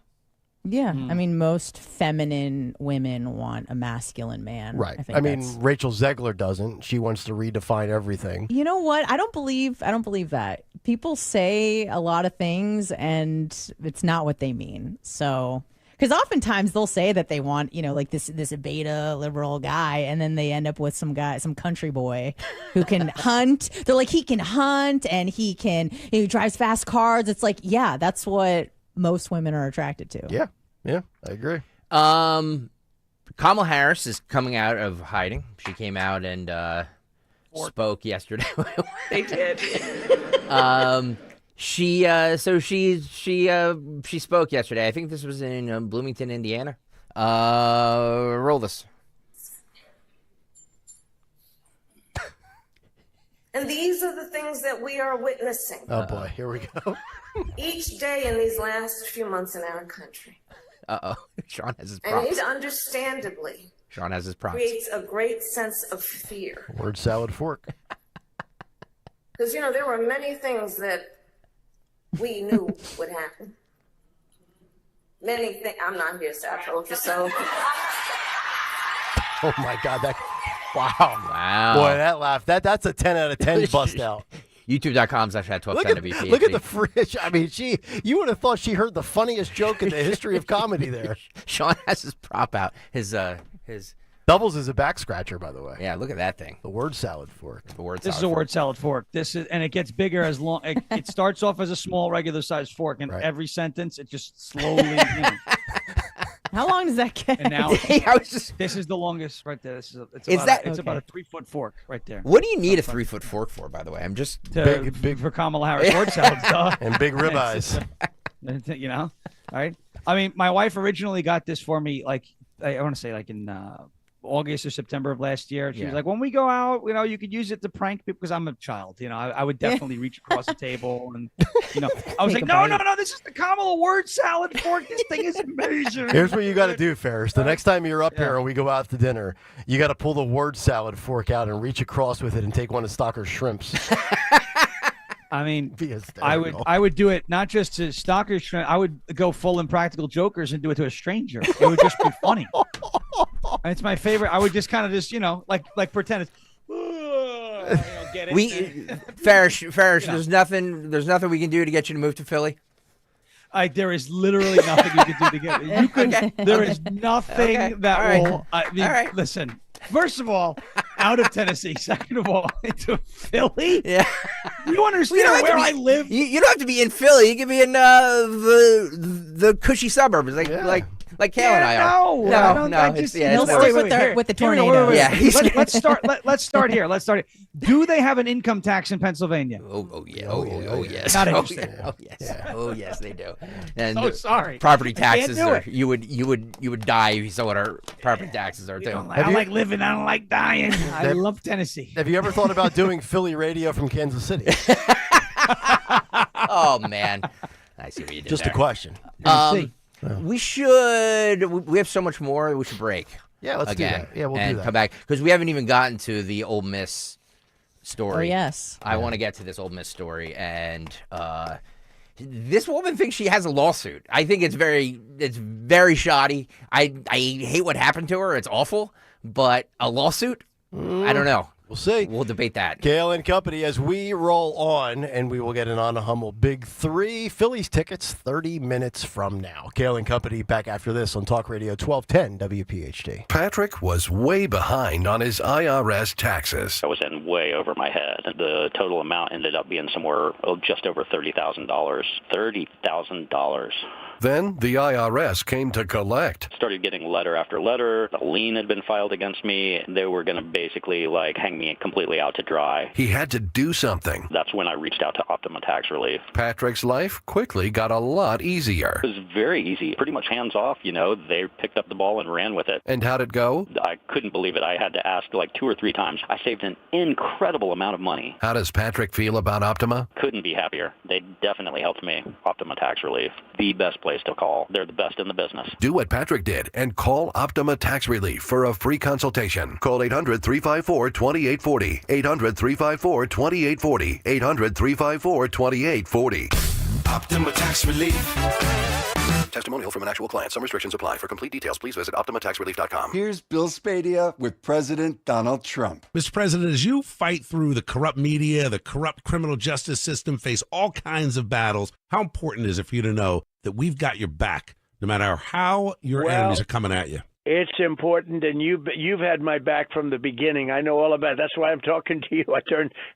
Yeah. I mean, most feminine women want a masculine man. Right. I mean, Rachel Zegler doesn't. She wants to redefine everything. You know what? I don't believe that. People say a lot of things and it's not what they mean. So... Because oftentimes they'll say that they want, like this beta liberal guy, and then they end up with some country boy who can hunt. They're like, he can hunt and he drives fast cars. It's like, yeah, that's what most women are attracted to. Yeah, I agree. Kamala Harris is coming out of hiding. She came out and spoke yesterday. They did. She spoke yesterday. I think this was in Bloomington, Indiana. Roll this. And these are the things that we are witnessing. Oh boy, here we go. Each day in these last few months in our country. Sean has his props. And it understandably Sean has his props. Creates a great sense of fear. Word salad fork. Because, there were many things that we knew would happen. Many things. I'm not here, so I told you so. Oh my God! Wow! Boy, that laugh. That's a 10 out of 10 bust out. YouTube.com/@1210WPHT. Look at the fridge. I mean, you would have thought she heard the funniest joke in the history of comedy there. Sean has his prop out. His Doubles is a back scratcher, by the way. Yeah, look at that thing. The word salad fork. This is a word salad fork. And it gets bigger as long. It starts off as a small, regular sized fork, and every sentence it just slowly. How long does that get? And now this is the longest right there. It's about a 3-foot fork right there. What do you need a 3-foot fork for? By the way, I'm just big for Kamala Harris word salads, duh. And big ribeyes. All right. I mean, my wife originally got this for me, like I want to say, like in August or September of last year. She was like, when we go out, you could use it to prank people, because I'm a child. I would definitely reach across the table and, I was like, no, this is the Kamala word salad fork. This thing is amazing. Here's what you got to do, Ferris. The next time you're up here and we go out to dinner, you got to pull the word salad fork out and reach across with it and take one of Stocker's shrimps. I mean, I would do it not just to Stalker's shrimp. I would go full Impractical Jokers and do it to a stranger. It would just be funny. And it's my favorite. I would just kind of like pretend it's. Get it. Ferris, there's nothing we can do to get you to move to Philly. There is literally nothing you can do to get it. You could. There is nothing that will. I mean, listen. First of all, out of Tennessee. Second of all, into Philly. Yeah. You understand where I live? You don't have to be in Philly. You can be in the cushy suburbs, like Kayal and I are. No. He'll stay with the tornado. Yeah. Let's start here. Do they have an income tax in Pennsylvania? Oh yes. Not interested. Oh yes, they do. And sorry. Property taxes are. You would die if you saw what our property taxes are too. I like living. I don't like dying. I love Tennessee. Have you ever thought about doing Philly radio from Kansas City? Oh man, I see what you did. Just there. a question. We should. We have so much more. We should break. Yeah, let's again. do that. Yeah, we'll and do that. Come back because we haven't even gotten to the Ole Miss story. Oh yes, I want to get to this Ole Miss story, and this woman thinks she has a lawsuit. I think it's very shoddy. I hate what happened to her. It's awful, but a lawsuit? I don't know. We'll see. We'll debate that. Kayal and Company as we roll on, and we will get an Anna Hummel Big 3 Phillies tickets 30 minutes from now. Kayal and Company back after this on Talk Radio 1210 WPHT. Patrick was way behind on his IRS taxes. I was in way over my head. The total amount ended up being somewhere just over $30,000. $30,000. Then the IRS came to collect. Started getting letter after letter. A lien had been filed against me. They were going to basically hang me completely out to dry. He had to do something. That's when I reached out to Optima Tax Relief. Patrick's life quickly got a lot easier. It was very easy, pretty much hands off. They picked up the ball and ran with it. And how'd it go? I couldn't believe it. I had to ask 2 or 3 times. I saved an incredible amount of money. How does Patrick feel about Optima? Couldn't be happier. They definitely helped me. Optima Tax Relief, the best place to call. They're the best in the business. Do what Patrick did and call Optima Tax Relief for a free consultation. Call 800-354-2840. 800-354-2840. 800-354-2840. Optima Tax Relief. Testimonial from an actual client. Some restrictions apply. For complete details, please visit OptimaTaxRelief.com. Here's Bill Spadia with President Donald Trump. Mr. President, as you fight through the corrupt media, the corrupt criminal justice system, face all kinds of battles, how important is it for you to know that we've got your back, no matter how your enemies are coming at you? It's important, and you've had my back from the beginning. I know all about it. That's why I'm talking to you.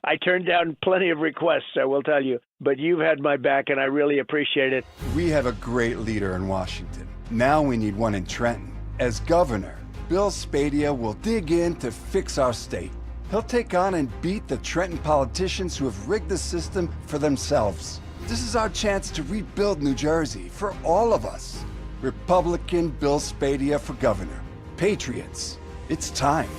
I turned down plenty of requests, I will tell you. But you've had my back, and I really appreciate it. We have a great leader in Washington. Now we need one in Trenton. As governor, Bill Spadia will dig in to fix our state. He'll take on and beat the Trenton politicians who have rigged the system for themselves. This is our chance to rebuild New Jersey for all of us. Republican Bill Spadia for governor. Patriots, it's time.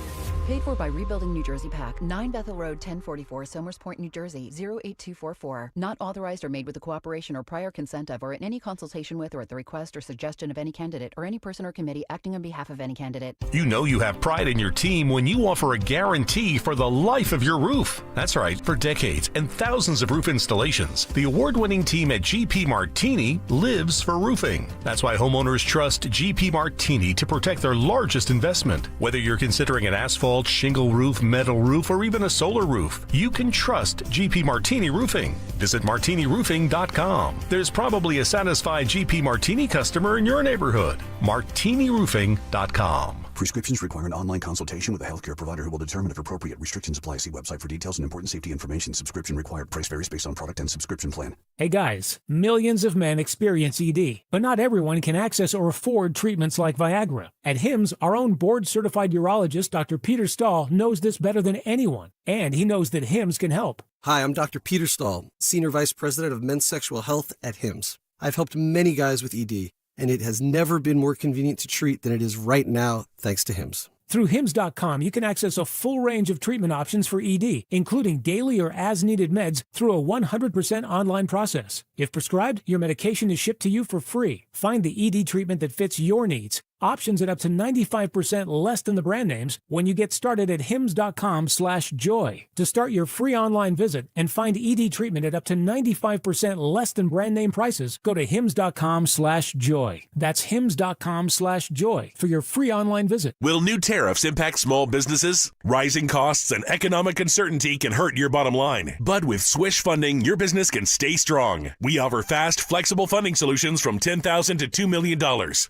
Paid for by Rebuilding New Jersey PAC, 9 Bethel Road, 1044, Somers Point, New Jersey, 08244. Not authorized or made with the cooperation or prior consent of, or in any consultation with, or at the request or suggestion of any candidate, or any person or committee acting on behalf of any candidate. You know you have pride in your team when you offer a guarantee for the life of your roof. That's right. For decades and thousands of roof installations, the award-winning team at GP Martini lives for roofing. That's why homeowners trust GP Martini to protect their largest investment. Whether you're considering an asphalt, shingle roof, metal roof, or even a solar roof, you can trust GP Martini Roofing. Visit martiniroofing.com. There's probably a satisfied GP Martini customer in your neighborhood. martiniroofing.com. Prescriptions require an online consultation with a healthcare provider who will determine if appropriate. Restrictions apply. See website for details and important safety information. Subscription required. Price varies based on product and subscription plan. Hey guys, millions of men experience ED, but not everyone can access or afford treatments like Viagra. At HIMSS, our own board-certified urologist, Dr. Peter Stahl, knows this better than anyone, and he knows that HIMSS can help. Hi, I'm Dr. Peter Stahl, Senior Vice President of Men's Sexual Health at HIMSS. I've helped many guys with ED, and it has never been more convenient to treat than it is right now, thanks to HIMSS. Through HIMSS.com, you can access a full range of treatment options for ED, including daily or as-needed meds through a 100% online process. If prescribed, your medication is shipped to you for free. Find the ED treatment that fits your needs. Options at up to 95% less than the brand names when you get started at hims.com/joy. To start your free online visit and find ED treatment at up to 95% less than brand name prices, go to hims.com/joy. That's hims.com/joy for your free online visit. Will new tariffs impact small businesses? Rising costs and economic uncertainty can hurt your bottom line. But with Swish Funding, your business can stay strong. We offer fast, flexible funding solutions from $10,000 to $2 million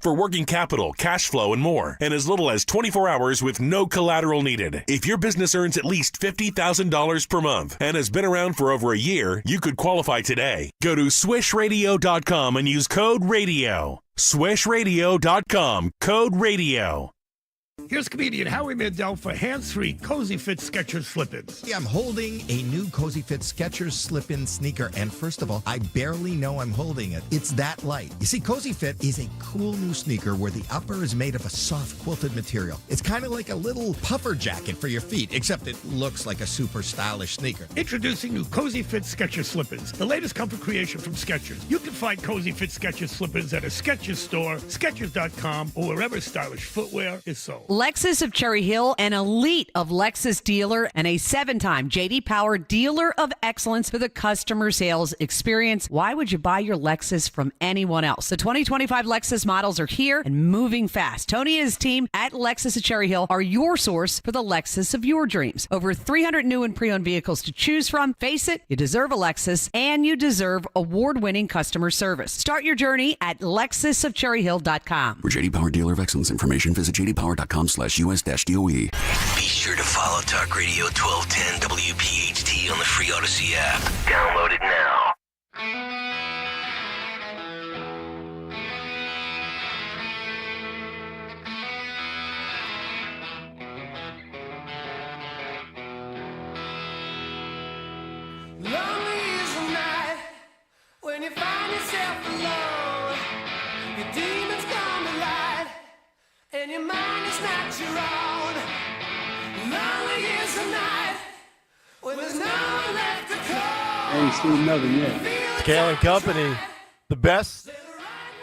for working capital, cash flow, and more, in as little as 24 hours with no collateral needed. If your business earns at least $50,000 per month and has been around for over a year, you could qualify today. Go to swishradio.com and use code RADIO. swishradio.com, code RADIO. Here's comedian Howie Mandel for hands-free Cozy Fit Skechers slip-ins. Yeah, I'm holding a new Cozy Fit Skechers slip-in sneaker, and first of all, I barely know I'm holding it. It's that light. You see, Cozy Fit is a cool new sneaker where the upper is made of a soft quilted material. It's kind of like a little puffer jacket for your feet, except it looks like a super stylish sneaker. Introducing new Cozy Fit Skechers slip-ins, the latest comfort creation from Skechers. You can find Cozy Fit Skechers slip-ins at a Skechers store, Skechers.com, or wherever stylish footwear is sold. Lexus of Cherry Hill, an elite of Lexus dealer and a 7-time J.D. Power Dealer of Excellence for the customer sales experience. Why would you buy your Lexus from anyone else? The 2025 Lexus models are here and moving fast. Tony and his team at Lexus of Cherry Hill are your source for the Lexus of your dreams. Over 300 new and pre-owned vehicles to choose from. Face it, you deserve a Lexus, and you deserve award-winning customer service. Start your journey at lexusofcherryhill.com. For J.D. Power Dealer of Excellence information, visit jdpower.com/US-DOE. Be sure to follow Talk Radio 1210 WPHT on the free Odyssey app. Download it now. Lonely is the night when you find yourself alone. Your demons come to light, and your mind is not your own. Lonely is the night when there's no one left to call. Ain't seen nothing yet. Kayal and Company. The best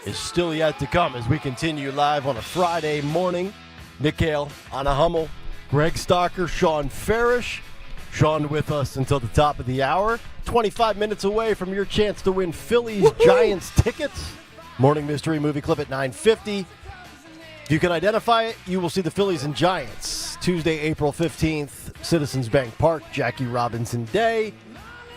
is still yet to come as we continue live on a Friday morning. Nick Kayal, Anna Hummel, Greg Stocker, Sean Farish. Sean with us until the top of the hour. 25 minutes away from your chance to win Phillies Giants tickets. Morning Mystery Movie Clip at 9:50. If you can identify it, you will see the Phillies and Giants. Tuesday, April 15th, Citizens Bank Park, Jackie Robinson Day.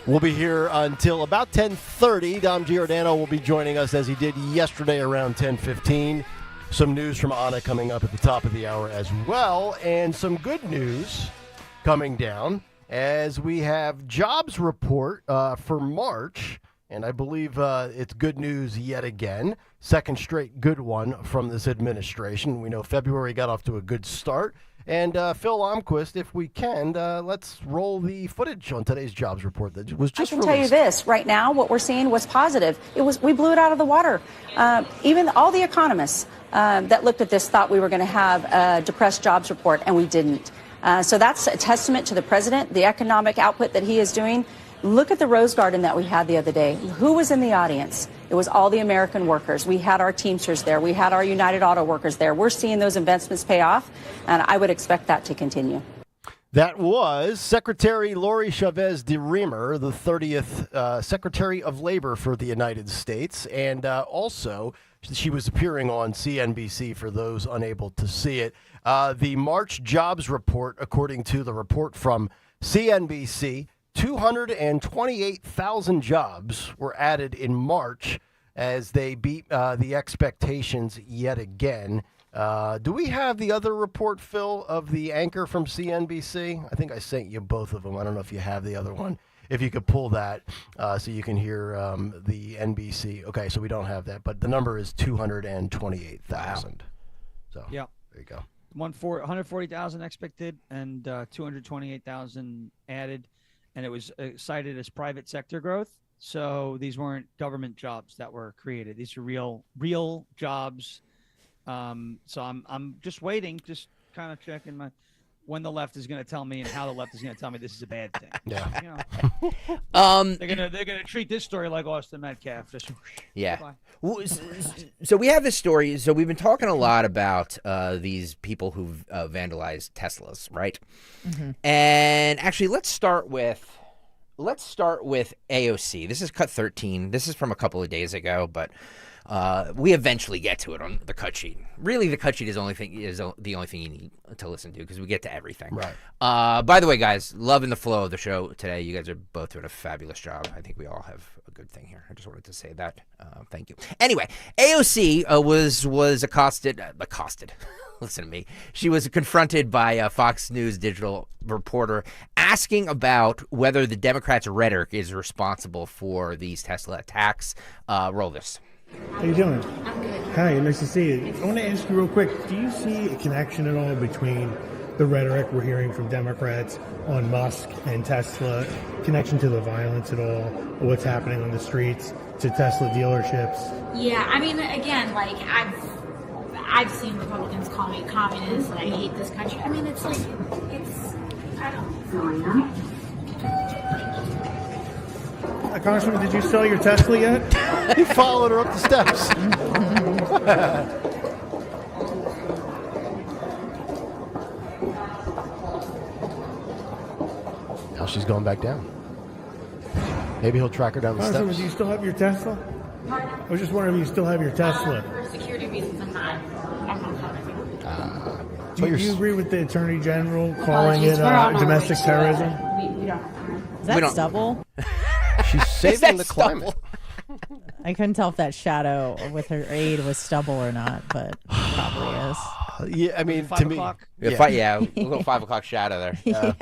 We'll be here until about 10:30. Dom Giordano will be joining us as he did yesterday around 10:15. Some news from Anna coming up at the top of the hour as well. And some good news coming down as we have jobs report for March. And I believe it's good news yet again. Second straight good one from this administration. We know February got off to a good start. And Phil Almquist, if we can, let's roll the footage on today's jobs report that was just released. I can tell you this, right now, what we're seeing was positive. We blew it out of the water. Even all the economists that looked at this thought we were going to have a depressed jobs report, and we didn't. So that's a testament to the president, the economic output that he is doing. Look at the Rose Garden that we had the other day. Who was in the audience? It was all the American workers. We had our Teamsters there. We had our United Auto Workers there. We're seeing those investments pay off, and I would expect that to continue. That was Secretary Lori Chavez de Remer, the 30th Secretary of Labor for the United States. And also, she was appearing on CNBC for those unable to see it. The March jobs report, according to the report from CNBC, 228,000 jobs were added in March as they beat the expectations yet again. Do we have the other report, Phil, of the anchor from CNBC? I think I sent you both of them. I don't know if you have the other one. If you could pull that so you can hear the NBC. Okay, so we don't have that, but the number is 228,000. Wow. So yeah, there you go. 140,000 expected and 228,000 added. And it was cited as private sector growth. So these weren't government jobs that were created. These are real jobs. So I'm just waiting, just kind of checking when the left is going to tell me and how the left is going to tell me this is a bad thing. Yeah. You know, they're gonna treat this story like Austin Metcalf. Just yeah. So we have this story. So we've been talking a lot about these people who've vandalized Teslas, right? Mm-hmm. And actually, let's start with AOC. This is cut 13. This is from a couple of days ago, but We eventually get to it on the cut sheet. Really, the cut sheet is the only thing you need to listen to because we get to everything. Right. By the way, guys, loving the flow of the show today. You guys are both doing a fabulous job. I think we all have a good thing here. I just wanted to say that. Thank you. Anyway, AOC was accosted. Listen to me. She was confronted by a Fox News digital reporter asking about whether the Democrats' rhetoric is responsible for these Tesla attacks. Roll this. How you doing? I'm good. Hi, nice to see you. I want to ask you real quick, do you see a connection at all between the rhetoric we're hearing from Democrats on Musk and Tesla, connection to the violence at all, or what's happening on the streets to Tesla dealerships? Yeah, I mean, again, like, I've seen Republicans call me communist, and I hate this country. I mean, I don't know. Congressman, did you sell your Tesla yet? He followed her up the steps. Now she's going back down. Maybe he'll track her down the Congressman, steps. do you still have your Tesla? I was just wondering if you still have your Tesla. For security reasons, I'm not Do you agree with the Attorney General calling it domestic terrorism? We don't. Is that stubble? She's saving the climate. I couldn't tell if that shadow with her aide was stubble or not, but probably is. Yeah, I mean, to me, a little 5 o'clock shadow there. Yeah.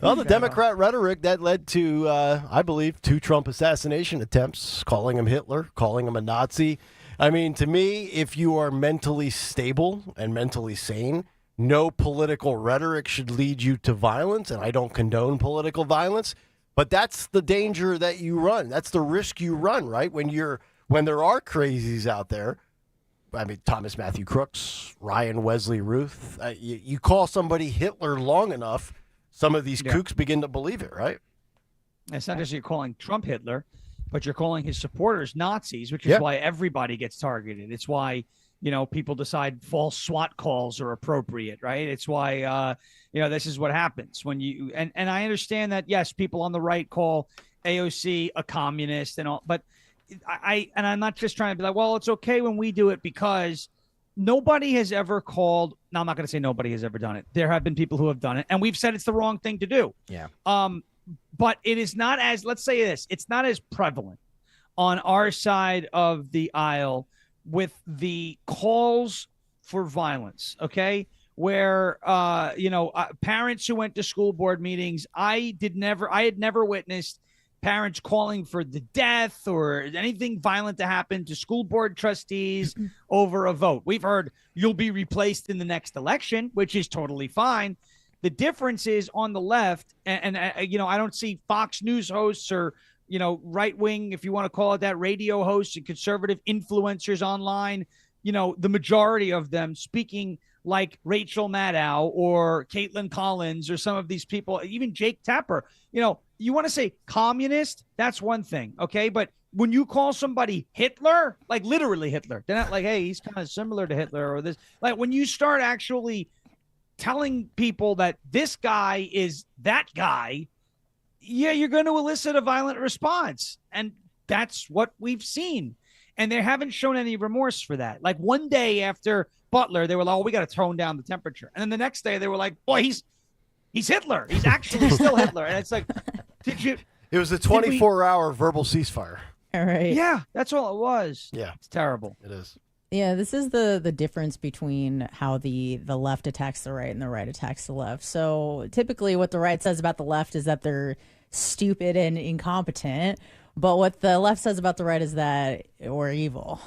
Well, the Democrat rhetoric that led to, I believe, 2 Trump assassination attempts, calling him Hitler, calling him a Nazi. I mean, to me, if you are mentally stable and mentally sane, no political rhetoric should lead you to violence, and I don't condone political violence. But that's the danger that you run. That's the risk you run, right? When there are crazies out there. I mean, Thomas Matthew Crooks, Ryan Wesley Ruth. You call somebody Hitler long enough, some of these kooks begin to believe it, right? It's not just you're calling Trump Hitler, but you're calling his supporters Nazis, which is why everybody gets targeted. It's why people decide false SWAT calls are appropriate, right? It's why, this is what happens when you, and I understand that, yes, people on the right call AOC a communist and all, but I'm not just trying to be like, well, it's okay when we do it because nobody has ever called. Now, I'm not going to say nobody has ever done it. There have been people who have done it, and we've said it's the wrong thing to do. Yeah. But it is not as, let's say this, it's not as prevalent on our side of the aisle with the calls for violence, okay? Where, parents who went to school board meetings, I had never witnessed parents calling for the death or anything violent to happen to school board trustees over a vote. We've heard you'll be replaced in the next election, which is totally fine. The difference is on the left, and I don't see Fox News hosts or, right wing, if you want to call it that, radio hosts and conservative influencers online, the majority of them speaking like Rachel Maddow or Caitlin Collins or some of these people, even Jake Tapper. You want to say communist, that's one thing, okay? But when you call somebody Hitler, like literally Hitler, they're not like, hey, he's kind of similar to Hitler or this. Like when you start actually telling people that this guy is that guy, you're going to elicit a violent response. And that's what we've seen. And they haven't shown any remorse for that. Like one day after Butler, they were like, oh, we got to tone down the temperature. And then the next day they were like, boy, he's Hitler. He's actually still Hitler. And it's like, It was a 24-hour verbal ceasefire. All right. Yeah, that's all it was. Yeah. It's terrible. It is. Yeah, this is the difference between how the left attacks the right and the right attacks the left. So typically what the right says about the left is that they're stupid and incompetent. But what the left says about the right is that we're evil.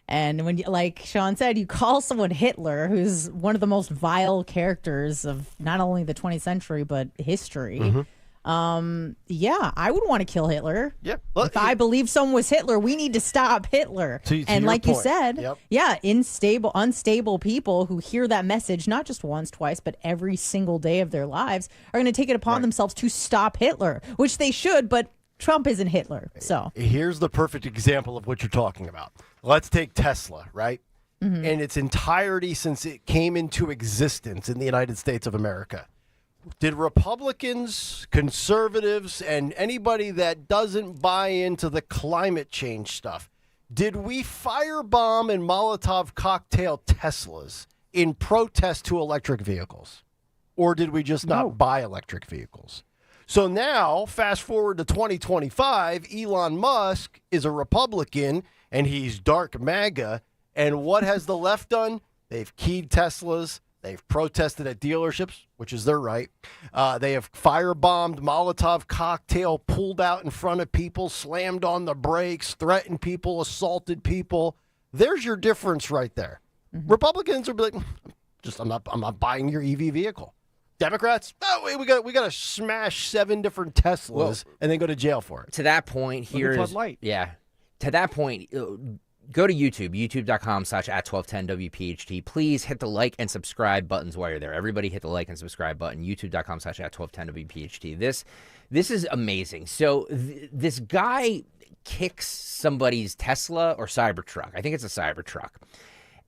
And when, like Sean said, you call someone Hitler, who's one of the most vile characters of not only the 20th century, but history. Mm-hmm. I would want to kill Hitler. Yep. If I believe someone was Hitler, we need to stop Hitler. And like you said, unstable people who hear that message, not just once, twice, but every single day of their lives, are going to take it upon themselves to stop Hitler, which they should, but Trump isn't Hitler. So here's the perfect example of what you're talking about. Let's take Tesla, right? Mm-hmm. In its entirety since it came into existence in the United States of America. Did Republicans, conservatives, and anybody that doesn't buy into the climate change stuff, Did we firebomb and Molotov cocktail Teslas in protest to electric vehicles? Or did we just not buy electric vehicles? So now, fast forward to 2025, Elon Musk is a Republican, and he's dark MAGA. And what has the left done? They've keyed Teslas. They've protested at dealerships, which is their right. They have firebombed, Molotov cocktail, pulled out in front of people, slammed on the brakes, threatened people, assaulted people. There's your difference right there. Republicans are like, I'm not buying your EV vehicle. Democrats, we got to smash 7 different Teslas and then go to jail for it. To that point, here is yeah. To that point, go to YouTube, youtube.com/@1210WPHT. Please hit the like and subscribe buttons while you're there. Everybody hit the like and subscribe button. youtube.com/@1210WPHT. This is amazing. So this guy kicks somebody's Tesla or Cybertruck. I think it's a Cybertruck.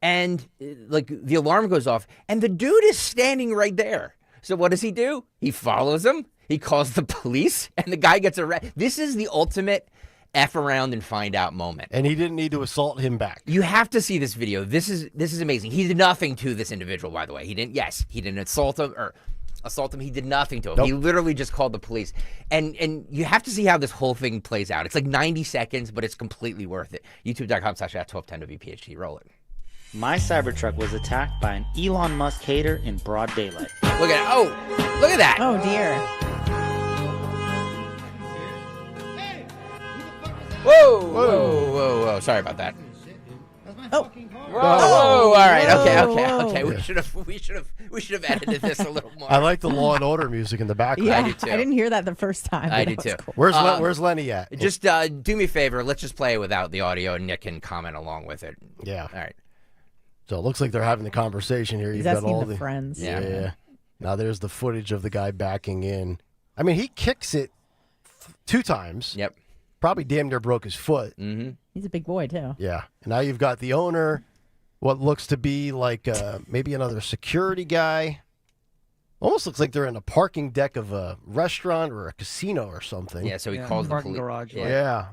And like the alarm goes off and the dude is standing right there. So what does he do? He follows him. He calls the police and the guy gets arrested. This is the ultimate F around and find out moment. And he didn't need to assault him back. You have to see this video. This is amazing. He did nothing to this individual, by the way. He didn't assault him or assault him. He did nothing to him. Nope. He literally just called the police. And you have to see how this whole thing plays out. It's like 90 seconds, but it's completely worth it. youtube.com/@1210WPHT. Roll it. My Cybertruck was attacked by an Elon Musk hater in broad daylight. Look at that. Oh, dear. Whoa. Sorry about that. Whoa. All right. Okay. We should have edited this a little more. I like the Law and Order music in the background. Yeah, I do too. I didn't hear that the first time. I do too. Cool. Where's Lenny at? Just do me a favor. Let's just play it without the audio, and Nick can comment along with it. Yeah. All right. So it looks like they're having the conversation here. He's You've got asking all the friends. Yeah. Now there's the footage of the guy backing in. I mean, he kicks it 2 times. Yep. Probably damn near broke his foot. Mm-hmm. He's a big boy, too. Yeah. And now you've got the owner, what looks to be like maybe another security guy. Almost looks like they're in a parking deck of a restaurant or a casino or something. Yeah, so he calls the police. Garage. Yeah.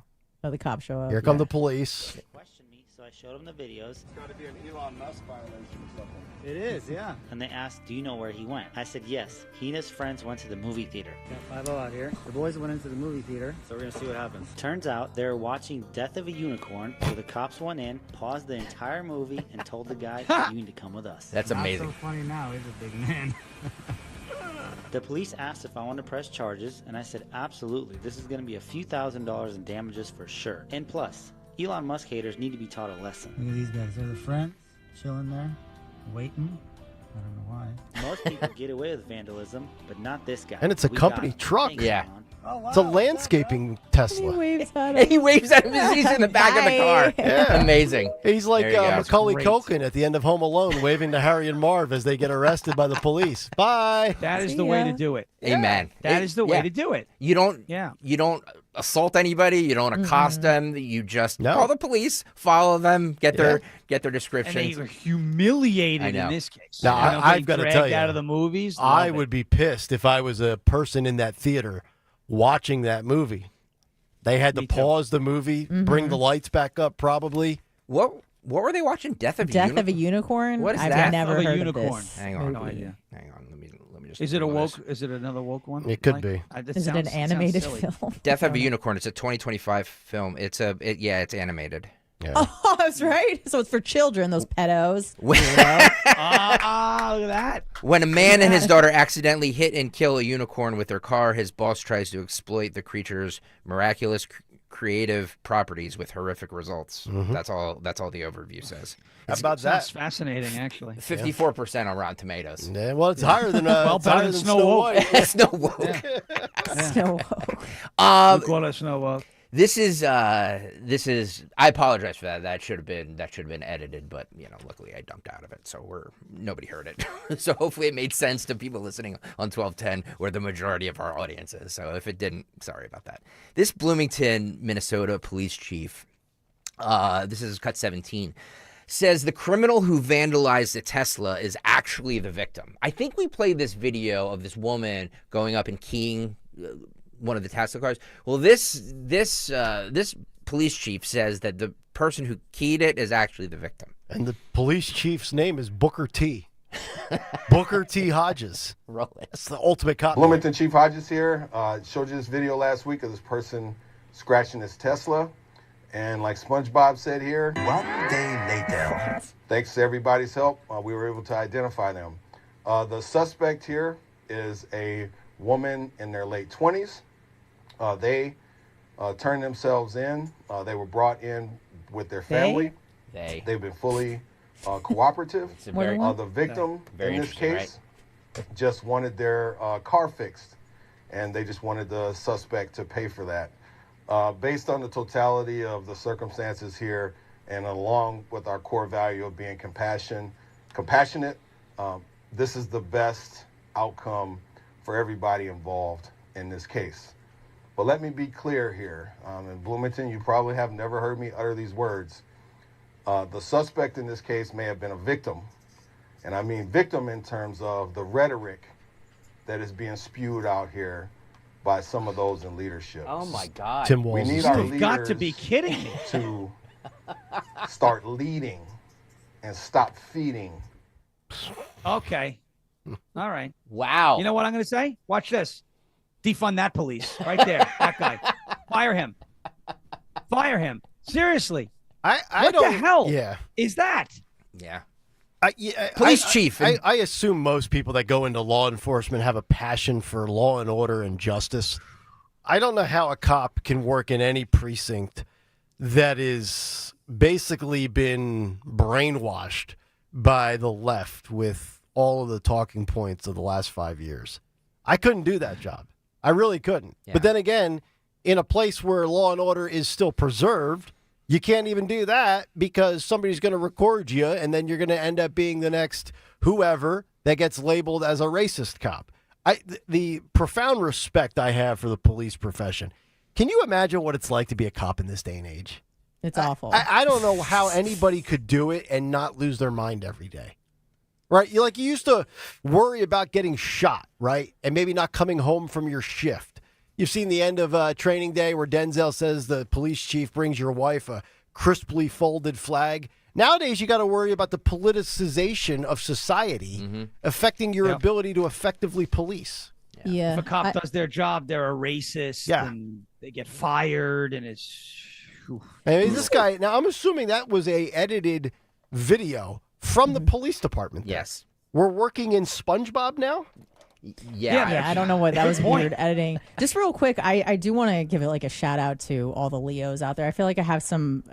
Oh, the cops show up. Here come the police. They questioned me, so I showed them the videos. It's got to be an Elon Musk violation or something. It is, yeah. And they asked, do you know where he went? I said, yes. He and his friends went to the movie theater. Got 5-0 out here. The boys went into the movie theater, so we're going to see what happens. Turns out they were watching Death of a Unicorn, so the cops went in, paused the entire movie, and told the guy, you need to come with us. That's amazing. Not so funny now. He's a big man. The police asked if I wanted to press charges, and I said, absolutely. This is going to be a few $1,000s in damages for sure. And plus, Elon Musk haters need to be taught a lesson. Look at these guys. They're the friends chilling there, waiting. I don't know why. Most people get away with vandalism, but not this guy. And it's a company truck. Yeah. Oh, wow. It's a landscaping Tesla. He waves at him. He waves at him as he's in the back of the car. Yeah. Amazing. He's like There you go. Macaulay Great. Culkin at the end of Home Alone, waving to Harry and Marv as they get arrested by the police. Bye. That is See the way ya. to do it. Amen. That is the way to do it. You don't Yeah. you don't assault anybody, you don't accost them, you just call the police, follow them, get their And they descriptions. were humiliated I know. in this case. Now, You know, I've getting got to dragged tell you, out of the movies. I Love it. would be pissed if I was a person in that theater watching that movie. They had to Me too. pause the movie, bring the lights back up, probably. What were they watching? Death of a Death Unicorn? of a Unicorn? What is I've that? never Of a heard unicorn. of this. Hang on. No idea. Hang on. Let me just Is it a Google woke? this. Is it another woke one? It could be. Is it an animated film? Death of a Unicorn. It's a 2025 film. It's animated. Yeah. Oh, that's right. So it's for children, those pedos. Look at that. When a man and his daughter accidentally hit and kill a unicorn with their car, his boss tries to exploit the creature's miraculous creative properties with horrific results. That's all the overview says. How about Sounds that? fascinating, actually. 54% on Rotten Tomatoes. Yeah, well, it's higher than Well, it's better higher than than Snow Snow Woke. White. Snow Woke. Snow Woke. We call it Snow Woke. This is I apologize for that. That should have been edited, but luckily I dumped out of it, so nobody heard it. So hopefully it made sense to people listening on 1210, where the majority of our audience is. So if it didn't, sorry about that. This Bloomington, Minnesota police chief, this is cut 17, says the criminal who vandalized the Tesla is actually the victim. I think we played this video of this woman going up and keying one of the Tesla cars. Well, this police chief says that the person who keyed it is actually the victim. And the police chief's name is Booker T. Booker T. Hodges. Roll it. That's the ultimate cop. Bloomington Chief Hodges here. Showed you this video last week of this person scratching his Tesla. And like SpongeBob said here, 1 day later. Thanks to everybody's help, we were able to identify them. The suspect here is a woman in their late 20s. They turned themselves in. They were brought in with their family. They've been fully cooperative. The victim in this case just wanted their car fixed, and they just wanted the suspect to pay for that. Based on the totality of the circumstances here, and along with our core value of being compassionate, this is the best outcome for everybody involved in this case. But let me be clear here. In Bloomington, you probably have never heard me utter these words. The suspect in this case may have been a victim. And I mean victim in terms of the rhetoric that is being spewed out here by some of those in leadership. Oh my God! Tim We Walz. need our You've leaders got to be kidding me. to start leading and stop feeding. Okay. All right. Wow. You know what I'm going to say? Watch this. Defund that police right there. That guy. Fire him. Fire him. Seriously. I what don't. the hell Yeah. is that? Yeah. Police chief. I assume most people that go into law enforcement have a passion for law and order and justice. I don't know how a cop can work in any precinct that is basically been brainwashed by the left with all of the talking points of the last 5 years. I couldn't do that job. I really couldn't. Yeah. But then again, in a place where law and order is still preserved, you can't even do that because somebody's going to record you, and then you're going to end up being the next whoever that gets labeled as a racist cop. The profound respect I have for the police profession. Can you imagine what it's like to be a cop in this day and age? It's awful. I don't know how anybody could do it and not lose their mind every day. Right? You used to worry about getting shot, right? And maybe not coming home from your shift. You've seen the end of Training Day where Denzel says the police chief brings your wife a crisply folded flag. Nowadays, you got to worry about the politicization of society affecting your ability to effectively police. Yeah. If a cop does their job, they're a racist and they get fired, and it's... I mean, this guy, now I'm assuming that was a edited video from the police department. Yes. We're working in SpongeBob now? Yeah, I don't know what that was weird editing. Just real quick, I do want to give it like a shout out to all the Leos out there. I feel like I have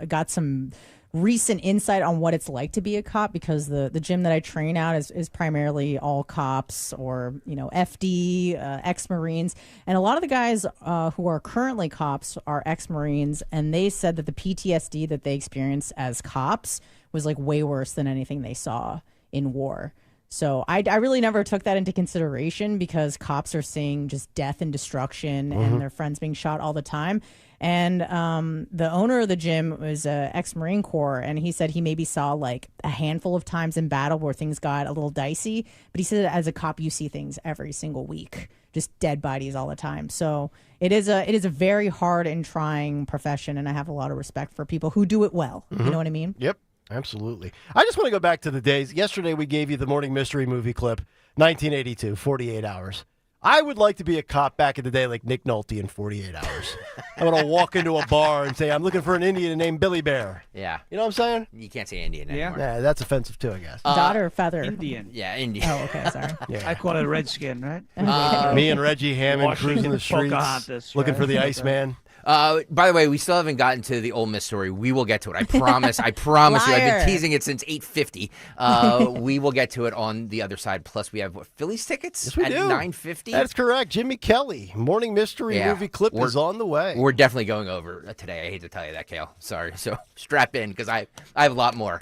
got some recent insight on what it's like to be a cop because the gym that I train out is primarily all cops or FD, ex-Marines, and a lot of the guys who are currently cops are ex-Marines, and they said that the PTSD that they experienced as cops was like way worse than anything they saw in war. So I really never took that into consideration because cops are seeing just death and destruction and their friends being shot all the time. And the owner of the gym was an ex-Marine Corps, and he said he maybe saw like a handful of times in battle where things got a little dicey. But he said as a cop, you see things every single week, just dead bodies all the time. So it is a very hard and trying profession, and I have a lot of respect for people who do it well. You know what I mean? Yep. Absolutely. I just want to go back to the days. Yesterday, we gave you the morning mystery movie clip, 1982, 48 Hours. I would like to be a cop back in the day like Nick Nolte in 48 Hours. I'm going to walk into a bar and say, I'm looking for an Indian named Billy Bear. Yeah. You know what I'm saying? You can't say Indian anymore. Yeah, that's offensive too, I guess. Dot or feather? Indian. Yeah, Indian. Oh, okay, sorry. Yeah. I call it a redskin, right? Me and Reggie Hammond Washington, cruising the streets, Pocahontas, looking right? for the Iceman. By the way, we still haven't gotten to the Ole Miss story. We will get to it. I promise. I promise you. I've Liar. been teasing it since 8:50. We will get to it on the other side. Plus, we have Phillies tickets Yes, we at do. 9:50. That's correct. Jimmy Kelly, morning mystery movie clip is on the way. We're definitely going over today. I hate to tell you that, Kayal. Sorry. So strap in because I have a lot more.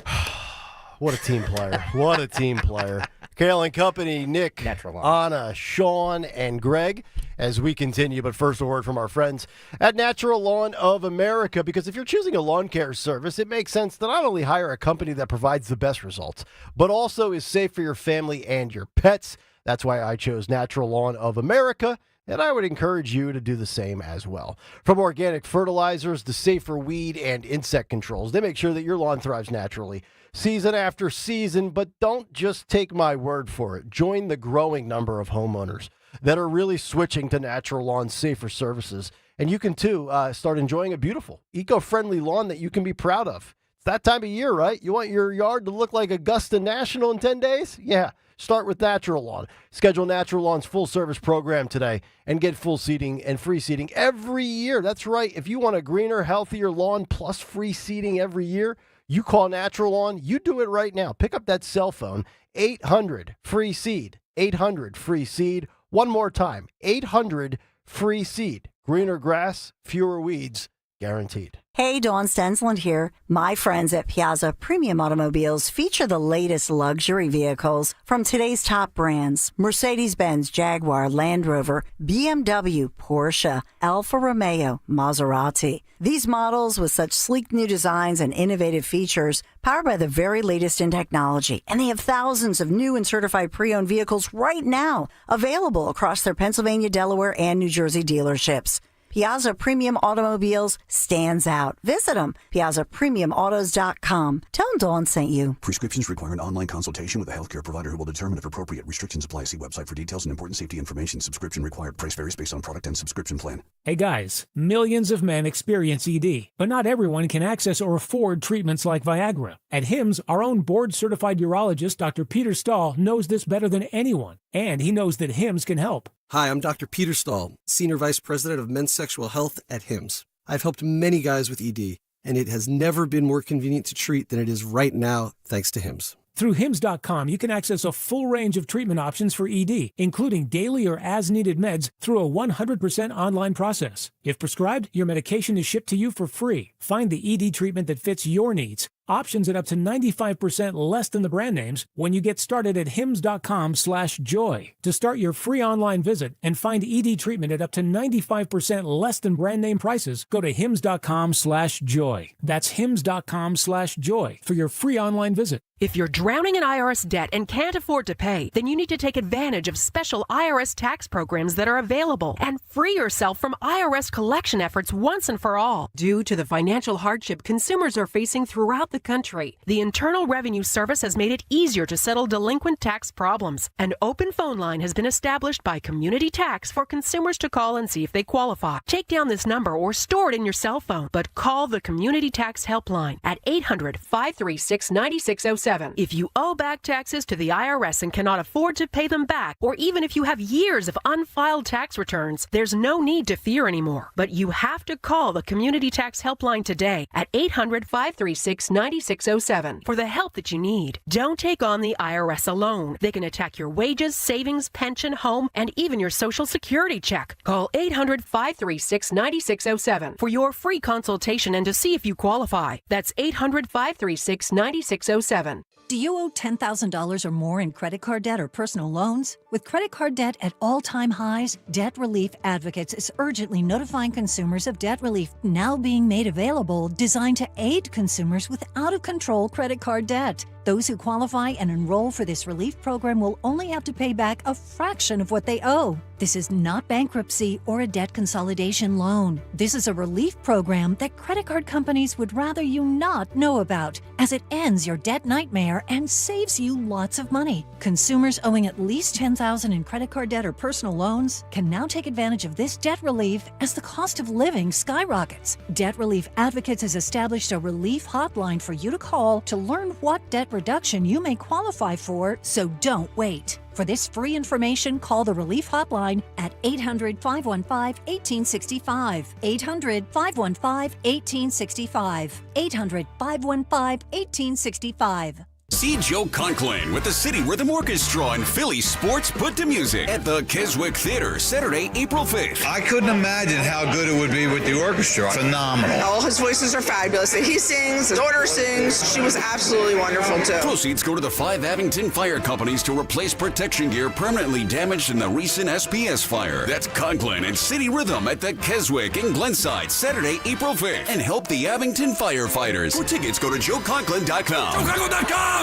What a team player. What a team player. Kayal and Company, Nick, Anna, Sean, and Greg as we continue. But first, a word from our friends at Natural Lawn of America, because if you're choosing a lawn care service, it makes sense to not only hire a company that provides the best results, but also is safe for your family and your pets. That's why I chose Natural Lawn of America. And I would encourage you to do the same as well. From organic fertilizers to safer weed and insect controls, they make sure that your lawn thrives naturally season after season. But don't just take my word for it. Join the growing number of homeowners that are really switching to natural lawn safer services. And you can, too, start enjoying a beautiful, eco-friendly lawn that you can be proud of. It's that time of year, right? You want your yard to look like Augusta National in 10 days? Yeah. Start with Natural Lawn. Schedule Natural Lawn's full-service program today and get full seating and free seating every year. That's right. If you want a greener, healthier lawn plus free seating every year, you call Natural Lawn. You do it right now. Pick up that cell phone, 800-FREE-SEED, 800-FREE-SEED. One more time, 800-FREE-SEED. Greener grass, fewer weeds, guaranteed. Hey, Dawn Stensland here. My friends at Piazza Premium Automobiles feature the latest luxury vehicles from today's top brands: Mercedes-Benz, Jaguar, Land Rover, BMW, Porsche, Alfa Romeo, Maserati. These models with such sleek new designs and innovative features, powered by the very latest in technology. And they have thousands of new and certified pre-owned vehicles right now available across their Pennsylvania, Delaware, and New Jersey dealerships. Piazza Premium Automobiles stands out. Visit them, piazzapremiumautos.com. Tell them Dawn sent you. Prescriptions require an online consultation with a healthcare provider who will determine if appropriate. Restrictions apply. See website for details and important safety information. Subscription required. Price varies based on product and subscription plan. Hey guys, millions of men experience ED, but not everyone can access or afford treatments like Viagra. At HIMSS, our own board-certified urologist, Dr. Peter Stahl, knows this better than anyone, and he knows that HIMSS can help. Hi, I'm Dr. Peter Stahl, Senior Vice President of Men's Sexual Health at HIMSS. I've helped many guys with ED, and it has never been more convenient to treat than it is right now, thanks to HIMSS. Through HIMSS.com, you can access a full range of treatment options for ED, including daily or as-needed meds through a 100% online process. If prescribed, your medication is shipped to you for free. Find the ED treatment that fits your needs. Options at up to 95% less than the brand names when you get started at hims.com/joy. To start your free online visit and find ED treatment at up to 95% less than brand name prices, go to hims.com/joy. That's hims.com/joy for your free online visit. If you're drowning in IRS debt and can't afford to pay, then you need to take advantage of special IRS tax programs that are available and free yourself from IRS collection efforts once and for all. Due to the financial hardship consumers are facing throughout the country, the Internal Revenue Service has made it easier to settle delinquent tax problems. An open phone line has been established by Community Tax for consumers to call and see if they qualify. Take down this number or store it in your cell phone, but call the Community Tax Helpline at 800-536-9607. If you owe back taxes to the IRS and cannot afford to pay them back, or even if you have years of unfiled tax returns, there's no need to fear anymore. But you have to call the Community Tax Helpline today at 800-536-9607 for the help that you need. Don't take on the IRS alone. They can attack your wages, savings, pension, home, and even your Social Security check. Call 800-536-9607 for your free consultation and to see if you qualify. That's 800-536-9607. Do you owe $10,000 or more in credit card debt or personal loans? With credit card debt at all-time highs, Debt Relief Advocates is urgently notifying consumers of debt relief now being made available, designed to aid consumers with out-of-control credit card debt. Those who qualify and enroll for this relief program will only have to pay back a fraction of what they owe. This is not bankruptcy or a debt consolidation loan. This is a relief program that credit card companies would rather you not know about, as it ends your debt nightmare and saves you lots of money. Consumers owing at least $10,000 in credit card debt or personal loans can now take advantage of this debt relief as the cost of living skyrockets. Debt Relief Advocates has established a relief hotline for you to call to learn what debt reduction you may qualify for, so don't wait. For this free information, call the Relief Hotline at 800-515-1865. 800-515-1865. 800-515-1865. See Joe Conklin with the City Rhythm Orchestra and Philly Sports Put to Music at the Keswick Theater, Saturday, April 5th. I couldn't imagine how good it would be with the orchestra. Phenomenal. All his voices are fabulous. He sings, his daughter sings. She was absolutely wonderful, too. Proceeds go to the 5 Abington Fire Companies to replace protection gear permanently damaged in the recent SPS fire. That's Conklin and City Rhythm at the Keswick in Glenside, Saturday, April 5th. And help the Abington firefighters. For tickets, go to joeconklin.com. joeconklin.com!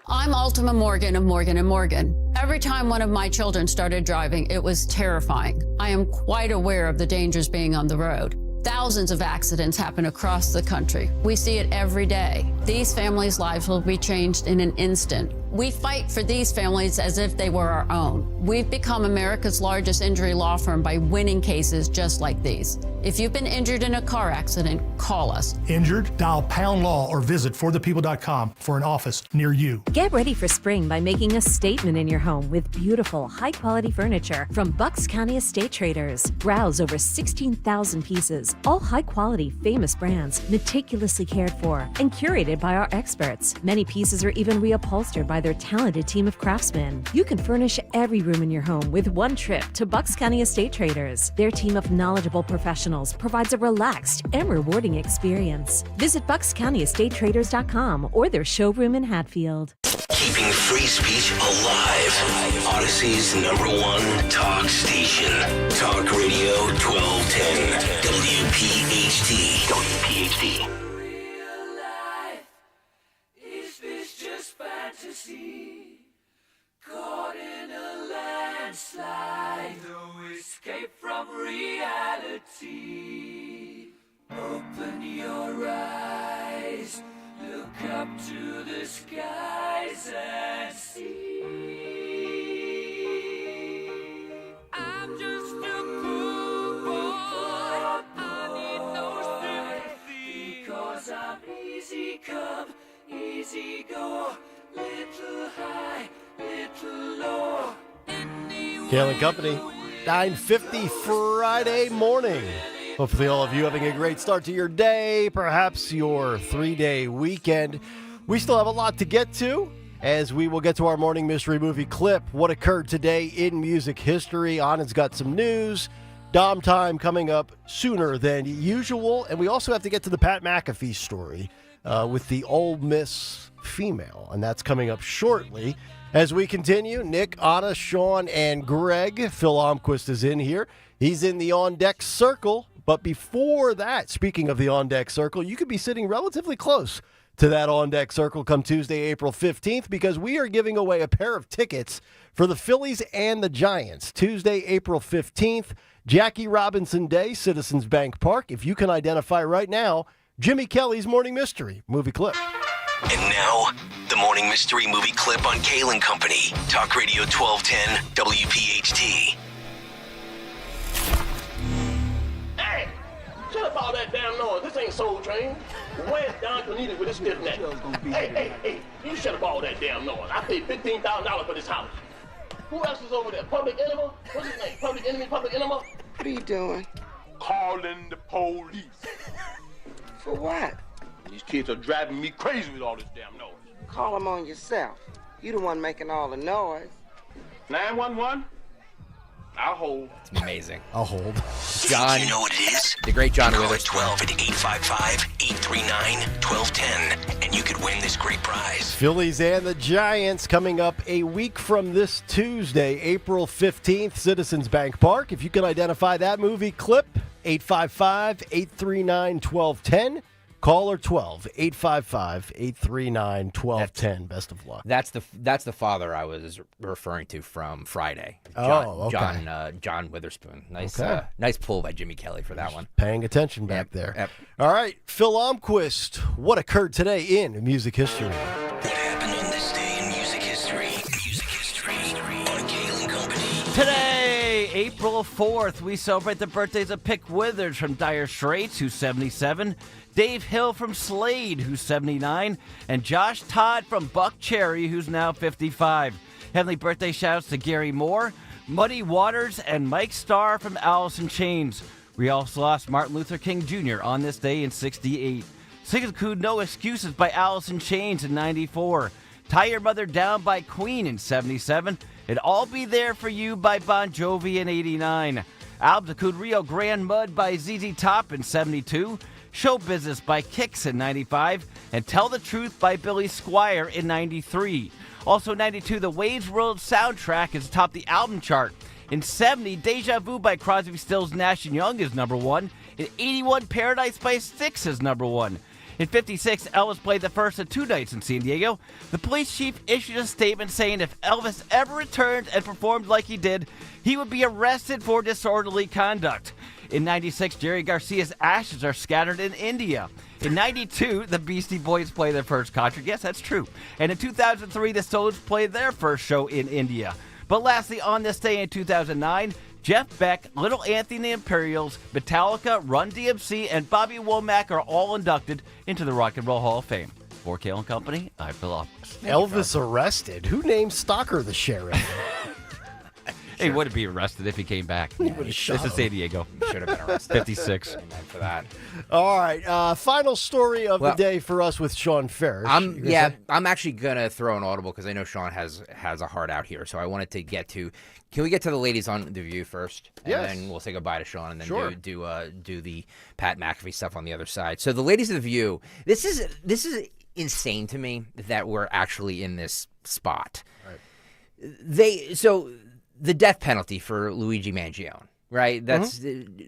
I'm Ultima Morgan of Morgan & Morgan. Every time one of my children started driving, it was terrifying. I am quite aware of the dangers being on the road. Thousands of accidents happen across the country. We see it every day. These families' lives will be changed in an instant. We fight for these families as if they were our own. We've become America's largest injury law firm by winning cases just like these. If you've been injured in a car accident, call us. Injured? Dial pound law or visit forthepeople.com for an office near you. Get ready for spring by making a statement in your home with beautiful, high-quality furniture from Bucks County Estate Traders. Browse over 16,000 pieces, all high-quality, famous brands, meticulously cared for and curated by our experts. Many pieces are even reupholstered by their talented team of craftsmen. You can furnish every room in your home with one trip to Bucks County Estate Traders. Their team of knowledgeable professionals provides a relaxed and rewarding experience. Visit BucksCountyEstateTraders.com or their showroom in Hatfield. Keeping free speech alive. Odyssey's #1 talk station. Talk Radio 1210. WPHT. WPHT. Is this just fantasy? Caught in a landslide. No escape from reality. Open your eyes. Look up to the skies and see. I'm just a poor boy. I need no sympathy. Because I'm easy come, easy go. Little high, little low. Kayal and Company, 9:50 Friday morning. Hopefully all of you having a great start to your day, perhaps your 3-day weekend. We still have a lot to get to, as we will get to our morning mystery movie clip, what occurred today in music history. Anand's got some news. Dom time coming up sooner than usual. And we also have to get to the Pat McAfee story with the Ole Miss female. And that's coming up shortly. As we continue, Nick, Anna, Sean, and Greg. Phil Almquist is in here. He's in the on-deck circle. But before that, speaking of the on-deck circle, you could be sitting relatively close to that on-deck circle come Tuesday, April 15th, because we are giving away a pair of tickets for the Phillies and the Giants. Tuesday, April 15th, Jackie Robinson Day, Citizens Bank Park. If you can identify right now, Jimmy Kelly's Morning Mystery movie clip. And now, the Morning Mystery movie clip on Kayal and Company. Talk Radio 1210, WPHT. Hey! Shut up all that damn noise. This ain't Soul Train. Where's Don Cornelius with this stiff neck? Hey, you shut up all that damn noise. I paid $15,000 for this house. Who else is over there? Public Enema? What's his name? Public Enemy, Public Enema? What are you doing? Calling the police. For what? These kids are driving me crazy with all this damn noise. Call them on yourself. You the one making all the noise. 911? I'll hold. It's amazing. I'll hold. John. You know what it is? The great John Call Witherspoon. 12 at 855-839-1210, and you could win this great prize. Phillies and the Giants coming up a week from this Tuesday, April 15th, Citizens Bank Park. If you can identify that movie clip, 855-839-1210. Caller 12, 855-839-1210. Best of luck. That's the father I was referring to from Friday. John Witherspoon. Nice nice pull by Jimmy Kelly for that one. Paying attention back there. Yep. All right, Phil Almquist, what occurred today in music history? What happened on this day in music history? Music history on Kayal and Company. Today, April 4th, we celebrate the birthdays of Pick Withers from Dire Straits, who's 77, Dave Hill from Slade, who's 79, and Josh Todd from Buck Cherry, who's now 55. Heavenly birthday shouts to Gary Moore, Muddy Waters, and Mike Starr from Alice in Chains. We also lost Martin Luther King Jr. on this day in 68. Sing include No Excuses by Alice in Chains in 94. Tie Your Mother Down by Queen in 77. And I'll Be There For You by Bon Jovi in 89. Albums include Rio Grande Mud by ZZ Top in 72. Show Business by Kix in 95, and Tell the Truth by Billy Squier in 93. Also 92, the Waves World soundtrack is atop the album chart. In 70, Deja Vu by Crosby, Stills, Nash & Young is number 1. In 81, Paradise by Styx is number 1. In 56, Elvis played the first of 2 nights in San Diego. The police chief issued a statement saying if Elvis ever returned and performed like he did, he would be arrested for disorderly conduct. In 96, Jerry Garcia's ashes are scattered in India. In 92, the Beastie Boys play their first concert. Yes, that's true. And in 2003, the Stones played their first show in India. But lastly, on this day in 2009, Jeff Beck, Little Anthony and the Imperials, Metallica, Run DMC, and Bobby Womack are all inducted into the Rock and Roll Hall of Fame. For Kayal and Company, I'm Phil Office. Elvis arrested. Who named Stalker the sheriff? He wouldn't be arrested if he came back. This is San Diego. He should have been arrested. 56. Amen for that. All right. Final story of the day for us with Sean Ferris. I'm actually going to throw an audible because I know Sean has a heart out here. So I wanted to get to. Can we get to the ladies on The View first? And then we'll say goodbye to Sean and then do the Pat McAfee stuff on the other side. So the ladies of The View, this is insane to me that we're actually in this spot. Right. The death penalty for Luigi Mangione, right? That's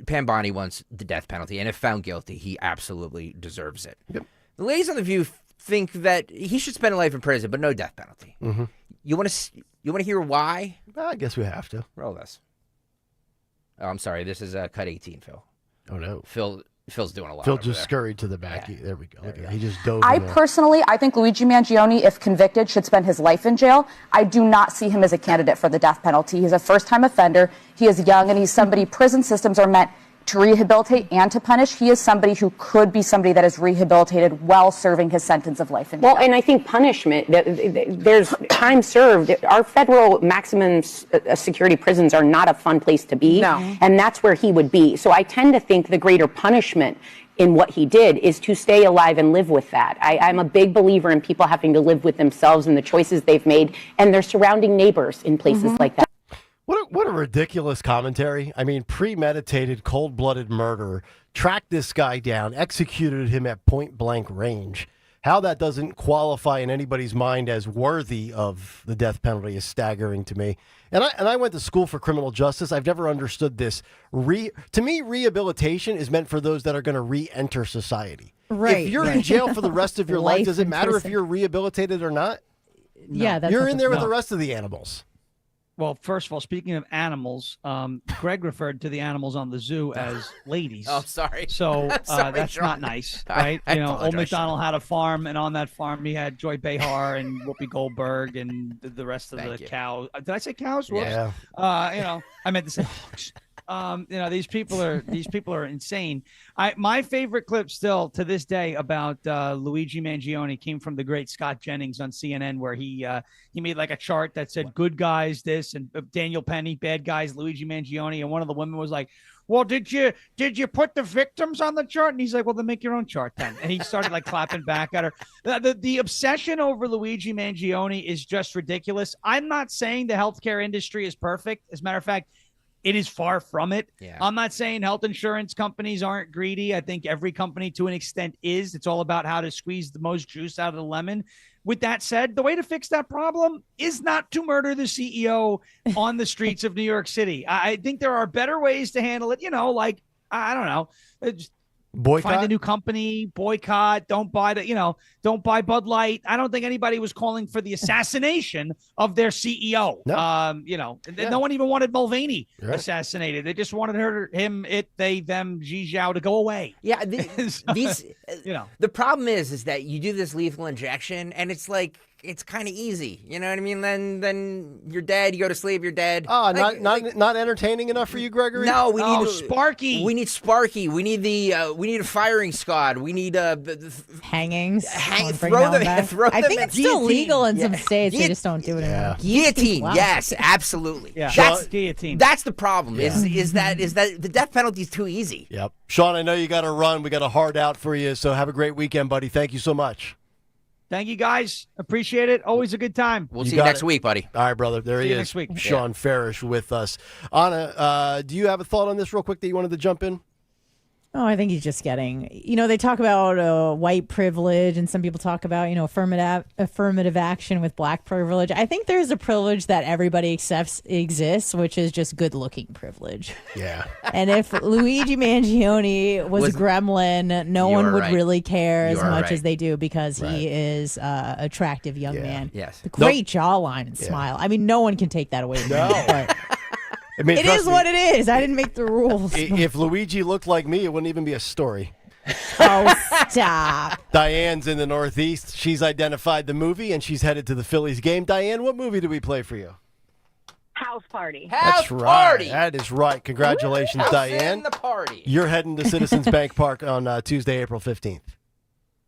Pam Bondi wants the death penalty, and if found guilty, he absolutely deserves it. Yep. The ladies on The View think that he should spend a life in prison, but no death penalty. Mm-hmm. You want to hear why? I guess we have to. Roll this. Oh, I'm sorry. This is cut 18, Phil. Oh no, Phil's doing a lot. Phil just scurried to the back. Yeah. There we go. He just dove. I think Luigi Mangione, if convicted, should spend his life in jail. I do not see him as a candidate for the death penalty. He's a first-time offender. He is young, and he's somebody prison systems are meant to rehabilitate and to punish. He is somebody who could be somebody that is rehabilitated while serving his sentence of life in jail. Well, and I think punishment, there's time served. Our federal maximum security prisons are not a fun place to be. No. And that's where he would be. So I tend to think the greater punishment in what he did is to stay alive and live with that. I'm a big believer in people having to live with themselves and the choices they've made and their surrounding neighbors in places like that. What a ridiculous commentary. I mean, premeditated, cold-blooded murder, tracked this guy down, executed him at point-blank range. How that doesn't qualify in anybody's mind as worthy of the death penalty is staggering to me. And I went to school for criminal justice. I've never understood this. To me, rehabilitation is meant for those that are going to re-enter society. Right. If you're in jail for the rest of your life, does it matter if you're rehabilitated or not? No. Yeah, that's you're in there with the rest of the animals. Well, first of all, speaking of animals, Greg referred to the animals on the zoo as ladies. Oh, sorry. So sorry, that's Sean. Not nice, right? I Old MacDonald had a farm, and on that farm he had Joy Behar and Whoopi Goldberg and the rest of the cows. Did I say cows? Whoops. Yeah. I meant to say hogs. These people are insane. My favorite clip still to this day about Luigi Mangione came from the great Scott Jennings on CNN, where he made like a chart that said good guys this and Daniel Penny, bad guys Luigi Mangione, and one of the women was like, well, did you put the victims on the chart? And he's like, well, then make your own chart then. And he started like clapping back at her. The obsession over Luigi Mangione is just ridiculous. I'm not saying the healthcare industry is perfect. As a matter of fact, it is far from it. Yeah. I'm not saying health insurance companies aren't greedy. I think every company to an extent is. It's all about how to squeeze the most juice out of the lemon. With that said, the way to fix that problem is not to murder the CEO on the streets of New York City. I think there are better ways to handle it. Like, I don't know. Boycott? Find a new company, boycott, don't buy Bud Light. I don't think anybody was calling for the assassination of their CEO. No. No one even wanted Mulvaney assassinated. They just wanted him, they, them, Xi Zhao to go away. Yeah, the problem is that you do this lethal injection and it's like, it's kind of easy, you know what I mean? Then you're dead. You go to sleep. You're dead. Oh, not entertaining enough for you, Gregory? No, we need Sparky. We need Sparky. We need a firing squad. We need hangings. Throw them. I think it's still legal in some states. They just don't do it anymore. Guillotine. Wow. Yes, absolutely. Yeah. That's guillotine. That's the problem. Yeah. Is that the death penalty is too easy? Yep. Sean, I know you got to run. We got a hard out for you. So have a great weekend, buddy. Thank you so much. Thank you, guys. Appreciate it. Always a good time. We'll see you next week, buddy. All right, brother. There he is. Next week. Sean Farish with us. Anna, do you have a thought on this real quick that you wanted to jump in? Oh, I think he's just getting, they talk about white privilege, and some people talk about, affirmative action with black privilege. I think there's a privilege that everybody accepts exists, which is just good looking privilege. Yeah. And if Luigi Mangione was a gremlin, no one would really care as much as they do because he is an attractive young man. Yes. The great jawline and smile. I mean, no one can take that away from him. But I mean, it is what it is. I didn't make the rules. If Luigi looked like me, it wouldn't even be a story. Oh, stop. Diane's in the Northeast. She's identified the movie, and she's headed to the Phillies game. Diane, what movie do we play for you? House Party. That's right. That is right. Congratulations, Diane. In the party. You're heading to Citizens Bank Park on Tuesday, April 15th.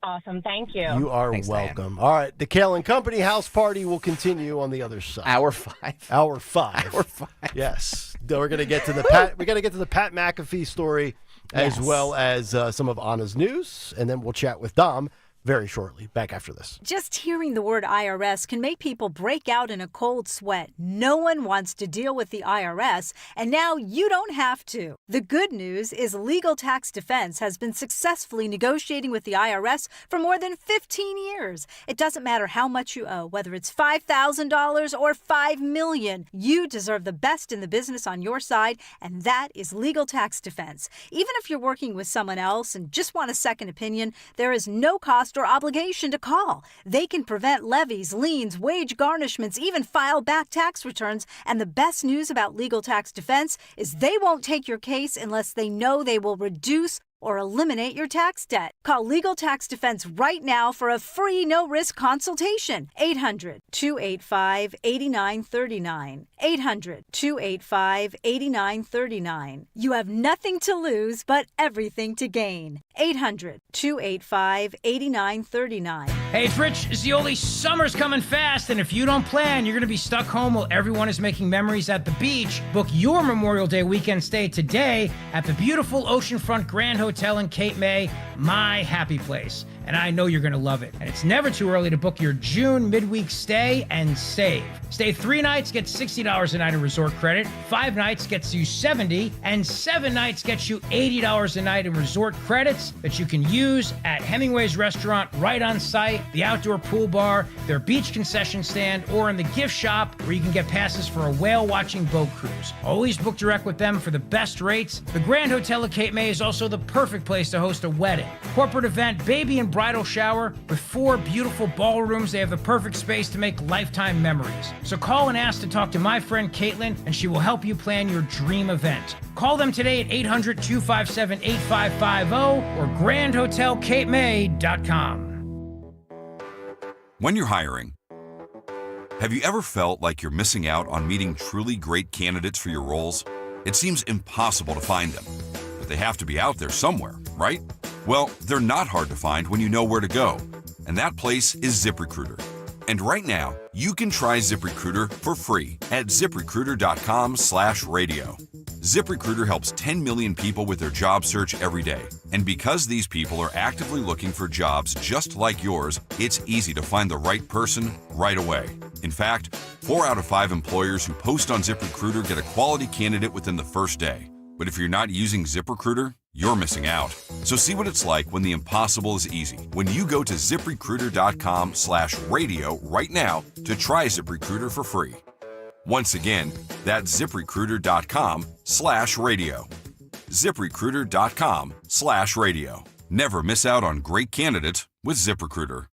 Awesome. Thank you. You are welcome. All right. The Kayal and Company House Party will continue on the other side. Hour 5. Hour 5. Hour 5. Yes. We're going to get to the Pat. We got to get to the Pat McAfee story as well as some of Anna's news, and then we'll chat with Dom very shortly. Back after this. Just hearing the word IRS can make people break out in a cold sweat. No one wants to deal with the IRS, and now you don't have to. The good news is Legal Tax Defense has been successfully negotiating with the IRS for more than 15 years. It doesn't matter how much you owe, whether it's $5,000 or $5 million. You deserve the best in the business on your side, and that is Legal Tax Defense. Even if you're working with someone else and just want a second opinion, there is no cost or obligation to call. They can prevent levies, liens, wage garnishments, even file back tax returns. And the best news about Legal Tax Defense is they won't take your case unless they know they will reduce or eliminate your tax debt. Call Legal Tax Defense right now for a free no-risk consultation. 800-285-8939. 800-285-8939. You have nothing to lose but everything to gain. 800-285-8939. Hey, it's Rich Zioli. Summer's coming fast, and if you don't plan, you're going to be stuck home while everyone is making memories at the beach. Book your Memorial Day weekend stay today at the beautiful oceanfront Grand Hotel in Cape May, my happy place. And I know you're going to love it. And it's never too early to book your June midweek stay and save. Stay 3 nights, get $60 a night in resort credit. 5 nights gets you $70, and 7 nights gets you $80 a night in resort credits that you can use at Hemingway's restaurant right on site, the outdoor pool bar, their beach concession stand, or in the gift shop where you can get passes for a whale watching boat cruise. Always book direct with them for the best rates. The Grand Hotel at Cape May is also the perfect place to host a wedding, corporate event, baby and bridal shower. With 4 beautiful ballrooms, they have the perfect space to make lifetime memories. So call and ask to talk to my friend Caitlin, and she will help you plan your dream event. Call them today at 800-257-8550 or grandhotelcapemay.com. When you're hiring, have you ever felt like you're missing out on meeting truly great candidates for your roles? It seems impossible to find them, but they have to be out there somewhere, right? Well, they're not hard to find when you know where to go, and that place is ZipRecruiter. And right now, you can try ZipRecruiter for free at ZipRecruiter.com/radio. ZipRecruiter helps 10 million people with their job search every day. And because these people are actively looking for jobs just like yours, it's easy to find the right person right away. In fact, 4 out of 5 employers who post on ZipRecruiter get a quality candidate within the first day. But if you're not using ZipRecruiter, you're missing out. So see what it's like when the impossible is easy. When you go to ZipRecruiter.com/radio right now to try ZipRecruiter for free. Once again, that's ZipRecruiter.com/radio. ZipRecruiter.com/radio. Never miss out on great candidates with ZipRecruiter.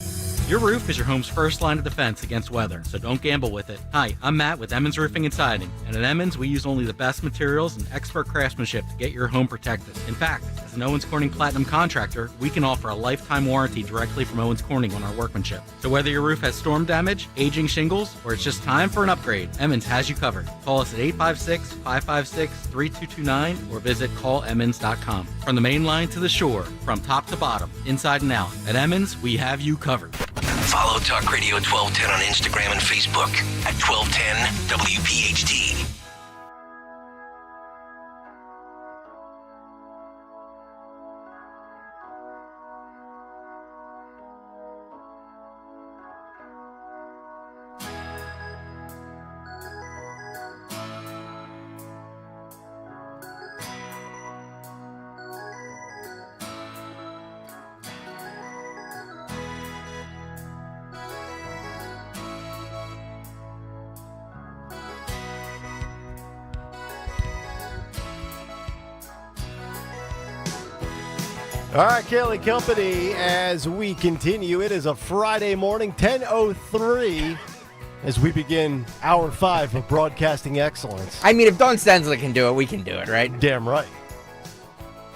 Your roof is your home's first line of defense against weather, so don't gamble with it. Hi, I'm Matt with Emmons Roofing and Siding, and at Emmons, we use only the best materials and expert craftsmanship to get your home protected. In fact, as an Owens Corning Platinum contractor, we can offer a lifetime warranty directly from Owens Corning on our workmanship. So whether your roof has storm damage, aging shingles, or it's just time for an upgrade, Emmons has you covered. Call us at 856-556-3229 or visit callemmons.com. From the main line to the shore, from top to bottom, inside and out, at Emmons, we have you covered. Follow Talk Radio 1210 on Instagram and Facebook at 1210 WPHT. All right, Kayal Company, as we continue, it is a Friday morning, 10:03, as we begin hour 5 of broadcasting excellence. I mean, if Don Stensler can do it, we can do it, right? Damn right.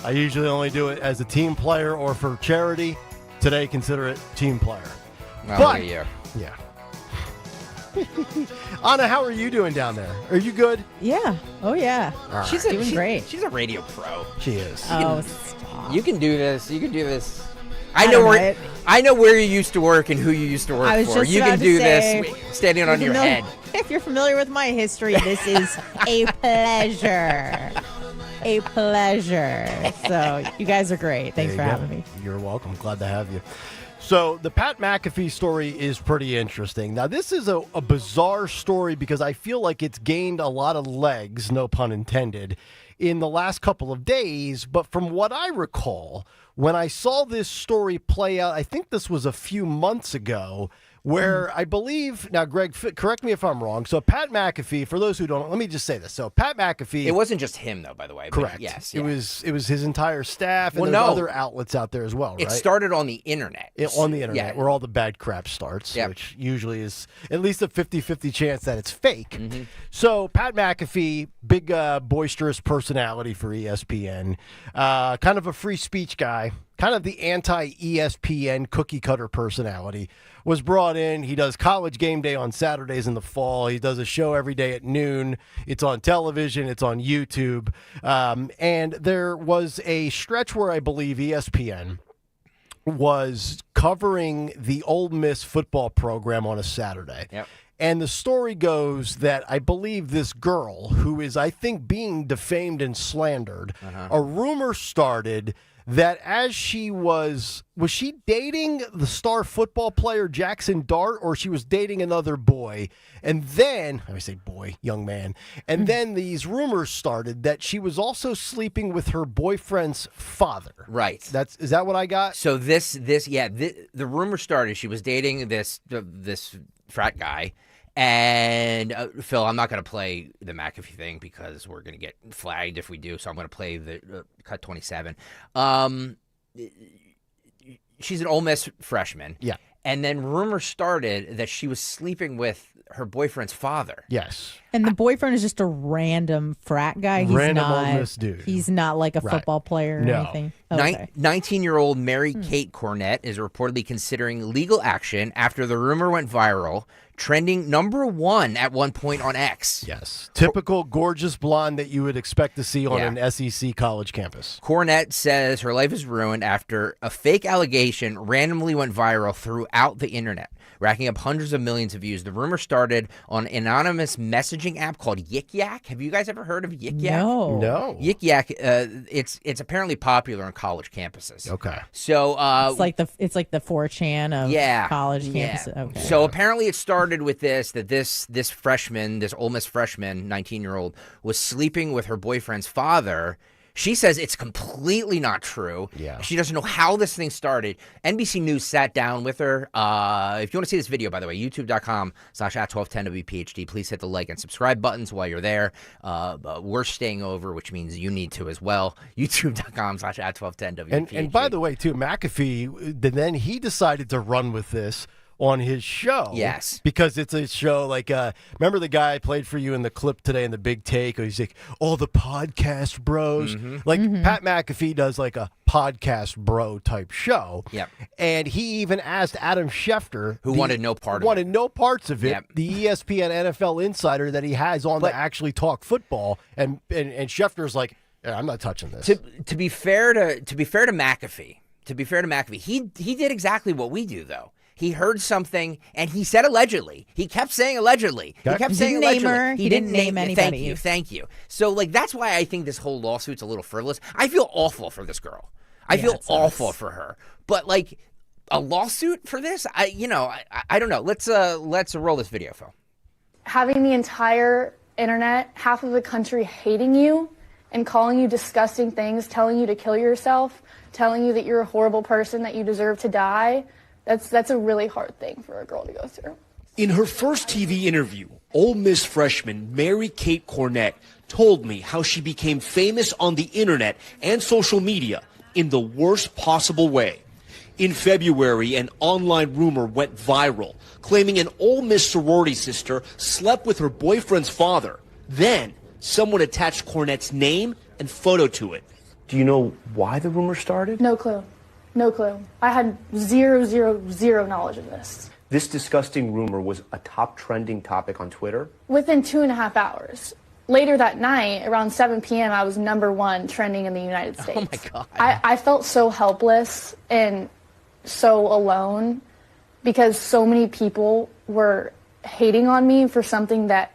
I usually only do it as a team player or for charity. Today, consider it team player. Oh, but, yeah. Yeah. Anna, how are you doing down there? Are you good? Yeah. Oh, yeah. Right. She's doing great. She's a radio pro. She is. Oh, stop. You can do this. You can do this. I know where you used to work and who you used to work I was for. just You about can to do say, this standing on your head. If you're familiar with my history, this is a pleasure. A pleasure. So you guys are great. Thanks for having me. You're welcome. Glad to have you. So the Pat McAfee story is pretty interesting. Now, this is a bizarre story because I feel like it's gained a lot of legs, no pun intended, in the last couple of days. But from what I recall, when I saw this story play out, I think this was a few months ago, where I believe, now Greg, correct me if I'm wrong. So Pat McAfee, for those who don't, let me just say this. So Pat McAfee. It wasn't just him, though, by the way. Correct. Yes. It was his entire staff and Well, there's no. other outlets out there as well, right? It started on the internet. On the internet, Yeah. where all the bad crap starts, Yep. which usually is at least a 50-50 chance that it's fake. Mm-hmm. So Pat McAfee, big boisterous personality for ESPN, kind of a free speech guy, kind of the anti-ESPN cookie-cutter personality, was brought in. He does College Game Day on Saturdays in the fall. He does a show every day at noon. It's on television. It's on YouTube. And there was a stretch where I believe ESPN was covering the Ole Miss football program on a Saturday. Yep. And the story goes that I believe this girl, who is, I think, being defamed and slandered, a rumor started that as she was she dating the star football player Jackson Dart, or she was dating another boy? And then, I say boy, young man, and then these rumors started that she was also sleeping with her boyfriend's father. Right. Is that what I got? So the rumor started she was dating this frat guy. And Phil, I'm not going to play the McAfee thing because we're going to get flagged if we do. So I'm going to play the cut 27. She's an Ole Miss freshman. Yeah. And then rumors started that she was sleeping with her boyfriend's father. Yes. And the boyfriend is just a random frat guy. He's Random not, Ole Miss dude. He's not like a Right. football player or No. anything. Okay. 19-year-old Mary Kate Cornett is reportedly considering legal action after the rumor went viral, trending #1 at one point on X. Yes. Typical gorgeous blonde that you would expect to see on an SEC college campus. Cornett says her life is ruined after a fake allegation randomly went viral throughout the internet, racking up hundreds of millions of views. The rumor started on an anonymous messaging app called Yik Yak. Have you guys ever heard of Yik Yak? No. Yik Yak, it's apparently popular on college campuses. Okay. So it's like the 4chan of college campuses. Okay. So apparently it started with this freshman, this Ole Miss freshman, 19-year-old, was sleeping with her boyfriend's father. She says it's completely not true. Yeah. She doesn't know how this thing started. NBC News sat down with her. If you want to see this video, by the way, youtube.com/@1210WPHT. Please hit the like and subscribe buttons while you're there. We're staying over, which means you need to as well. youtube.com/@1210WPHT. And by the way, too, McAfee, then he decided to run with this on his show. Yes. Because it's a show like, remember the guy I played for you in the clip today in the Big Take? He's like, all the podcast bros. Like Pat McAfee does like a podcast bro type show. Yep. And he even asked Adam Schefter, Who wanted no part of it. wanted no parts of it, Yep. the ESPN NFL insider that he has on to actually talk football. And Schefter's like, yeah, I'm not touching this. To be fair to McAfee, he did exactly what we do though. He heard something, and he said allegedly. He kept saying allegedly. Okay. He kept saying Didn't name allegedly. her. He didn't name anybody. Thank you. So, that's why I think this whole lawsuit's a little frivolous. I feel awful for this girl. I feel awful for her. But, a lawsuit for this? I don't know. Let's roll this video, Phil. Having the entire internet, half of the country hating you and calling you disgusting things, telling you to kill yourself, telling you that you're a horrible person, that you deserve to die. That's a really hard thing for a girl to go through. In her first TV interview, Ole Miss freshman Mary Kate Cornett told me how she became famous on the internet and social media in the worst possible way. In February, an online rumor went viral, claiming an Ole Miss sorority sister slept with her boyfriend's father. Then, someone attached Cornette's name and photo to it. Do you know why the rumor started? No clue. No clue. I had zero knowledge of this. This disgusting rumor was a top trending topic on Twitter. Within 2.5 hours. Later that night, around 7 p.m., I was #1 trending in the United States. Oh, my God. I felt so helpless and so alone because so many people were hating on me for something that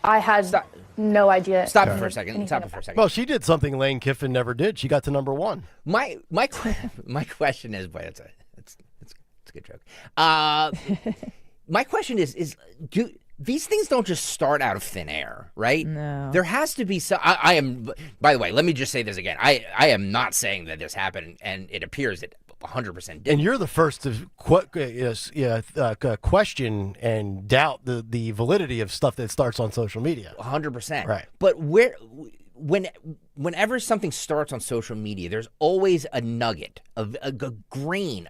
I had no idea. Stop it for a second. Stop it for a second. Well, she did something Lane Kiffin never did. She got to #1. My question is, boy, it's a good joke. My question is do these things don't just start out of thin air, right? No. There has to be some. I am. By the way, let me just say this again. I am not saying that this happened, and it appears that 100% did. And you're the first to question and doubt the validity of stuff that starts on social media. 100%. Right. But whenever something starts on social media, there's always a nugget of a grain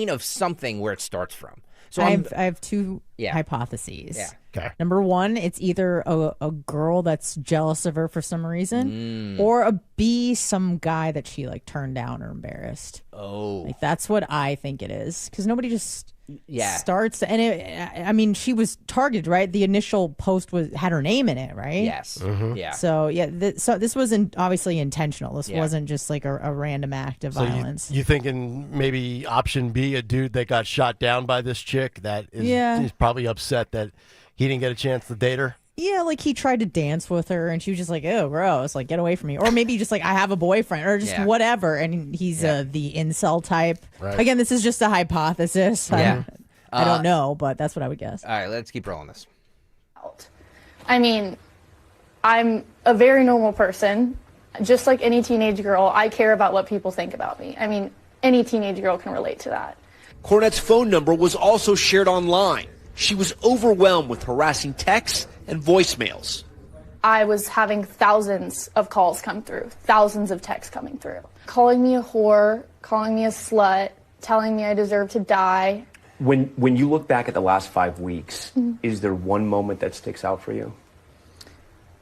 of something where it starts from. So I have two hypotheses. Yeah. Okay. Number one, it's either a girl that's jealous of her for some reason, or a B, some guy that she like turned down or embarrassed. Oh, like that's what I think it is, because nobody just Yeah. starts. And I mean, she was targeted, right? The initial post had her name in it, right? Yes. Yeah. So yeah, so this wasn't obviously intentional. This Yeah. wasn't just like a random act of So violence. you thinking maybe option B, a dude that got shot down by this chick that is probably upset that he didn't get a chance to date her? Yeah, like he tried to dance with her and she was just like, oh, gross, like get away from me. Or maybe just like, I have a boyfriend or just Yeah. whatever. And he's the incel type. Right. Again, this is just a hypothesis. Yeah. I don't know, but that's what I would guess. All right, let's keep rolling this. I mean, I'm a very normal person. Just like any teenage girl, I care about what people think about me. I mean, any teenage girl can relate to that. Cornette's phone number was also shared online. She was overwhelmed with harassing texts and voicemails. I was having thousands of calls come through, thousands of texts coming through. Calling me a whore, calling me a slut, telling me I deserve to die. When you look back at the last 5 weeks, Mhm. is there one moment that sticks out for you?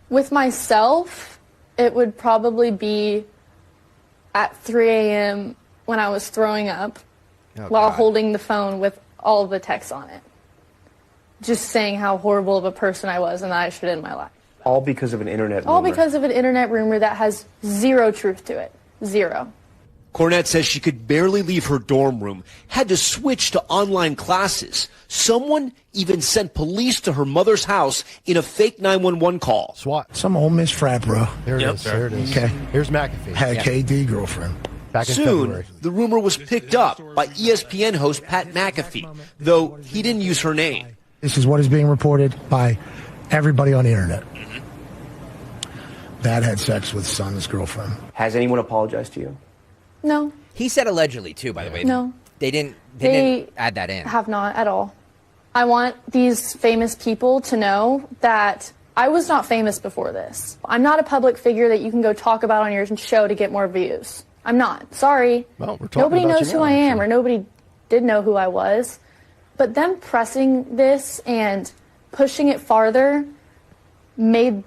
With myself, it would probably be at 3 a.m. when I was throwing up while holding the phone with all of the texts on it. Just saying how horrible of a person I was and that I should end my life. All because of an internet rumor. All because of an internet rumor that has zero truth to it. Zero. Cornette says she could barely leave her dorm room, had to switch to online classes. Someone even sent police to her mother's house in a fake 911 call. SWAT. Some Ole Miss frat, bro. There it is. There it is. Okay. Here's McAfee. Had a KD girlfriend. Back in Soon, February. the rumor was picked up by ESPN host Pat McAfee, though he didn't use her name. This is what is being reported by everybody on the internet. Dad had sex with son's girlfriend. Has anyone apologized to you? No. He said allegedly too, by the way. No. They didn't add that in. Have not at all. I want these famous people to know that I was not famous before this. I'm not a public figure that you can go talk about on your show to get more views. I'm not. Sorry. Well, we're talking Nobody about knows you who now, I am, or nobody did know who I was. But them pressing this and pushing it farther made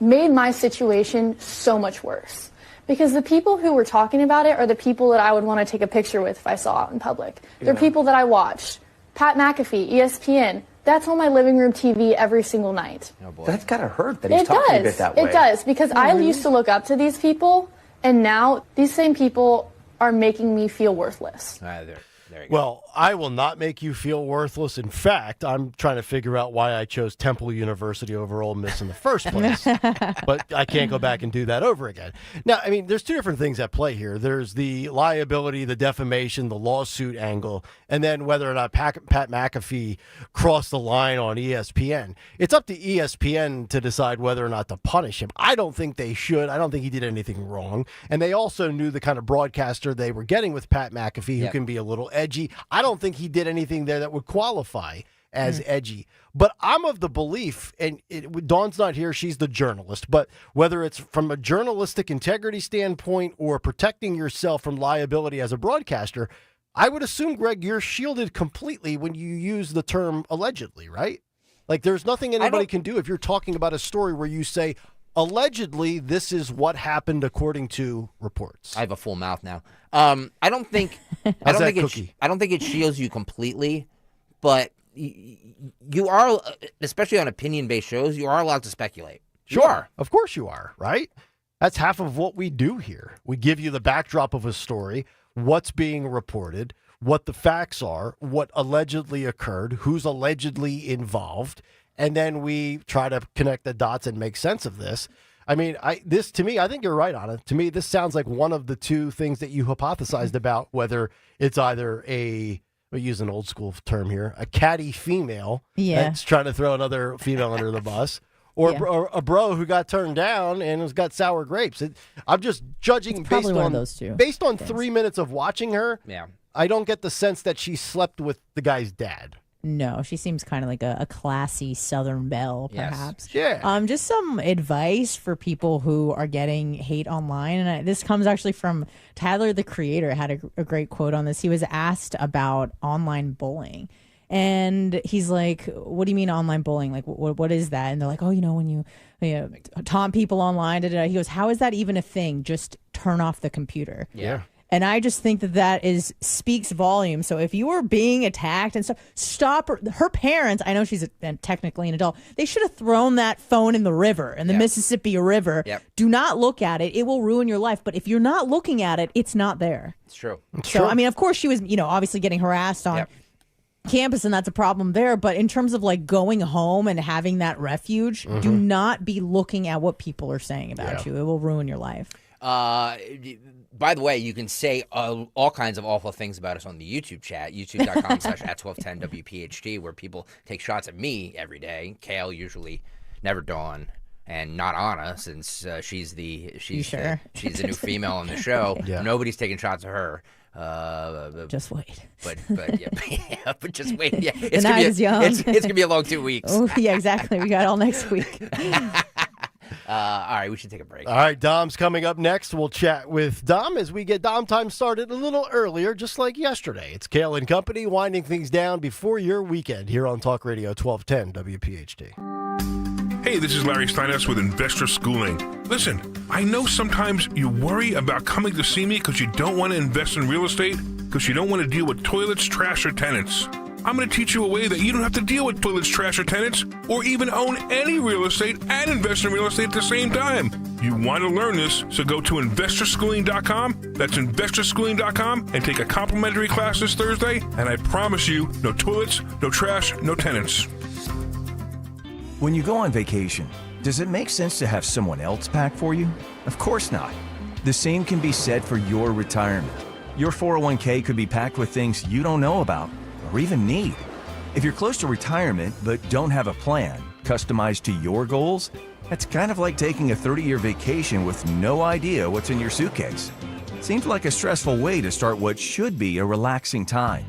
my situation so much worse. Because the people who were talking about it are the people that I would want to take a picture with if I saw it in public. They're people that I watched. Pat McAfee, ESPN. That's on my living room TV every single night. Oh boy. That's gotta hurt that he's talking a bit that way. It does, because I used to look up to these people, and now these same people are making me feel worthless. There you go. Well, I will not make you feel worthless. In fact, I'm trying to figure out why I chose Temple University over Ole Miss in the first place. But I can't go back and do that over again. Now, I mean, there's two different things at play here. There's the liability, the defamation, the lawsuit angle, and then whether or not Pat McAfee crossed the line on ESPN. It's up to ESPN to decide whether or not to punish him. I don't think they should. I don't think he did anything wrong. And they also knew the kind of broadcaster they were getting with Pat McAfee, who can be a little edgy. I don't think he did anything there that would qualify as edgy. But I'm of the belief, and Dawn's not here, she's the journalist, but whether it's from a journalistic integrity standpoint or protecting yourself from liability as a broadcaster, I would assume, Greg, you're shielded completely when you use the term allegedly, right? Like, there's nothing anybody can do if you're talking about a story where you say, allegedly, this is what happened according to reports. I have a full mouth now. I don't think it shields you completely, but you are, especially on opinion-based shows, you are allowed to speculate. Sure, of course you are, right? That's half of what we do here. We give you the backdrop of a story, what's being reported, what the facts are, what allegedly occurred, who's allegedly involved, and then we try to connect the dots and make sense of this. I mean, to me, I think you're right on it. To me, this sounds like one of the two things that you hypothesized about, whether it's either we'll use an old school term here, a catty female that's trying to throw another female under the bus, or a bro who got turned down and has got sour grapes. I'm just judging based on those two. Based on 3 minutes of watching her. Yeah. I don't get the sense that she slept with the guy's dad. No, she seems kind of like a classy Southern belle, perhaps. Yes. Yeah. Just some advice for people who are getting hate online. And this comes actually from Tyler, the creator, had a great quote on this. He was asked about online bullying. And he's like, what do you mean online bullying? Like, what is that? And they're like, oh, when you taunt people online. He goes, how is that even a thing? Just turn off the computer. Yeah. And I just think that speaks volumes. So if you were being attacked and stuff, stop her parents. I know she's technically an adult. They should have thrown that phone in the river, in the Mississippi River. Yep. Do not look at it. It will ruin your life. But if you're not looking at it, it's not there. It's true. I mean, of course she was, obviously getting harassed on campus, and that's a problem there. But in terms of like going home and having that refuge, do not be looking at what people are saying about you. It will ruin your life. By the way, you can say all kinds of awful things about us on the YouTube chat, youtube.com/@1210WPHT, where people take shots at me every day. Kayal usually, never Dawn, and not Anna, since she's the new female on the show. Yeah. Nobody's taking shots at her. Just wait. But just wait. Yeah, the night is young. It's gonna be a long 2 weeks. Oh, yeah, exactly. We got all next week. All right, we should take a break. All right, Dom's coming up next. We'll chat with Dom as we get Dom time started a little earlier, just like yesterday. It's Kayal and Company winding things down before your weekend here on Talk Radio 1210 WPHT. Hey, this is Larry Steinhaus with Investor Schooling. Listen, I know sometimes you worry about coming to see me because you don't want to invest in real estate, because you don't want to deal with toilets, trash, or tenants. I'm going to teach you a way that you don't have to deal with toilets, trash, or tenants, or even own any real estate and invest in real estate at the same time. You want to learn this, so go to investorschooling.com. That's investorschooling.com, and take a complimentary class this Thursday, and I promise you, no toilets, no trash, no tenants. When you go on vacation, does it make sense to have someone else pack for you? Of course not. The same can be said for your retirement. Your 401k could be packed with things you don't know about or even need. If you're close to retirement but don't have a plan customized to your goals, that's kind of like taking a 30-year vacation with no idea what's in your suitcase. Seems like a stressful way to start what should be a relaxing time.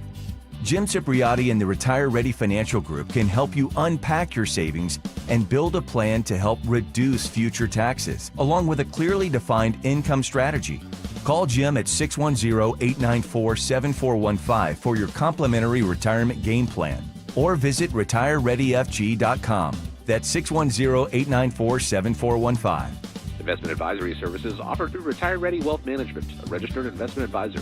Jim Cipriotti and the Retire Ready Financial Group can help you unpack your savings and build a plan to help reduce future taxes, along with a clearly defined income strategy. Call Jim at 610-894-7415 for your complimentary retirement game plan, or visit retirereadyfg.com. That's 610-894-7415. Investment advisory services offered through Retire Ready Wealth Management, a registered investment advisor.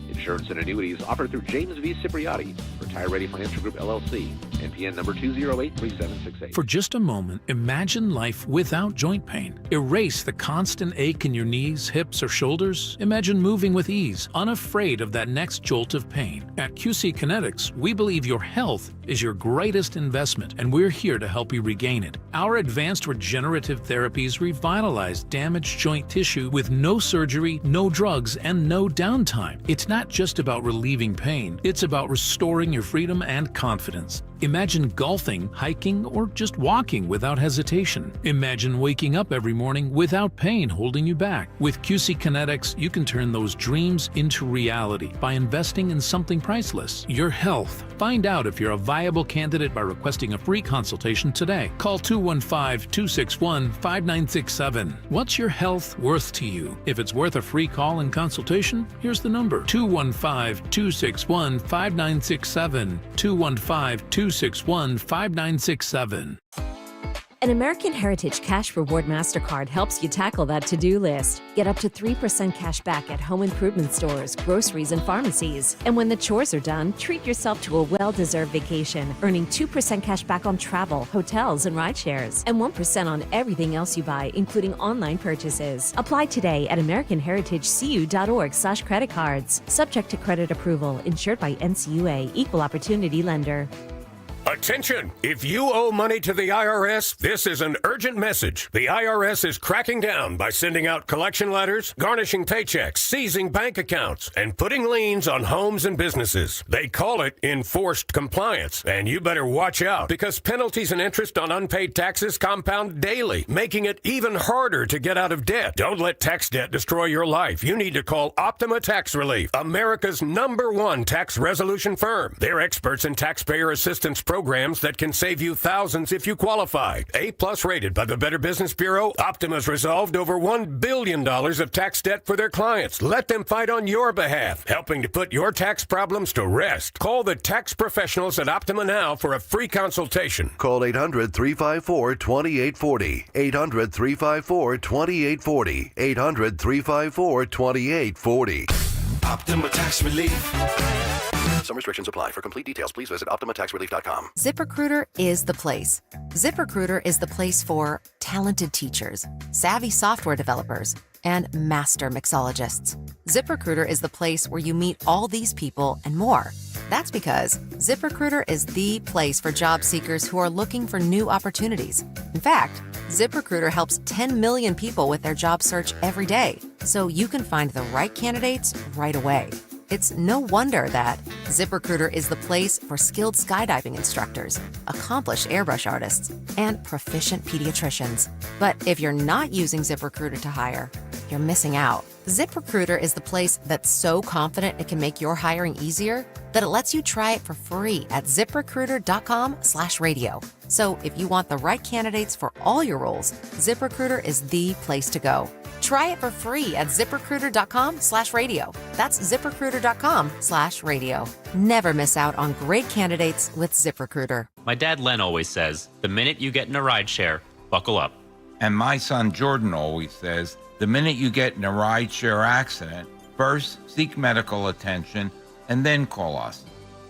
Insurance and annuities offered through James V. Cipriotti, Retire Ready Financial Group, LLC, NPN number 2083768. For just a moment, imagine life without joint pain. Erase the constant ache in your knees, hips, or shoulders. Imagine moving with ease, unafraid of that next jolt of pain. At QC Kinetics, we believe your health is your greatest investment, and we're here to help you regain it. Our advanced regenerative therapies revitalize damaged joint tissue with no surgery, no drugs, and no downtime. It's not just about relieving pain, it's about restoring your freedom and confidence. Imagine Imagine golfing, hiking, or just walking without hesitation. Imagine waking up every morning without pain holding you back. With QC Kinetics, you can turn those dreams into reality by investing in something priceless, your health. Find out if you're a viable candidate by requesting a free consultation today. Call 215-261-5967. What's your health worth to you? If it's worth a free call and consultation, here's the number: 215-261-5967. 215-261-5967. An American Heritage Cash Reward MasterCard helps you tackle that to-do list. Get up to 3% cash back at home improvement stores, groceries, and pharmacies. And when the chores are done, treat yourself to a well-deserved vacation, earning 2% cash back on travel, hotels, and ride shares, and 1% on everything else you buy, including online purchases. Apply today at AmericanHeritageCU.org/credit-cards. Subject to credit approval, insured by NCAA, Equal Opportunity Lender. Attention! If you owe money to the IRS, this is an urgent message. The IRS is cracking down by sending out collection letters, garnishing paychecks, seizing bank accounts, and putting liens on homes and businesses. They call it enforced compliance, and you better watch out because penalties and interest on unpaid taxes compound daily, making it even harder to get out of debt. Don't let tax debt destroy your life. You need to call Optima Tax Relief, America's #1 tax resolution firm. They're experts in taxpayer assistance programs that can save you thousands if you qualify. A+ rated by the Better Business Bureau, Optima's resolved over $1 billion of tax debt for their clients. Let them fight on your behalf, helping to put your tax problems to rest. Call the tax professionals at Optima now for a free consultation. Call 800-354-2840. 800-354-2840. 800-354-2840. Optima Tax Relief. Some restrictions apply. For complete details, please visit OptimaTaxRelief.com. ZipRecruiter is the place. ZipRecruiter is the place for talented teachers, savvy software developers, and master mixologists. ZipRecruiter is the place where you meet all these people and more. That's because ZipRecruiter is the place for job seekers who are looking for new opportunities. In fact, ZipRecruiter helps 10 million people with their job search every day, so you can find the right candidates right away. It's no wonder that ZipRecruiter is the place for skilled skydiving instructors, accomplished airbrush artists, and proficient pediatricians. But if you're not using ZipRecruiter to hire, you're missing out. ZipRecruiter is the place that's so confident it can make your hiring easier that it lets you try it for free at ZipRecruiter.com/radio. So if you want the right candidates for all your roles, ZipRecruiter is the place to go. Try it for free at ZipRecruiter.com/radio. That's ZipRecruiter.com/radio. Never miss out on great candidates with ZipRecruiter. My dad Len always says, the minute you get in a rideshare, buckle up. And my son Jordan always says, the minute you get in a rideshare accident, first seek medical attention and then call us.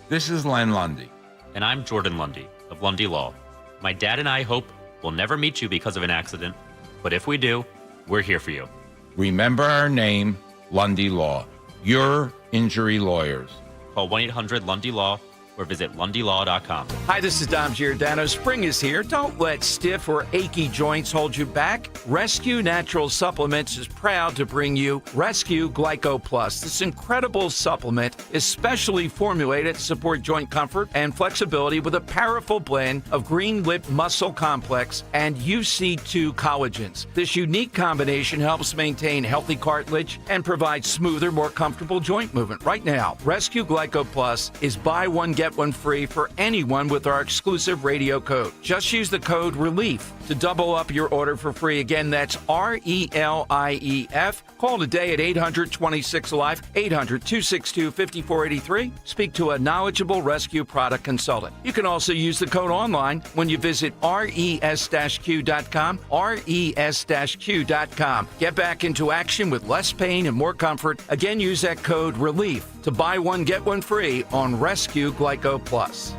This is Len Lundy. And I'm Jordan Lundy of Lundy Law. My dad and I hope we'll never meet you because of an accident, but if we do, we're here for you. Remember our name, Lundy Law. Your injury lawyers. Call 1-800-LUNDY-LAW or visit LundyLaw.com. Hi, this is Dom Giordano. Spring is here. Don't let stiff or achy joints hold you back. Rescue Natural Supplements is proud to bring you Rescue Glyco Plus. This incredible supplement is specially formulated to support joint comfort and flexibility with a powerful blend of green lip muscle complex and UC2 collagens. This unique combination helps maintain healthy cartilage and provide smoother, more comfortable joint movement. Right now, Rescue Glyco Plus is buy one, get one free for anyone with our exclusive radio code. Just use the code RELIEF to double up your order for free. Again, that's RELIEF. Call today at 800-26-ALIVE, 800-262-5483. Speak to a knowledgeable rescue product consultant. You can also use the code online when you visit res-q.com, res-q.com. Get back into action with less pain and more comfort. Again, use that code RELIEF to buy one, get one free on Rescue Glyco Plus.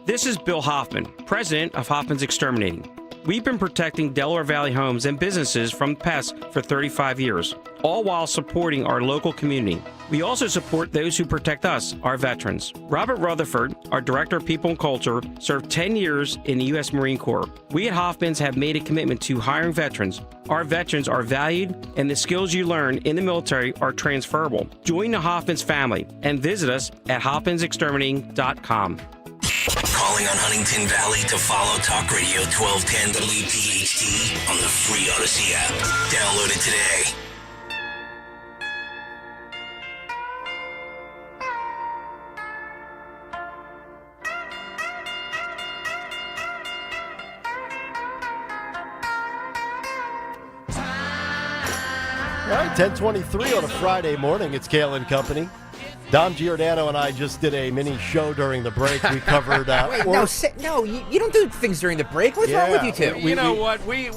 This is Bill Hoffman, president of Hoffman's Exterminating. We've been protecting Delaware Valley homes and businesses from pests for 35 years, all while supporting our local community. We also support those who protect us, our veterans. Robert Rutherford, our Director of People and Culture, served 10 years in the U.S. Marine Corps. We at Hoffman's have made a commitment to hiring veterans. Our veterans are valued, and the skills you learn in the military are transferable. Join the Hoffman's family and visit us at hoffmansexterminating.com. calling on Huntington Valley to follow Talk Radio 1210 WPHT on the free Odyssey app. Download it today. All right, 10:23 on a Friday morning. It's Kayal and Company. Dom Giordano and I just did a mini show during the break. We covered... Wait, you don't do things during the break. What's wrong with you two? You know what? We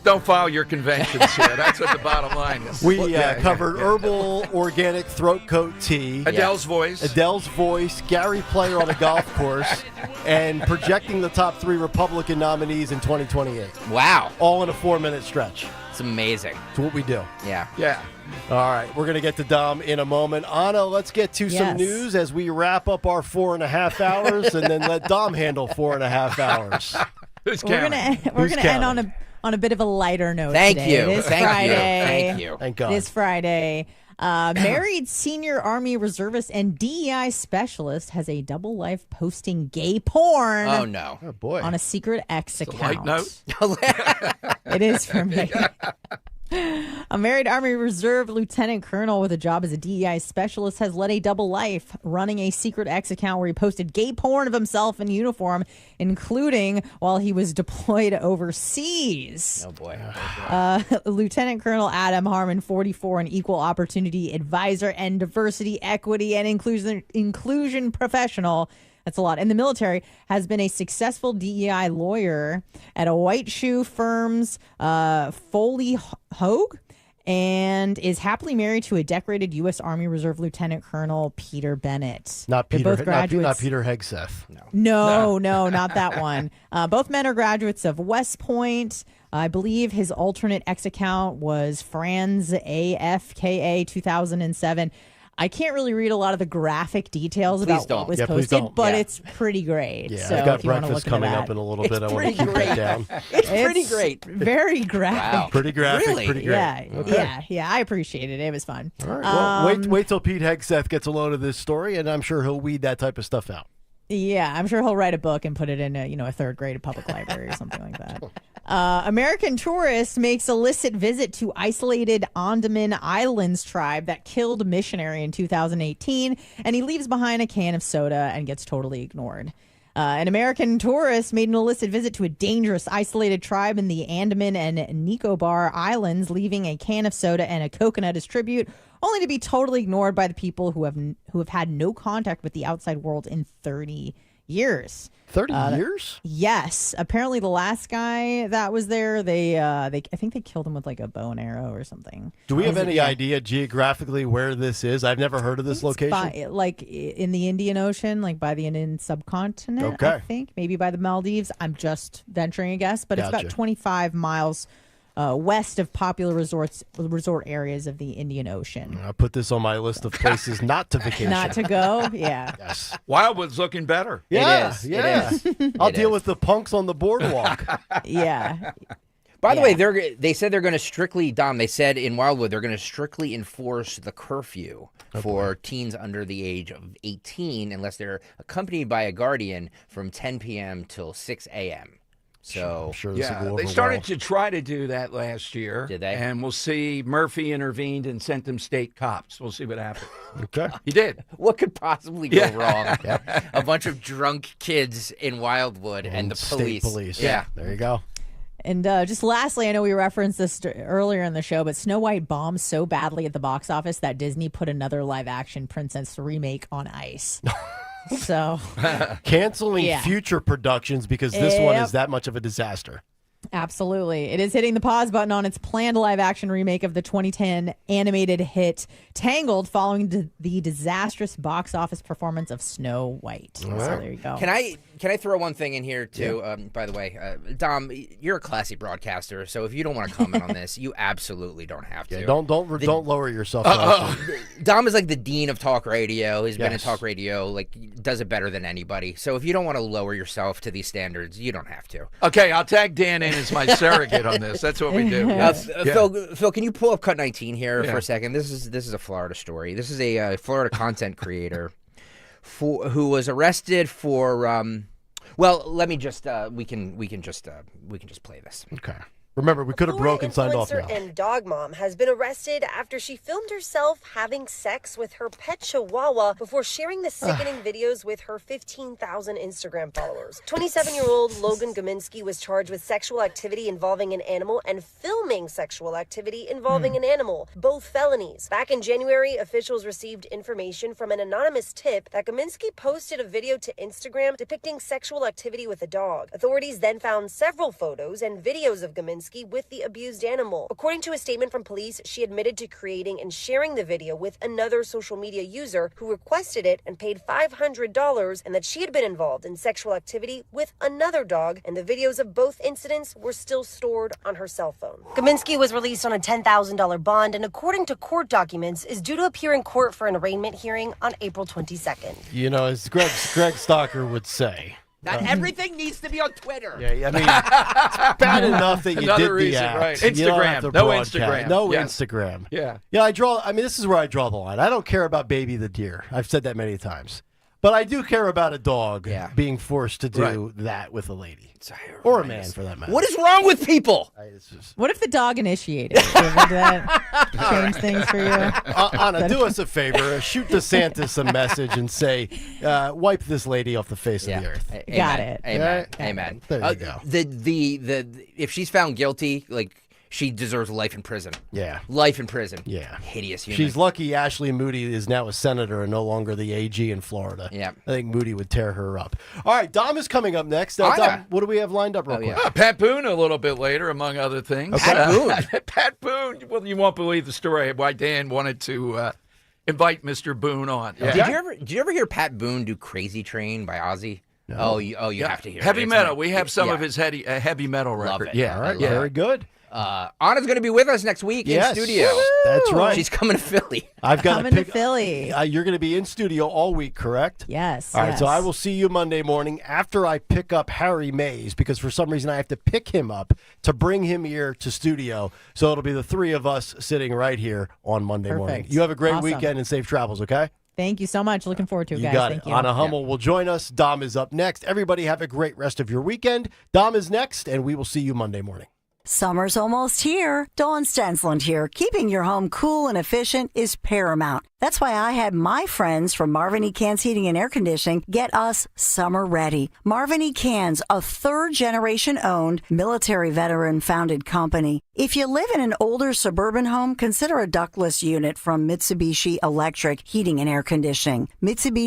don't follow your conventions here. That's what the bottom line is. We covered herbal organic throat coat tea. Adele's voice. Gary Player on a golf course. And projecting the top 3 Republican nominees in 2028. Wow. All in a 4-minute stretch. It's amazing. It's what we do. Yeah. All right, we're going to get to Dom in a moment. Anna, let's get to some news as we wrap up our 4.5 hours and then let Dom handle 4.5 hours. Who's We're going to end on a bit of a lighter note Thank today. you. It is Thank Friday. you. Thank you. Thank God. It is Friday. Married senior Army reservist and DEI specialist has a double life posting gay porn. Oh, no. Oh, boy. On a secret X account. Light note. It is for me. A married Army Reserve lieutenant colonel with a job as a DEI specialist has led a double life, running a secret X account where he posted gay porn of himself in uniform, including while he was deployed overseas. Oh, boy. Lieutenant Colonel Adam Harmon, 44, an equal opportunity advisor and diversity, equity, and inclusion professional. That's a lot. In the military, has been a successful DEI lawyer at a white shoe firm's Foley Hogue, and is happily married to a decorated U.S. Army Reserve Lieutenant Colonel Peter Bennett. Not Peter. They're both graduates. Not Peter Hegseth. No, not that one. Both men are graduates of West Point. I believe his alternate X account was Franz AFKA 2007. I can't really read a lot of the graphic details about what was posted, but it's pretty great. Yeah, so I've got if you want to breakfast look coming into up that. in a little bit. I want to keep that down. It's pretty great. Very graphic. Wow. Pretty graphic. Really? Pretty great. Yeah, Okay. yeah. I appreciate it. It was fun. All right. Well, wait till Pete Hegseth gets a load of this story, and I'm sure he'll weed that type of stuff out. Yeah, I'm sure he'll write a book and put it in a third grade public library or something like that. American tourist makes illicit visit to isolated Andaman Islands tribe that killed a missionary in 2018, and he leaves behind a can of soda and gets totally ignored. An American tourist made an illicit visit to a dangerous isolated tribe in the Andaman and Nicobar Islands, leaving a can of soda and a coconut as tribute, only to be totally ignored by the people who have had no contact with the outside world in 30 years. 30 years? Yes. Apparently, the last guy that was there, I think they killed him with like a bow and arrow or something. Do we have any idea geographically where this is? I've never heard of this location. Like in the Indian Ocean, like by the Indian subcontinent. Okay. I think maybe by the Maldives. I'm just venturing a guess, but it's Gotcha. about 25 miles west of popular resort areas of the Indian Ocean. I put this on my list of places not to vacation. Not to go? Yeah. Yes. Wildwood's looking better. Yeah, It is. yeah. It is. I'll It deal is. with the punks on the boardwalk. Yeah. By the way, they said they're going to strictly, Dom, they said in Wildwood they're going to strictly enforce the curfew for teens under the age of 18 unless they're accompanied by a guardian from 10 p.m. till 6 a.m. So I'm sure this will go they over started well. to try to do that last year. Did they? And we'll see. Murphy intervened and sent them state cops. We'll see what happens. Okay. He did. what could possibly go wrong? A bunch of drunk kids in Wildwood and the State police. Yeah. There you go. And just lastly, I know we referenced this earlier in the show, but Snow White bombed so badly at the box office that Disney put another live-action princess remake on ice. So Canceling future productions because this one is that much of a disaster. Absolutely. It is hitting the pause button on its planned live-action remake of the 2010 animated hit Tangled following the disastrous box office performance of Snow White. So there you go. Can I throw one thing in here, too? By the way, Dom, you're a classy broadcaster, so if you don't want to comment on this, you absolutely don't have to. Yeah, don't lower yourself. Dom is like the dean of talk radio. He's been in talk radio, does it better than anybody. So if you don't want to lower yourself to these standards, you don't have to. Okay, I'll tag Dan in as my surrogate on this. That's what we do. Phil, can you pull up Cut 19 here for a second? This is a Florida story. This is a Florida content creator who was arrested for Well, let me just we can just play this. Okay. Remember, we could have broken signed off now. Influencer and dog mom has been arrested after she filmed herself having sex with her pet chihuahua before sharing the sickening videos with her 15,000 Instagram followers. 27-year-old Logan Gominski was charged with sexual activity involving an animal and filming sexual activity involving an animal, both felonies. Back in January, officials received information from an anonymous tip that Gominski posted a video to Instagram depicting sexual activity with a dog. Authorities then found several photos and videos of Gominski with the abused animal. According to a statement from police, she admitted to creating and sharing the video with another social media user who requested it and paid $500, and that she had been involved in sexual activity with another dog, and the videos of both incidents were still stored on her cell phone. Gominski was released on a $10,000 bond and, according to court documents, is due to appear in court for an arraignment hearing on April 22nd. You know, as Greg Stocker would say, Not everything needs to be on Twitter. Yeah, I mean, it's bad enough that you Another did reason, the act. right. You don't have Instagram. to No broadcast. Instagram. No Yes. Instagram. Yeah. Yeah, this is where I draw the line. I don't care about Baby the deer. I've said that many times. But I do care about a dog being forced to do that with a lady. Or a man, for that matter. What is wrong with people? What if the dog initiated? Would that change things for you? Anna, do us a favor. Shoot DeSantis a message and say, wipe this lady off the face of the earth. Got it. Amen. Amen. There you go. If she's found guilty, she deserves life in prison. Yeah. Life in prison. Yeah. Hideous human. She's lucky Ashley Moody is now a senator and no longer the AG in Florida. Yeah. I think Moody would tear her up. All right, Dom is coming up next. Oh, Dom, what do we have lined up real quick? Pat Boone a little bit later, among other things. Okay. Pat Boone. Pat Boone. Well, you won't believe the story why Dan wanted to invite Mr. Boone on. Yeah. Did you ever hear Pat Boone do Crazy Train by Ozzy? No. Oh, you have to hear Heavy it. metal. We have some of his heavy metal Love record. it. Yeah. All right, yeah. very good. Anna's going to be with us next week in studio. That's right. She's coming to Philly. I've got Coming to Philly. You're going to be in studio all week, correct? Yes. All right, yes. so I will see you Monday morning after I pick up Harry Mays, because for some reason I have to pick him up to bring him here to studio. So it'll be the three of us sitting right here on Monday morning. You have a great weekend and safe travels, okay? Thank you so much. Looking forward to it, You guys. got Thank it. you. Anna Hummel will join us. Dom is up next. Everybody have a great rest of your weekend. Dom is next, and we will see you Monday morning. Summer's almost here. Dawn Stensland here. Keeping your home cool and efficient is paramount. That's why I had my friends from Marvin E. Cans Heating and Air Conditioning get us summer ready. Marvin E. Cans, a third-generation owned, military veteran-founded company. If you live in an older suburban home, consider a ductless unit from Mitsubishi Electric Heating and Air Conditioning. Mitsubishi